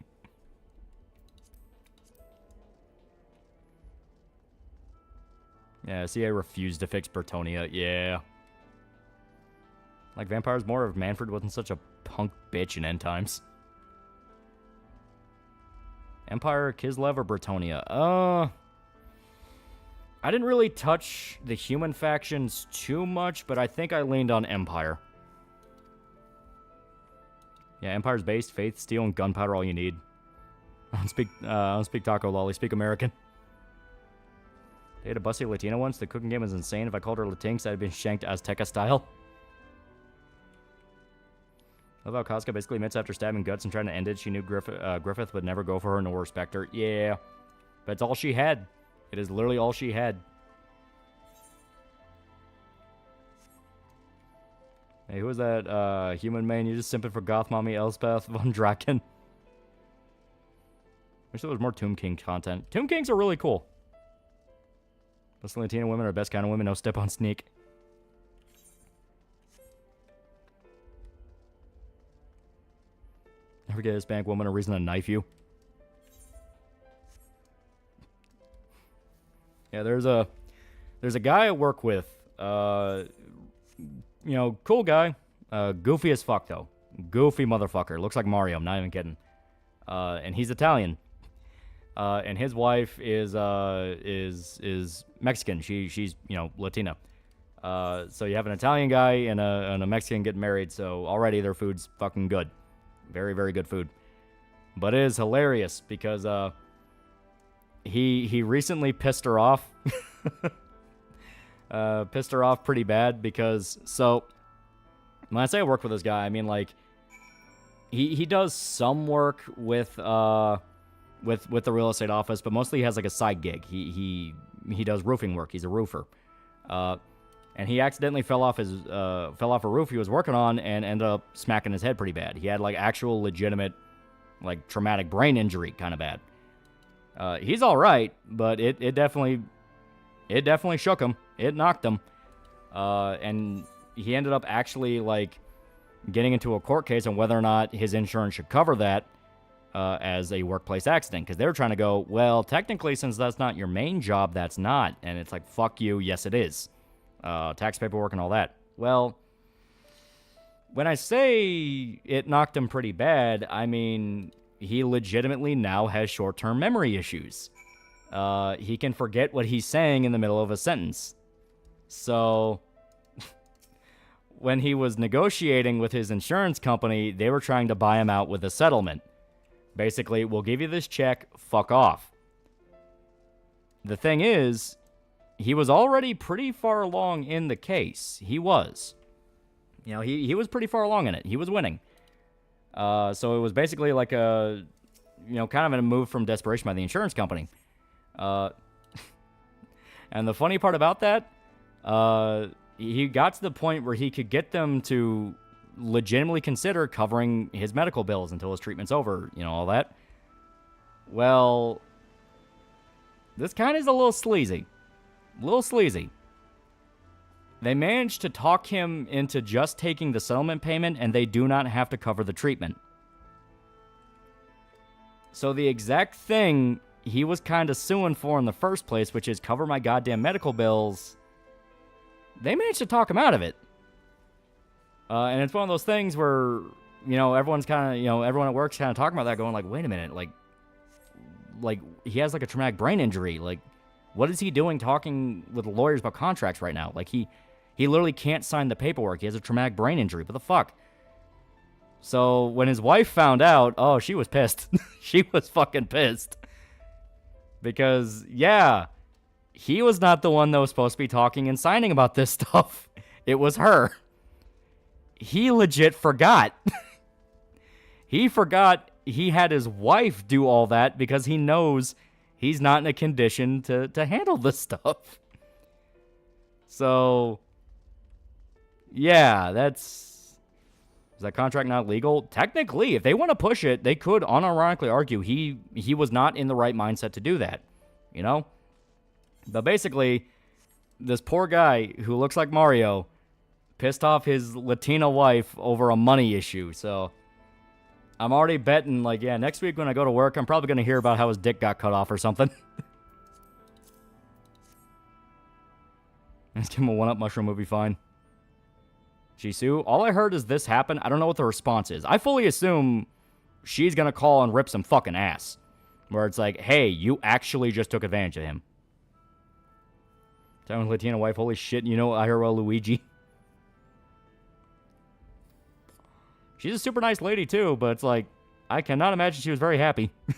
Yeah, see, I refused to fix Bertonia. Yeah. Like vampires more if Manfred wasn't such a punk bitch in End Times. Empire, Kislev, or Bretonia? I didn't really touch the human factions too much, but I think I leaned on Empire. Yeah, Empire's base, faith, steel, and gunpowder all you need. I don't speak Taco Lolly, speak American. They had a busty Latina once. The cooking game was insane. If I called her Latinx, I'd have been shanked Azteca style. Love how Casca basically admits after stabbing Guts and trying to end it, she knew Griffith would never go for her nor respect her. Yeah, but it's all she had. It is literally all she had. Hey, who was that human main? You just simping for Goth Mommy Elspeth von Draken. Wish there was more Tomb King content. Tomb Kings are really cool. Most Latina women are the best kind of women. No step on sneak. Never get a Hispanic woman a reason to knife you. Yeah, there's a guy I work with. You know, cool guy. Goofy as fuck though. Goofy motherfucker. Looks like Mario. I'm not even kidding. And he's Italian. And his wife is Mexican. She's you know, Latina. So you have an Italian guy and a Mexican getting married. So already their food's fucking good. Very, very good food. But it is hilarious because he recently pissed her off. Pissed her off pretty bad because, so when I say I work with this guy, I mean like he does some work with the real estate office, but mostly he has like a side gig. He does roofing work. He's a roofer. And he accidentally fell off a roof he was working on and ended up smacking his head pretty bad. He had like actual legitimate, like traumatic brain injury, kind of bad. He's all right, but it definitely shook him. It knocked him, and he ended up actually like getting into a court case on whether or not his insurance should cover that as a workplace accident, because they were trying to go, well, technically, since that's not your main job, that's not, and it's like, fuck you, yes it is. Tax paperwork and all that. Well, when I say it knocked him pretty bad, I mean he legitimately now has short-term memory issues. He can forget what he's saying in the middle of a sentence. So when he was negotiating with his insurance company, they were trying to buy him out with a settlement. Basically, we'll give you this check, fuck off. The thing is, he was already pretty far along in the case. He was. You know, he was pretty far along in it. He was winning. So it was basically like a, you know, kind of a move from desperation by the insurance company. And the funny part about that, he got to the point where he could get them to legitimately consider covering his medical bills until his treatment's over, you know, all that. Well, this kind of is a little sleazy. They managed to talk him into just taking the settlement payment, and they do not have to cover the treatment. So the exact thing he was kind of suing for in the first place, which is cover my goddamn medical bills, they managed to talk him out of it. And it's one of those things where, you know, everyone's kind of, you know, everyone at work's kind of talking about that, going like, wait a minute, like he has like a traumatic brain injury. Like, what is he doing talking with lawyers about contracts right now? Like, he He literally can't sign the paperwork. He has a traumatic brain injury. What the fuck? So when his wife found out, oh, she was pissed. She was fucking pissed. Because, yeah, he was not the one that was supposed to be talking and signing about this stuff. It was her. He legit forgot. He forgot he had his wife do all that because he knows he's not in a condition to handle this stuff. So, yeah, is that contract not legal? Technically, if they want to push it, they could unironically argue he was not in the right mindset to do that, you know? But basically, this poor guy who looks like Mario pissed off his Latina wife over a money issue, so I'm already betting, like, yeah, next week when I go to work, I'm probably going to hear about how his dick got cut off or something. Let's give him a one-up mushroom movie, fine. Jisoo, all I heard is this happen. I don't know what the response is. I fully assume she's going to call and rip some fucking ass. Where it's like, hey, you actually just took advantage of him. Telling Latina wife, holy shit, you know IRL Luigi. She's a super nice lady, too, but it's like, I cannot imagine she was very happy. You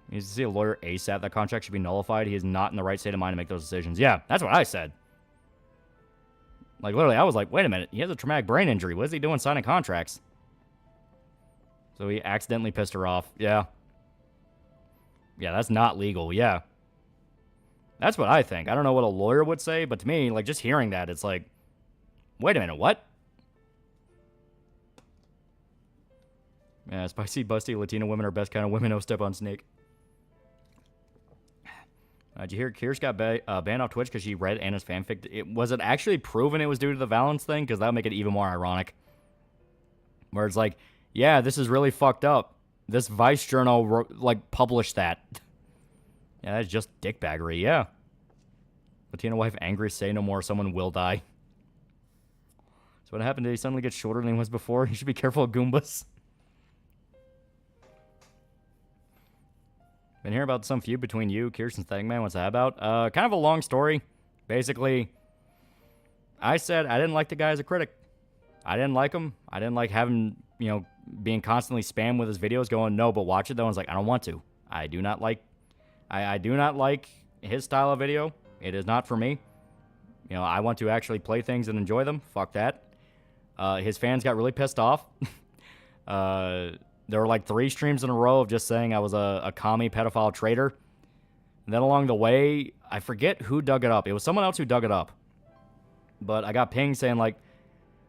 need to see a lawyer ASAP. That contract should be nullified. He is not in the right state of mind to make those decisions. Yeah, that's what I said. Like, literally, I was like, wait a minute. He has a traumatic brain injury. What is he doing signing contracts? So he accidentally pissed her off. Yeah. Yeah, that's not legal. Yeah. That's what I think. I don't know what a lawyer would say, but to me, like, just hearing that, it's like, wait a minute, what? Yeah, spicy, busty, Latina women are best kind of women. No step on snake. Did you hear Kirsch got banned off Twitch because she read Anna's fanfic? Was it actually proven it was due to the Valence thing? Because that would make it even more ironic. Where it's like, yeah, this is really fucked up. This Vice journal, published that. Yeah, that's just dickbaggery, yeah. Latina wife angry, say no more, someone will die. So what happened? Did he suddenly get shorter than he was before? You should be careful of Goombas. Been hearing about some feud between you, Kirsten Thangman. What's that about? Kind of a long story. Basically, I said I didn't like the guy as a critic. I didn't like him. I didn't like having, being constantly spammed with his videos going, no, but watch it though. I was like, I don't want to. I do not like his style of video. It is not for me. I want to actually play things and enjoy them. Fuck that. His fans got really pissed off. There were like 3 streams in a row of just saying I was a commie pedophile traitor. And then along the way, I forget who dug it up. It was someone else who dug it up. But I got pinged saying like,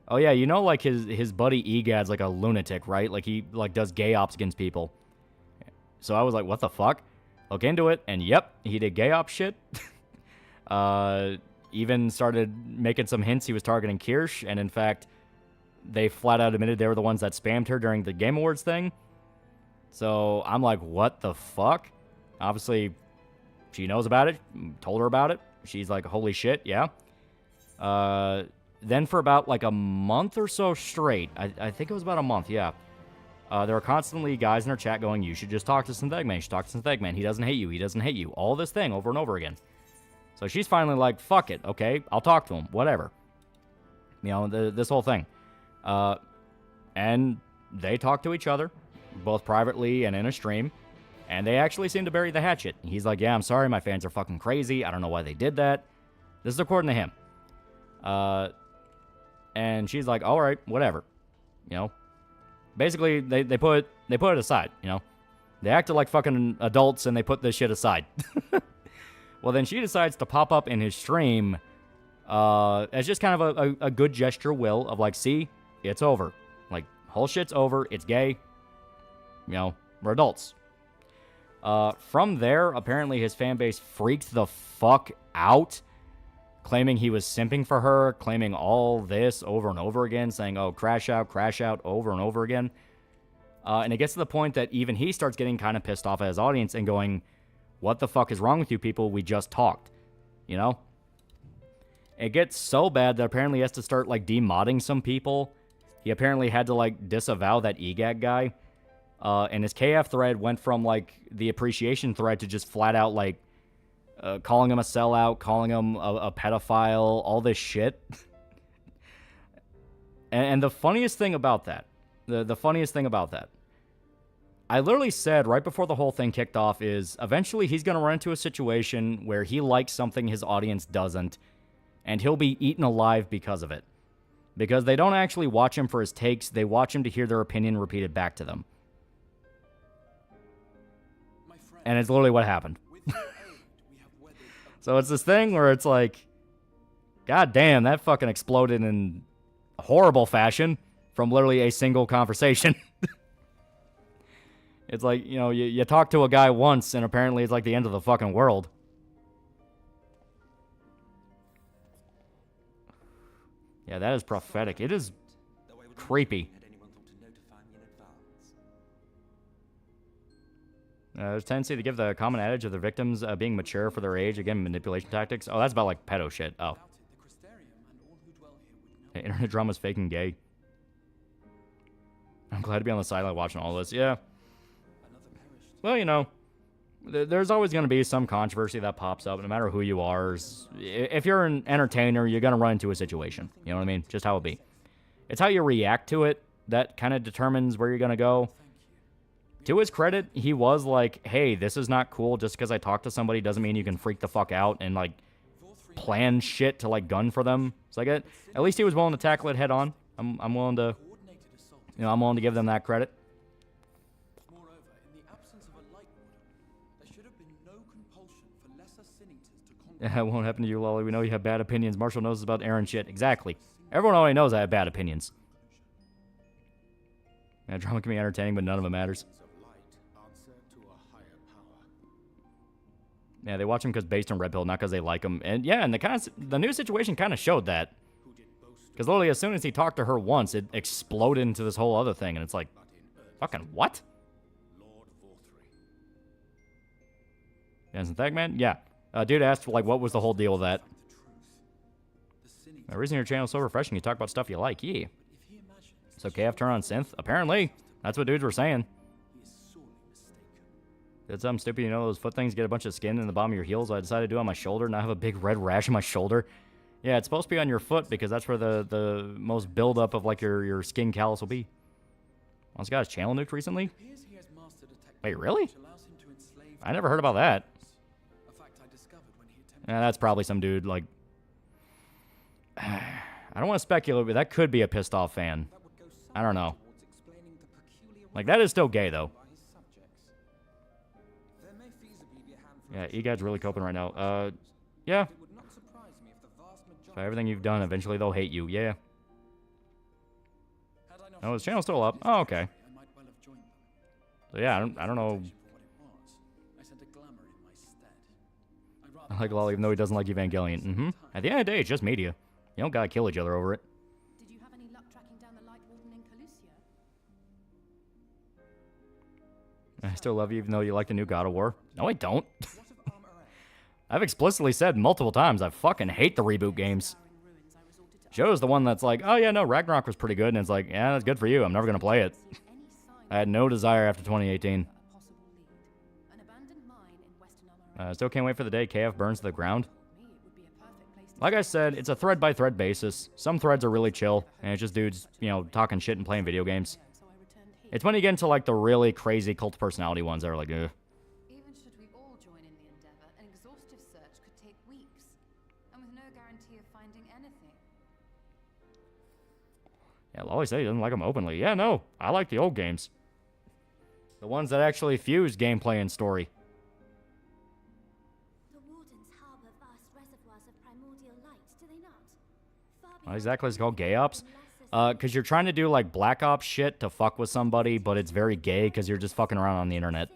oh yeah, like his buddy Egad's like a lunatic, right? Like he does gay ops against people. So I was like, what the fuck? Look into it, and yep, he did gay ops shit. Even started making some hints he was targeting Kirsch, and in fact, they flat out admitted they were the ones that spammed her during the Game Awards thing. So I'm like, what the fuck? Obviously, she knows about it. Told her about it. She's like, holy shit, yeah. Then for about like a month or so straight, I think it was about a month, yeah. There were constantly guys in her chat going, you should just talk to Synthegman. You should talk to Synthegman. He doesn't hate you. He doesn't hate you. All this thing over and over again. So she's finally like, fuck it. Okay, I'll talk to him. Whatever. This whole thing. And they talk to each other, both privately and in a stream, and they actually seem to bury the hatchet. He's like, yeah, I'm sorry, my fans are fucking crazy. I don't know why they did that. This is according to him. And she's like, all right, whatever. Basically, they put it aside, They acted like fucking adults and they put this shit aside. Well, then she decides to pop up in his stream as just kind of a good gesture of like, see, it's over. Like, whole shit's over. It's gay. We're adults. From there, apparently his fan base freaked the fuck out, claiming he was simping for her, claiming all this over and over again, saying, oh, crash out, over and over again. And it gets to the point that even he starts getting kind of pissed off at his audience and going, what the fuck is wrong with you people? We just talked. It gets so bad that apparently he has to start, like, demodding some people. He apparently had to, like, disavow that EGAG guy. And his KF thread went from, like, the appreciation thread to just flat out, like, calling him a sellout, calling him a pedophile, all this shit. And the funniest thing about that, the funniest thing about that, I literally said right before the whole thing kicked off is eventually he's going to run into a situation where he likes something his audience doesn't, and he'll be eaten alive because of it. Because they don't actually watch him for his takes, they watch him to hear their opinion repeated back to them. And it's literally what happened. So it's this thing where it's like, God damn, that fucking exploded in horrible fashion from literally a single conversation. It's like, you know, you talk to a guy once, and apparently it's like the end of the fucking world. Yeah, that is prophetic. It is creepy. There's a tendency to give the common adage of the victims being mature for their age. Again, manipulation tactics. Oh, that's about, like, pedo shit. Oh. Okay, internet drama's fake and gay. I'm glad to be on the sideline watching all this. Yeah. Well, you know, there's always going to be some controversy that pops up, no matter who you are. If you're an entertainer, you're going to run into a situation. You know what I mean? Just how it be. It's how you react to it that kind of determines where you're going to go. To his credit, he was like, hey, this is not cool. Just because I talk to somebody doesn't mean you can freak the fuck out and, like, plan shit to, like, gun for them. It's like, at least he was willing to tackle it head on. I'm willing to, you know, I'm willing to give them that credit. Yeah, it won't happen to you, Loli. We know you have bad opinions. Marshall knows about Aaron shit. Exactly. Everyone already knows I have bad opinions. Yeah, drama can be entertaining, but none of it matters. Yeah, they watch him because based on Red Pill, not because they like him. And yeah, and the new situation kind of showed that. Because literally, as soon as he talked to her once, it exploded into this whole other thing. And it's like, fucking what? Jensen Thagman? Yeah. Dude asked, like, what was the whole deal with that? The reason your channel is so refreshing, you talk about stuff you like. Yeah. So KF turn on synth? Apparently. That's what dudes were saying. Did something stupid, you know, those foot things get a bunch of skin in the bottom of your heels. I decided to do it on my shoulder, and I have a big red rash on my shoulder. Yeah, it's supposed to be on your foot because that's where the most buildup of, like, your skin callus will be. Once got his channel nuked recently? Wait, really? I never heard about that. Yeah, that's probably some dude, like... I don't want to speculate, but that could be a pissed off fan. I don't know. Like, that is still gay, though. Yeah, E-Gad's really coping right now. Yeah. For everything you've done, eventually they'll hate you. Yeah. Oh, his channel's still up. Oh, okay. So, yeah, I don't know... I like Loli, even though he doesn't like Evangelion. Mm-hmm. At the end of the day, it's just media. You don't gotta kill each other over it. Did you have any luck tracking down the Light Warden in Calusia? I still love you, even though you like the new God of War. No, I don't. I've explicitly said multiple times I fucking hate the reboot games. Joe's the one that's like, oh yeah, no, Ragnarok was pretty good, and it's like, yeah, that's good for you. I'm never gonna play it. I had no desire after 2018. Still can't wait for the day KF burns to the ground. Like I said, it's a thread-by-thread basis. Some threads are really chill, and it's just dudes, you know, talking shit and playing video games. It's when you get into, like, the really crazy cult personality ones that are like, ugh. Even should we all join in the endeavor, an exhaustive search could take weeks, and with no guarantee of finding anything. Yeah, Loli said he doesn't like them openly. Yeah, no, I like the old games. The ones that actually fuse gameplay and story. Exactly, it's called gay ops. Because you're trying to do, like, black ops shit to fuck with somebody, but it's very gay because you're just fucking around on the internet.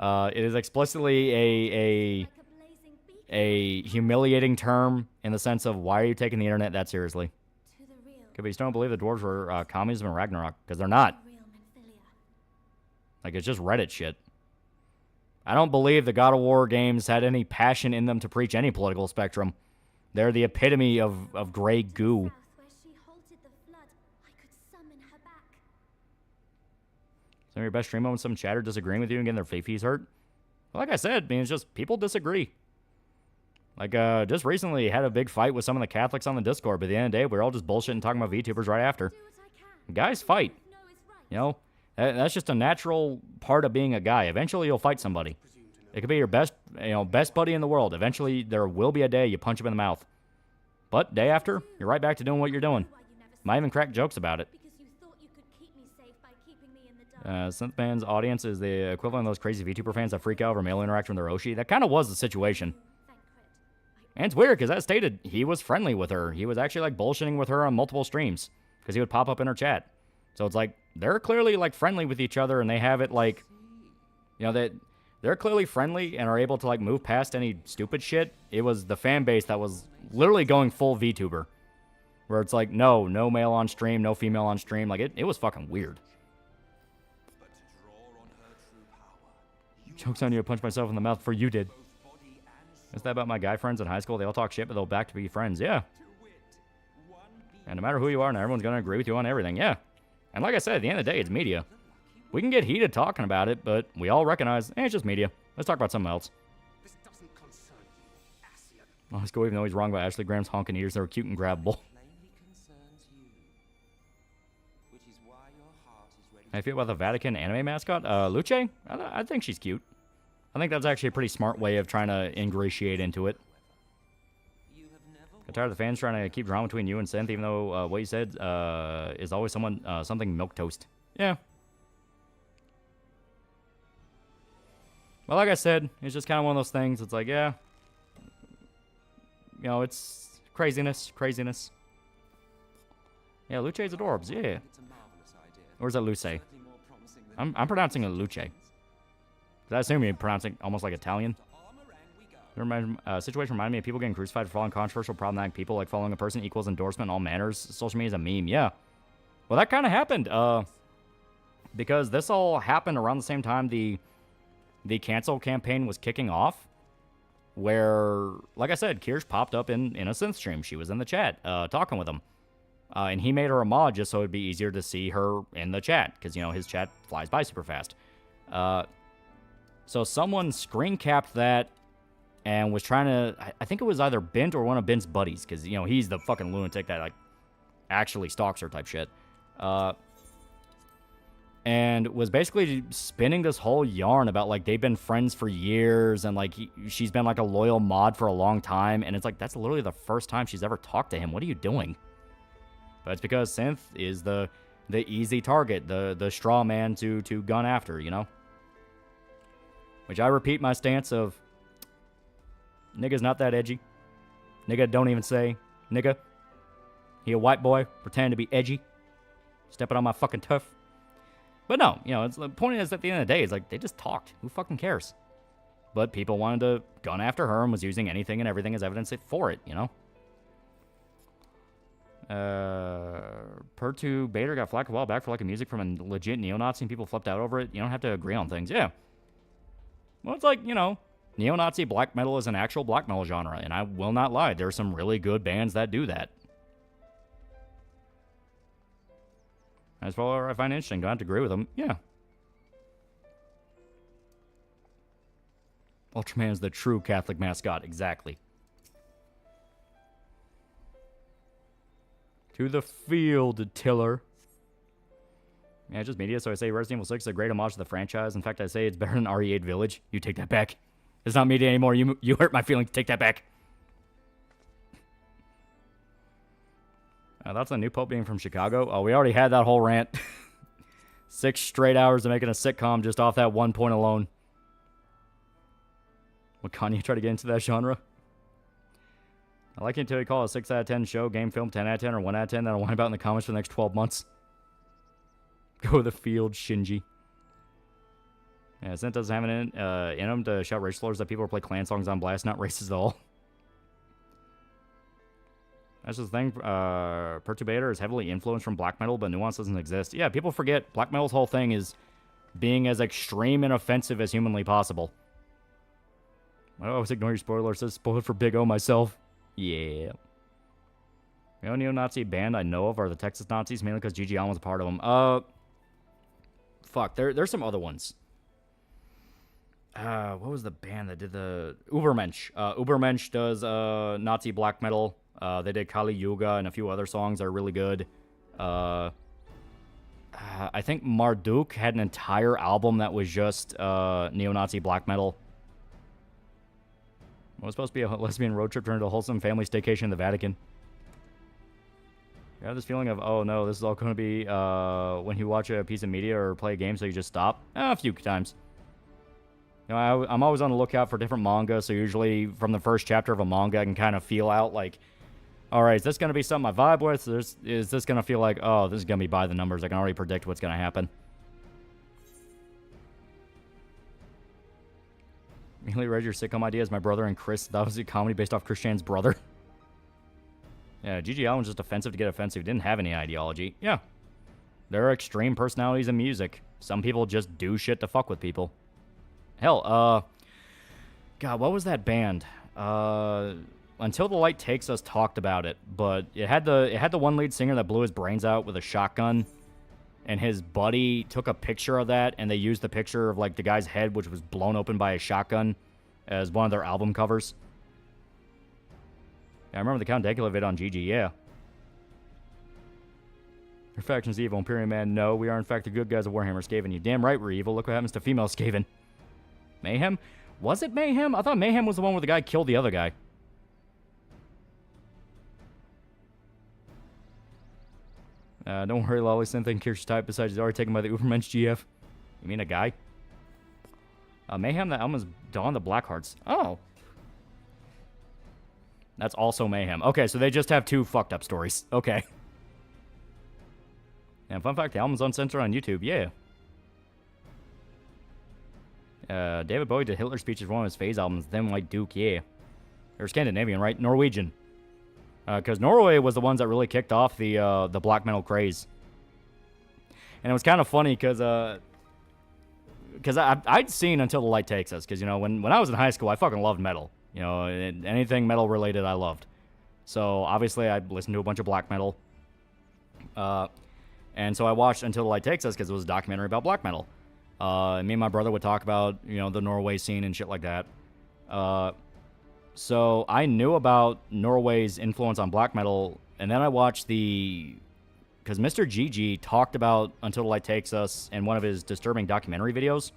It is explicitly a humiliating term in the sense of why are you taking the internet that seriously? Could be you just don't believe the dwarves were communism and Ragnarok, because they're not. Like, it's just Reddit shit. I don't believe the God of War games had any passion in them to preach any political spectrum. They're the epitome of gray goo. Some of your best stream moments, some chatter disagreeing with you and getting their fifis hurt? But like I said, I mean, it's just people disagree. Like, just recently had a big fight with some of the Catholics on the Discord, but at the end of the day, we're all just bullshitting talking about VTubers right after. Guys fight. You know, that's just a natural part of being a guy. Eventually, you'll fight somebody. It could be your best buddy in the world. Eventually, there will be a day you punch him in the mouth. But day after, you're right back to doing what you're doing. Might even crack jokes about it. Synthman's audience is the equivalent of those crazy VTuber fans that freak out over male interaction with their Oshi. That kind of was the situation. And it's weird, because as stated, he was friendly with her. He was actually, like, bullshitting with her on multiple streams, because he would pop up in her chat. So it's like, they're clearly, like, friendly with each other, and they have it, like, you know, they're clearly friendly and are able to, like, move past any stupid shit. It was the fan base that was literally going full VTuber, where it's like, no male on stream, no female on stream. Like, it was fucking weird. Joke's on you, I punched myself in the mouth before you did. Is that about my guy friends in high school? They all talk shit, but they'll back to be friends. Yeah. And no matter who you are, now everyone's going to agree with you on everything. Yeah. And like I said, at the end of the day, it's media. We can get heated talking about it, but we all recognize, it's just media. Let's talk about something else. Oh, let's go, even though he's wrong about Ashley Graham's honking ears. They were cute and grabbable. How do you feel about the Vatican anime mascot? Luce? I think she's cute. I think that's actually a pretty smart way of trying to ingratiate into it. Got tired of the fans trying to keep drama between you and Synth, even though what you said is always something milquetoast. Yeah. Well, like I said, it's just kind of one of those things. It's like, yeah. You know, it's craziness. Yeah, Luce's adorbs, yeah. Or is that Luce? I'm pronouncing it Luce. I assume you're pronouncing almost like Italian. Situation reminded me of people getting crucified for following controversial, problematic people, like following a person equals endorsement in all manners. Social media is a meme, yeah. Well, that kind of happened, because this all happened around the same time the cancel campaign was kicking off, where, like I said, Kirsch popped up in a synth stream. She was in the chat, talking with him. And he made her a mod just so it'd be easier to see her in the chat, because, you know, his chat flies by super fast. So someone screen capped that and was trying to, I think it was either Bint or one of Bint's buddies, because, you know, he's the fucking lunatic that, like, actually stalks her type shit. And was basically spinning this whole yarn about, like, they've been friends for years, and, like, she's been, like, a loyal mod for a long time, and it's like, that's literally the first time she's ever talked to him. What are you doing? But it's because Synth is the easy target, the straw man to gun after, you know? Which I repeat my stance of, nigga's not that edgy. Nigga don't even say nigga. He a white boy, pretending to be edgy. Stepping on my fucking turf. But no, you know, it's, the point is, at the end of the day, it's like, they just talked. Who fucking cares? But people wanted to gun after her and was using anything and everything as evidence for it, you know? Perturbator got flack a while back for, like, a music from a legit neo-Nazi, and people flipped out over it. You don't have to agree on things. Yeah. Well, it's like, you know, neo-Nazi black metal is an actual black metal genre, and I will not lie, there are some really good bands that do that. As far as I find interesting, don't have to agree with them. Yeah. Ultraman is the true Catholic mascot, exactly. To the field, Tiller. Yeah, just media, so I say Resident Evil 6 is a great homage to the franchise. In fact, I say it's better than RE8 Village. You take that back. It's not media anymore. You hurt my feelings. Take that back. That's a new Pope being from Chicago. Oh, we already had that whole rant. 6 straight hours of making a sitcom just off that one point alone. Will Kanye try to get into that genre? I like it until you call it a 6 out of 10 show, game, film, 10 out of 10, or 1 out of 10 that I'll whine about in the comments for the next 12 months. Go to the field, Shinji. Yeah, Synth doesn't have it in him to shout racial slurs that people play clan songs on blast, not racist at all. That's just the thing. Perturbator is heavily influenced from black metal, but nuance doesn't exist. Yeah, people forget black metal's whole thing is being as extreme and offensive as humanly possible. I always ignore your spoilers. Says spoiled for Big O myself. Yeah. The only neo-Nazi band I know of are the Texas Nazis, mainly because Gigi Allen was a part of them. Fuck, there's some other ones. what was the band that did the Ubermensch? Ubermensch does Nazi black metal. They did Kali Yuga and a few other songs that are really good. I think Marduk had an entire album that was just neo-Nazi black metal. It was supposed to be a lesbian road trip turned into a wholesome family staycation in the Vatican. I have this feeling of, oh no, this is all going to be when you watch a piece of media or play a game, so you just stop. A few times. You know, I'm always on the lookout for different manga, so usually from the first chapter of a manga, I can kind of feel out, like, alright, is this going to be something I vibe with? Is this going to feel like, oh, this is going to be by the numbers, I can already predict what's going to happen. Really read your sitcom ideas, my brother and Chris. That was a comedy based off Chris Chan's brother. Yeah, G.G. Allen was just offensive to get offensive. He didn't have any ideology. Yeah. There are extreme personalities in music. Some people just do shit to fuck with people. Hell, God, what was that band? Until the Light Takes Us talked about it, but it had the one lead singer that blew his brains out with a shotgun, and his buddy took a picture of that, and they used the picture of, like, the guy's head, which was blown open by a shotgun, as one of their album covers. Yeah, I remember the Count Dankula vid on GG, yeah. Your faction's evil, Imperium Man, no. We are, in fact, the good guys of Warhammer Skaven. You damn right we're evil. Look what happens to female Skaven. Mayhem? Was it Mayhem? I thought Mayhem was the one where the guy killed the other guy. Don't worry, Lolly. Same thing Kirsch type. Besides, he's already taken by the Ubermensch GF. You mean a guy? Mayhem, that album is Dawn the Blackhearts. Oh. That's also Mayhem. Okay, so they just have two fucked up stories. Okay. And fun fact, the album's uncensored on YouTube. Yeah. David Bowie did Hitler speeches for one of his phase albums. Then White Duke, yeah. They're Scandinavian, right? Norwegian. Because Norway was the ones that really kicked off the black metal craze. And it was kind of funny because I'd seen Until the Light Takes Us. Because, you know, when I was in high school, I fucking loved metal. You know, anything metal related I loved. So, obviously, I listened to a bunch of black metal. And so I watched Until the Light Takes Us because it was a documentary about black metal. And me and my brother would talk about, you know, the Norway scene and shit like that. So I knew about Norway's influence on black metal, and then I watched because Mr. GG talked about Until the Light Takes Us in one of his disturbing documentary videos.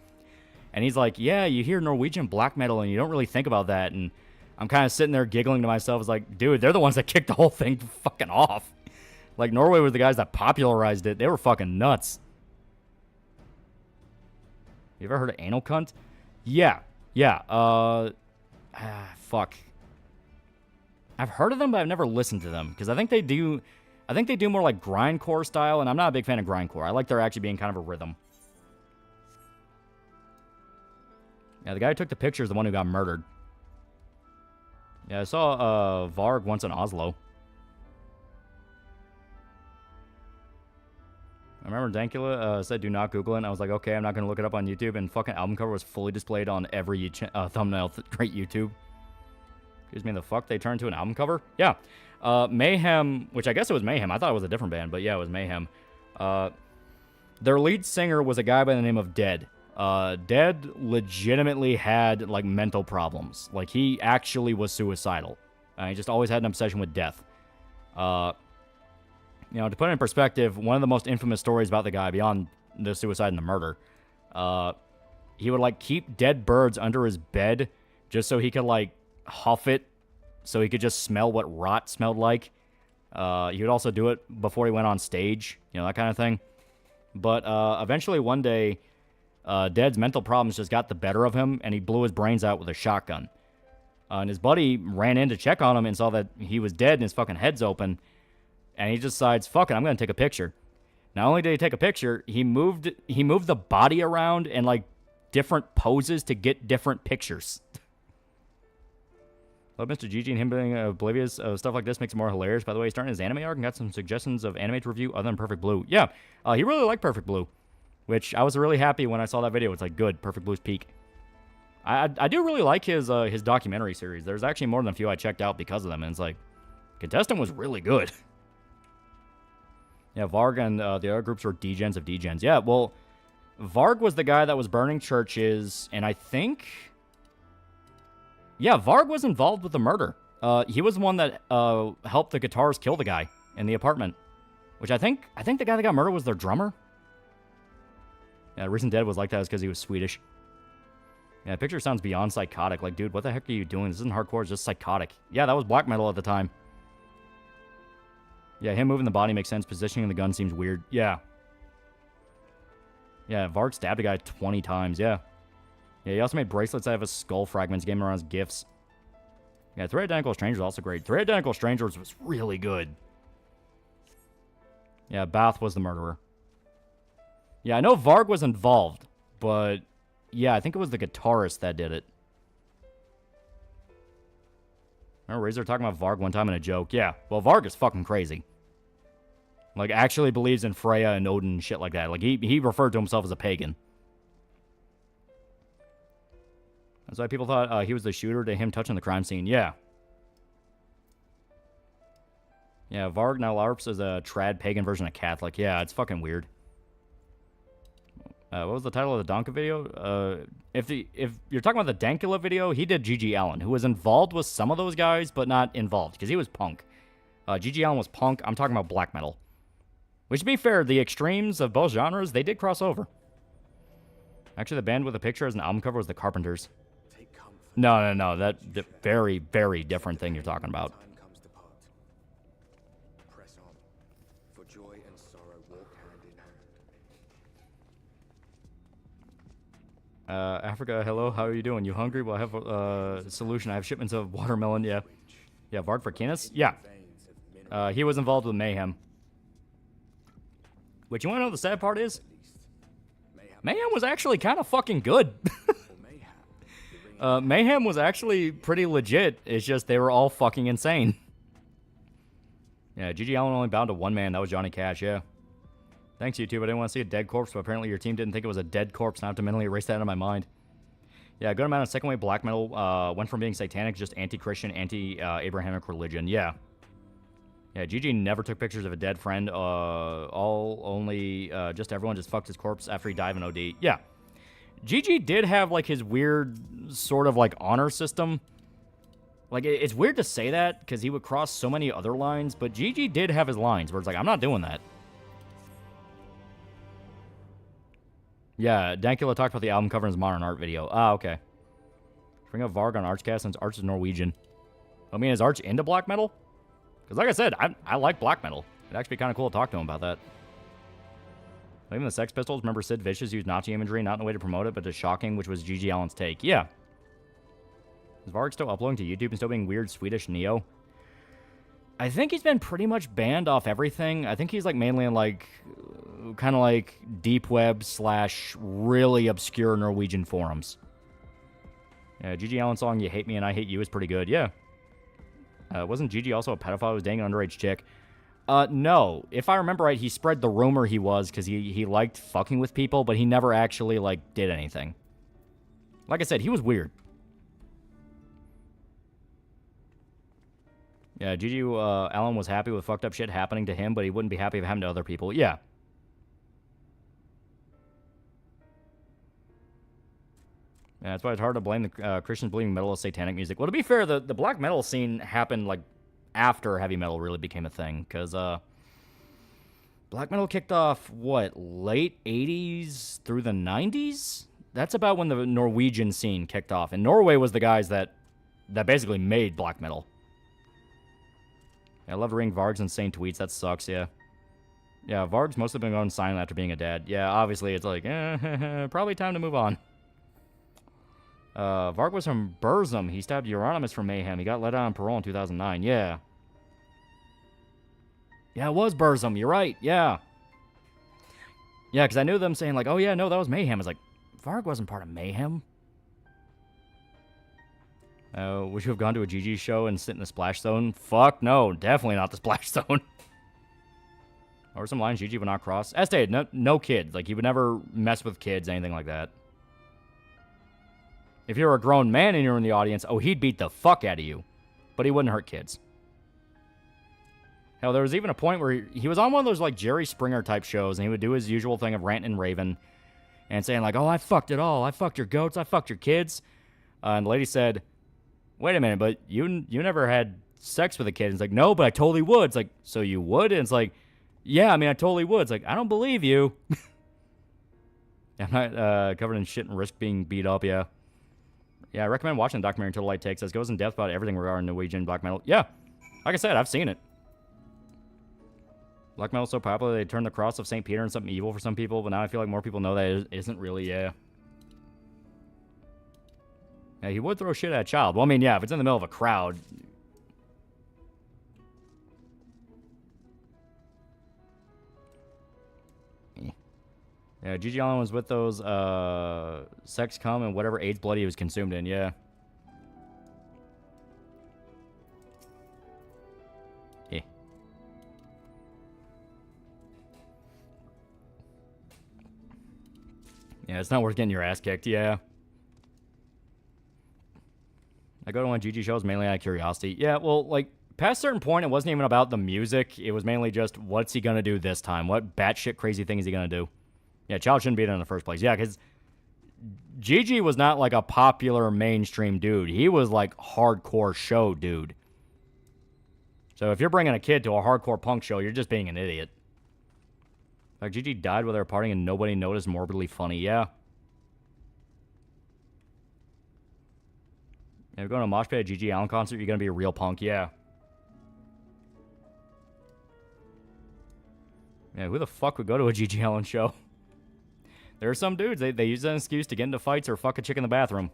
And he's like, yeah, you hear Norwegian black metal and you don't really think about that. And I'm kind of sitting there giggling to myself. It's like, dude, they're the ones that kicked the whole thing fucking off. Like, Norway was the guys that popularized it. They were fucking nuts. You ever heard of Anal Cunt? Yeah. Fuck. I've heard of them, but I've never listened to them. Because I think they do more like grindcore style, and I'm not a big fan of grindcore. I like there actually being kind of a rhythm. Yeah, the guy who took the picture is the one who got murdered. Yeah, I saw Varg once in Oslo. I remember Dankula said do not Google it, and I was like, okay, I'm not going to look it up on YouTube, and fucking album cover was fully displayed on every thumbnail. Great YouTube. Excuse me, the fuck? They turned to an album cover? Yeah. Mayhem, which I guess it was Mayhem. I thought it was a different band, but yeah, it was Mayhem. Their lead singer was a guy by the name of Dead. Dead legitimately had, like, mental problems. Like, he actually was suicidal. He just always had an obsession with death. You know, to put it in perspective, one of the most infamous stories about the guy, beyond the suicide and the murder, he would, like, keep dead birds under his bed just so he could, like, huff it, so he could just smell what rot smelled like. He would also do it before he went on stage, you know, that kind of thing. But eventually one day, Dead's mental problems just got the better of him, and he blew his brains out with a shotgun. And his buddy ran in to check on him and saw that he was dead and his fucking head's open. And he decides, fuck it, I'm going to take a picture. Not only did he take a picture, he moved the body around in, like, different poses to get different pictures. Love Mr. GG and him being oblivious of stuff like this makes it more hilarious. By the way, he's starting his anime arc and got some suggestions of anime to review other than Perfect Blue. Yeah, he really liked Perfect Blue, which I was really happy when I saw that video. It's like, good, Perfect Blue's peak. I do really like his documentary series. There's actually more than a few I checked out because of them, and it's like, Contestant was really good. Yeah, Varg and the other groups were degens of degens. Yeah, well, Varg was the guy that was burning churches, and I think... Yeah, Varg was involved with the murder. He was the one that helped the guitarist kill the guy in the apartment. Which I think the guy that got murdered was their drummer. Yeah, the reason Dead was like that is because he was Swedish. Yeah, the picture sounds beyond psychotic. Like, dude, what the heck are you doing? This isn't hardcore, it's just psychotic. Yeah, that was black metal at the time. Yeah, him moving the body makes sense. Positioning the gun seems weird. Yeah. Yeah, Varg stabbed a guy 20 times, yeah. Yeah, he also made bracelets that have his skull fragments, gave him around his gifts. Yeah, Three Identical Strangers was also great. Three Identical Strangers was really good. Yeah, Bath was the murderer. Yeah, I know Varg was involved, but... Yeah, I think it was the guitarist that did it. Remember Razor talking about Varg one time in a joke? Yeah, well, Varg is fucking crazy. Like, actually believes in Freya and Odin and shit like that. Like, he referred to himself as a pagan. That's why people thought he was the shooter to him touching the crime scene. Yeah. Yeah, Varg now LARPs is a trad pagan version of Catholic. Yeah, it's fucking weird. What was the title of the Donka video? If you're talking about the Dankula video, he did G.G. Allen, who was involved with some of those guys, but not involved, because he was punk. G.G. Allen was punk. I'm talking about black metal. Which, to be fair, the extremes of both genres, they did cross over. Actually, the band with the picture as an album cover was the Carpenters. No. That's a very, very different thing you're talking about. Africa, hello, how are you doing? You hungry? Well, I have a solution. I have shipments of watermelon, yeah. Yeah, Varg for Kinas? Yeah. He was involved with Mayhem. Which, you want to know the sad part is? Mayhem was actually kind of fucking good. Mayhem was actually pretty legit. It's just they were all fucking insane. Yeah, G.G. Allen only bound to one man. That was Johnny Cash, yeah. Thanks, YouTube. I didn't want to see a dead corpse, but apparently your team didn't think it was a dead corpse, and I have to mentally erase that out of my mind. Yeah, a good amount of second wave black metal went from being satanic, just anti-Christian, anti-Abrahamic religion. Yeah. Yeah, GG never took pictures of a dead friend. Just everyone just fucked his corpse after he died in OD. Yeah. GG did have, like, his weird sort of, like, honor system. Like, it's weird to say that, because he would cross so many other lines, but GG did have his lines where it's like, I'm not doing that. Yeah, Dankula talked about the album cover in his modern art video. Ah, okay. Bring up Varg on Archcast since Arch is Norwegian. I mean, is Arch into black metal? Because like I said, I like black metal. It'd actually be kind of cool to talk to him about that. Even the Sex Pistols, remember Sid Vicious used Nazi imagery, not in a way to promote it, but just shocking, which was G.G. Allen's take. Yeah. Is Varg still uploading to YouTube and still being weird Swedish neo? I think he's been pretty much banned off everything. I think he's like mainly in like kind of like deep web / really obscure Norwegian forums. Yeah, G.G. Allen song "You Hate Me and I Hate You" is pretty good. Yeah. Wasn't G.G. also a pedophile who was dating an underage chick? No. If I remember right, he spread the rumor he was because he liked fucking with people, but he never actually like did anything. Like I said, he was weird. Yeah, G.G. Allen was happy with fucked up shit happening to him, but he wouldn't be happy if it happened to other people. Yeah. Yeah, that's why it's hard to blame the Christians believing metal is satanic music. Well, to be fair, the black metal scene happened, like, after heavy metal really became a thing. Because, black metal kicked off, what, late 80s through the 90s? That's about when the Norwegian scene kicked off. And Norway was the guys that basically made black metal. I love reading Varg's insane tweets. That sucks, yeah. Yeah, Varg's mostly been going silent after being a dad. Yeah, obviously it's like, probably time to move on. Varg was from Burzum. He stabbed Euronymous from Mayhem. He got let out on parole in 2009. Yeah. Yeah, it was Burzum. You're right. Yeah. Yeah, because I knew them saying like, oh yeah, no, that was Mayhem. I was like, Varg wasn't part of Mayhem. Would you have gone to a GG show and sit in the splash zone? Fuck no, definitely not the splash zone. Or some lines GG would not cross. As stated, no kids. Like, he would never mess with kids, anything like that. If you're a grown man and you're in the audience, oh, he'd beat the fuck out of you. But he wouldn't hurt kids. Hell, there was even a point where he was on one of those, like, Jerry Springer type shows, and he would do his usual thing of ranting and raving. and saying like, oh, I fucked it all. I fucked your goats. I fucked your kids. And the lady said, wait a minute, but you never had sex with a kid. And it's like, no, but I totally would. It's like, so you would? And it's like, yeah, I mean, I totally would. It's like, I don't believe you. I'm not covered in shit and risk being beat up, yeah. Yeah, I recommend watching the documentary Until the Light Takes Us. It goes in depth about everything regarding Norwegian black metal. Yeah, like I said, I've seen it. Black metal's so popular, they turned the cross of St. Peter into something evil for some people, but now I feel like more people know that it isn't really, yeah. Yeah, he would throw shit at a child. Well, I mean, yeah, if it's in the middle of a crowd. Yeah, Gigi Allen was with those sex cum and whatever AIDS blood he was consumed in, yeah. Yeah. Yeah, it's not worth getting your ass kicked, yeah. I go to one of Gigi shows mainly out of curiosity. Yeah, well, like, past a certain point, it wasn't even about the music. It was mainly just, what's he gonna do this time? What batshit crazy thing is he gonna do? Yeah, Child shouldn't be there in the first place. Yeah, because Gigi was not like a popular mainstream dude. He was like hardcore show dude. So if you're bringing a kid to a hardcore punk show, you're just being an idiot. Like, Gigi died while they were partying and nobody noticed. Morbidly funny. Yeah. If you're going to a mosh pit at a Gigi Allen concert, you're going to be a real punk. Yeah. Yeah, who the fuck would go to a Gigi Allen show? There are some dudes, they use that excuse to get into fights or fuck a chick in the bathroom.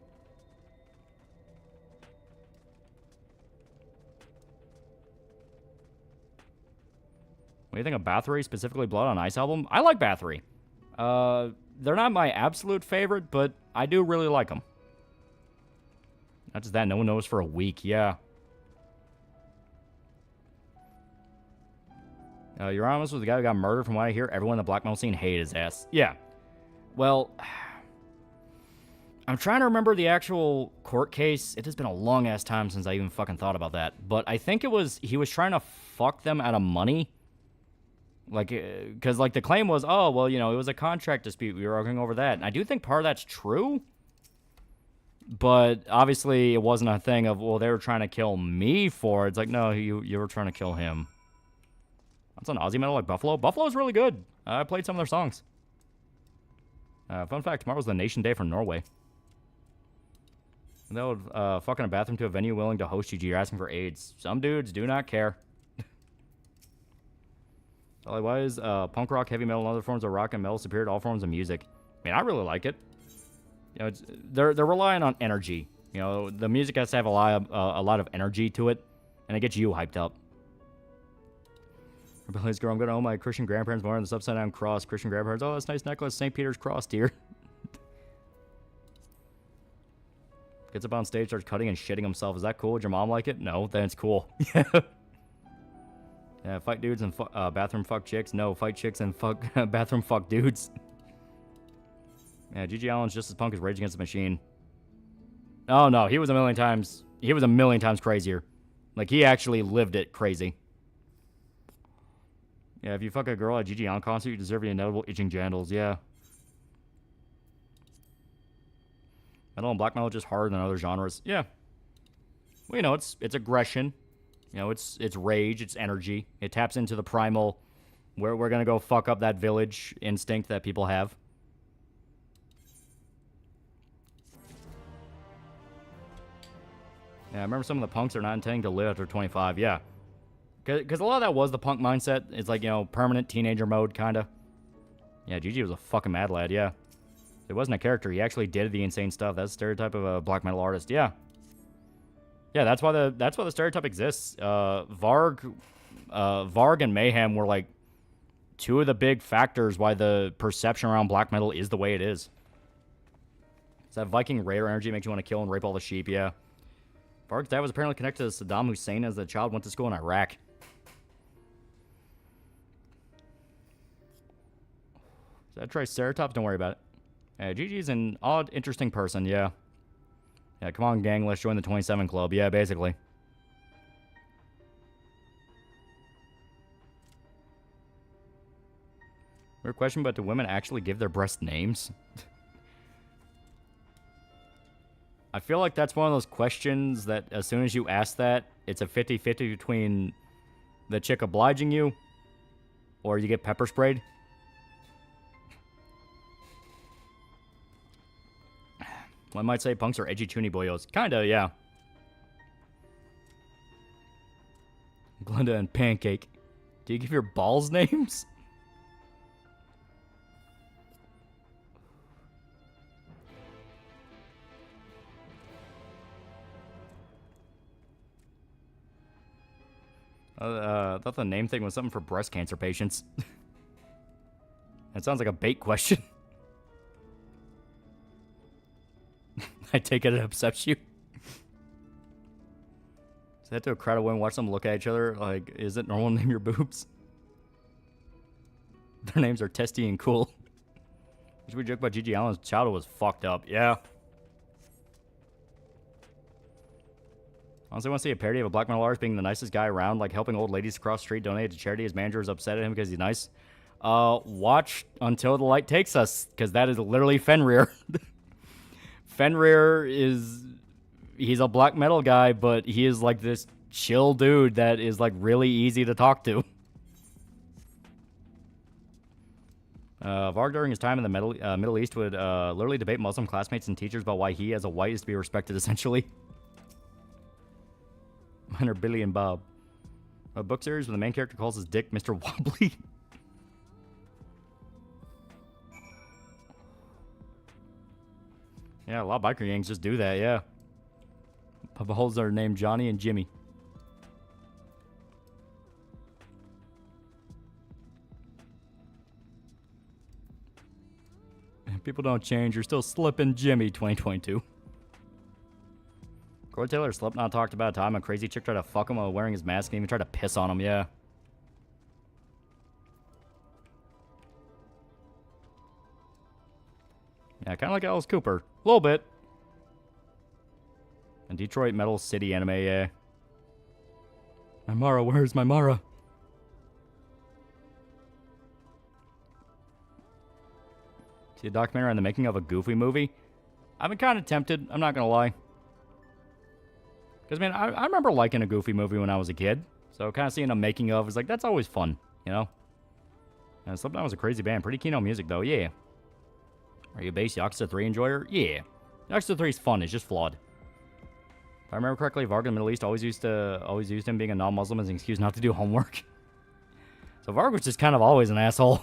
What do you think of Bathory, specifically Blood on Ice album? I like Bathory. They're not my absolute favorite, but I do really like them. Not just that, no one knows for a week, yeah. Euronymous was the guy who got murdered. From what I hear, everyone in the black metal scene hated his ass. Yeah. Well, I'm trying to remember the actual court case. It has been a long-ass time since I even fucking thought about that. But I think it was, he was trying to fuck them out of money. Like, because, like, the claim was, oh, well, you know, it was a contract dispute. We were arguing over that. And I do think part of that's true. But, obviously, it wasn't a thing of, well, they were trying to kill me for it. It's like, no, you were trying to kill him. That's an Aussie metal like Buffalo. Buffalo's really good. I played some of their songs. Fun fact, tomorrow's the Nation Day for Norway. And they would fuck in a bathroom to a venue willing to host you. You're asking for AIDS. Some dudes do not care. So, like, why is punk rock, heavy metal, and other forms of rock and metal superior to all forms of music? I mean, I really like it. You know, they're relying on energy. You know, the music has to have a lot of energy to it, and it gets you hyped up. Rebellious girl, I'm going to owe my Christian grandparents more on this upside down cross. Christian grandparents, oh, that's a nice necklace. St. Peter's cross, dear. Gets up on stage, starts cutting and shitting himself. Is that cool? Would your mom like it? No, then it's cool. Yeah, fight dudes and bathroom fuck chicks. No, fight chicks and fuck bathroom fuck dudes. Yeah, Gigi Allen's just as punk as Rage Against the Machine. Oh, no, he was a million times crazier. Like, he actually lived it crazy. Yeah, if you fuck a girl at a Gigi Allen concert, you deserve the inevitable itching genitals, yeah. Metal and black metal just harder than other genres. Yeah. Well, you know, it's aggression. You know, it's rage, it's energy. It taps into the primal, we're gonna go fuck up that village instinct that people have. Yeah, I remember some of the punks are not intending to live after 25, yeah. Because a lot of that was the punk mindset. It's like, you know, permanent teenager mode, kind of. Yeah, Gigi was a fucking mad lad, yeah. It wasn't a character. He actually did the insane stuff. That's the stereotype of a black metal artist, yeah. Yeah, that's why the stereotype exists. Varg and Mayhem were, like, two of the big factors why the perception around black metal is the way it is. It's that Viking raider energy makes you want to kill and rape all the sheep, yeah. Varg's dad was apparently connected to Saddam Hussein as the child went to school in Iraq. Is that Triceratops? Don't worry about it. Yeah, Gigi's an odd, interesting person, yeah. Yeah, come on, gang, let's join the 27 Club. Yeah, basically. Weird question, but do women actually give their breast names? I feel like that's one of those questions that as soon as you ask that, it's a 50-50 between the chick obliging you or you get pepper sprayed. One might say punks are edgy toony boyos. Kinda, yeah. Glenda and Pancake. Do you give your balls names? I thought the name thing was something for breast cancer patients. That sounds like a bait question. I take it upsets you. Is that to a crowd of women watch them look at each other? Like, is it normal to name your boobs? Their names are Testy and Cool. Should we joke about Gigi Allen's childhood was fucked up? Yeah. Honestly, I want to see a parody of a black metal artist being the nicest guy around, like helping old ladies across the street donate to charity. His manager is upset at him because he's nice. Watch Until the Light Takes Us, because that is literally Fenrir. Fenrir is... He's a black metal guy, but he is like this chill dude that is like really easy to talk to. Varg during his time in the Middle East would literally debate Muslim classmates and teachers about why he, as a white, is to be respected, essentially. Mine are Billy and Bob. A book series where the main character calls his dick Mr. Wobbly. Yeah, a lot of biker gangs just do that, yeah. Papa Holes are named Johnny and Jimmy. People don't change. You're still slipping Jimmy 2022. Corey Taylor Slipknot talked about a time a crazy chick tried to fuck him while wearing his mask and even tried to piss on him, yeah. Yeah, kind of like Alice Cooper. A little bit. And Detroit Metal City anime, yeah. My Mara, where's my Mara? See a documentary on the making of a Goofy movie? I've been kind of tempted, I'm not gonna lie. Because, man, I remember liking a Goofy movie when I was a kid. So kind of seeing a making of is like, that's always fun, you know? And Slipknot was a crazy band. Pretty keen on music, though, yeah. Are you a base Yakuza 3 enjoyer? Yeah. Yakuza 3 is fun, it's just flawed. If I remember correctly, Varg in the Middle East always used him being a non-Muslim as an excuse not to do homework. So Varg was just kind of always an asshole.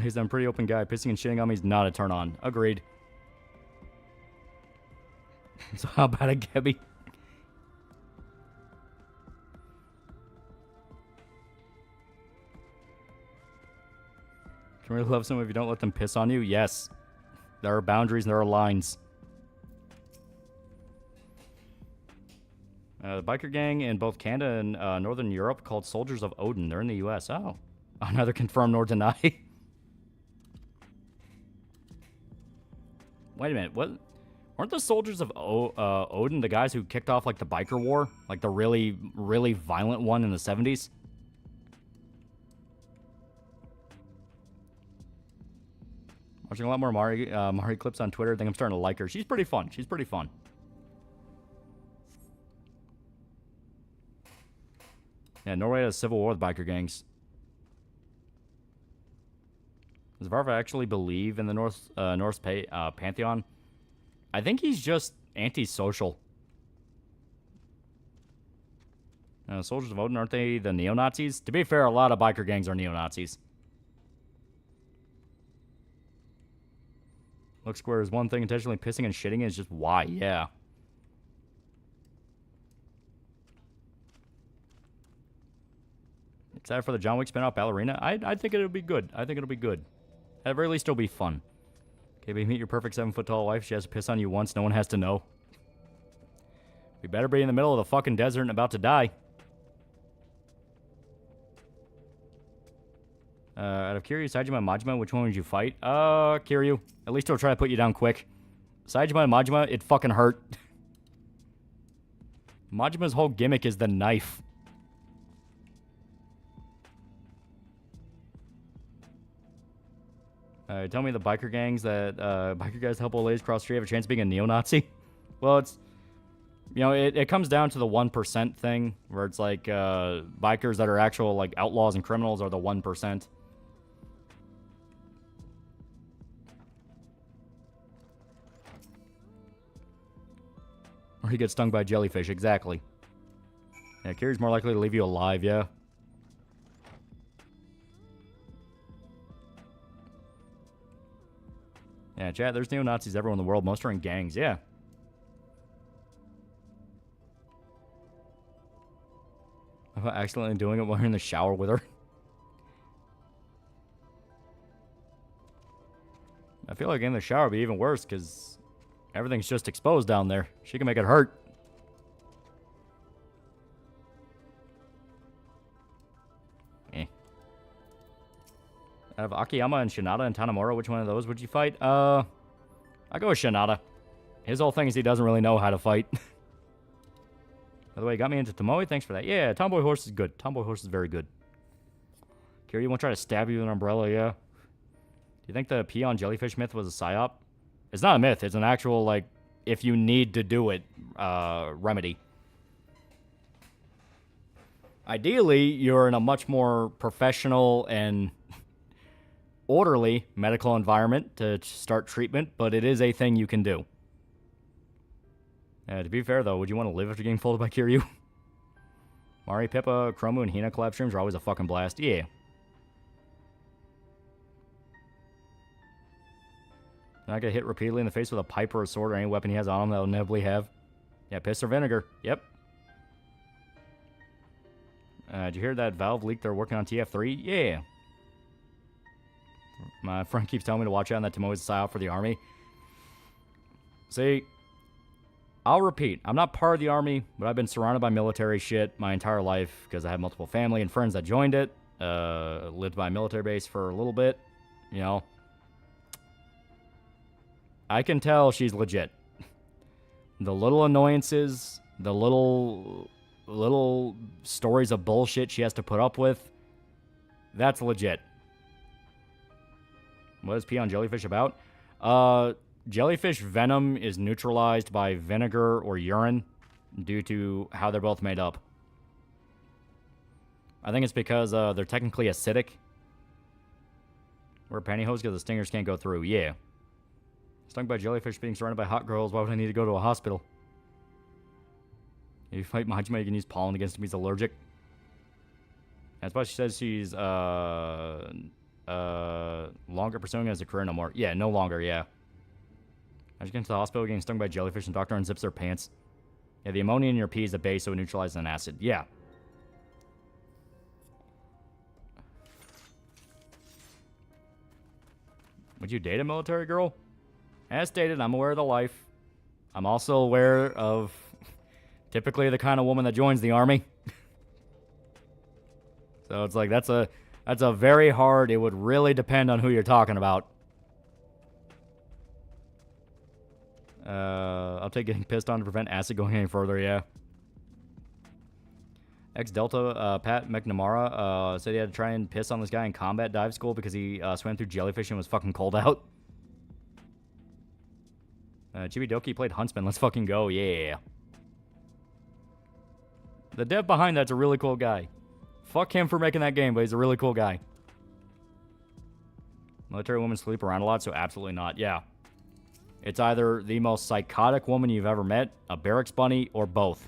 He's a pretty open guy. Pissing and shitting on me is not a turn on. Agreed. So how about a Gebby? Can really love someone if you don't let them piss on you? Yes. There are boundaries and there are lines. The biker gang in both Canada and Northern Europe called Soldiers of Odin. They're in the U.S. Oh. I'll neither confirm nor deny. Wait a minute. What? Weren't the Soldiers of Odin the guys who kicked off, like, the biker war? Like, the really, really violent one in the 70s? Watching a lot more Mari clips on Twitter. I think I'm starting to like her. She's pretty fun. She's pretty fun. Yeah, Norway had a civil war with biker gangs. Does Varva actually believe in the Norse pantheon? I think he's just antisocial. Soldiers of Odin, aren't they the neo-Nazis? To be fair, a lot of biker gangs are neo-Nazis. Look square is one thing, intentionally pissing and shitting is just why, yeah. Excited for the John Wick spin-off Ballerina? I think it'll be good. I think it'll be good. At the very least, it'll be fun. Okay, but meet your perfect 7-foot-tall wife. She has to piss on you once. No one has to know. We better be in the middle of the fucking desert and about to die. Out of Kiryu, Saejima, and Majima, which one would you fight? Kiryu. At least he'll try to put you down quick. Saejima and Majima, it fucking hurt. Majima's whole gimmick is the knife. Tell me the biker gangs that biker guys help old ladies cross the street have a chance of being a neo-Nazi? Well, it's, you know, it comes down to the 1% thing, where it's like bikers that are actual like outlaws and criminals are the 1%. Or he gets stung by a jellyfish, exactly. Yeah, Kiri's more likely to leave you alive, yeah. Yeah, chat, there's neo-Nazis everywhere in the world. Most are in gangs, yeah. About accidentally doing it while you're in the shower with her. I feel like in the shower would be even worse, because everything's just exposed down there. She can make it hurt. Out of Akiyama and Shinada and Tanemura, which one of those would you fight? I go with Shinada. His whole thing is he doesn't really know how to fight. By the way, got me into Tomoe. Thanks for that. Yeah, Tomboy Horse is good. Tomboy Horse is very good. Kira, you won't try to stab you with an umbrella, yeah? Do you think the peon jellyfish myth was a psyop? It's not a myth. It's an actual, like, if you need to do it, remedy. Ideally, you're in a much more professional and orderly medical environment to start treatment, but it is a thing you can do. To be fair, though, would you want to live after getting folded by Kiryu? Mari, Pippa, Chromu, and Hina collab streams are always a fucking blast. Yeah. Not get hit repeatedly in the face with a pipe or a sword or any weapon he has on him that will inevitably have. Yeah, piss or vinegar. Yep. Did you hear that Valve leaked they're working on TF3? Yeah. My friend keeps telling me to watch out on that Tomoe's a psyop for the army. See, I'll repeat. I'm not part of the army, but I've been surrounded by military shit my entire life because I have multiple family and friends that joined it. Lived by a military base for a little bit. You know. I can tell she's legit. The little annoyances, the little stories of bullshit she has to put up with, that's legit. What is peon jellyfish about? Jellyfish venom is neutralized by vinegar or urine due to how they're both made up. I think it's because they're technically acidic. Wear pantyhose because the stingers can't go through. Yeah. Stung by jellyfish being surrounded by hot girls. Why would I need to go to a hospital? If you fight Majima, you can use pollen against him. He's allergic. That's why she says she's longer pursuing it as a career no more. Yeah, no longer, yeah. I just get into the hospital getting stung by jellyfish and doctor unzips their pants. Yeah, the ammonia in your pee is a base, so it neutralizes an acid. Yeah. Would you date a military girl? As stated, I'm aware of the life. I'm also aware of typically the kind of woman that joins the army. So it's like that's a very hard. It would really depend on who you're talking about. I'll take getting pissed on to prevent acid going any further, yeah. Ex-Delta, Pat McNamara, said he had to try and piss on this guy in combat dive school because he swam through jellyfish and was fucking cold out. Chibidoki played Huntsman. Let's fucking go, yeah. The dev behind that's a really cool guy. Fuck him for making that game, but he's a really cool guy. Military women sleep around a lot, so absolutely not, yeah. It's either the most psychotic woman you've ever met, a barracks bunny, or both.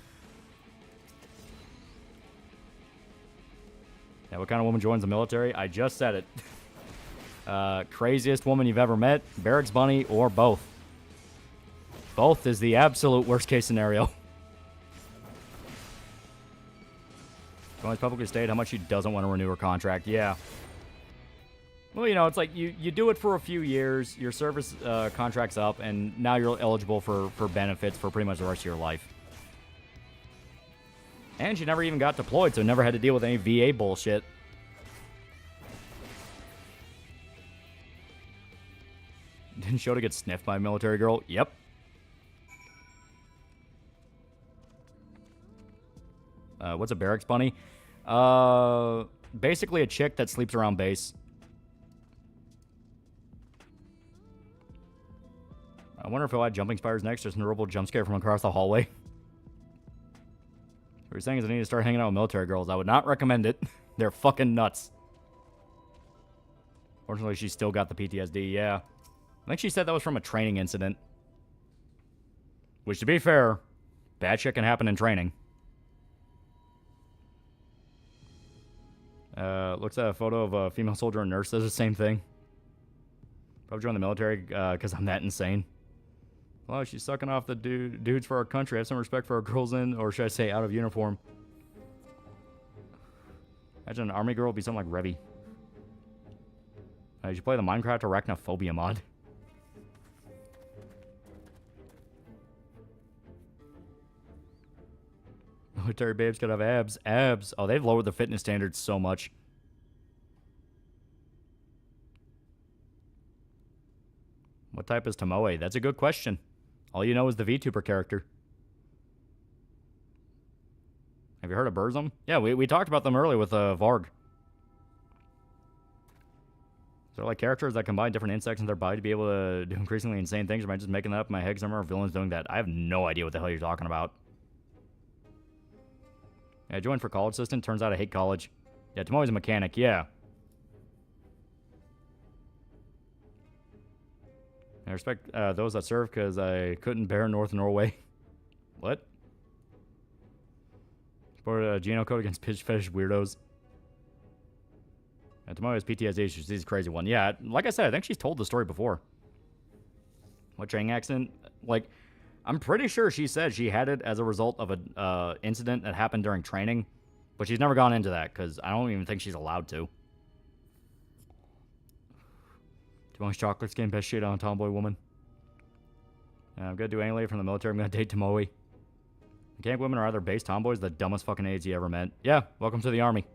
Yeah, what kind of woman joins the military? I just said it. Craziest woman you've ever met, barracks bunny, or both. Both is the absolute worst case scenario. Always publicly state how much she doesn't want to renew her contract. Yeah. Well, you know, it's like you do it for a few years, your service contract's up, and now you're eligible for benefits for pretty much the rest of your life. And she never even got deployed, so never had to deal with any VA bullshit. Didn't Shota get sniffed by a military girl? Yep. What's a barracks bunny? Basically a chick that sleeps around base. I wonder if he'll add jumping spiders next, just an horrible jump scare from across the hallway. What you're saying is I need to start hanging out with military girls. I would not recommend it. They're fucking nuts. Fortunately, she still got the PTSD, yeah. I think she said that was from a training incident. Which, to be fair, bad shit can happen in training. Looks at a photo of a female soldier and nurse, does the same thing. Probably joined the military because I'm that insane. Well, she's sucking off the dudes for our country. Have some respect for our girls in, or should I say out of uniform. Imagine an army girl would be something like Revy. You should play the Minecraft Arachnophobia mod. Military babes could have abs. Abs. Oh, they've lowered the fitness standards so much. What type is Tomoe? That's a good question. All you know is the VTuber character. Have you heard of Burzum? Yeah, we talked about them earlier with Varg. They're like characters that combine different insects in their body to be able to do increasingly insane things. Am I just making that up in my head? Because I remember villains doing that. I have no idea what the hell you're talking about. Yeah, I joined for college assistant. Turns out I hate college. Yeah, Tomoe's a mechanic. Yeah. I respect those that serve because I couldn't bear North Norway. What? Support a Geno code against pitch fetish weirdos. Tomoe has PTSD. She's a crazy one. Yeah, like I said, I think she's told the story before. What training accident? Like, I'm pretty sure she said she had it as a result of an incident that happened during training. But she's never gone into that because I don't even think she's allowed to. Tomoe's chocolate skin, best shit on a tomboy woman. I'm gonna do any lady from the military. I'm gonna date Tomoe. Mechanic women are either base tomboys, the dumbest fucking AIDS you ever met. Yeah, welcome to the army.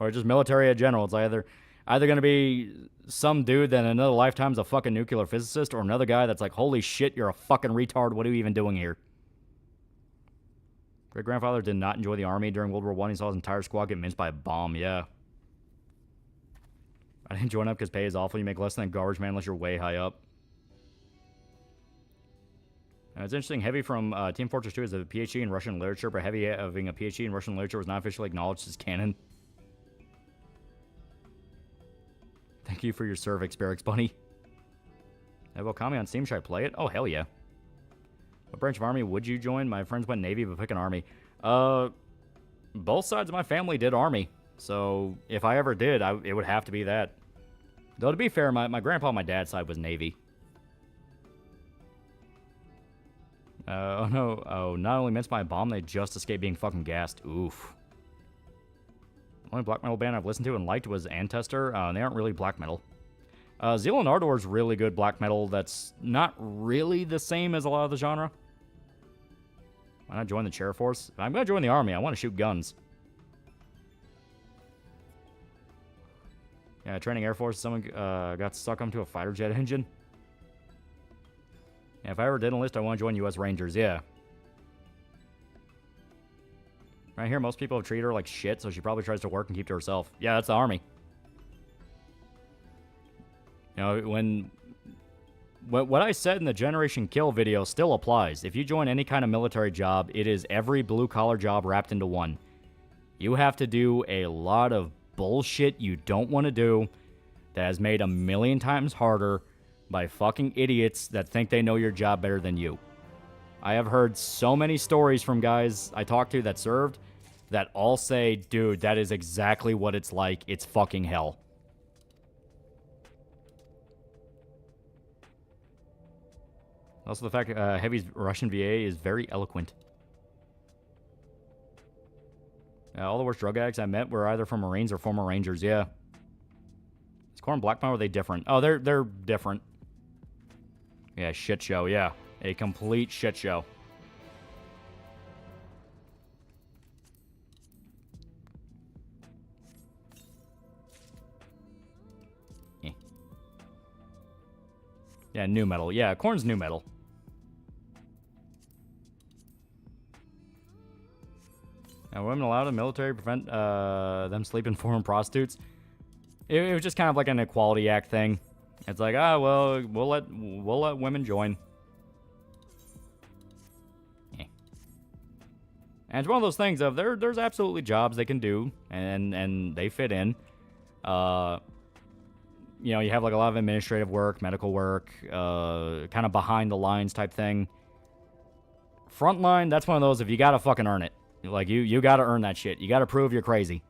Or just military in general. It's either gonna be some dude that in another lifetime's a fucking nuclear physicist, or another guy that's like, holy shit, you're a fucking retard. What are you even doing here? Great grandfather did not enjoy the army during World War I. He saw his entire squad get minced by a bomb. Yeah. I didn't join up because pay is awful. You make less than a garbage man unless you're way high up. It's interesting. Heavy from Team Fortress 2 has a PhD in Russian literature, but Heavy having a PhD in Russian literature was not officially acknowledged as canon. Thank you for your cervix, Barracks Bunny. Have Okami on Steam. Should I play it? Oh, hell yeah. What branch of army would you join? My friends went Navy, but pick an army. Both sides of my family did army. So if I ever did, it would have to be that. Though to be fair, my grandpa on my dad's side was Navy. Oh no. Oh, not only minced by a bomb, they just escaped being fucking gassed. Oof. The only black metal band I've listened to and liked was Antester. They aren't really black metal. Zealand Ardor is really good black metal that's not really the same as a lot of the genre. Why not join the Chair Force? If I'm going to join the army. I want to shoot guns. Yeah, training Air Force. Someone got stuck onto a fighter jet engine. Yeah, if I ever did enlist, I want to join U.S. Rangers. Yeah. Right here, most people have treated her like shit, so she probably tries to work and keep to herself. Yeah, that's the army. You know, what I said in the Generation Kill video still applies. If you join any kind of military job, it is every blue-collar job wrapped into one. You have to do a lot of bullshit you don't want to do that is made a million times harder by fucking idiots that think they know your job better than you. I have heard so many stories from guys I talked to that served that all say, dude, that is exactly what it's like. It's fucking hell. Also the fact Heavy's Russian VA is very eloquent. All the worst drug addicts I met were either from Marines or former Rangers, yeah. Is Corn Black Metal, or are they different? Oh, they're different. Yeah, shit show, yeah. A complete shit show. Yeah, new metal. Yeah, Korn's new metal. Now, women allowed in the military prevent them sleeping foreign prostitutes. It was just kind of like an Equality Act thing. It's like, well, we'll let women join. Eh. And it's one of those things of there's absolutely jobs they can do and they fit in. You know, you have like a lot of administrative work, medical work, kind of behind the lines type thing. Frontline, that's one of those if you gotta fucking earn it. Like you gotta earn that shit. You gotta prove you're crazy.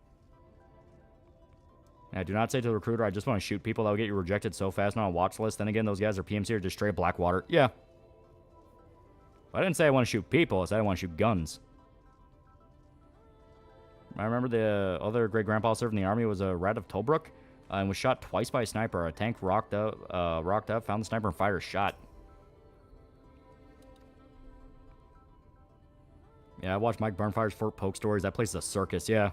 Now, do not say to the recruiter, I just want to shoot people. That will get you rejected so fast on a watch list. Then again, those guys are PMC or just straight Blackwater. Yeah. But I didn't say I want to shoot people. I said I want to shoot guns. I remember the other great-grandpa served in the Army was a rat of Tobruk and was shot twice by a sniper. A tank rocked up, found the sniper and fired a shot. Yeah, I watched Mike Burnfire's Fort Polk stories. That place is a circus, yeah.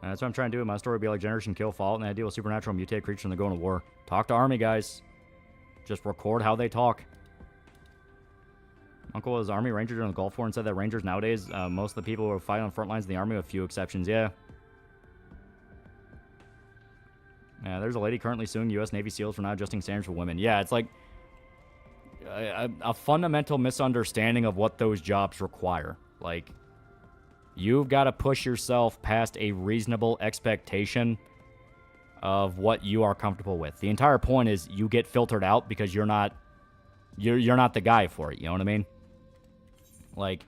That's what I'm trying to do. My story would be like Generation Kill, Fallout, and I deal with supernatural mutated creatures when they go into war. Talk to Army guys. Just record how they talk. Uncle was Army Ranger during the Gulf War and said that Rangers nowadays, most of the people who fight on the front lines in the Army with few exceptions. Yeah. Yeah, there's a lady currently suing U.S. Navy SEALs for not adjusting standards for women. Yeah, it's like a fundamental misunderstanding of what those jobs require. Like, you've got to push yourself past a reasonable expectation of what you are comfortable with. The entire point is you get filtered out because you're not the guy for it. You know what I mean? Like,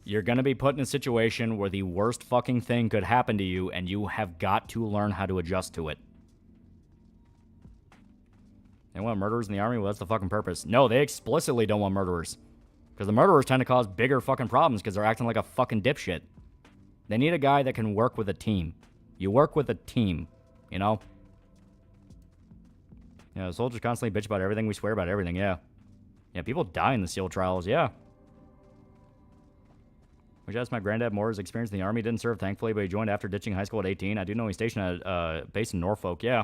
you're going to be put in a situation where the worst fucking thing could happen to you, and you have got to learn how to adjust to it. They want murderers in the Army? Well, that's the fucking purpose. No, they explicitly don't want murderers. Because the murderers tend to cause bigger fucking problems because they're acting like a fucking dipshit. They need a guy that can work with a team. You work with a team, you know? Yeah, soldiers constantly bitch about everything. We swear about everything, yeah. Yeah, people die in the SEAL trials, yeah. Which asked my granddad more his experience in the Army. Didn't serve, thankfully, but he joined after ditching high school at 18. I do know he's stationed at base in Norfolk, yeah.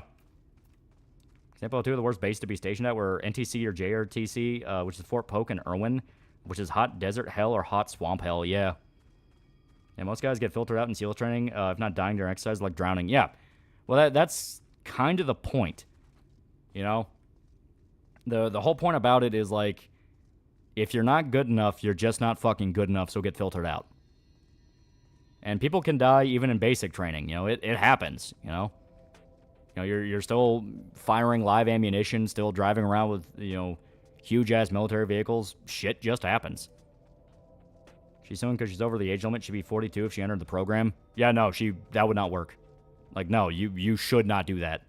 Example 2 of the worst base to be stationed at were NTC or JRTC, which is Fort Polk and Irwin, which is hot desert hell or hot swamp hell, yeah. And most guys get filtered out in SEAL training, if not dying during exercise, like drowning, yeah. Well, that's kind of the point, you know? The whole point about it is, like, if you're not good enough, you're just not fucking good enough, so get filtered out. And people can die even in basic training, you know? It happens, you know? You know, you're still firing live ammunition, still driving around with, you know, huge-ass military vehicles. Shit just happens. She's suing because she's over the age limit. She'd be 42 if she entered the program. Yeah, no, that would not work. Like, no, you should not do that.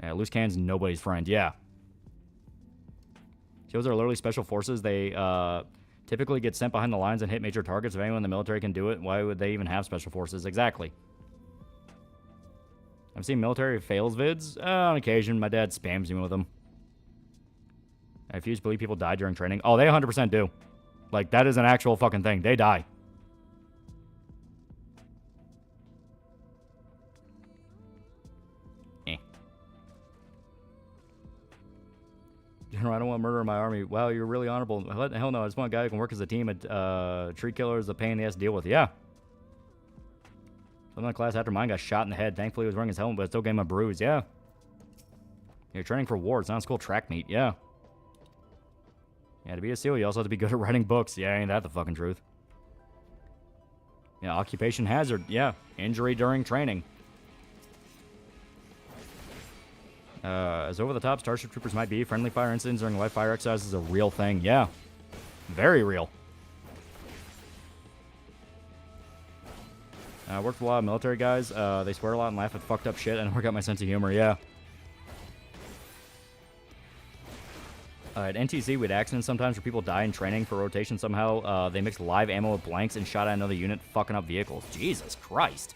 Yeah, loose cannons, nobody's friend. Yeah. Those are literally special forces. They typically get sent behind the lines and hit major targets. If anyone in the military can do it, why would they even have special forces? Exactly. I've seen military fails vids. On occasion, my dad spams me with them. I refuse to believe people die during training. Oh, they 100% do. Like, that is an actual fucking thing. They die. General, I don't want murder in my army. Wow, you're really honorable. Hell no, I just want a guy who can work as a team. A tree killer is a pain in the ass to deal with. Yeah. Some of the class after mine got shot in the head. Thankfully, he was wearing his helmet, but it still gave him a bruise. Yeah. You're training for war. It's not a school track meet. Yeah. Yeah, to be a SEAL, you also have to be good at writing books. Yeah, ain't that the fucking truth? Yeah, occupation hazard. Yeah. Injury during training. As over-the-top Starship Troopers might be, friendly fire incidents during live fire exercise is a real thing. Yeah. Very real. I worked with a lot of military guys. They swear a lot and laugh at fucked up shit and work out my sense of humor. Yeah. At NTC, we had accidents sometimes where people die in training for rotation somehow. They mixed live ammo with blanks and shot at another unit, fucking up vehicles. Jesus Christ.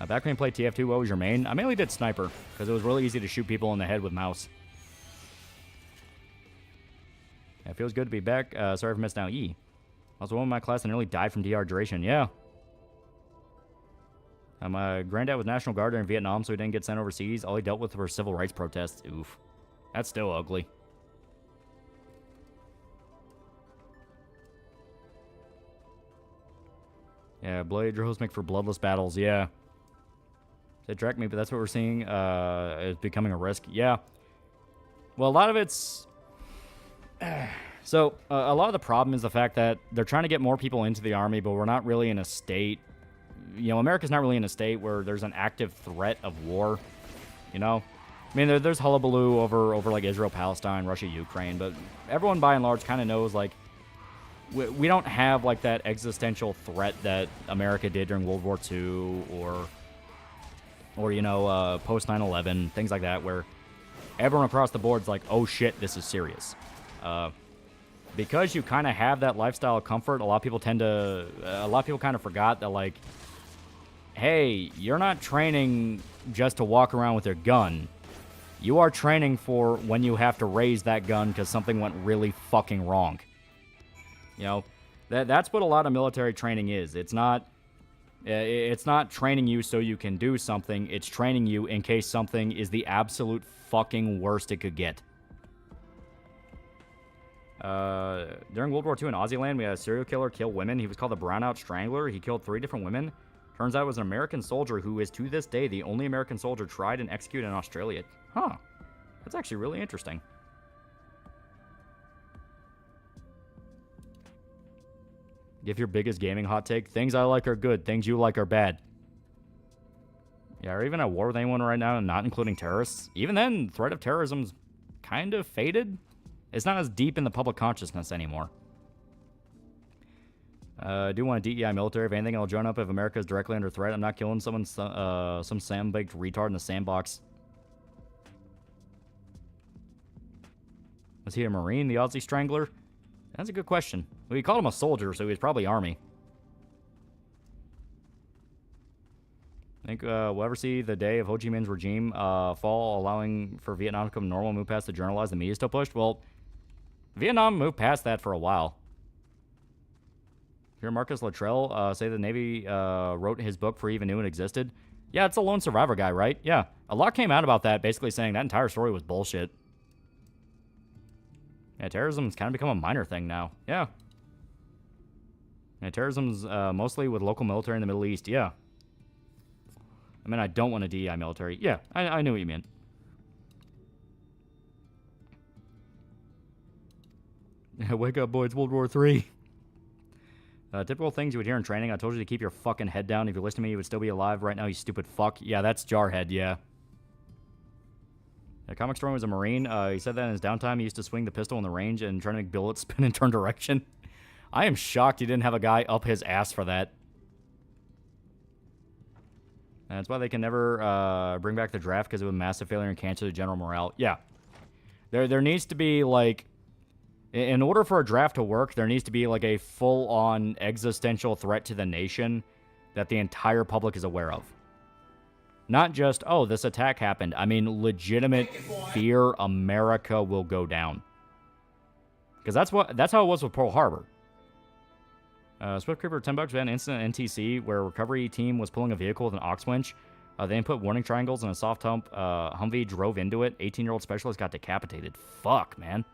Back when you played TF2, what was your main? I mainly did Sniper, because it was really easy to shoot people in the head with mouse. Yeah, it feels good to be back. Sorry for missing out. I was one in my class and nearly died from dehydration. Yeah. My granddad was National Guard in Vietnam, so he didn't get sent overseas. All he dealt with were civil rights protests. Oof. That's still ugly. Yeah, blade drills make for bloodless battles. Yeah. They track me, but that's what we're seeing. Is becoming a risk. Yeah. Well, a lot of it's... So, a lot of the problem is the fact that they're trying to get more people into the army, but we're not really in a state... You know, America's not really in a state where there's an active threat of war. You know? I mean, there's hullabaloo over like, Israel, Palestine, Russia, Ukraine, but everyone, by and large, kind of knows, like... We don't have, like, that existential threat that America did during World War II or you know, post 9/11, things like that, where everyone across the board's like, oh shit, this is serious. Because you kind of have that lifestyle of comfort, a lot of people kind of forgot that, like, hey, you're not training just to walk around with your gun. You are training for when you have to raise that gun because something went really fucking wrong. You know, that's what a lot of military training is. It's not training you so you can do something. It's training you in case something is the absolute fucking worst it could get. During World War II in Aussie-land, we had a serial killer kill women. He was called the Brownout Strangler. He killed 3 different women. Turns out it was an American soldier who is, to this day, the only American soldier tried and executed in Australia. Huh. That's actually really interesting. Give your biggest gaming hot take. Things I like are good. Things you like are bad. Yeah, or even at war with anyone right now, not including terrorists. Even then, threat of terrorism's kind of faded. It's not as deep in the public consciousness anymore. I do want a DEI military. If anything, I'll join up if America is directly under threat. I'm not killing some sand-baked retard in the sandbox. Was he a Marine, the Aussie Strangler? That's a good question. Well, he called him a soldier, so he was probably Army. I think we'll ever see the day of Ho Chi Minh's regime fall, allowing for Vietnam to become normal, move past the generalized, the media still pushed. Well, Vietnam moved past that for a while. Here, Marcus Luttrell say the Navy wrote his book before he even knew it existed. Yeah, it's a lone survivor guy, right? Yeah, a lot came out about that, basically saying that entire story was bullshit. Yeah, terrorism's kind of become a minor thing now. Yeah. Yeah, terrorism's mostly with local military in the Middle East. Yeah. I mean, I don't want a DEI military. Yeah, I knew what you meant. Wake up, boys. World War III. Typical things you would hear in training. I told you to keep your fucking head down. If you listen to me, you would still be alive right now, you stupid fuck. Yeah, that's Jarhead, yeah. Comic Storm was a Marine. He said that in his downtime, he used to swing the pistol in the range and try to make bullets spin and turn direction. I am shocked he didn't have a guy up his ass for that. And that's why they can never bring back the draft, because it was a massive failure and cancer to general morale. Yeah. There needs to be, like... In order for a draft to work, there needs to be, like, a full-on existential threat to the nation that the entire public is aware of. Not just, oh, this attack happened. I mean, legitimate fear America will go down. Because that's how it was with Pearl Harbor. Swift Creeper, $10. We had an incident at NTC where a recovery team was pulling a vehicle with an ox winch. They input warning triangles and a soft hump. Humvee drove into it. 18-year-old specialist got decapitated. Fuck, man.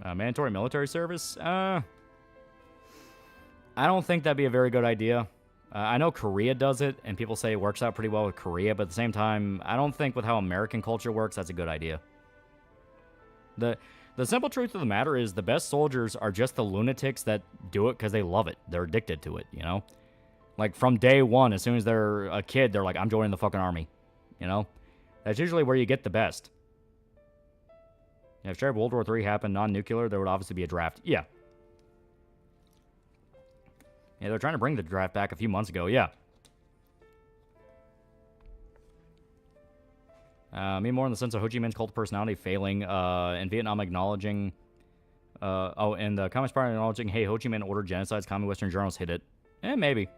Mandatory military service? I don't think that'd be a very good idea. I know Korea does it, and people say it works out pretty well with Korea, but at the same time, I don't think with how American culture works, that's a good idea. The simple truth of the matter is the best soldiers are just the lunatics that do it because they love it. They're addicted to it, you know? Like, from day one, as soon as they're a kid, they're like, I'm joining the fucking army, you know? That's usually where you get the best. If shared World War III happened non-nuclear, there would obviously be a draft. Yeah. Yeah, they're trying to bring the draft back a few months ago. Yeah. Me more in the sense of Ho Chi Minh's cult of personality failing, and Vietnam acknowledging... and the Communist Party acknowledging, hey, Ho Chi Minh ordered genocides, common Western journals hit it. Maybe.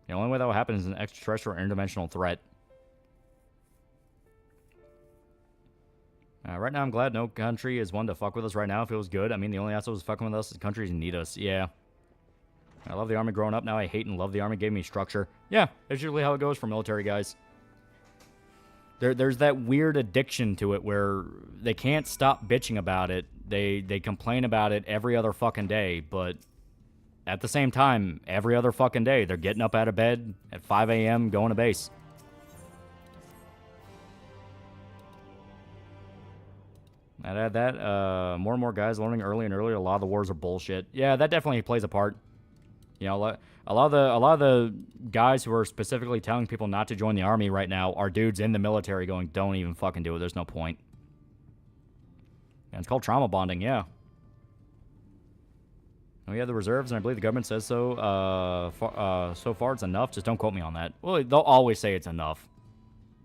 The only way that will happen is an extraterrestrial or interdimensional threat. Right now, I'm glad no country is one to fuck with us right now. If it was good, I mean, the only assholes fucking with us is countries who need us. Yeah. I love the Army growing up. Now I hate and love the Army. Gave me structure. Yeah, that's usually how it goes for military guys. There's that weird addiction to it where they can't stop bitching about it. They complain about it every other fucking day, but at the same time, every other fucking day, they're getting up out of bed at 5 a.m. going to base. I'd add that. More and more guys learning early and earlier a lot of the wars are bullshit. Yeah, that definitely plays a part. You know, a lot of the guys who are specifically telling people not to join the Army right now are dudes in the military going, don't even fucking do it. There's no point. And it's called trauma bonding, yeah. We have the reserves, and I believe the government says so. So far, it's enough. Just don't quote me on that. Well, they'll always say it's enough.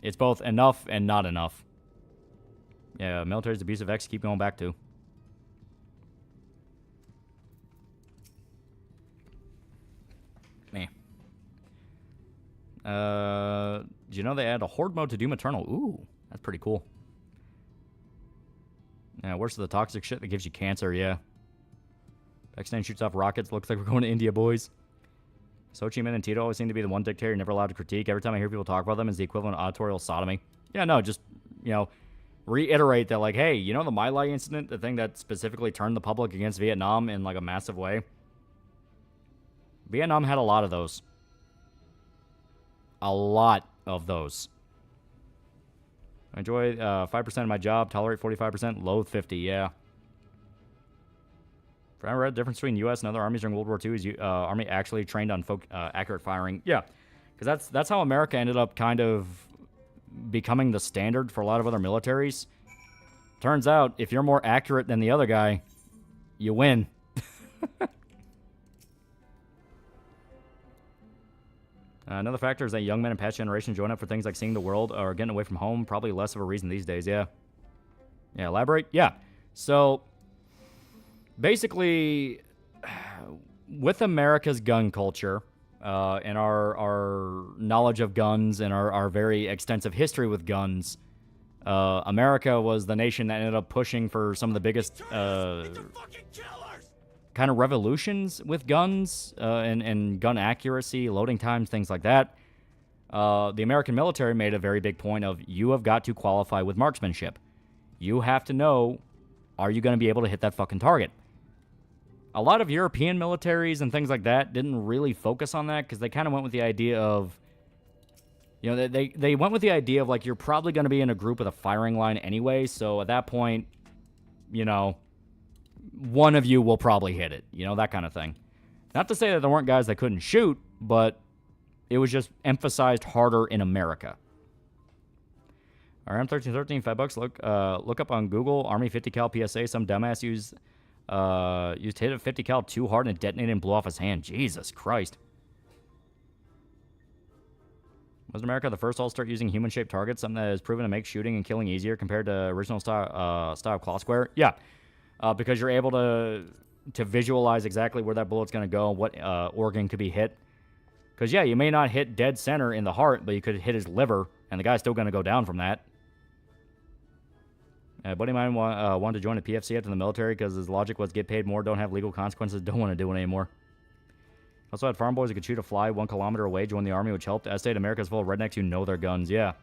It's both enough and not enough. Yeah, military's abusive X. Keep going back to. Me. Do you know they add a horde mode to Doom Eternal? Ooh, that's pretty cool. Yeah, worse of the toxic shit that gives you cancer, yeah. Pakistan shoots off rockets. Looks like we're going to India, boys. So Chi Min and Tito always seem to be the one dictator you're never allowed to critique. Every time I hear people talk about them is the equivalent of auditorial sodomy. Yeah, no, just, you know, reiterate that, like, hey, you know the My Lai incident? The thing that specifically turned the public against Vietnam in, like, a massive way? Vietnam had a lot of those. A lot of those. I enjoy 5% of my job, tolerate 45%, loathe 50, yeah. If I read the difference between U.S. and other armies during World War II is Army actually trained on accurate firing. Yeah, because that's how America ended up kind of becoming the standard for a lot of other militaries. Turns out, if you're more accurate than the other guy, you win. Another factor is that young men in past generations join up for things like seeing the world or getting away from home. Probably less of a reason these days, yeah. Yeah, elaborate? Yeah. So, basically, with America's gun culture and our knowledge of guns and our very extensive history with guns, America was the nation that ended up pushing for some of the biggest kind of revolutions with guns and gun accuracy, loading times, things like that. The American military made a very big point of, you have got to qualify with marksmanship. You have to know, are you going to be able to hit that fucking target? A lot of European militaries and things like that didn't really focus on that because they kind of went with the idea of, you know, they went with the idea of, like, you're probably going to be in a group with a firing line anyway, so at that point, you know, one of you will probably hit it, you know, that kind of thing. Not to say that there weren't guys that couldn't shoot, but it was just emphasized harder in America. RM1313, $5. Look up on Google, Army 50 cal PSA. Some dumbass used hit a 50 cal too hard and it detonated and blew off his hand. Jesus Christ. Was America the first to all start using human-shaped targets? Something that is proven to make shooting and killing easier compared to original style claw square? Yeah. Because you're able to visualize exactly where that bullet's going to go, what organ could be hit. Because, yeah, you may not hit dead center in the heart, but you could hit his liver, and the guy's still going to go down from that. A buddy of mine wanted to join a PFC after the military because his logic was get paid more, don't have legal consequences, don't want to do it anymore. Also had farm boys who could shoot a fly 1 kilometer away, join the army, which helped. Estate America's full of rednecks who know their guns, yeah.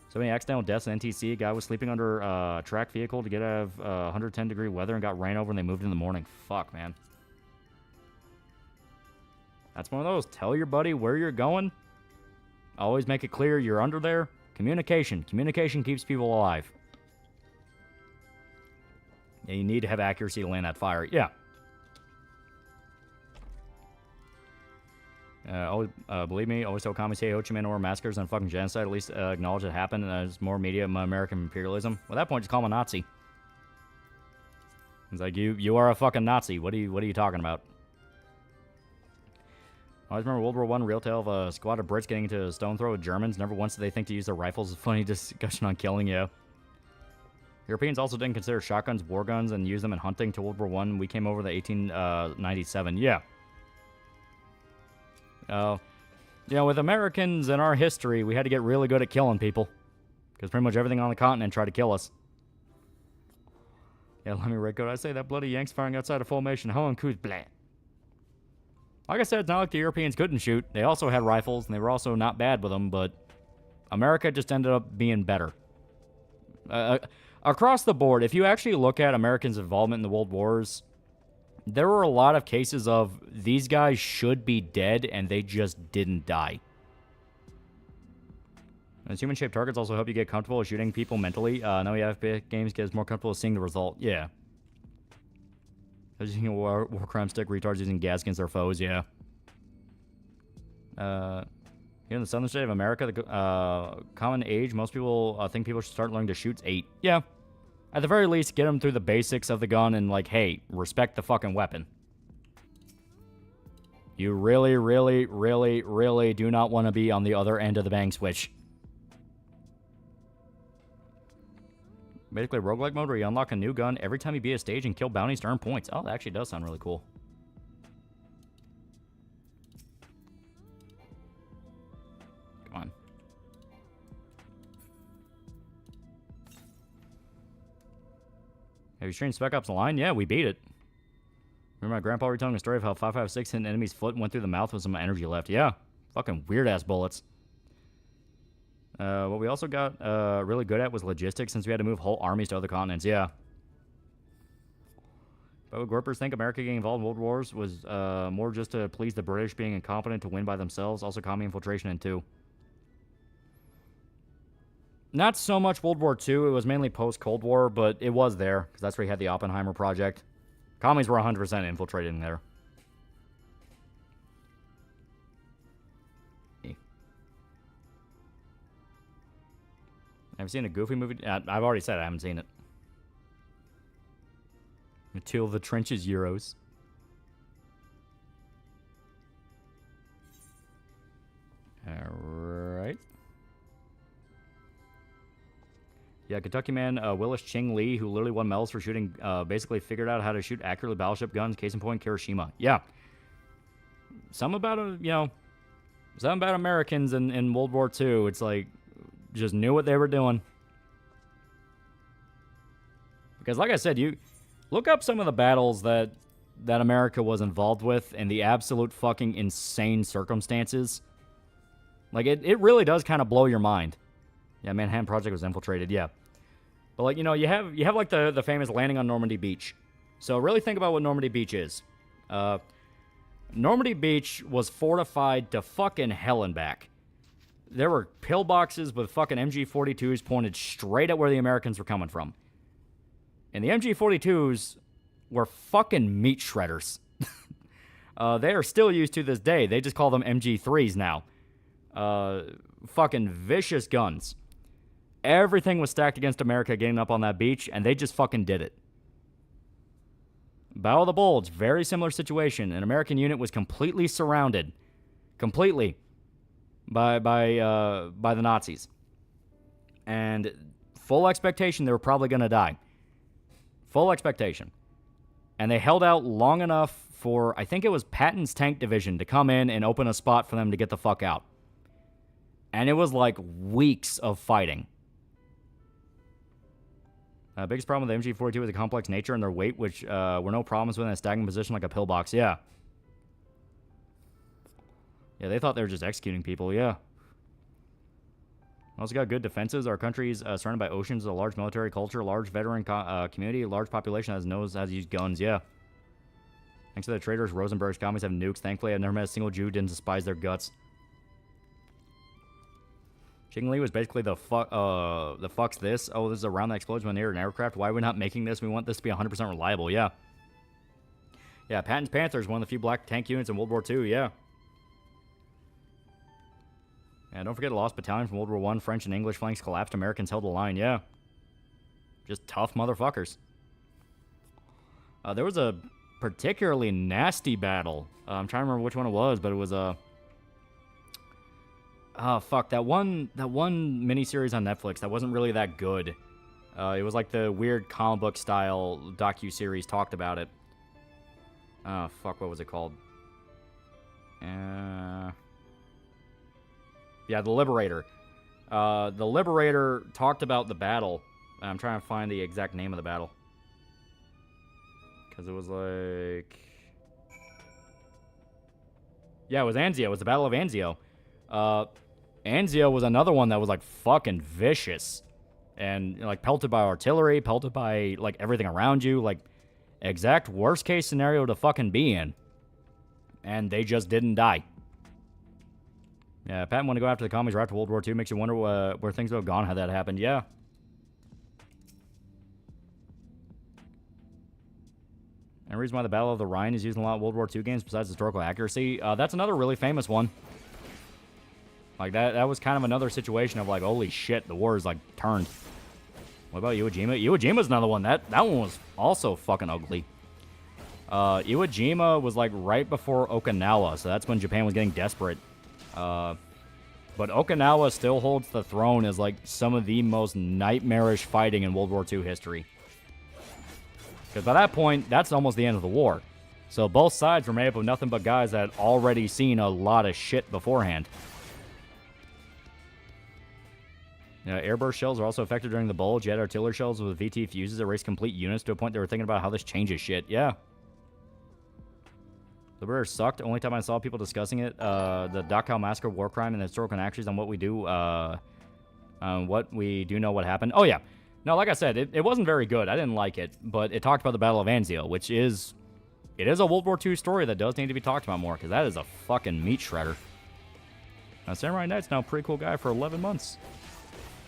So many accidental deaths in NTC. A guy was sleeping under a track vehicle to get out of 110-degree weather and got ran over and they moved in the morning. Fuck, man. That's one of those. Tell your buddy where you're going. Always make it clear you're under there. Communication. Communication keeps people alive. Yeah, you need to have accuracy to land that fire. Yeah. Always, believe me, always tell commies, hey, Ho Chi Minh or massacres and fucking genocide. At least acknowledge it happened. And there's more media American imperialism. Well, at that point, just call him a Nazi. It's like, you are a fucking Nazi. What are you talking about? I always remember World War I, real tale of a squad of Brits getting into a stone throw with Germans. Never once did they think to use their rifles. Funny discussion on killing, yeah. Europeans also didn't consider shotguns war guns and use them in hunting till World War I. We came over the 1897. Yeah. You know, with Americans in our history, we had to get really good at killing people. Because pretty much everything on the continent tried to kill us. Yeah, let me record. I say that bloody Yanks firing outside of formation. How uncouth, blah. Like I said, it's not like the Europeans couldn't shoot. They also had rifles, and they were also not bad with them, but America just ended up being better. Across the board, if you actually look at Americans' involvement in the World Wars, there were a lot of cases of these guys should be dead, and they just didn't die. As human-shaped targets also help you get comfortable with shooting people mentally. Now we have games get us more comfortable with seeing the result. Yeah. Using a war crime stick, retards using gas against their foes, yeah. Here in the southern state of America, the common age, most people think people should start learning to shoot's 8. Yeah. At the very least, get them through the basics of the gun and, like, hey, respect the fucking weapon. You really, really, really, really do not want to be on the other end of the bang switch. Basically, roguelike mode where you unlock a new gun every time you beat a stage and kill bounties to earn points. Oh, that actually does sound really cool. Come on. Have you streamed Spec Ops The Line? Yeah, we beat it. Remember my grandpa retelling a story of how 5.56 hit an enemy's foot and went through the mouth with some energy left. Yeah. Fucking weird-ass bullets. What we also got really good at was logistics, since we had to move whole armies to other continents. Yeah. But would Gorpers think America getting involved in world wars was more just to please the British being incompetent to win by themselves? Also, commie infiltration in 2. Not so much World War II. It was mainly post-Cold War, but it was there, because that's where you had the Oppenheimer project. Commies were 100% infiltrated in there. Have you seen a Goofy movie? I've already said I haven't seen it. Until the Trenches Euros. Alright. Yeah, Kentucky man Willis Ching Lee, who literally won medals for shooting, basically figured out how to shoot accurately battleship guns. Case in point, Hiroshima. Yeah. Something about, something about Americans in World War II. It's like, just knew what they were doing. Because like I said, you look up some of the battles that America was involved with and the absolute fucking insane circumstances. Like, it really does kind of blow your mind. Yeah, Manhattan Project was infiltrated, yeah. But, like, you have like, the famous landing on Normandy Beach. So really think about what Normandy Beach is. Normandy Beach was fortified to fucking hell and back. There were pillboxes with fucking MG-42s pointed straight at where the Americans were coming from. And the MG-42s were fucking meat shredders. They are still used to this day. They just call them MG-3s now. Fucking vicious guns. Everything was stacked against America getting up on that beach, and they just fucking did it. Battle of the Bulge, very similar situation. An American unit was completely surrounded. Completely. By the Nazis. And full expectation they were probably going to die. Full expectation. And they held out long enough for, I think it was Patton's Tank Division, to come in and open a spot for them to get the fuck out. And it was like weeks of fighting. Biggest problem with the MG-42 was the complex nature and their weight, which were no problems within a stagnant position like a pillbox. Yeah. Yeah, they thought they were just executing people, yeah. Also got good defenses. Our country is surrounded by oceans, a large military culture, large veteran community, large population that knows how to use guns, yeah. Thanks to the traitors, Rosenberg's commies have nukes. Thankfully, I've never met a single Jew who didn't despise their guts. Ching Lee was basically the fuck's this? Oh, this is a round that explodes when near an aircraft. Why are we not making this? We want this to be 100% reliable, yeah. Yeah, Patton's Panther is one of the few black tank units in World War II, yeah. And don't forget a lost battalion from World War I. French and English flanks collapsed. Americans held the line. Yeah. Just tough motherfuckers. There was a particularly nasty battle. I'm trying to remember which one it was, but it was a... Oh, fuck. That one miniseries on Netflix that wasn't really that good. It was like the weird comic book style docu-series talked about it. Oh, fuck. What was it called? Yeah, The Liberator. The Liberator talked about the battle. I'm trying to find the exact name of the battle. Because it was like... Yeah, it was Anzio. It was the Battle of Anzio. Anzio was another one that was, like, fucking vicious. And, like, pelted by artillery, pelted by, like, everything around you. Like, exact worst-case scenario to fucking be in. And they just didn't die. Yeah, Patton wanted to go after the commies right after World War II. Makes you wonder where things would have gone had that happened. Yeah. And the reason why the Battle of the Rhine is used in a lot of World War II games besides historical accuracy, that's another really famous one. Like, that was kind of another situation of, like, holy shit, the war is, like, turned. What about Iwo Jima? Iwo Jima's another one. That one was also fucking ugly. Iwo Jima was, like, right before Okinawa, so that's when Japan was getting desperate. But Okinawa still holds the throne as, like, some of the most nightmarish fighting in World War II history. Because by that point, that's almost the end of the war. So both sides were made up of nothing but guys that had already seen a lot of shit beforehand. Airburst shells are also effective during the bulge. Jet artillery shells with VT fuses erase complete units to a point they were thinking about how this changes shit. Yeah. The Liberator sucked. Only time I saw people discussing it, the Dachau Massacre war crime and the historical inaccuracies on what we do know what happened. Oh, yeah. No, like I said, it wasn't very good. I didn't like it, but it talked about the Battle of Anzio, which is... It is a World War II story that does need to be talked about more, because that is a fucking meat shredder. Now, Samurai Knight's now a pretty cool guy for 11 months.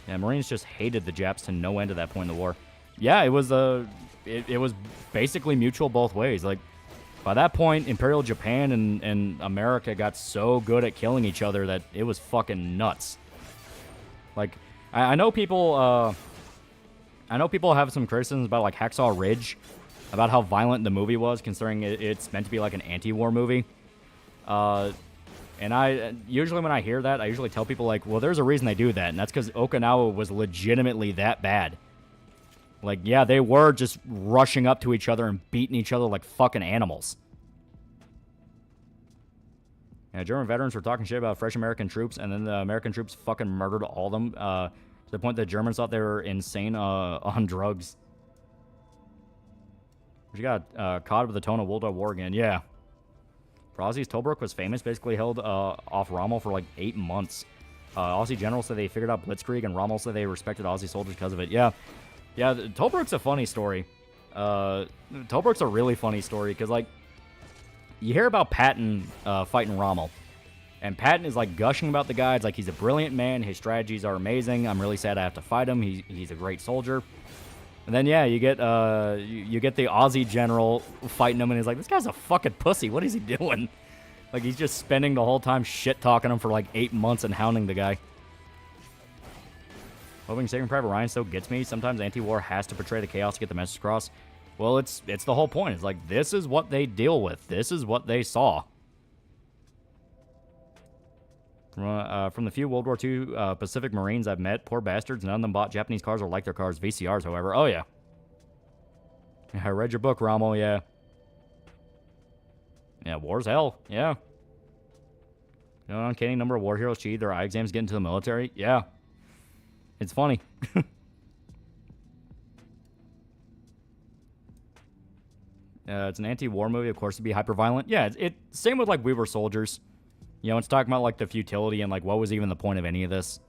Yeah, Marines just hated the Japs to no end at that point in the war. Yeah, it was it was basically mutual both ways. Like, by that point, Imperial Japan and America got so good at killing each other that it was fucking nuts. Like, I know people have some criticisms about, like, Hacksaw Ridge, about how violent the movie was, considering it's meant to be like an anti-war movie. And I usually when I hear that, I usually tell people, like, well, there's a reason they do that, and that's because Okinawa was legitimately that bad. Like, yeah, they were just rushing up to each other and beating each other like fucking animals. Yeah, German veterans were talking shit about fresh American troops, and then the American troops fucking murdered all of them, to the point that Germans thought they were insane on drugs. She got caught with the tone of World War again. Yeah. For Aussies, Tobruk was famous, basically held off Rommel for like 8 months. Aussie generals said they figured out Blitzkrieg, and Rommel said they respected Aussie soldiers because of it. Yeah. Yeah, Tobruk's a funny story. Tobruk's a really funny story, because, like, you hear about Patton fighting Rommel. And Patton is, like, gushing about the guy. It's like, he's a brilliant man. His strategies are amazing. I'm really sad I have to fight him. He's a great soldier. And then, yeah, you get the Aussie general fighting him, and he's like, this guy's a fucking pussy. What is he doing? Like, he's just spending the whole time shit-talking him for, like, 8 months and hounding the guy. Hoping Saving Private Ryan still gets me. Sometimes anti-war has to portray the chaos to get the message across. Well, it's the whole point. It's like, this is what they deal with. This is what they saw. From the few World War II Pacific Marines I've met, poor bastards, none of them bought Japanese cars or liked their cars. VCRs, however. Oh, yeah. I read your book, Rommel, yeah. Yeah, war's hell, yeah. You know, uncanny number of war heroes cheat their eye exams, get into the military. Yeah. It's funny. It's an anti-war movie, of course, to be hyper-violent. Yeah, same with, like, We Were Soldiers. You know, it's talking about, like, the futility and, like, what was even the point of any of this.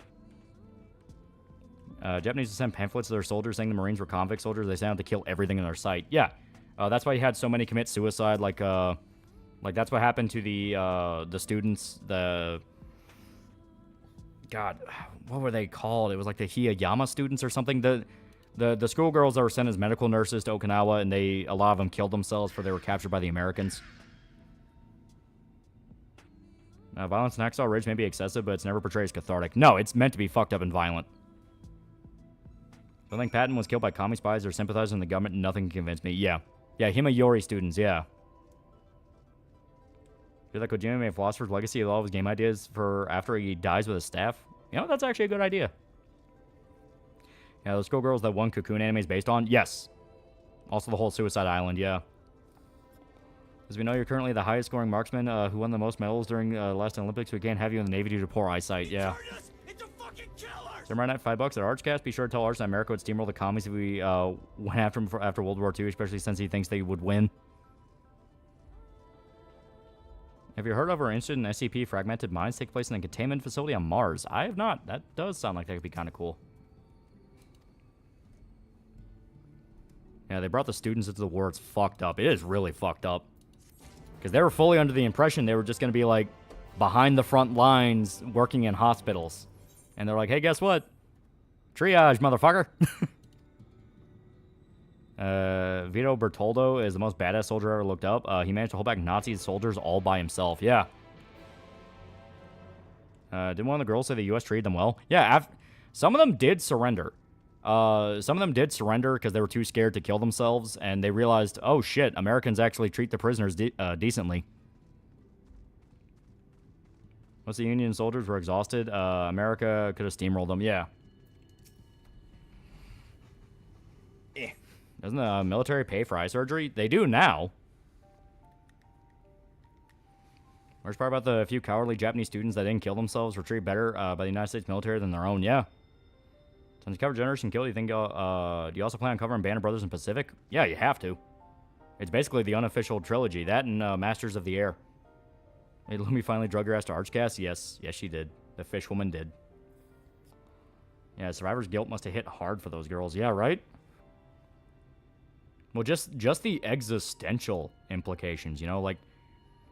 Japanese would send pamphlets to their soldiers saying the Marines were convict soldiers. They sent out to kill everything in their sight. Yeah, that's why you had so many commit suicide. Like that's what happened to the students. God, what were they called? It was like the Hiyayama students or something. The schoolgirls that were sent as medical nurses to Okinawa, and a lot of them killed themselves before they were captured by the Americans. Violence in Hacksaw Ridge may be excessive, but it's never portrayed as cathartic. No, it's meant to be fucked up and violent. I think Patton was killed by commie spies or sympathizers in the government. Nothing can convince me. Yeah. Yeah, Himayori students, yeah. I feel like Kojima made Philosopher's Legacy of all of his game ideas for after he dies with his staff. You know, that's actually a good idea. Yeah, those schoolgirls that one Cocoon anime is based on? Yes. Also the whole Suicide Island, yeah. As we know, you're currently the highest scoring marksman who won the most medals during the last Olympics. We can't have you in the Navy due to poor eyesight. Yeah. Samurai Night, $5 at Archcast. Be sure to tell Arch that America would steamroll the commies if we went after him after World War II, especially since he thinks they would win. Have you heard of or interested in SCP fragmented mines take place in a containment facility on Mars? I have not. That does sound like that could be kind of cool. Yeah, they brought the students into the war. It's fucked up. It is really fucked up. Because they were fully under the impression they were just going to be, like, behind the front lines working in hospitals. And they're like, hey, guess what? Triage, motherfucker. Vito Bertoldo is the most badass soldier I ever looked up. He managed to hold back Nazi soldiers all by himself. Yeah. Didn't one of the girls say the U.S. treated them well? Yeah, some of them did surrender. Some of them did surrender because they were too scared to kill themselves, and they realized, oh shit, Americans actually treat the prisoners decently. Once the Union soldiers were exhausted, America could have steamrolled them. Yeah. Doesn't the military pay for eye surgery? They do now. Worst part about the few cowardly Japanese students that didn't kill themselves were treated better by the United States military than their own. Yeah. Since you covered Generation Kill, do you think do you also plan on covering Band of Brothers and Pacific? Yeah, you have to. It's basically the unofficial trilogy. That and Masters of the Air. Hey, Lumi finally drug your ass to Archcast? Yes. Yes, she did. The fish woman did. Yeah, Survivor's Guilt must have hit hard for those girls. Yeah, right? Well, just the existential implications, you know? Like,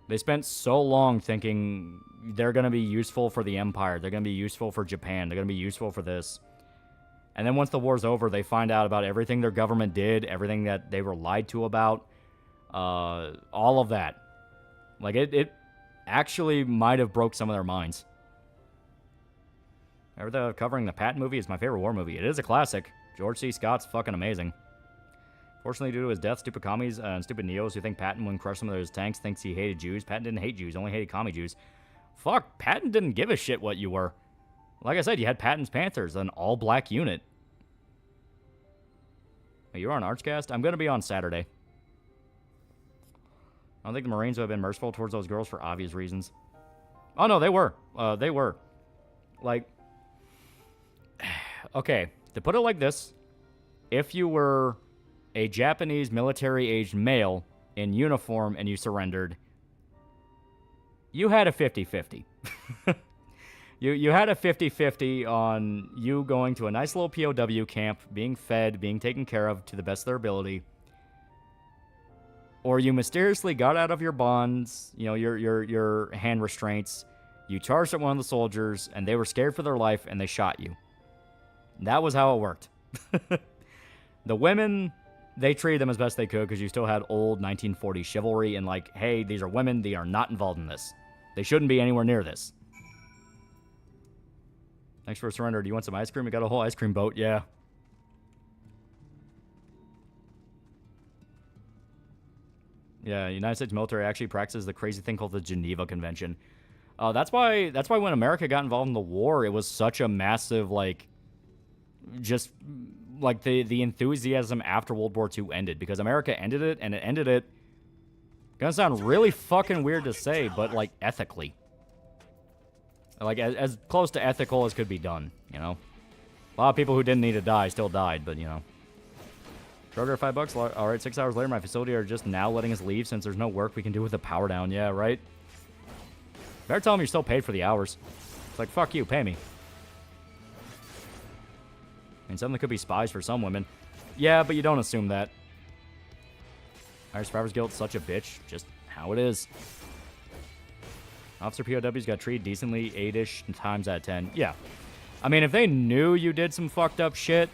they spent so long thinking they're going to be useful for the Empire. They're going to be useful for Japan. They're going to be useful for this. And then once the war's over, they find out about everything their government did, everything that they were lied to about, all of that. Like, it actually might have broke some of their minds. Covering the Patton movie is my favorite war movie. It is a classic. George C. Scott's fucking amazing. Fortunately, due to his death, stupid commies and stupid neos who think Patton, when crushed some of his tanks, thinks he hated Jews. Patton didn't hate Jews, only hated commie Jews. Fuck, Patton didn't give a shit what you were. Like I said, you had Patton's Panthers, an all-black unit. Wait, you're on Archcast? I'm going to be on Saturday. I don't think the Marines would have been merciful towards those girls for obvious reasons. Oh, no, they were. They were. Like, okay, to put it like this, if you were a Japanese military-aged male in uniform and you surrendered, you had a 50-50. You had a 50-50 on you going to a nice little POW camp, being fed, being taken care of to the best of their ability, or you mysteriously got out of your bonds, you know, your hand restraints, you charged at one of the soldiers, and they were scared for their life, and they shot you. That was how it worked. The women, they treated them as best they could because you still had old 1940s chivalry and like, hey, these are women, they are not involved in this. They shouldn't be anywhere near this. Thanks for a surrender. Do you want some ice cream? We got a whole ice cream boat, yeah. Yeah, United States military actually practices the crazy thing called the Geneva Convention. That's why when America got involved in the war, it was such a massive, like, just like the enthusiasm after World War II ended, because America ended it, and it ended it, gonna sound really fucking weird to say, but like ethically. Like as close to ethical as could be done, you know? A lot of people who didn't need to die still died, but you know. Charter $5. Alright, 6 hours later, my facility are just now letting us leave since there's no work we can do with the power down. Yeah, right? Better tell them you're still paid for the hours. It's like, fuck you, pay me. I mean, some of them could be spies for some women. Yeah, but you don't assume that. Irish Survivors Guild, such a bitch. Just how it is. Officer POWs got treated decently 8-ish times out of 10. Yeah. I mean, if they knew you did some fucked up shit,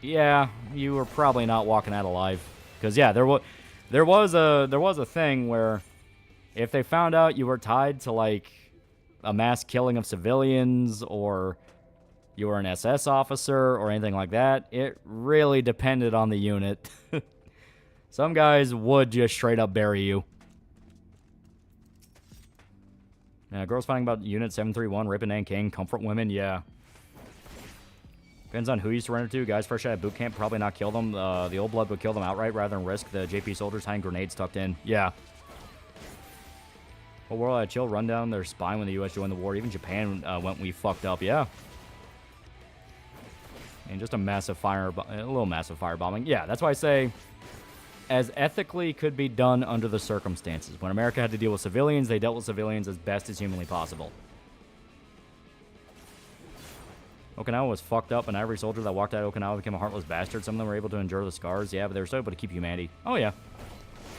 yeah, you were probably not walking out alive. Because, yeah, there was a thing where if they found out you were tied to, like, a mass killing of civilians or you were an SS officer or anything like that, it really depended on the unit. Some guys would just straight up bury you. Yeah, girls finding about Unit 731, Rippin' and King, comfort women, yeah. Depends on who you surrender to. Guys fresh out of boot camp, probably not kill them. The old blood would kill them outright rather than risk the JP soldiers hiding grenades tucked in. Yeah. Whole world had a chill rundown their spine when the U.S. joined the war. Even Japan went, we fucked up, yeah. And just a little massive firebombing. Yeah, that's why I say as ethically could be done under the circumstances. When America had to deal with civilians, they dealt with civilians as best as humanly possible. Okinawa was fucked up, and every soldier that walked out of Okinawa became a heartless bastard. Some of them were able to endure the scars, yeah, but they were still able to keep humanity. Oh, yeah.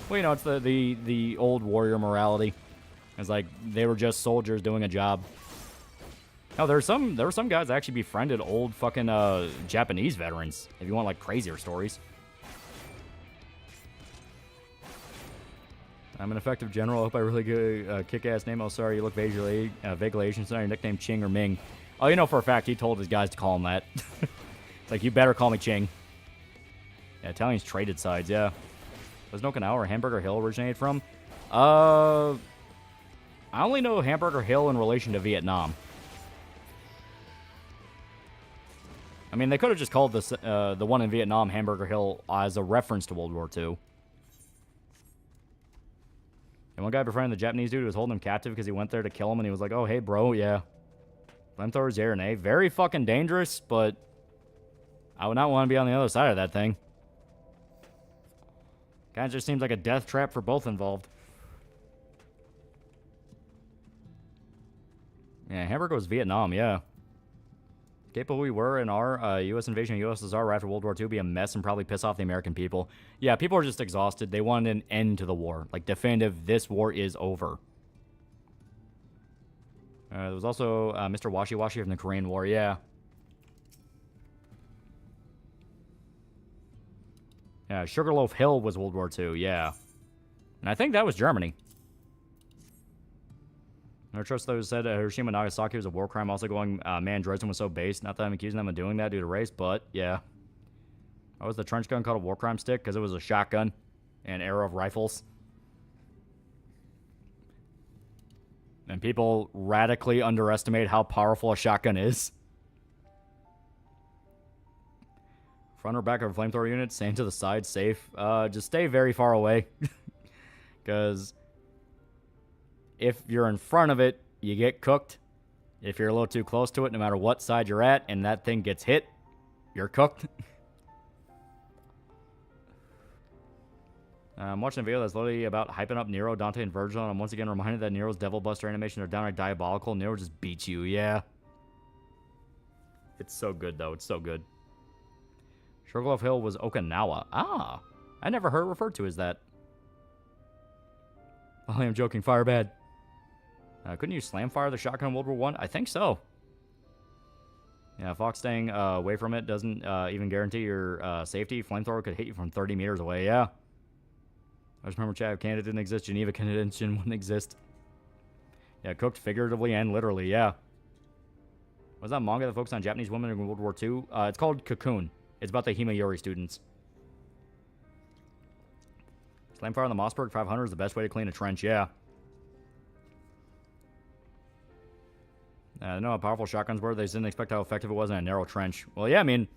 Well, you know, it's the old warrior morality. It's like, they were just soldiers doing a job. Oh, there were some guys that actually befriended old fucking Japanese veterans, if you want, like, crazier stories. I'm an effective general. I hope I really good kick-ass name. Oh, sorry, you look vaguely Asian. So your nickname Ching or Ming. Oh, you know for a fact he told his guys to call him that. It's like, you better call me Ching. Yeah, Italians traded sides, yeah. Was Okinawa or Hamburger Hill originated from? I only know Hamburger Hill in relation to Vietnam. I mean, they could have just called this the one in Vietnam Hamburger Hill as a reference to World War II. And one guy befriended the Japanese dude who was holding him captive because he went there to kill him, and he was like, oh, hey, bro, yeah. Flamethrowers, yeah or nay? Very fucking dangerous, but I would not want to be on the other side of that thing. Kind of just seems like a death trap for both involved. Yeah, Hamburg was Vietnam, yeah. Capable we were in our U.S. invasion of USSR right after World War II be a mess and probably piss off the American people. Yeah, people are just exhausted. They wanted an end to the war. Like, definitive, this war is over. There was also Mr. Washi Washi from the Korean War, yeah. Yeah, Sugarloaf Hill was World War II, yeah. And I think that was Germany. I trust those who said Hiroshima and Nagasaki was a war crime. Also going, man, Dresden was so base. Not that I'm accusing them of doing that due to race, but yeah. Why was the trench gun called a war crime stick? Because it was a shotgun and arrow of rifles. And people radically underestimate how powerful a shotgun is. Front or back of a flamethrower unit, stand to the side, safe. Just stay very far away. Because if you're in front of it, you get cooked. If you're a little too close to it, no matter what side you're at, and that thing gets hit, you're cooked. I'm watching a video that's literally about hyping up Nero, Dante, and Virgil, and I'm once again reminded that Nero's Devil Buster animations are downright diabolical. Nero just beats you, yeah. It's so good, though. It's so good. Sugarloaf Hill was Okinawa. Ah, I never heard it referred to as that. Oh, I'm joking. Fire bad. Couldn't you slam fire the shotgun in World War I? I think so. Yeah, Fox staying away from it doesn't even guarantee your safety. Flamethrower could hit you from 30 meters away, yeah. I just remember Chad, Canada didn't exist. Geneva Convention wouldn't exist. Yeah, cooked figuratively and literally, yeah. Was that manga that focused on Japanese women in World War II? It's called Cocoon. It's about the Himayori students. Slamfire on the Mossberg 500 is the best way to clean a trench, yeah. I know how powerful shotguns were. They just didn't expect how effective it was in a narrow trench. Well, yeah, I mean,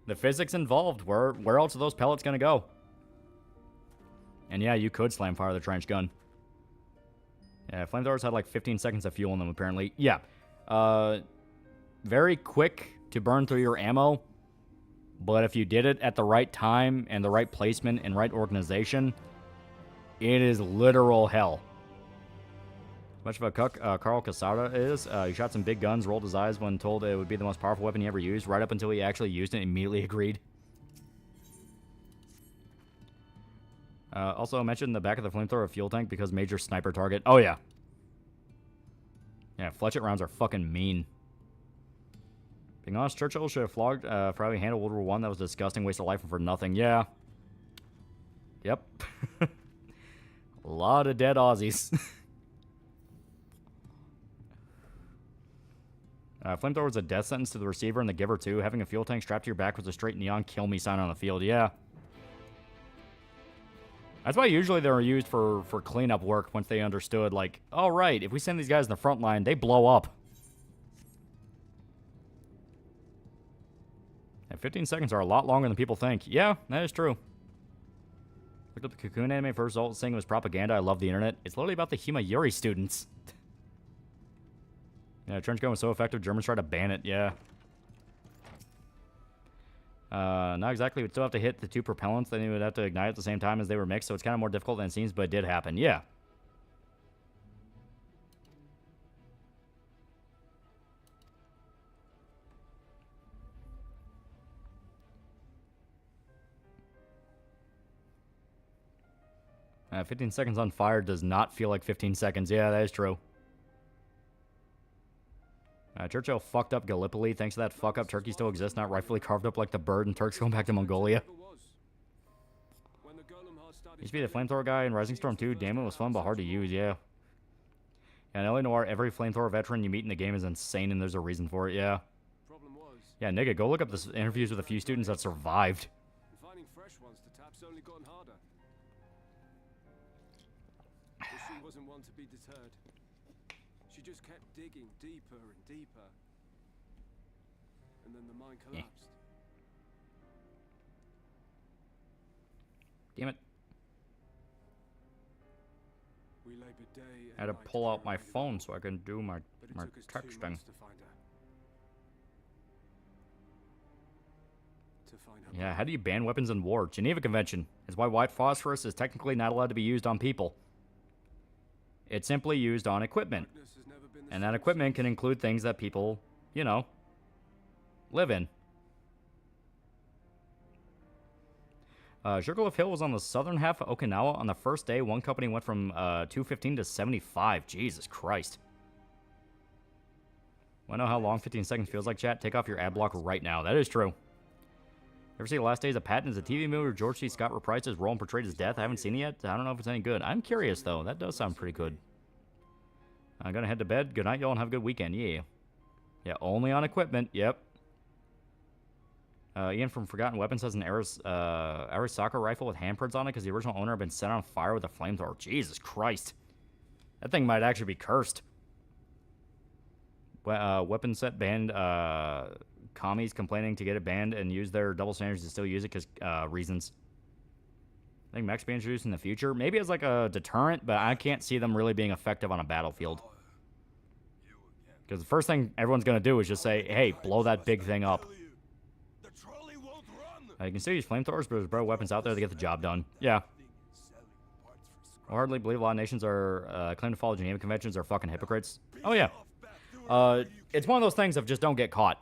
the physics involved. Where else are those pellets going to go? And yeah, you could slam fire the trench gun. Yeah, flamethrowers had like 15 seconds of fuel in them, apparently. Yeah. Very quick to burn through your ammo. But if you did it at the right time and the right placement and right organization, it is literal hell. Much of a cuck Carl Casada is. He shot some big guns, rolled his eyes when told it would be the most powerful weapon he ever used, right up until he actually used it and immediately agreed. Also mentioned the back of the flamethrower fuel tank because major sniper target. Oh, yeah. Yeah, fletchet rounds are fucking mean. Being honest, Churchill should have flogged for how he handled World War I. That was a disgusting waste of life for nothing. Yeah. Yep. A lot of dead Aussies. Flamethrower was a death sentence to the receiver and the giver, too. Having a fuel tank strapped to your back was a straight neon kill me sign on the field. Yeah. That's why usually they're used for cleanup work once they understood, like, all right, if we send these guys in the front line, they blow up. And 15 seconds are a lot longer than people think. Yeah, that is true. Looked up the Cocoon anime for result, saying it was propaganda. I love the internet. It's literally about the Himayuri students. Yeah, trench gun was so effective, Germans tried to ban it, yeah. Not exactly. We'd still have to hit the two propellants. Then you would have to ignite at the same time as they were mixed. So it's kind of more difficult than it seems, but it did happen. Yeah. 15 seconds on fire does not feel like 15 seconds. Yeah, that is true. Churchill fucked up Gallipoli. Thanks to that fuck up, Turkey still exists, not rightfully carved up like the bird, and Turks going back to Mongolia. Used to be the flamethrower guy in Rising Storm 2. Damn, it was fun, but hard to use, yeah. Yeah, in LA Noire, every flamethrower veteran you meet in the game is insane, and there's a reason for it, yeah. Yeah, nigga, go look up the interviews with a few students that survived. Finding fresh ones to tap's only gotten harder. She wasn't one to be deterred. She just kept digging deeper and deeper. And then the mine collapsed. Damn it. We labored day and I had to night pull out my carry the phone ball, so I can do my but it took us 2 texting. months to find her. To find her Yeah, how do you ban weapons in war? Geneva Convention is why white phosphorus is technically not allowed to be used on people. It's simply used on equipment. darkness has never been the And that same equipment can since. include things that people, you know, live in. Sugarloaf Hill was on the southern half of Okinawa. On the first day, one company went from 215 to 75. Jesus Christ. Want to know how long 15 seconds feels like, chat? Take off your ad block right now. That is true. Ever see The Last Days of Patton? Is a TV movie where George C. Scott reprised his role and portrayed his death. I haven't seen it yet. I don't know if it's any good. I'm curious, though. That does sound pretty good. I'm going to head to bed. Good night, y'all, and have a good weekend. Yeah. Yeah, only on equipment. Yep. Ian from Forgotten Weapons has an Arisaka rifle with handprints on it because the original owner had been set on fire with a flamethrower. Jesus Christ. That thing might actually be cursed. Weapon set banned. Commies complaining to get it banned and use their double standards to still use it because reasons. I think mechs be introduced in the future. Maybe as like a deterrent, but I can't see them really being effective on a battlefield. Because the first thing everyone's going to do is just say, hey, blow that big thing up. You can still use flamethrowers, but there's better weapons out there to get the job done. Yeah. I hardly believe a lot of nations are claim to follow Geneva Conventions are fucking hypocrites. Oh, yeah. It's one of those things of just don't get caught.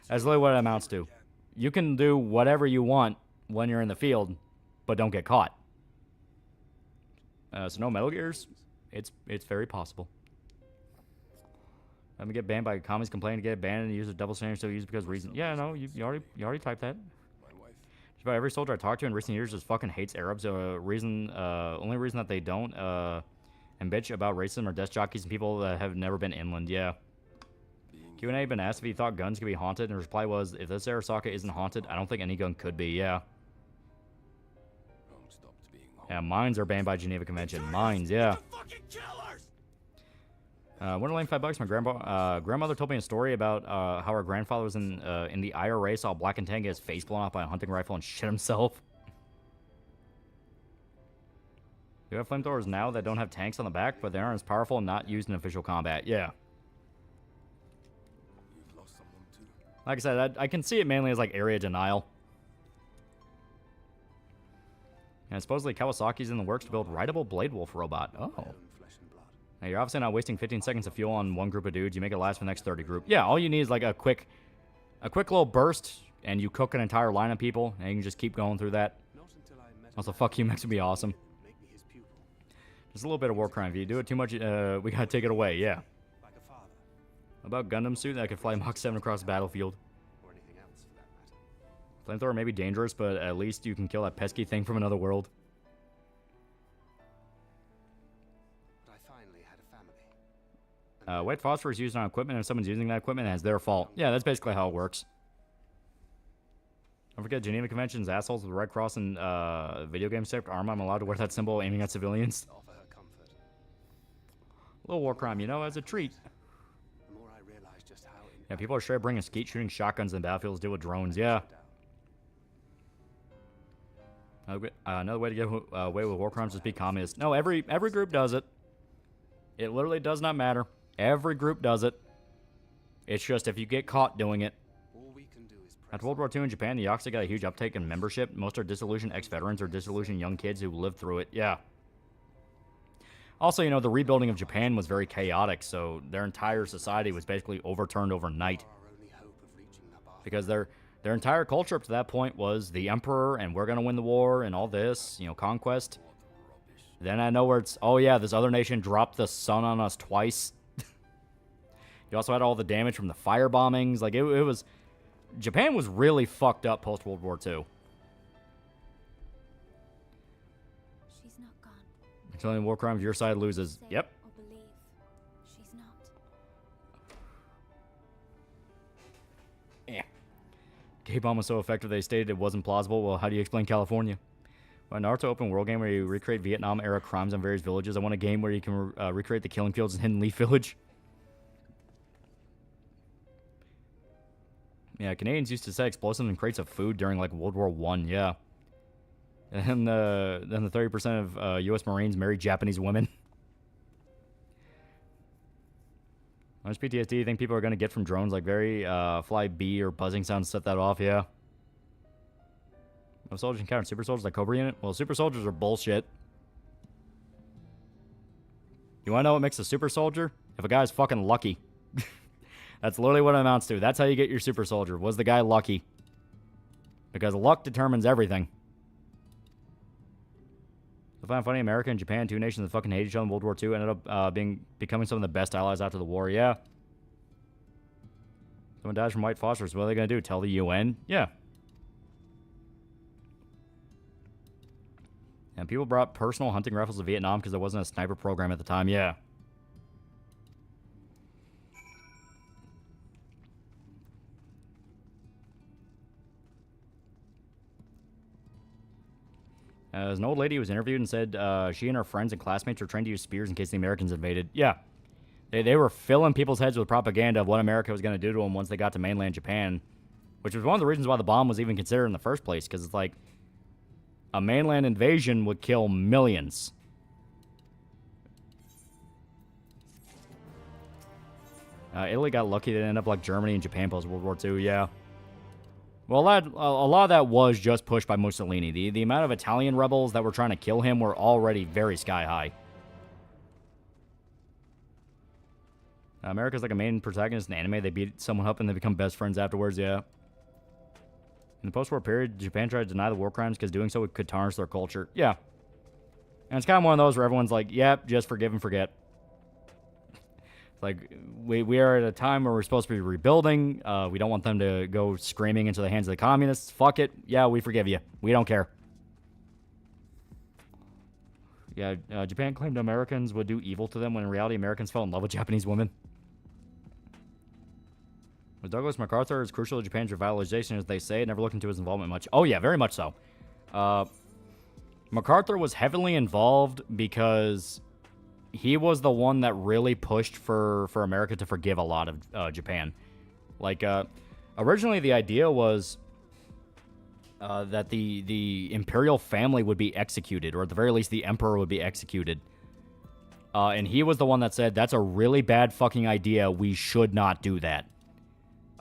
That's literally what it amounts to. You can do whatever you want when you're in the field, but don't get caught. So no Metal Gears? It's very possible. Let me get banned by commies complaining to get banned and use a double standard still use because reason. Yeah, no, you already typed that. Just about every soldier I talked to in recent years just fucking hates Arabs. Only reason that they don't and bitch about racism are desk jockeys and people that have never been inland. Yeah. Q&A been asked if he thought guns could be haunted, and his reply was, if this Arasaka isn't haunted, I don't think any gun could be. Yeah. Yeah, mines are banned by Geneva Convention. Mines, yeah. Wonderland $5. My grandmother told me a story about how her grandfather was in the IRA, saw Black and Tan get his face blown off by a hunting rifle and shit himself. You have flamethrowers now that don't have tanks on the back, but they aren't as powerful and not used in official combat. Yeah. Like I said, I can see it mainly as like area denial. And supposedly Kawasaki's in the works to build rideable Blade Wolf robot. Oh. Now you're obviously not wasting 15 seconds of fuel on one group of dudes. You make it last for the next 30 group. Yeah, all you need is like a quick little burst, and you cook an entire line of people, and you can just keep going through that. Also, fuck you, Max would be awesome. Just a little bit of war crime. If you do it too much, we gotta take it away. Yeah. About Gundam suit that could fly Mach 7 across the battlefield. Flamethrower may be dangerous, but at least you can kill that pesky thing from another world. White phosphorus used on equipment, and if someone's using that equipment, that's their fault. Yeah, that's basically how it works. Don't forget, Geneva Convention's assholes with the Red Cross and video game shaped armor. I'm allowed to wear that symbol aiming at civilians. A little war crime, you know, as a treat. Yeah, people are straight up bringing skeet shooting shotguns in the battlefields to deal with drones. Yeah. Another way to get away with war crimes is be communist. No, every group does it. It literally does not matter. Every group does it. It's just if you get caught doing it, After World War II in Japan, the Yakuza got a huge uptake in membership. Most are disillusioned ex-veterans or disillusioned young kids who lived through it. Yeah. Also, you know, the rebuilding of Japan was very chaotic, so their entire society was basically overturned overnight. Because their entire culture up to that point was the emperor, and we're going to win the war, and all this, you know, conquest. Then I know where it's, oh yeah, this other nation dropped the sun on us twice. You also had all the damage from the fire bombings. Like, it was... Japan was really fucked up post-World War II. She's not gone. It's only war crimes your side loses. Say Yep. or believe. She's not. Yeah. K-bomb was so effective they stated it wasn't plausible. Well, how do you explain California? Well, Naruto open world game where you recreate Vietnam-era crimes on various villages. I want a game where you can recreate the killing fields in Hidden Leaf Village. Yeah, Canadians used to set explosives in crates of food during, like, World War I, yeah. And then the 30% of U.S. Marines married Japanese women. How much PTSD do you think people are going to get from drones? Like, very fly bee or buzzing sounds set that off, yeah. No soldiers encountered super soldiers like Cobra Unit? Well, super soldiers are bullshit. You want to know what makes a super soldier? If a guy's fucking lucky. That's literally what it amounts to. That's how you get your super soldier. Was the guy lucky? Because luck determines everything. I find funny, America and Japan, two nations that fucking hate each other in World War II, ended up becoming some of the best allies after the war. Yeah. Someone dies from white phosphorus. What are they going to do? Tell the UN? Yeah. And people brought personal hunting rifles to Vietnam because there wasn't a sniper program at the time. Yeah. As an old lady was interviewed and said she and her friends and classmates were trained to use spears in case the Americans invaded. Yeah. They were filling people's heads with propaganda of what America was going to do to them once they got to mainland Japan. Which was one of the reasons why the bomb was even considered in the first place. Because it's like, a mainland invasion would kill millions. Italy got lucky. They ended up like Germany and Japan post-World War II, yeah. Well, a lot of that was just pushed by Mussolini. The amount of Italian rebels that were trying to kill him were already very sky high. America's like a main protagonist in anime. They beat someone up and they become best friends afterwards, yeah. In the post-war period, Japan tried to deny the war crimes because doing so could tarnish their culture. Yeah. And it's kind of one of those where everyone's like, yep, just forgive and forget. Like, we are at a time where we're supposed to be rebuilding. We don't want them to go screaming into the hands of the communists. Fuck it. Yeah, we forgive you. We don't care. Yeah, Japan claimed Americans would do evil to them when in reality Americans fell in love with Japanese women. Was Douglas MacArthur as crucial to Japan's revitalization as they say? Never looked into his involvement much. Oh yeah, very much so. MacArthur was heavily involved because he was the one that really pushed for America to forgive a lot of Japan. Like, originally the idea was that the imperial family would be executed, or at the very least the emperor would be executed. And he was the one that said, that's a really bad fucking idea. We should not do that.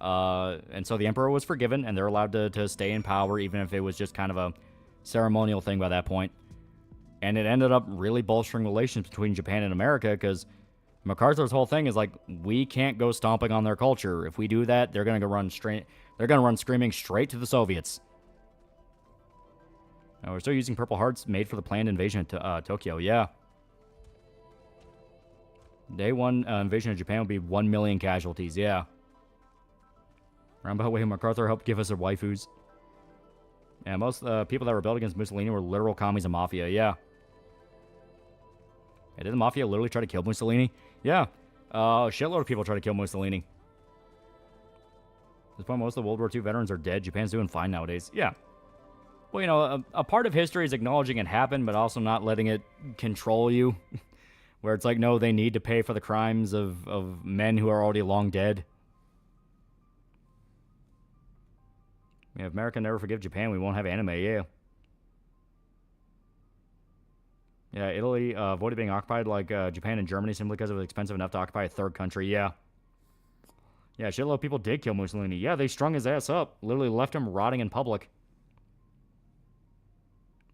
And so the emperor was forgiven, and they're allowed to stay in power, even if it was just kind of a ceremonial thing by that point. And it ended up really bolstering relations between Japan and America, because MacArthur's whole thing is like, we can't go stomping on their culture. If we do that, they're gonna run screaming straight to the Soviets. We're still using Purple Hearts made for the planned invasion of Tokyo. Yeah. Day one invasion of Japan would be 1 million casualties. Yeah. Roundabout way MacArthur helped give us their waifus. Yeah, most people that rebelled against Mussolini were literal commies and mafia. Yeah. Yeah, did the mafia literally try to kill Mussolini? Yeah. A shitload of people try to kill Mussolini. At this point, most of the World War II veterans are dead. Japan's doing fine nowadays. Yeah. Well, you know, a part of history is acknowledging it happened, but also not letting it control you. Where it's like, no, they need to pay for the crimes of men who are already long dead. Yeah, if America never forgive Japan, we won't have anime, yeah. Yeah, Italy avoided being occupied like Japan and Germany simply because it was expensive enough to occupy a third country, yeah. Yeah, a shitload of people did kill Mussolini. Yeah, they strung his ass up. Literally left him rotting in public.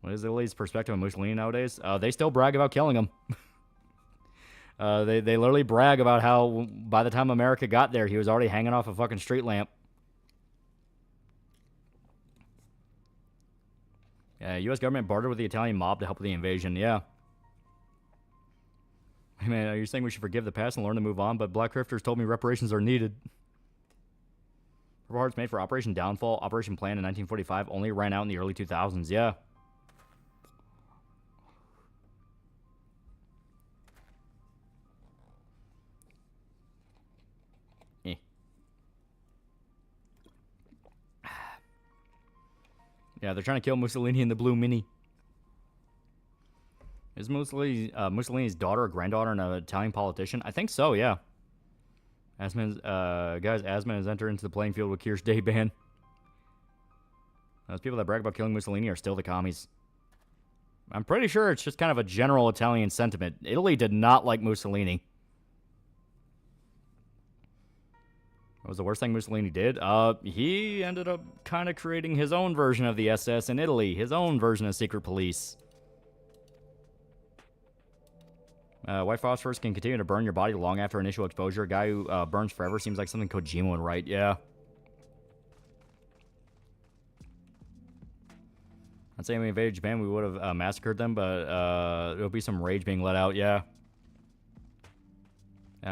What is Italy's perspective on Mussolini nowadays? They still brag about killing him. They literally brag about how by the time America got there, he was already hanging off a fucking street lamp. Yeah, U.S. government bartered with the Italian mob to help with the invasion. Yeah. Hey man, are you saying we should forgive the past and learn to move on? But Black Grifters told me reparations are needed. Purple Hearts made for Operation Downfall, Operation Plan in 1945, only ran out in the early 2000s. Yeah. Yeah, they're trying to kill Mussolini in the blue mini. Is Mussolini's daughter or granddaughter an Italian politician? I think so, yeah. Guys, Asman has entered into the playing field with Kirsch Dayban. Those people that brag about killing Mussolini are still the commies. I'm pretty sure it's just kind of a general Italian sentiment. Italy did not like Mussolini. What was the worst thing Mussolini did? He ended up kind of creating his own version of the SS in Italy. His own version of secret police. White phosphorus can continue to burn your body long after initial exposure. A guy who burns forever seems like something Kojima would write. Yeah. I'd say when we invaded Japan, we would have massacred them, but there'll be some rage being let out. Yeah.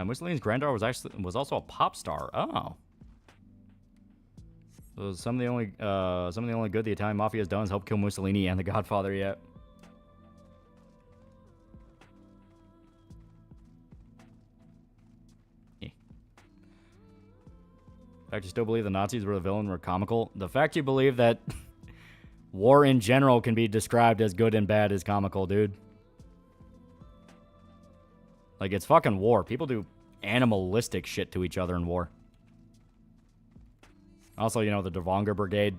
Mussolini's granddaughter was also a pop star. Oh. So some of the only good the Italian mafia has done is help kill Mussolini and the Godfather. Yeah. The fact you still believe the Nazis were the villain were comical. The fact you believe that war in general can be described as good and bad is comical, dude. Like, it's fucking war. People do animalistic shit to each other in war. Also, you know, the Davonger Brigade.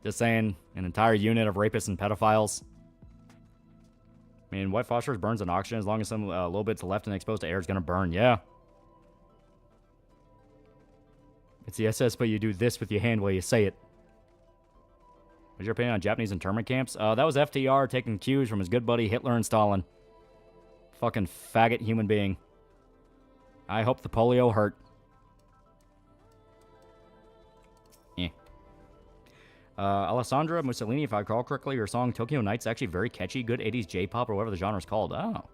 Just saying, an entire unit of rapists and pedophiles. I mean, white phosphorus burns in oxygen. As long as some little bits left and exposed to air, it's gonna burn. Yeah. It's the SS, but you do this with your hand while you say it. What's your opinion on Japanese internment camps? That was FDR taking cues from his good buddy Hitler and Stalin. Fucking faggot human being. I hope the polio hurt. Yeah. Alessandra Mussolini, if I recall correctly, her song Tokyo Nights is actually very catchy. Good 80s J-pop or whatever the genre is called. Oh.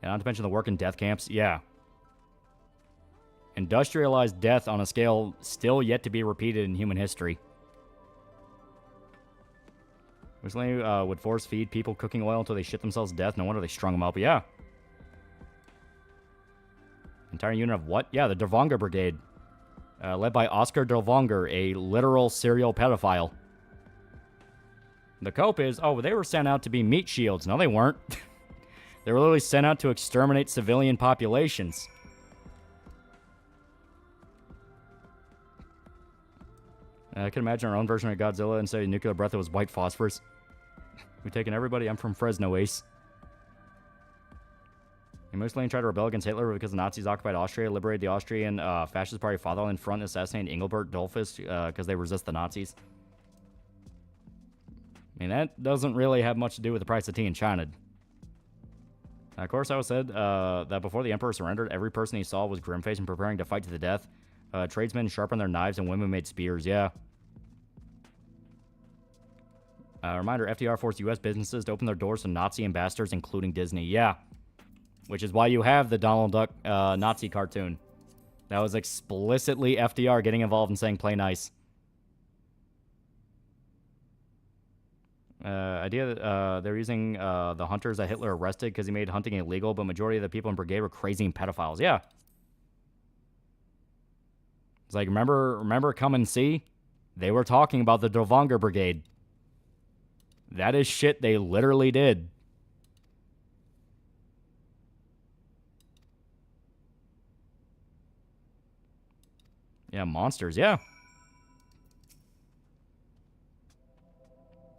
And not to mention the work in death camps. Yeah. Industrialized death on a scale still yet to be repeated in human history. Mussolini would force feed people cooking oil until they shit themselves to death. No wonder they strung them up. Yeah. Entire unit of what? Yeah, the Davonger Brigade. Led by Oscar Davonger, a literal serial pedophile. The cope is, oh, they were sent out to be meat shields. No, they weren't. They were literally sent out to exterminate civilian populations. I can imagine our own version of Godzilla instead of nuclear breath. It was white phosphorus. We've taken everybody. I'm from Fresno, Ace. Mussolini tried to rebel against Hitler because the Nazis occupied Austria, liberated the Austrian Fascist Party Fatherland Front, and assassinated Engelbert Dollfuss because they resist the Nazis. I mean, that doesn't really have much to do with the price of tea in China. Of course, I said that before the Emperor surrendered, every person he saw was grim-faced and preparing to fight to the death. Tradesmen sharpened their knives and women made spears, yeah. Reminder, FDR forced U.S. businesses to open their doors to Nazi ambassadors, including Disney, yeah. Which is why you have the Donald Duck Nazi cartoon. That was explicitly FDR getting involved and saying, play nice. Idea that they're using the hunters that Hitler arrested because he made hunting illegal, but majority of the people in Brigade were crazy and pedophiles, yeah. It's like, remember Come and See? They were talking about the Davonger Brigade. That is shit they literally did. Yeah, monsters, yeah.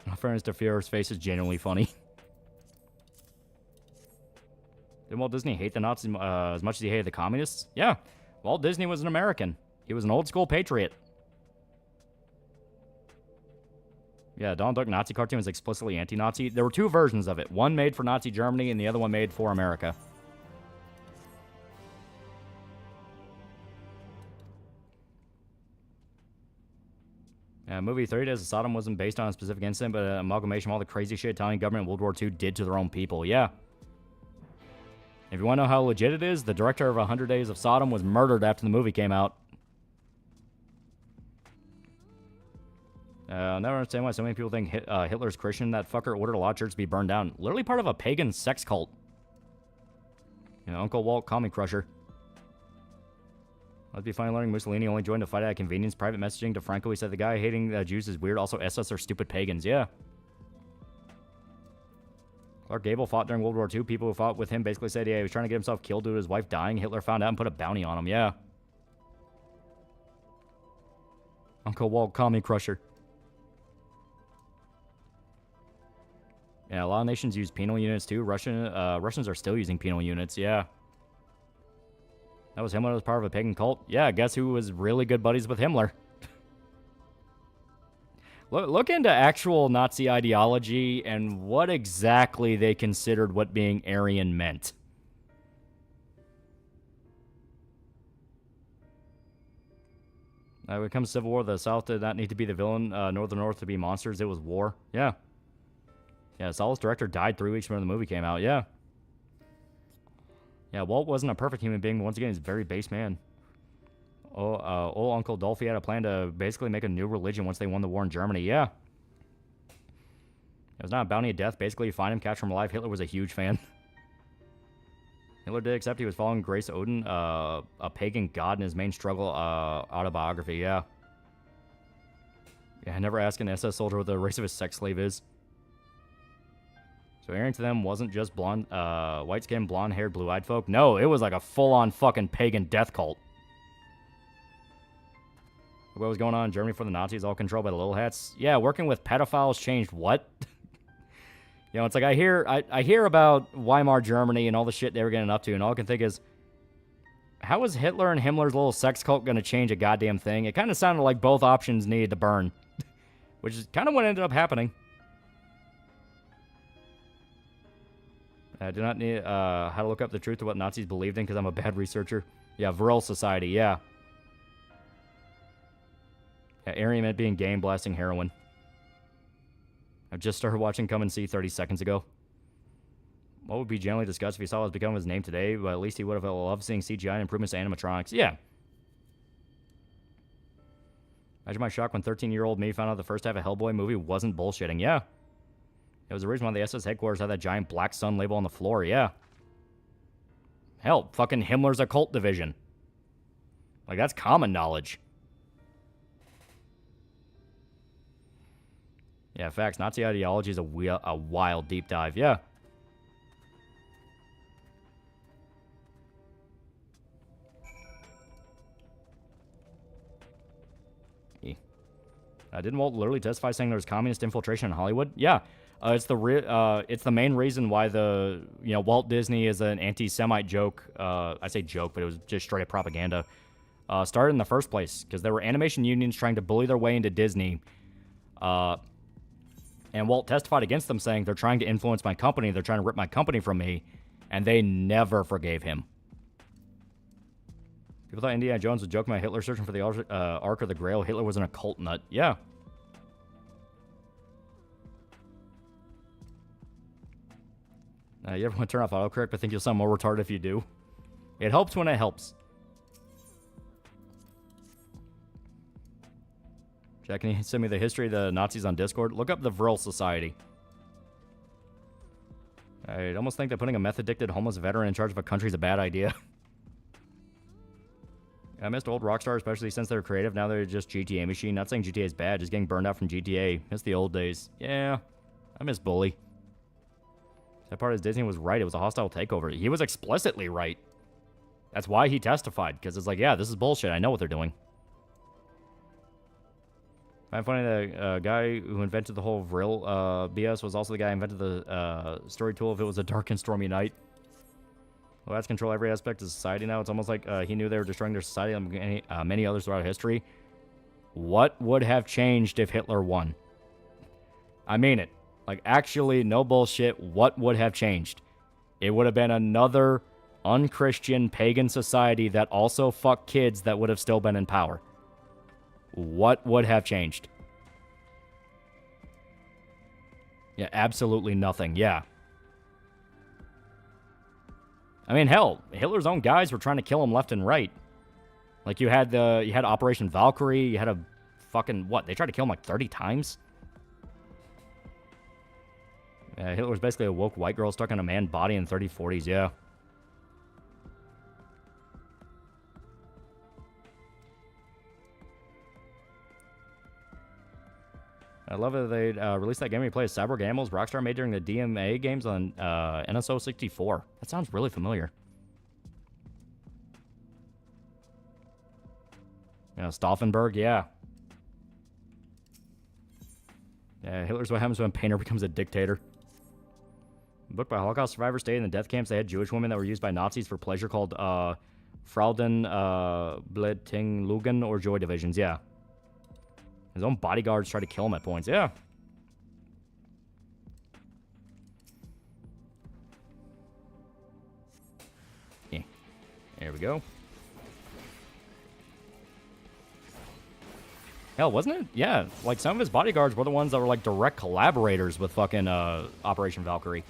In fairness to Führer's face is genuinely funny. Did Walt Disney hate the Nazis as much as he hated the communists? Yeah. Walt Disney was an American. He was an old school patriot. Yeah, Donald Duck Nazi cartoon was explicitly anti-Nazi. There were two versions of it. One made for Nazi Germany and the other one made for America. Movie 30 Days of Sodom wasn't based on a specific incident, but an amalgamation of all the crazy shit Italian government in World War II did to their own people. Yeah. If you want to know how legit it is, the director of 100 Days of Sodom was murdered after the movie came out. I'll never understand why so many people think Hitler's Christian. That fucker ordered a lot of churches to be burned down. Literally part of a pagan sex cult. You know, Uncle Walt, call me Crusher. Must be funny learning Mussolini only joined to fight out of convenience. Private messaging to Franco, he said the guy hating Jews is weird. Also, SS are stupid pagans. Yeah. Clark Gable fought during World War II. People who fought with him basically said, yeah, he was trying to get himself killed due to his wife dying. Hitler found out and put a bounty on him. Yeah. Uncle Walt, call me Crusher. Yeah, a lot of nations use penal units too. Russians are still using penal units. Yeah. That was Himmler as part of a pagan cult? Yeah, guess who was really good buddies with Himmler? Look into actual Nazi ideology and what exactly they considered what being Aryan meant. When it comes to Civil War, the South did not need to be the villain, nor the North to be monsters. It was war. Yeah. Yeah, Solace director died 3 weeks before the movie came out. Yeah. Yeah, Walt wasn't a perfect human being, but once again, he's a very base man. Old Uncle Dolphy had a plan to basically make a new religion once they won the war in Germany. Yeah. It was not a bounty of death. Basically, you find him, capture him alive. Hitler was a huge fan. Hitler did accept he was following Grace Odin, a pagan god, in his main struggle autobiography. Yeah. Yeah, never ask an SS soldier what the race of his sex slave is. So Aryan to them wasn't just blonde, white-skinned, blonde-haired, blue-eyed folk. No, it was like a full-on fucking pagan death cult. What was going on in Germany for the Nazis, all controlled by the little hats? Yeah, working with pedophiles changed what? You know, it's like I hear about Weimar Germany and all the shit they were getting up to, and all I can think is, how is Hitler and Himmler's little sex cult going to change a goddamn thing? It kind of sounded like both options needed to burn, which is kind of what ended up happening. I do not need how to look up the truth of what Nazis believed in because I'm a bad researcher. Yeah, Vril Society, yeah. Yeah, Aryan meant being gay and blasting heroin. I just started watching Come and See 30 seconds ago. What would be generally discussed if he saw what was becoming his name today? But at least he would have loved seeing CGI and improvements to animatronics. Yeah. Imagine my shock when 13-year-old me found out the first half of Hellboy movie wasn't bullshitting. Yeah. It was the reason why the SS headquarters had that giant black sun label on the floor. Yeah. Hell, fucking Himmler's occult division. Like, that's common knowledge. Yeah, facts. Nazi ideology is a wild deep dive. Yeah. Didn't Walt literally testify saying there was communist infiltration in Hollywood? Yeah. It's the main reason why Walt Disney is an anti-Semite joke. I say joke, but it was just straight up propaganda. Started in the first place because there were animation unions trying to bully their way into Disney. And Walt testified against them, saying they're trying to influence my company. They're trying to rip my company from me, and they never forgave him. People thought Indiana Jones was joking about Hitler searching for the Ark of the Grail. Hitler was an occult nut. Yeah. You ever want to turn off autocorrect, but think you'll sound more retarded if you do? It helps when it helps. Jack, can you send me the history of the Nazis on Discord? Look up the Vril Society. I'd almost think that putting a meth-addicted homeless veteran in charge of a country is a bad idea. I missed old Rockstar, especially since they're creative. Now they're just GTA machine. Not saying GTA is bad, just getting burned out from GTA. Miss the old days. Yeah, I miss Bully. That part of Disney was right. It was a hostile takeover. He was explicitly right. That's why he testified, because it's like, yeah, this is bullshit. I know what they're doing. I find the guy who invented the whole Vril BS was also the guy who invented the story tool if it was a dark and stormy night. Well, that's control every aspect of society now. It's almost like he knew they were destroying their society and many others throughout history. What would have changed if Hitler won? I mean it. Like, actually, no bullshit. What would have changed? It would have been another unchristian pagan society that also fucked kids that would have still been in power. What would have changed? Yeah, absolutely nothing. Yeah. I mean, hell, Hitler's own guys were trying to kill him left and right. Like, you had Operation Valkyrie, you had a fucking, what, they tried to kill him like 30 times? Yeah, Hitler was basically a woke white girl stuck in a man body in the 30s, 40s, yeah. I love that they released that game where you play as cyborg animals Rockstar made during the DMA games on NSO 64. That sounds really familiar. Yeah, Stauffenberg, yeah. Yeah, Hitler's what happens when a painter becomes a dictator. A book by Holocaust survivors stayed in the death camps. They had Jewish women that were used by Nazis for pleasure called Frauden Blättinglugen or Joy Divisions, yeah. His own bodyguards tried to kill him at points. Yeah. Yeah. There we go. Hell, wasn't it? Yeah. Like, some of his bodyguards were the ones that were, like, direct collaborators with fucking Operation Valkyrie.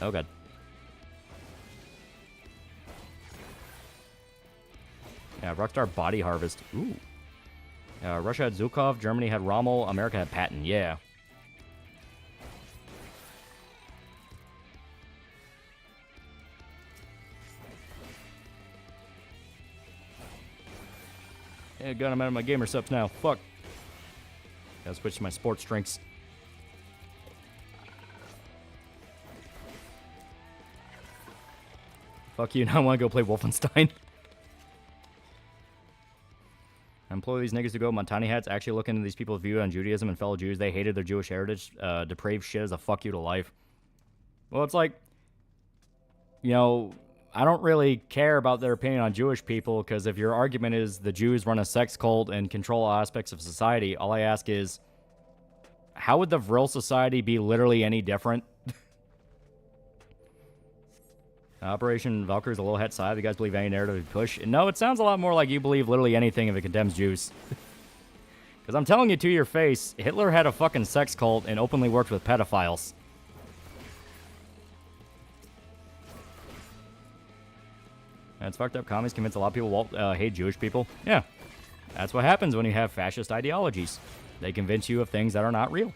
Oh, God. Yeah, Rockstar Body Harvest. Ooh. Russia had Zhukov, Germany had Rommel, America had Patton. Yeah. Yeah, God, I'm out of my gamer subs now. Fuck. Gotta switch to my sports drinks. Fuck you, now I want to go play Wolfenstein. I employ these niggas to go Montani hats, actually look into these people's view on Judaism and fellow Jews. They hated their Jewish heritage. Depraved shit as a fuck you to life. Well, it's like, you know, I don't really care about their opinion on Jewish people, because if your argument is the Jews run a sex cult and control all aspects of society, all I ask is, how would the Vril society be literally any different? Operation Valkyrie's a little het side. You guys believe any narrative we push? No, it sounds a lot more like you believe literally anything if it condemns Jews. Because I'm telling you to your face, Hitler had a fucking sex cult and openly worked with pedophiles. And it's fucked up. Commies convince a lot of people hate Jewish people. Yeah. That's what happens when you have fascist ideologies. They convince you of things that are not real.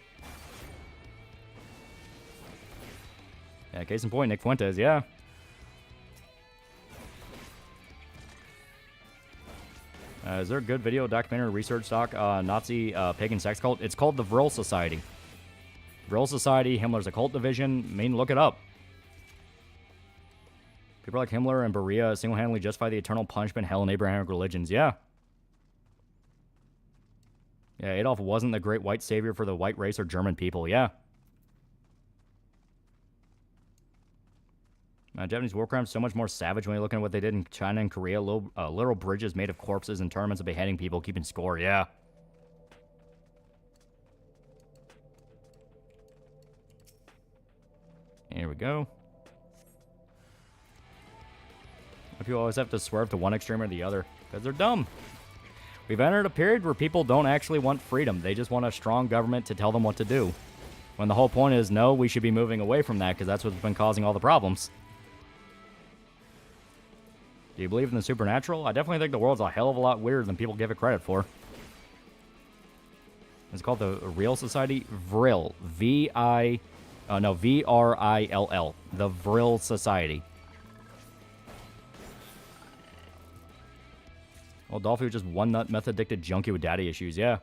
Yeah, case in point, Nick Fuentes, yeah. Is there a good video, documentary, research doc, Nazi pagan sex cult? It's called the Vril Society. Vril Society, Himmler's occult division. I mean, look it up. People like Himmler and Beria single-handedly justify the eternal punishment, hell, and Abrahamic religions. Yeah. Yeah, Adolf wasn't the great white savior for the white race or German people. Yeah. Japanese war crimes so much more savage when you look at what they did in China and Korea. Literal bridges made of corpses and tournaments of beheading people, keeping score. Yeah. Here we go. People always have to swerve to one extreme or the other because they're dumb. We've entered a period where people don't actually want freedom. They just want a strong government to tell them what to do. When the whole point is, no, we should be moving away from that because that's what's been causing all the problems. Do you believe in the supernatural? I definitely think the world's a hell of a lot weirder than people give it credit for. It's called the Real Society. Vril. V-R-I-L-L. The Vril Society. Well, Dolphy was just one nut meth addicted junkie with daddy issues, yeah.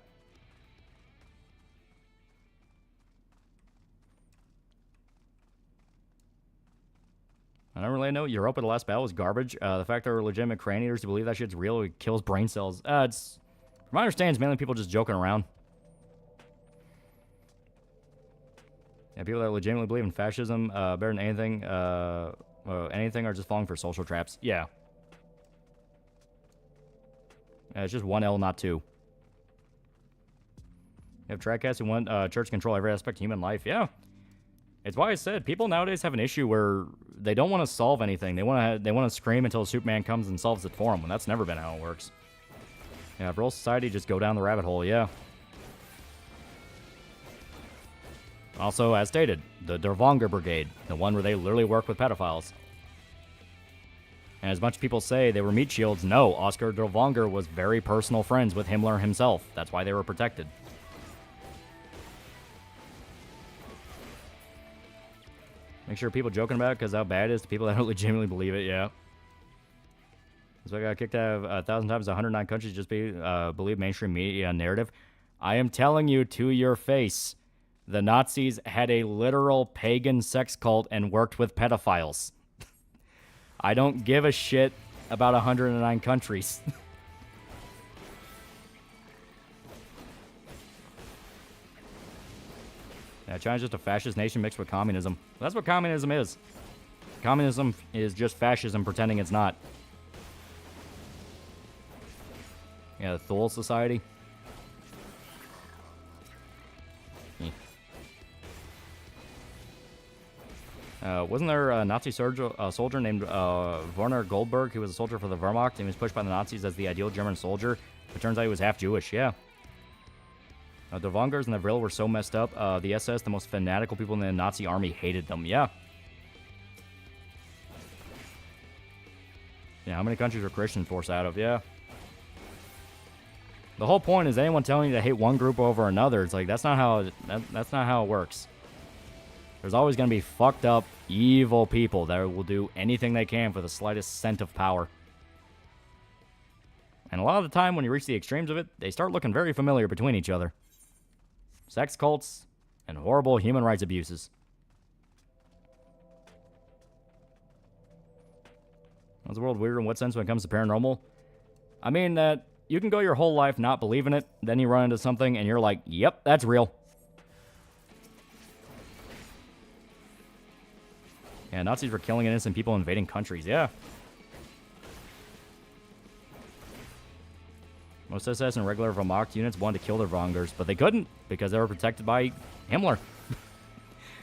I don't really know. Europa, the last battle was garbage. The fact there were legitimate crane eaters to believe that shit's real, it kills brain cells. It's, from my understanding, it's mainly people just joking around. Yeah, people that legitimately believe in fascism better than anything, anything are just falling for social traps. Yeah. It's just one L, not two. You have trackcasts who want church control every aspect of human life. Yeah. It's why I said people nowadays have an issue where they don't want to solve anything. They want to scream until Superman comes and solves it for them, and that's never been how it works. Yeah, if real society just go down the rabbit hole, yeah. Also, as stated, the Dervanger Brigade, the one where they literally work with pedophiles. And as much people say they were meat shields, no, Oscar Dervanger was very personal friends with Himmler himself. That's why they were protected. Make sure people joking about it because how bad it is to people that don't legitimately believe it, yeah. So I got kicked out of 1,000 times, 109 countries just believe mainstream media narrative. I am telling you to your face, the Nazis had a literal pagan sex cult and worked with pedophiles. I don't give a shit about 109 countries. Yeah, China's just a fascist nation mixed with communism. That's what communism is. Communism is just fascism pretending it's not. Yeah, the Thule Society. Wasn't there a Nazi soldier named Werner Goldberg who was a soldier for the Wehrmacht and he was pushed by the Nazis as the ideal German soldier? It turns out he was half Jewish, yeah. The Vongers and the Vril were so messed up. The SS, the most fanatical people in the Nazi army, hated them, yeah. Yeah, how many countries were Christians forced out of? Yeah. The whole point is anyone telling you to hate one group over another. It's like, that's not how it works. There's always going to be fucked up, evil people that will do anything they can for the slightest scent of power. And a lot of the time, when you reach the extremes of it, they start looking very familiar between each other. Sex cults and horrible human rights abuses. Is the world weird in what sense when it comes to paranormal? I mean that you can go your whole life not believing it, then you run into something and you're like, yep, that's real. Yeah, Nazis were killing innocent people, invading countries, yeah. Most SS and regular Wehrmacht units wanted to kill their Vongers, but they couldn't because they were protected by Himmler.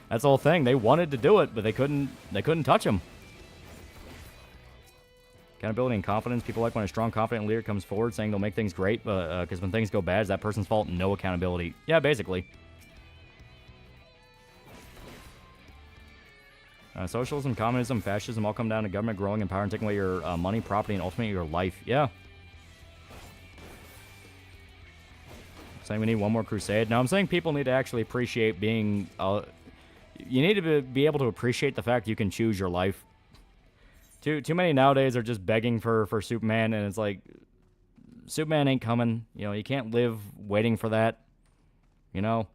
That's the whole thing. They wanted to do it, but they couldn't touch him. Accountability and confidence. People like when a strong, confident leader comes forward saying they'll make things great, but because when things go bad, it's that person's fault. No accountability. Yeah, basically. Socialism, communism, fascism all come down to government growing in power and taking away your money, property, and ultimately your life. Yeah. Saying we need one more crusade. Now, I'm saying people need to actually appreciate being... you need to be able to appreciate the fact you can choose your life. Too many nowadays are just begging for Superman, and it's like, Superman ain't coming. You know, you can't live waiting for that. You know?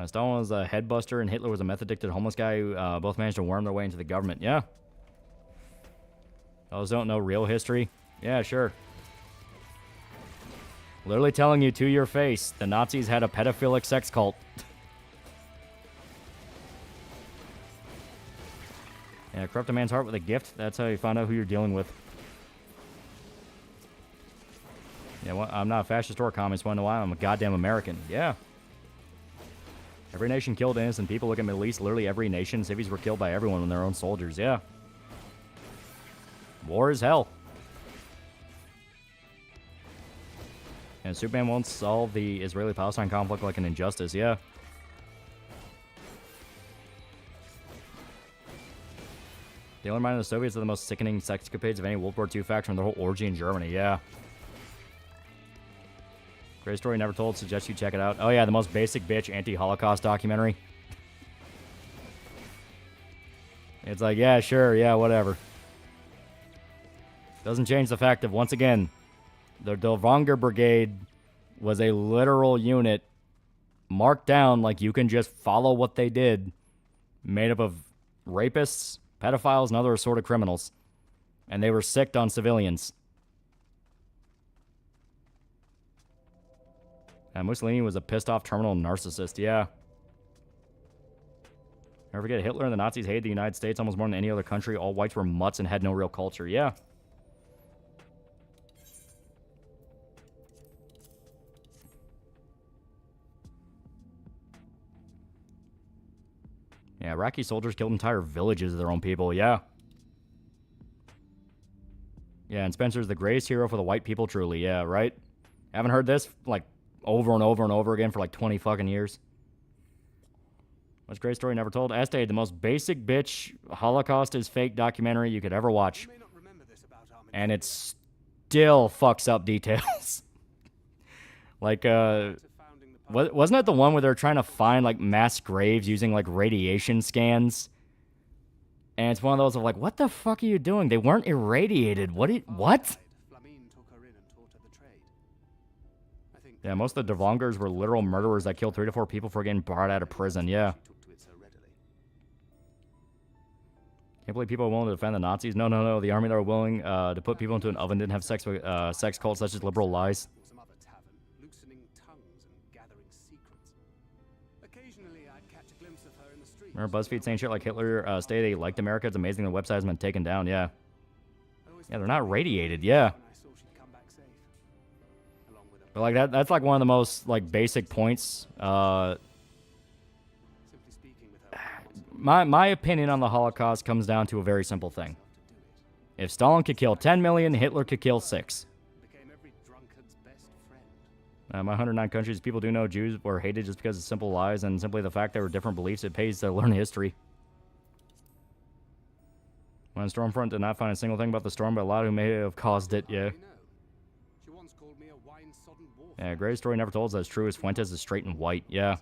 Stalin was a headbuster, and Hitler was a meth-addicted homeless guy who both managed to worm their way into the government. Yeah. Those don't know real history. Yeah, sure. Literally telling you to your face, the Nazis had a pedophilic sex cult. Yeah, corrupt a man's heart with a gift. That's how you find out who you're dealing with. Yeah, well, I'm not a fascist or a communist. Want to know why? I'm a goddamn American. Yeah. Every nation killed innocent people. Look at Middle East. Literally every nation. Civvies were killed by everyone when their own soldiers. Yeah. War is hell. And Superman won't solve the Israeli-Palestine conflict like an injustice. Yeah. They only reminded the Soviets of the most sickening sexcapades of any World War II faction from their whole orgy in Germany. Yeah. Great story never told. Suggest you check it out. Oh, yeah. The most basic bitch anti-Holocaust documentary. It's like, yeah, sure. Yeah, whatever. Doesn't change the fact that, once again, the Dervanger Brigade was a literal unit marked down like you can just follow what they did, made up of rapists, pedophiles, and other assorted criminals. And they were sicked on civilians. Mussolini was a pissed-off terminal narcissist, yeah. Never forget, Hitler and the Nazis hated the United States almost more than any other country. All whites were mutts and had no real culture, yeah. Yeah, Iraqi soldiers killed entire villages of their own people, yeah. Yeah, and Spencer's the greatest hero for the white people, truly, yeah, right? Haven't heard this, like, over and over and over again for, like, 20 fucking years. What's Great Story Never Told? Estee, the most basic bitch Holocaust is fake documentary you could ever watch. And it still fucks up details. Like, wasn't it the one where they're trying to find, like, mass graves using, like, radiation scans? And it's one of those of, like, what the fuck are you doing? They weren't irradiated. What? Yeah, most of the Devongers were literal murderers that killed 3 to 4 people for getting brought out of prison, yeah. Can't believe people are willing to defend the Nazis. No. The army that were willing to put people into an oven didn't have sex with sex cults. That's just liberal lies. Remember BuzzFeed saying shit like Hitler stated he liked America? It's amazing the website has been taken down, yeah. Yeah, they're not radiated, yeah. But like that's like one of the most like basic points. My opinion on the Holocaust comes down to a very simple thing. If Stalin could kill 10 million, Hitler could kill 6. My 109 countries, people do know Jews were hated just because of simple lies and simply the fact there were different beliefs. It pays to learn history. When Stormfront did not find a single thing about the storm, but a lot who may have caused it, yeah. Yeah, Greatest Story Never Told is as true as Fuentes is straight and white, yeah.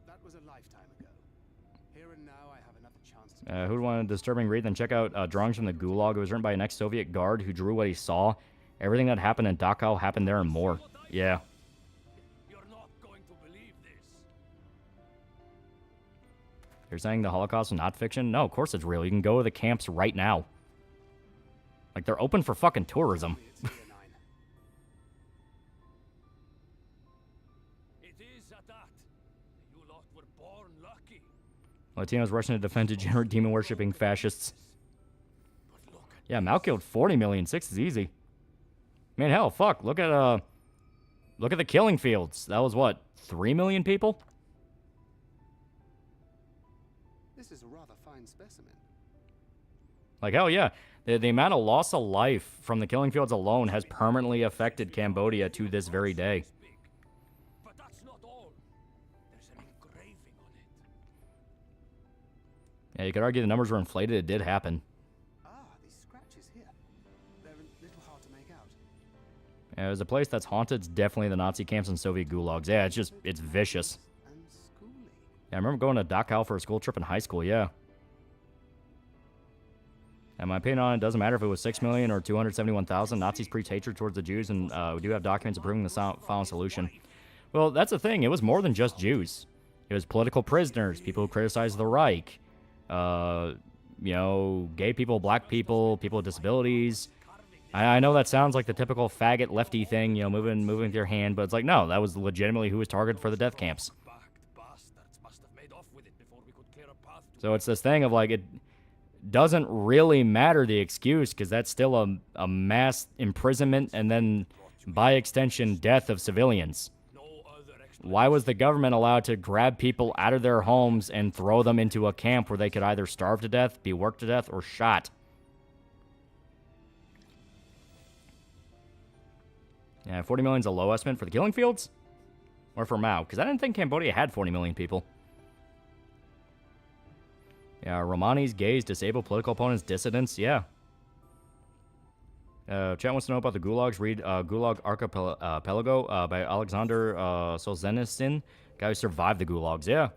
That was a lifetime ago. Here and now I have another chance to Who'd want a disturbing read? Then check out Drawings from the Gulag. It was written by an ex-Soviet guard who drew what he saw. Everything that happened in Dachau happened there and more. Yeah. You're not going to believe this. You're saying the Holocaust is not fiction? No, of course it's real. You can go to the camps right now. Like, they're open for fucking tourism. It is at that. You lot were born lucky. Latinos rushing to defend degenerate demon-worshipping fascists. Yeah, Mao killed 40 million. 6 is easy. Man, hell, fuck. Look at the killing fields. That was, what, 3 million people? This is a rather fine specimen. Like, hell yeah. The amount of loss of life from the killing fields alone has permanently affected Cambodia to this very day. But that's not all. There's an engraving on it. Yeah, you could argue the numbers were inflated. It did happen. Ah, these scratches here. They're a little hard to make out. Yeah, there's a place that's haunted. It's definitely the Nazi camps and Soviet gulags. Yeah, it's vicious. And schooly. Yeah, I remember going to Dachau for a school trip in high school, yeah. And my opinion on it doesn't matter if it was 6 million or 271,000. Nazis preach hatred towards the Jews, and we do have documents approving the final solution. Well, that's the thing. It was more than just Jews. It was political prisoners, people who criticized the Reich, you know, gay people, black people, people with disabilities. I know that sounds like the typical faggot lefty thing, you know, moving with your hand, but it's like, no, that was legitimately who was targeted for the death camps. So it's this thing of like, it doesn't really matter the excuse, because that's still a mass imprisonment and then, by extension, death of civilians. Why was the government allowed to grab people out of their homes and throw them into a camp where they could either starve to death, be worked to death, or shot? Yeah, 40 million is a low estimate for the killing fields? Or for Mao? Because I didn't think Cambodia had 40 million people. Yeah, Romanis, gays, disabled political opponents, dissidents, yeah. Chat wants to know about the gulags. Read Gulag Archipelago by Alexander Solzhenitsyn. Guy who survived the gulags, yeah.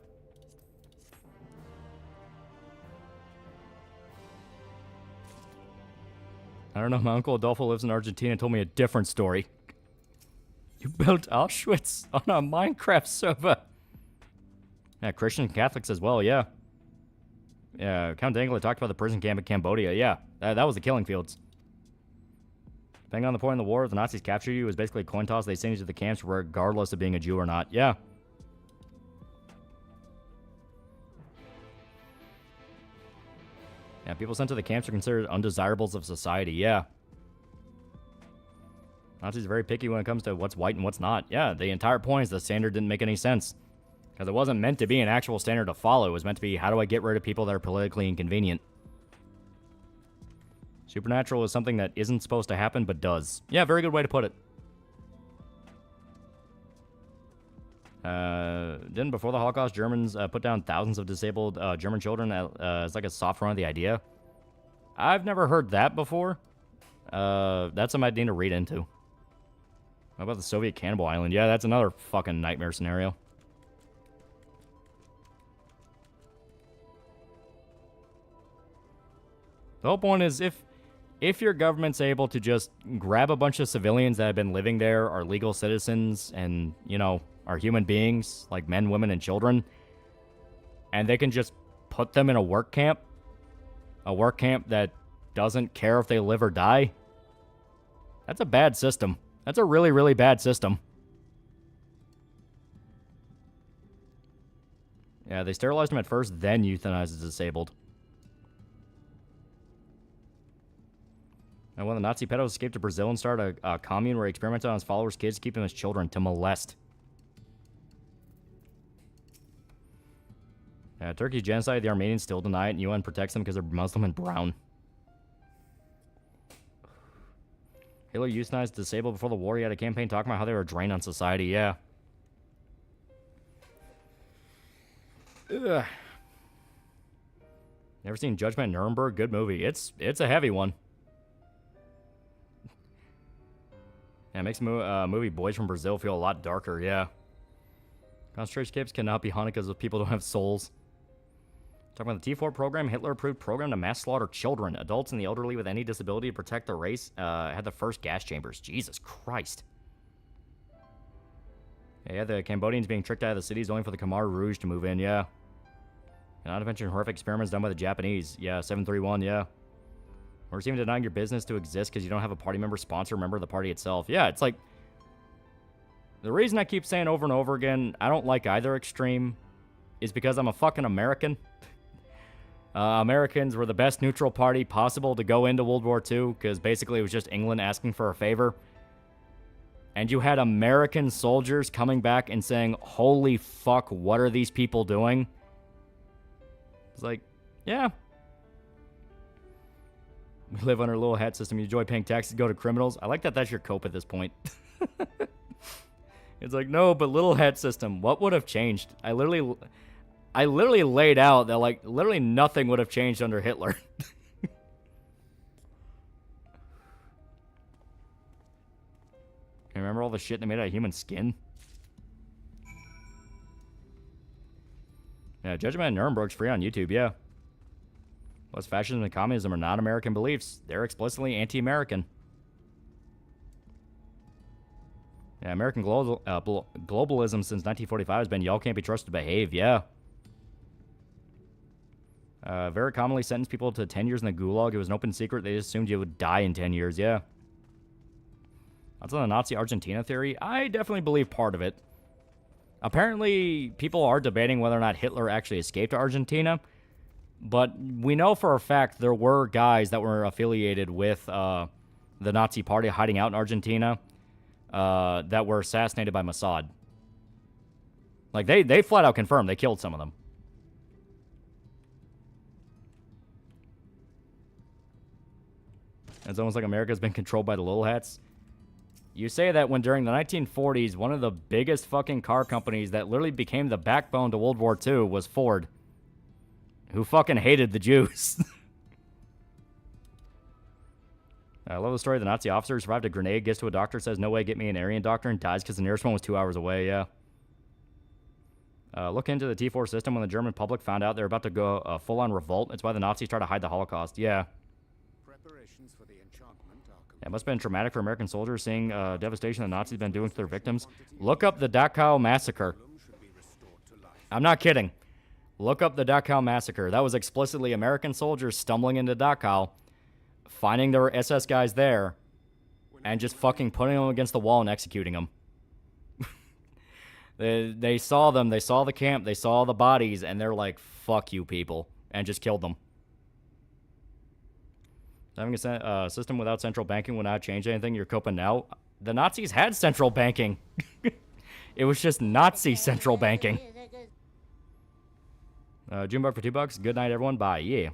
I don't know, my uncle Adolfo lives in Argentina and told me a different story. You built Auschwitz on a Minecraft server. Yeah, Christian Catholics as well, yeah. Yeah, Count Dangler talked about the prison camp in Cambodia. Yeah, that was the killing fields. Depending on the point in the war, if the Nazis captured you, it was basically a coin toss. They send you to the camps regardless of being a Jew or not. Yeah. Yeah, people sent to the camps are considered undesirables of society. Yeah. Nazis are very picky when it comes to what's white and what's not. Yeah, the entire point is the standard didn't make any sense. Because it wasn't meant to be an actual standard to follow. It was meant to be, how do I get rid of people that are politically inconvenient? Supernatural is something that isn't supposed to happen, but does. Yeah, very good way to put it. Didn't before the Holocaust, Germans put down thousands of disabled German children as like a soft run of the idea? I've never heard that before. That's something I need to read into. How about the Soviet cannibal island? Yeah, that's another fucking nightmare scenario. The whole point is if your government's able to just grab a bunch of civilians that have been living there, are legal citizens, and, you know, are human beings, like men, women, and children, and they can just put them in a work camp that doesn't care if they live or die, that's a bad system. That's a really, really bad system. Yeah, they sterilized them at first, then euthanized the disabled. And when the Nazi pedos escaped to Brazil and started a commune where he experimented on his followers' kids to keep them as children to molest. Turkey's genocide, the Armenians still deny it, and UN protects them because they're Muslim and brown. Hitler euthanized the disabled before the war. He had a campaign talking about how they were a drain on society. Yeah. Ugh. Never seen Judgment in Nuremberg? Good movie. It's a heavy one. Yeah, it makes the movie Boys from Brazil feel a lot darker, yeah. Concentration camps cannot be haunted because those people don't have souls. Talking about the T4 program, Hitler-approved program to mass slaughter children, adults, and the elderly with any disability to protect their race, had the first gas chambers. Jesus Christ. Yeah, the Cambodians being tricked out of the cities only for the Khmer Rouge to move in, yeah. And not to mention horrific experiments done by the Japanese. Yeah, 731, yeah. Or even denying your business to exist because you don't have a party member, sponsor, member of the party itself. Yeah, it's like... The reason I keep saying over and over again, I don't like either extreme, is because I'm a fucking American. Americans were the best neutral party possible to go into World War II, because basically it was just England asking for a favor. And you had American soldiers coming back and saying, holy fuck, what are these people doing? It's like, yeah. We live under a little hat system. You enjoy paying taxes, go to criminals. I like that that's your cope at this point. It's like, no, but little hat system. What would have changed? I literally laid out that, like, literally nothing would have changed under Hitler. Remember all the shit they made out of human skin? Yeah, Judgment in Nuremberg's free on YouTube, yeah. Plus, fascism and communism are not American beliefs. They're explicitly anti-American. Yeah, American globalism since 1945 has been y'all can't be trusted to behave, yeah. Very commonly sentenced people to 10 years in the gulag. It was an open secret. They just assumed you would die in 10 years, yeah. That's on the Nazi Argentina theory. I definitely believe part of it. Apparently, people are debating whether or not Hitler actually escaped to Argentina. But we know for a fact there were guys that were affiliated with the Nazi party hiding out in Argentina that were assassinated by Mossad. Like, they flat out confirmed they killed some of them. It's almost like America's been controlled by the little hats. You say that when during the 1940s, one of the biggest fucking car companies that literally became the backbone to World War II was Ford, who fucking hated the Jews. I love the story of the Nazi officer who survived a grenade, gets to a doctor, says, no way, get me an Aryan doctor, and dies because the nearest one was 2 hours away, yeah. Look into the T4 system when the German public found out they were about to go full-on revolt. It's why the Nazis tried to hide the Holocaust, yeah. It must have been traumatic for American soldiers seeing devastation the Nazis have been doing to their victims. Look up the Dachau massacre. I'm not kidding. Look up the Dachau massacre. That was explicitly American soldiers stumbling into Dachau, finding there were SS guys there, and just fucking putting them against the wall and executing them. They saw them, they saw the camp, they saw the bodies, and they're like, fuck you people, and just killed them. Having a system without central banking would not change anything. You're coping now. The Nazis had central banking. It was just Nazi central banking. Junebug for $2. Good night, everyone. Bye. Yeah.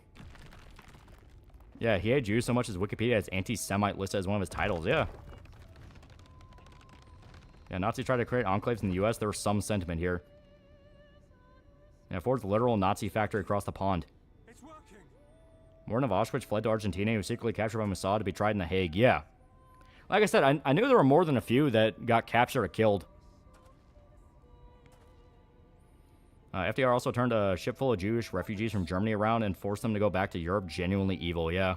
Yeah, he hated Jews so much as Wikipedia has anti-Semite listed as one of his titles. Yeah. Yeah, Nazis tried to create enclaves in the U.S. There was some sentiment here. Yeah, Ford's literal Nazi factory across the pond. It's working. Warren of Auschwitz fled to Argentina. He was secretly captured by Mossad to be tried in The Hague. Yeah. Like I said, I knew there were more than a few that got captured or killed. FDR also turned a ship full of Jewish refugees from Germany around and forced them to go back to Europe. Genuinely evil, yeah.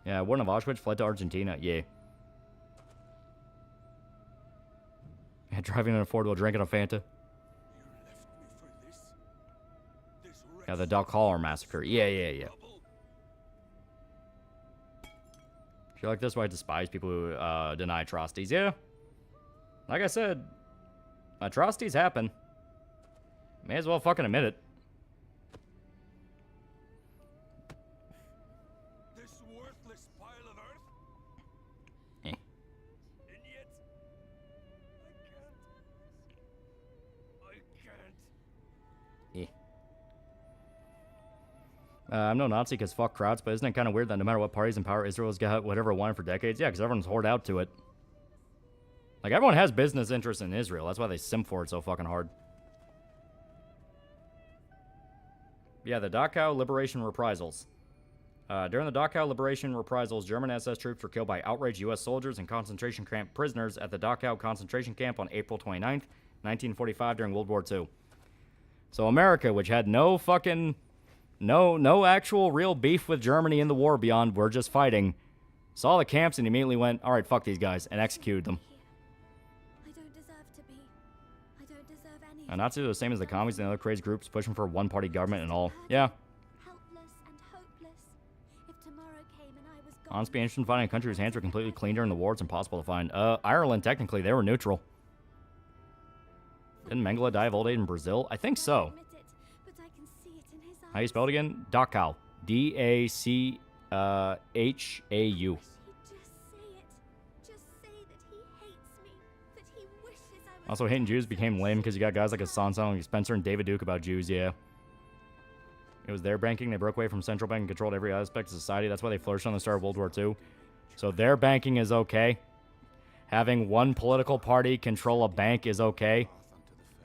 Yeah, Warren of Auschwitz fled to Argentina, yeah. Yeah, driving an affordable drink and a Fanta. Yeah, the Dachauer massacre. Yeah. If you like this, why I despise people who deny atrocities. Yeah. Like I said, atrocities happen. May as well fucking admit it. This worthless pile of earth? Eh. And yet, I can't. I'm no Nazi because fuck crowds, but isn't it kind of weird that no matter what parties in power, Israel has got whatever it wanted for decades? Yeah, because everyone's hoarded out to it. Like, everyone has business interests in Israel. That's why they simp for it so fucking hard. Yeah, the Dachau Liberation Reprisals. During the Dachau Liberation Reprisals, German SS troops were killed by outraged U.S. soldiers and concentration camp prisoners at the Dachau concentration camp on April 29th, 1945 during World War II. So America, which had no fucking... No actual real beef with Germany in the war beyond we're just fighting, saw the camps and immediately went, all right, fuck these guys, and executed them. I don't deserve to be. I don't deserve any. Nazis are the same as the commies and other crazy groups pushing for a one-party government and all. Yeah. Helpless and hopeless. If tomorrow came and I was gone. Honestly, interested in finding a country whose hands were completely clean during the war. It's impossible to find. Ireland, technically, they were neutral. Didn't Mengele die of old age in Brazil? I think so. How you spell it again? Dachau. D-A-C-H-A-U. Just say it. Just say that he hates me. That he wishes I was. Also, hating Jews became lame because you got guys like Hassan telling Spencer and David Duke about Jews, yeah. It was their banking. They broke away from central bank and controlled every aspect of society. That's why they flourished on the start of World War II. So their banking is okay. Having one political party control a bank is okay.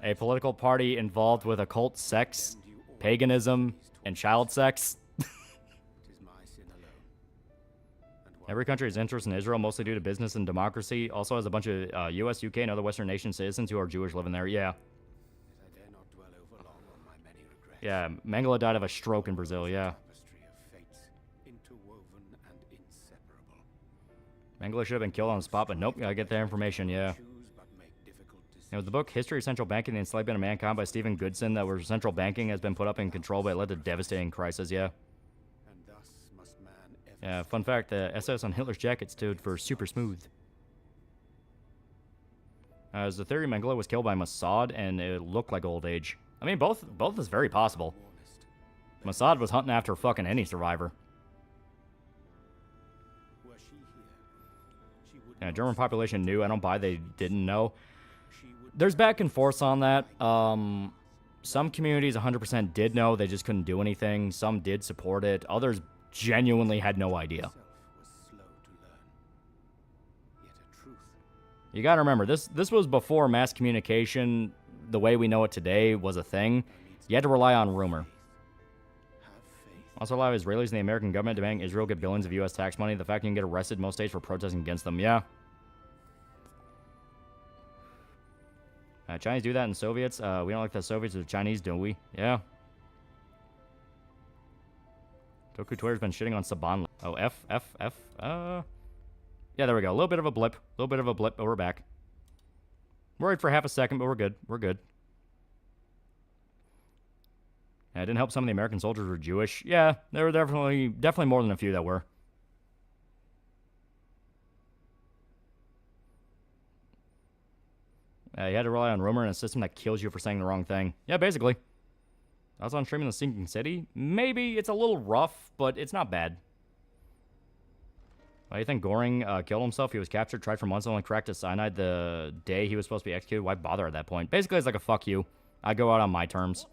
A political party involved with occult sex, paganism, and child sex. Every country has interest in Israel, mostly due to business and democracy. Also has a bunch of U.S., UK, and other Western nation citizens who are Jewish living there. Yeah. Yeah, Mengele died of a stroke in Brazil, yeah. Mengele should have been killed on the spot, but nope, gotta get that information, yeah. It was the book History of Central Banking and the Enslavement of Mankind by Stephen Goodson that where central banking has been put up in control, but it led to devastating crisis, yeah. Yeah, fun fact, the SS on Hitler's jacket stood for super smooth. As the theory, Mengele was killed by Mossad, and it looked like old age. I mean, both is very possible. Mossad was hunting after fucking any survivor. Yeah, German population knew. I don't buy they didn't know. There's back and forth on that. Some communities 100% did know. They just couldn't do anything. Some did support it. Others genuinely had no idea. You gotta remember, this was before mass communication, the way we know it today, was a thing. You had to rely on rumor. Also, a lot of Israelis and the American government demanding Israel get billions of U.S. tax money. The fact you can get arrested in most states for protesting against them. Yeah. Chinese do that in Soviets. We don't like the Soviets or the Chinese, do we? Yeah. Toku Twitter's been shitting on Saban. Oh, F. Yeah, there we go. A little bit of a blip. But we're back. Worried for half a second, but we're good. Yeah, it didn't help some of the American soldiers were Jewish. Yeah, there were definitely more than a few that were. You had to rely on rumor and a system that kills you for saying the wrong thing. Yeah, basically. I was on stream in the Sinking City. Maybe it's a little rough, but it's not bad. Why do you think Goring killed himself? He was captured, tried for months, and only cracked his cyanide the day he was supposed to be executed. Why bother at that point? Basically, it's like a fuck you. I go out on my terms.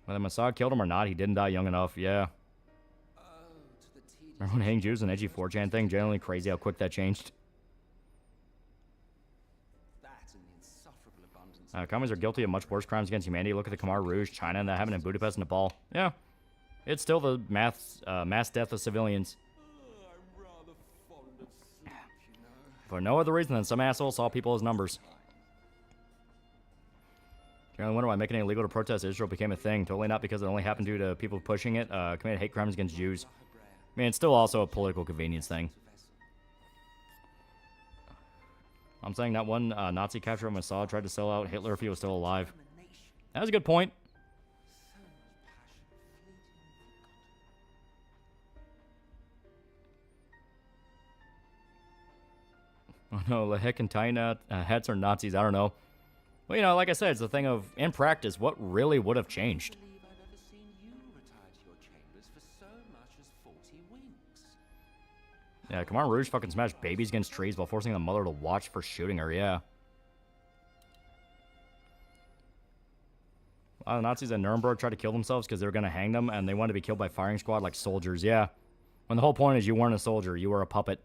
Whether Mossad killed him or not, he didn't die young enough. Yeah. Remember when hanging Jews was an edgy 4chan thing? Generally crazy how quick that changed. Commies are guilty of much worse crimes against humanity. Look at the Khmer Rouge, China, and that happened in Budapest, Nepal. Yeah. It's still the mass death of civilians. For no other reason than some asshole saw people as numbers. You only wonder why making it illegal to protest Israel became a thing. Totally not because it only happened due to people pushing it. Committed hate crimes against Jews. I mean, it's still also a political convenience thing. I'm saying that one Nazi capture of Mossad tried to sell out Hitler if he was still alive. That was a good point. Oh no, Lehek and Taina hats are Nazis, I don't know. Well, you know, like I said, it's the thing of, in practice, what really would have changed? Yeah, Khmer Rouge fucking smashed babies against trees while forcing the mother to watch for shooting her, yeah. A lot of Nazis at Nuremberg tried to kill themselves because they were going to hang them, and they wanted to be killed by firing squad like soldiers, yeah. When the whole point is you weren't a soldier, you were a puppet.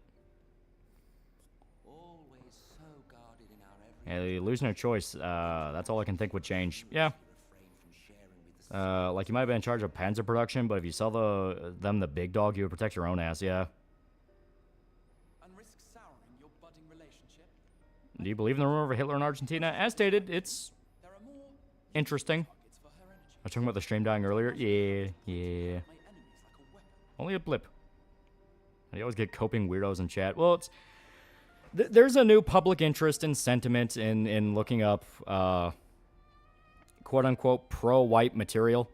Yeah, the illusion of choice, that's all I can think would change. Yeah. Like you might have been in charge of Panzer production, but if you sell them the big dog, you would protect your own ass, yeah. Do you believe in the rumor of Hitler in Argentina? As stated, it's interesting. I was talking about the stream dying earlier. Yeah. Only a blip. I always get coping weirdos in chat. Well, it's there's a new public interest and sentiment in looking up quote-unquote pro-white material.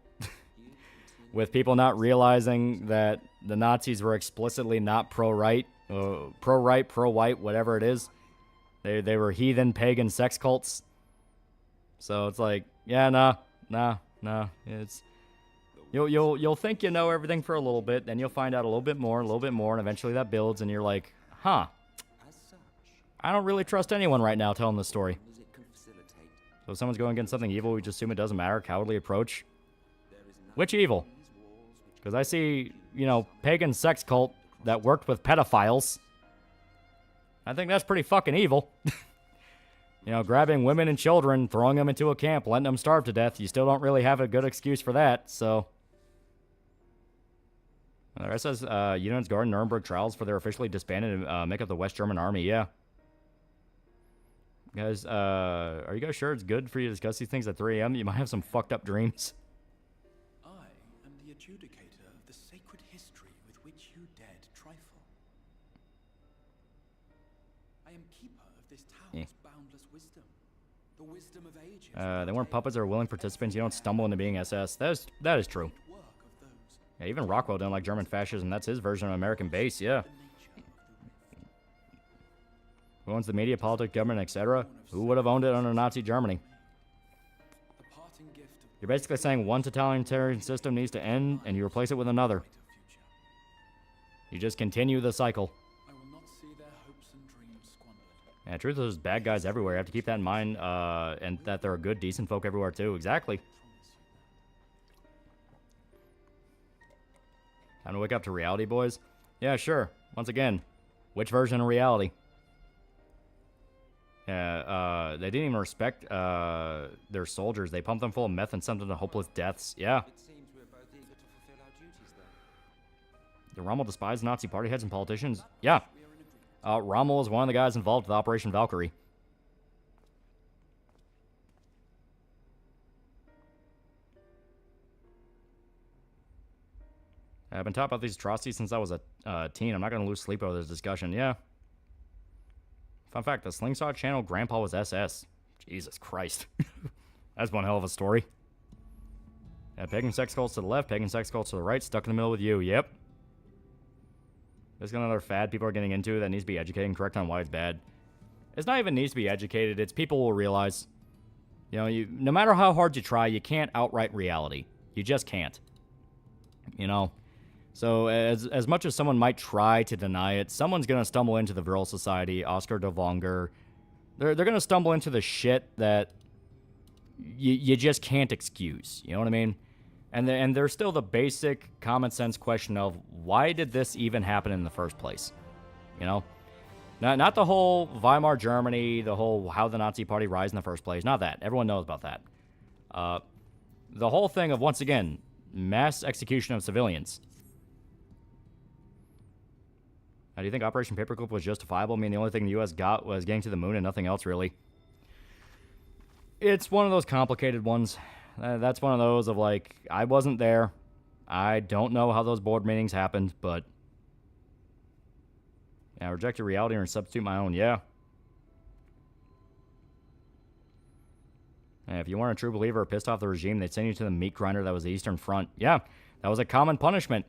With people not realizing that the Nazis were explicitly not pro-right, pro-white, whatever it is. They were heathen, pagan sex cults. So it's like, yeah, nah. It's you'll think you know everything for a little bit, then you'll find out a little bit more, and eventually that builds, and you're like, huh. I don't really trust anyone right now telling this story. So if someone's going against something evil, we just assume it doesn't matter. Cowardly approach. Which evil? Because I see, you know, pagan sex cult that worked with pedophiles. I think that's pretty fucking evil. You know, grabbing women and children, throwing them into a camp, letting them starve to death. You still don't really have a good excuse for that, so. The rest says, units guard Nuremberg trials for their officially disbanded and make up the West German army, yeah. Guys, are you guys sure it's good for you to discuss these things at 3 a.m.? You might have some fucked up dreams. I am the adjudicator of the sacred history with which you dared trifle. I am keeper of this tower's boundless wisdom. The wisdom of ages. They weren't puppets or willing participants. You don't stumble into being SS. That is true. Yeah, even Rockwell didn't like German fascism. That's his version of American base, yeah. Who owns the media, politics, government, etc.? Who would have owned it under Nazi Germany? You're basically saying one totalitarian system needs to end, and you replace it with another. You just continue the cycle. Yeah, the truth is there's bad guys everywhere. You have to keep that in mind, and that there are good, decent folk everywhere, too. Exactly. Time to wake up to reality, boys? Yeah, sure. Once again, which version of reality? Yeah, they didn't even respect their soldiers. They pumped them full of meth and sent them to hopeless deaths. Yeah. Did Rommel despise Nazi party heads and politicians? Yeah. Rommel was one of the guys involved with Operation Valkyrie. I've been taught about these atrocities since I was a teen. I'm not going to lose sleep over this discussion. Yeah. Fun fact, the Slingshot channel grandpa was SS. Jesus Christ. That's one hell of a story. Yeah, pagan sex cults to the left, pagan sex cults to the right, stuck in the middle with you. Yep. There's another fad people are getting into that needs to be educated and correct on why it's bad. It's not even needs to be educated. It's people will realize. You know, no matter how hard you try, you can't outright reality. You just can't. You know? So as much as someone might try to deny it, someone's going to stumble into the Vril Society, Oscar de Vonger. They're going to stumble into the shit that you just can't excuse. You know what I mean? And there's still the basic common sense question of why did this even happen in the first place? You know? Not the whole Weimar Germany, the whole how the Nazi Party rise in the first place. Not that. Everyone knows about that. The whole thing of, once again, mass execution of civilians. Now, do you think Operation Paperclip was justifiable? I mean, the only thing the U.S. got was getting to the moon and nothing else, really. It's one of those complicated ones. That's one of those of, like, I wasn't there. I don't know how those board meetings happened, but... yeah, reject your reality and substitute my own, yeah. And if you weren't a true believer or pissed off the regime, they'd send you to the meat grinder that was the Eastern Front. Yeah, that was a common punishment.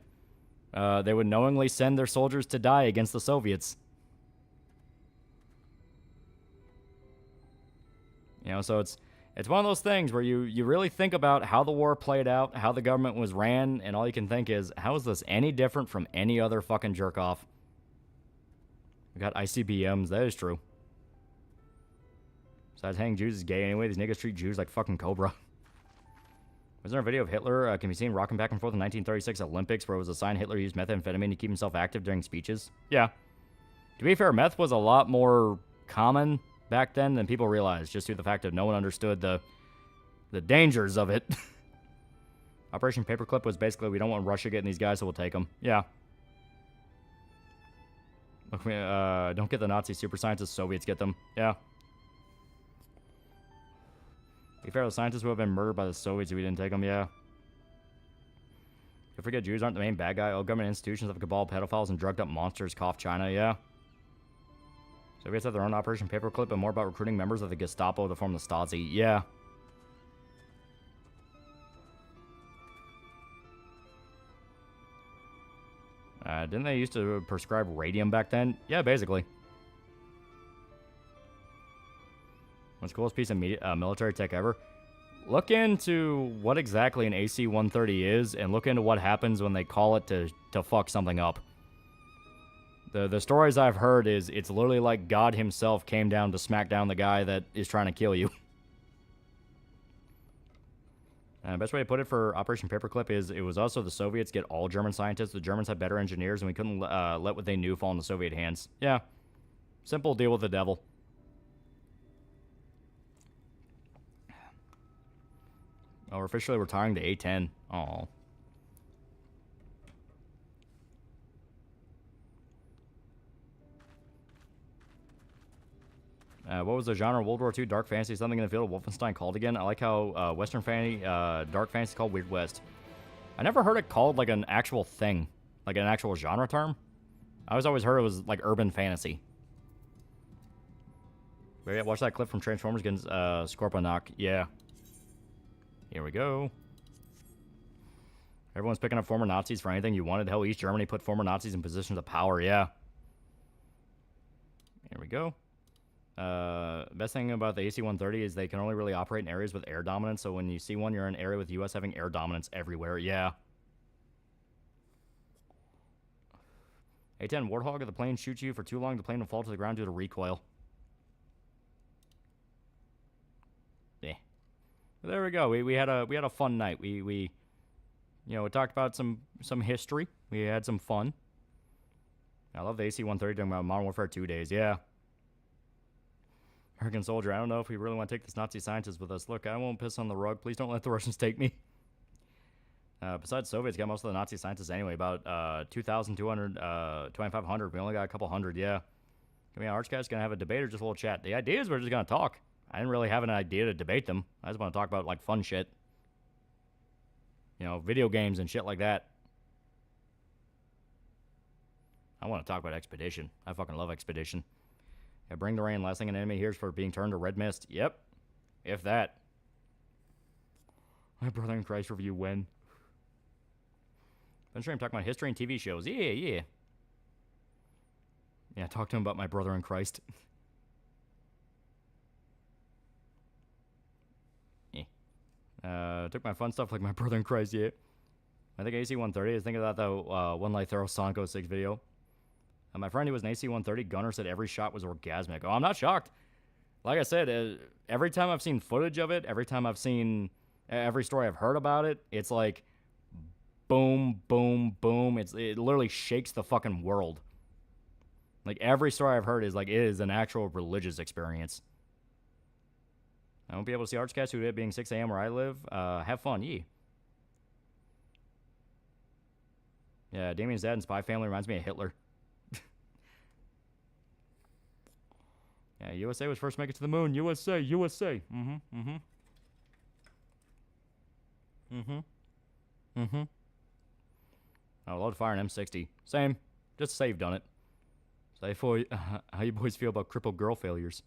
They would knowingly send their soldiers to die against the Soviets. You know, so it's one of those things where you really think about how the war played out, how the government was ran, and all you can think is, how is this any different from any other fucking jerk-off? We got ICBMs, that is true. Besides, hanging Jews is gay anyway. These niggas treat Jews like fucking Cobra. Was there a video of Hitler can be seen rocking back and forth in the 1936 Olympics where it was a sign Hitler used methamphetamine to keep himself active during speeches? Yeah. To be fair, meth was a lot more common back then than people realized, just due to the fact that no one understood the dangers of it. Operation Paperclip was basically, we don't want Russia getting these guys, so we'll take them. Yeah. Don't get the Nazi super scientists, Soviets get them. Yeah. To be fair, the scientists would have been murdered by the Soviets if we didn't take them, yeah. You forget Jews aren't the main bad guy. All government institutions have a cabal of pedophiles and drugged up monsters, cough China, yeah. Soviets have their own Operation Paperclip, but more about recruiting members of the Gestapo to form the Stasi, yeah. Didn't they used to prescribe radium back then? Yeah, basically. What's the coolest piece of military tech ever? Look into what exactly an AC-130 is, and look into what happens when they call it to fuck something up. The stories I've heard is it's literally like God himself came down to smack down the guy that is trying to kill you. Best way to put it for Operation Paperclip is it was also the Soviets get all German scientists. The Germans had better engineers, and we couldn't let what they knew fall in the Soviet hands. Yeah. Simple deal with the devil. Oh, we're officially retiring the A-10. Aw. What was the genre of World War II dark fantasy? Something in the field of Wolfenstein called again? I like how Western fantasy, dark fantasy is called Weird West. I never heard it called like an actual thing, like an actual genre term. I always heard it was like urban fantasy. Wait, watch that clip from Transformers against Scorponok. Yeah. Here we go. Everyone's picking up former Nazis for anything you wanted. Hell, East Germany put former Nazis in positions of power. Yeah. Here we go. Best thing about the AC-130 is they can only really operate in areas with air dominance. So when you see one, you're in an area with U.S. having air dominance everywhere. Yeah. A-10 Warthog, if the plane shoots you for too long, the plane will fall to the ground due to recoil. Yeah. There we go. We had a fun night. We talked about some history. We had some fun. I love the AC-130 talking about Modern Warfare 2 days. Yeah. American soldier, I don't know if we really want to take this Nazi scientist with us. Look, I won't piss on the rug. Please don't let the Russians take me. Besides Soviets, got most of the Nazi scientists anyway. About 2,200, 2,500. We only got a couple hundred, yeah. I mean, Archcast's going to have a debate or just a little chat. The idea is we're just going to talk. I didn't really have an idea to debate them. I just want to talk about, like, fun shit. You know, video games and shit like that. I want to talk about Expedition. I fucking love Expedition. Yeah, bring the rain. Last thing an enemy hears for being turned to red mist. Yep. If that. My brother in Christ review when? I'm sure I'm talking about history and TV shows. Yeah. Yeah, talk to him about my brother in Christ. Took my fun stuff like my brother in Christ, yeah. I think AC-130. I was thinking about the One Light Thorough Sonic 06 video. My friend who was an AC-130 gunner said every shot was orgasmic. Oh, I'm not shocked. Like I said, every time I've seen footage of it, every time I've seen every story I've heard about it, it's like boom, boom, boom. It literally shakes the fucking world. Like every story I've heard is like it is an actual religious experience. I won't be able to see Archcast due to it being 6 a.m. where I live. Have fun, yee. Yeah, Damien's dad and Spy Family reminds me of Hitler. Yeah, USA was first to make it to the moon. USA. Oh, I love to fire an M60. Same. Just saved on it. So how you boys feel about crippled girl failures?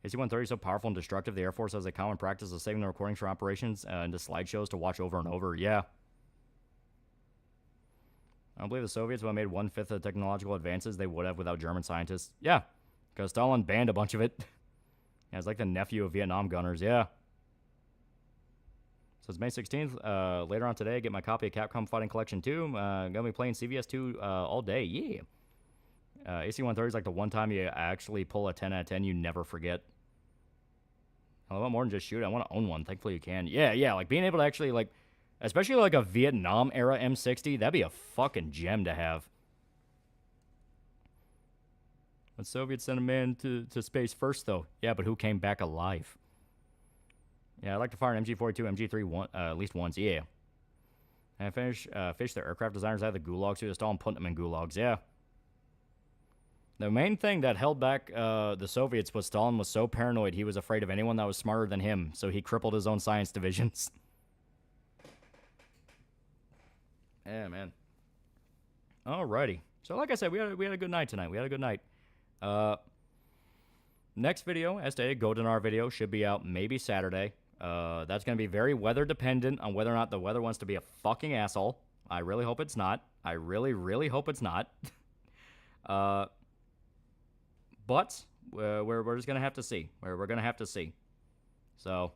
AC-130 is so powerful and destructive, the Air Force has a common practice of saving the recordings from operations into slideshows to watch over and over. Yeah. I don't believe the Soviets would have made 1/5 of the technological advances they would have without German scientists. Yeah. Because Stalin banned a bunch of it. Yeah, it's like the nephew of Vietnam gunners. Yeah. So it's May 16th. Later on today, I get my copy of Capcom Fighting Collection 2. I'm going to be playing CVS 2 all day. Yeah. AC-130 is like the one time you actually pull a 10 out of 10 you never forget. I want more than just shoot. I want to own one. Thankfully you can. Yeah. Like being able to actually like, especially like a Vietnam era M60, that'd be a fucking gem to have. The Soviets sent a man to space first, though. Yeah, but who came back alive? Yeah, I'd like to fire an MG-42, MG-3 at least once. Yeah. And I fish the aircraft designers out of the gulags to install and put them in gulags. Yeah. The main thing that held back the Soviets was Stalin was so paranoid he was afraid of anyone that was smarter than him, so he crippled his own science divisions. Yeah, man. Alrighty. So like I said, we had a good night tonight. We had a good night. Next video, as stated, Goldenar video should be out maybe Saturday. That's going to be very weather dependent on whether or not the weather wants to be a fucking asshole. I really hope it's not. I really, really hope it's not. But we're just going to have to see. We're going to have to see. So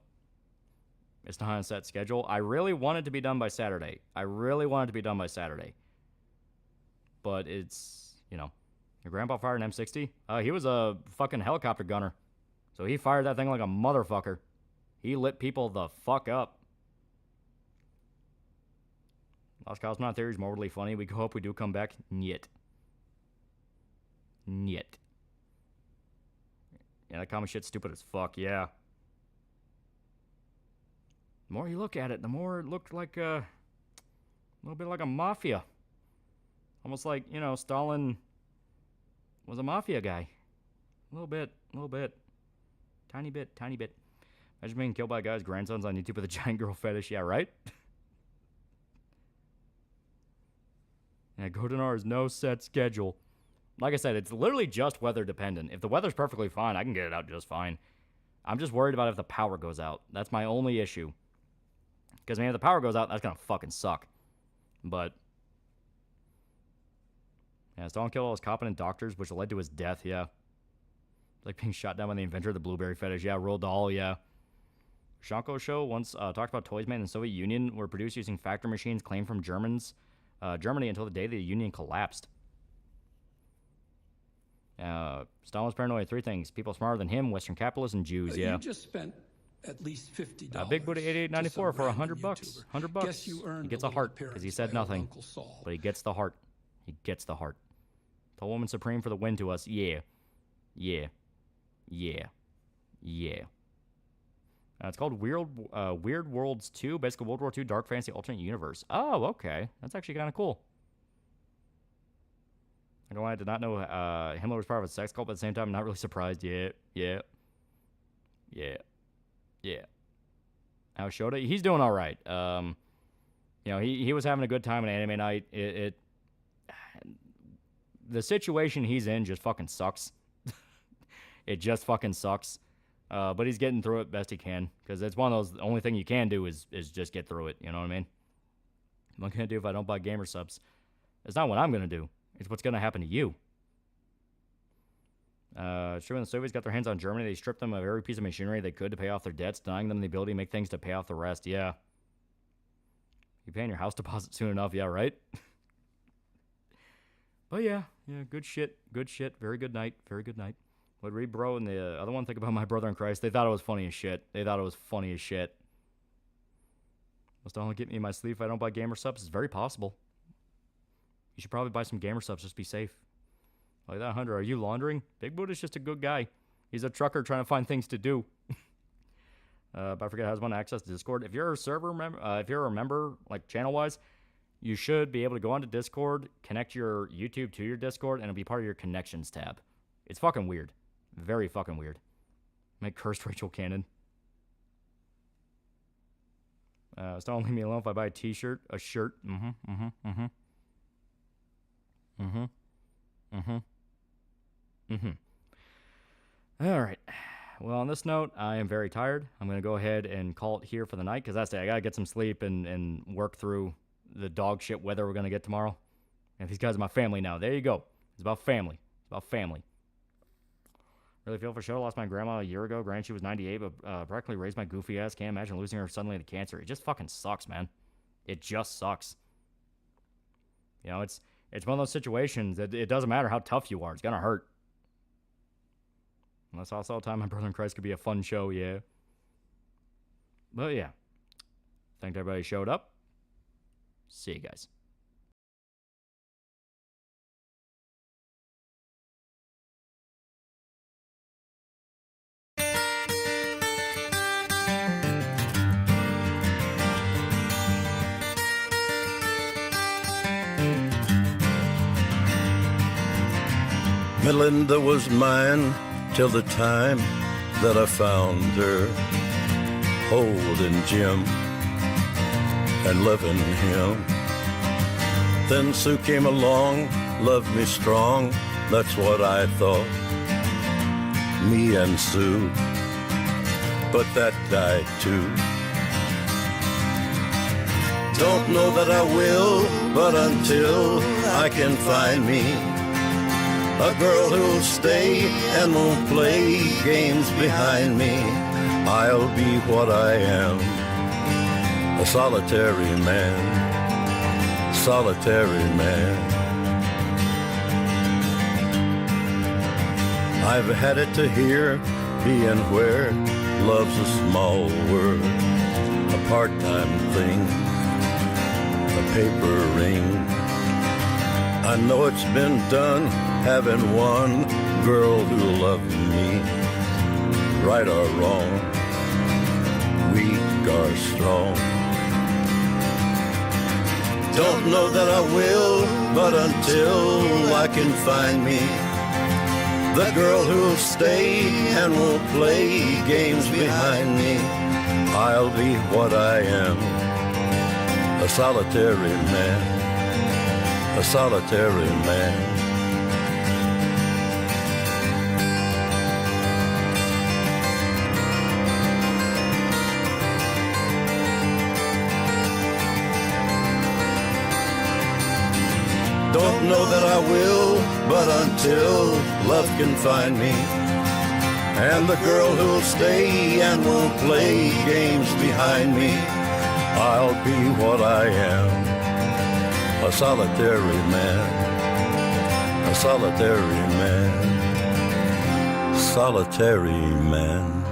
it's not on a set schedule. I really want it to be done by Saturday. But it's, you know, your grandpa fired an M60. He was a fucking helicopter gunner. So he fired that thing like a motherfucker. He lit people the fuck up. Lost Cosmonaut Theory is morbidly funny. We hope we do come back. Nyet. Yeah, that comic shit's stupid as fuck, yeah. The more you look at it, the more it looked like a little bit like a mafia. Almost like, you know, Stalin was a mafia guy. A little bit. Tiny bit. Imagine being killed by a guy's grandsons on YouTube with a giant girl fetish. Yeah, right? Yeah, Goldenar is no set schedule. Like I said, it's literally just weather dependent. If the weather's perfectly fine, I can get it out just fine. I'm just worried about if the power goes out. That's my only issue. Because, man, if the power goes out, that's going to fucking suck. But yeah, Stalin killed all his competent doctors, which led to his death, yeah. Like being shot down by the inventor of the blueberry fetish. Yeah, Roald Dahl, yeah. Shanko Show once talked about toys made in the Soviet Union were produced using factory machines claimed from Germany until the day the Union collapsed. Stalin was paranoid. 3 things. People smarter than him, Western capitalists, and Jews, yeah. You just spent at least $50. Big Booty 88.94 for $100. $100. Guess you earned he gets a heart because he said nothing. But he gets the heart. The woman supreme for the win to us. Yeah. It's called Weird Worlds 2, basically World War II Dark Fantasy Alternate Universe. Oh, okay. That's actually kind of cool. I did not know Himmler was part of a sex cult, but at the same time, I'm not really surprised. Yeah. Now Shota, he's doing all right. You know, he was having a good time at anime night. The situation he's in just fucking sucks. It just fucking sucks. But he's getting through it best he can, because it's one of those, the only thing you can do is just get through it, you know what I mean? What can I do if I don't buy gamer subs? It's not what I'm going to do. It's what's going to happen to you. Sure, when the Soviets got their hands on Germany, they stripped them of every piece of machinery they could to pay off their debts, denying them the ability to make things to pay off the rest. Yeah. You paying your house deposit soon enough, yeah, right? But yeah, good shit. Very good night. What Reed Bro and the other one think about my brother in Christ? They thought it was funny as shit. Must only get me in my sleep if I don't buy gamer subs. It's very possible. You should probably buy some gamer subs, just be safe. Like that, Hunter, are you laundering? Big Boot is just a good guy. He's a trucker trying to find things to do. But I forget how to access Discord. If you're a server member, if you're a member, like channel-wise, you should be able to go onto Discord, connect your YouTube to your Discord, and it'll be part of your connections tab. It's fucking weird. Very fucking weird. Make cursed Rachel Cannon. Don't leave me alone if I buy a t-shirt, a shirt. All right. Well, on this note, I am very tired. I'm going to go ahead and call it here for the night, because that's it. I got to get some sleep and work through the dog shit weather we're going to get tomorrow. And these guys are my family now. There you go. It's about family. Really feel for sure. Lost my grandma a year ago. Granted, she was 98, but practically raised my goofy ass. Can't imagine losing her suddenly to cancer. It just fucking sucks, man. It just sucks. You know, it's one of those situations that it doesn't matter how tough you are. It's going to hurt. Unless also time my brother in Christ could be a fun show, yeah. But yeah. Thank everybody who showed up. See you guys. Melinda was mine till the time that I found her holding Jim and loving him. Then Sue came along, loved me strong, that's what I thought, me and Sue, but that died too. Don't know that I will, but until I can find me a girl who'll stay and won't play games behind me, I'll be what I am, a solitary man. I've had it to here, being where love's a small word, a part-time thing, a paper ring. I know it's been done, having one girl who loved me, right or wrong, weak or strong. Don't know that I will, but until I can find me the girl who'll stay and won't play games behind me, I'll be what I am, a solitary man. A solitary man. Don't know that I will, but until love can find me, and the girl who'll stay and won't play games behind me, I'll be what I am. A solitary man, a solitary man, solitary man.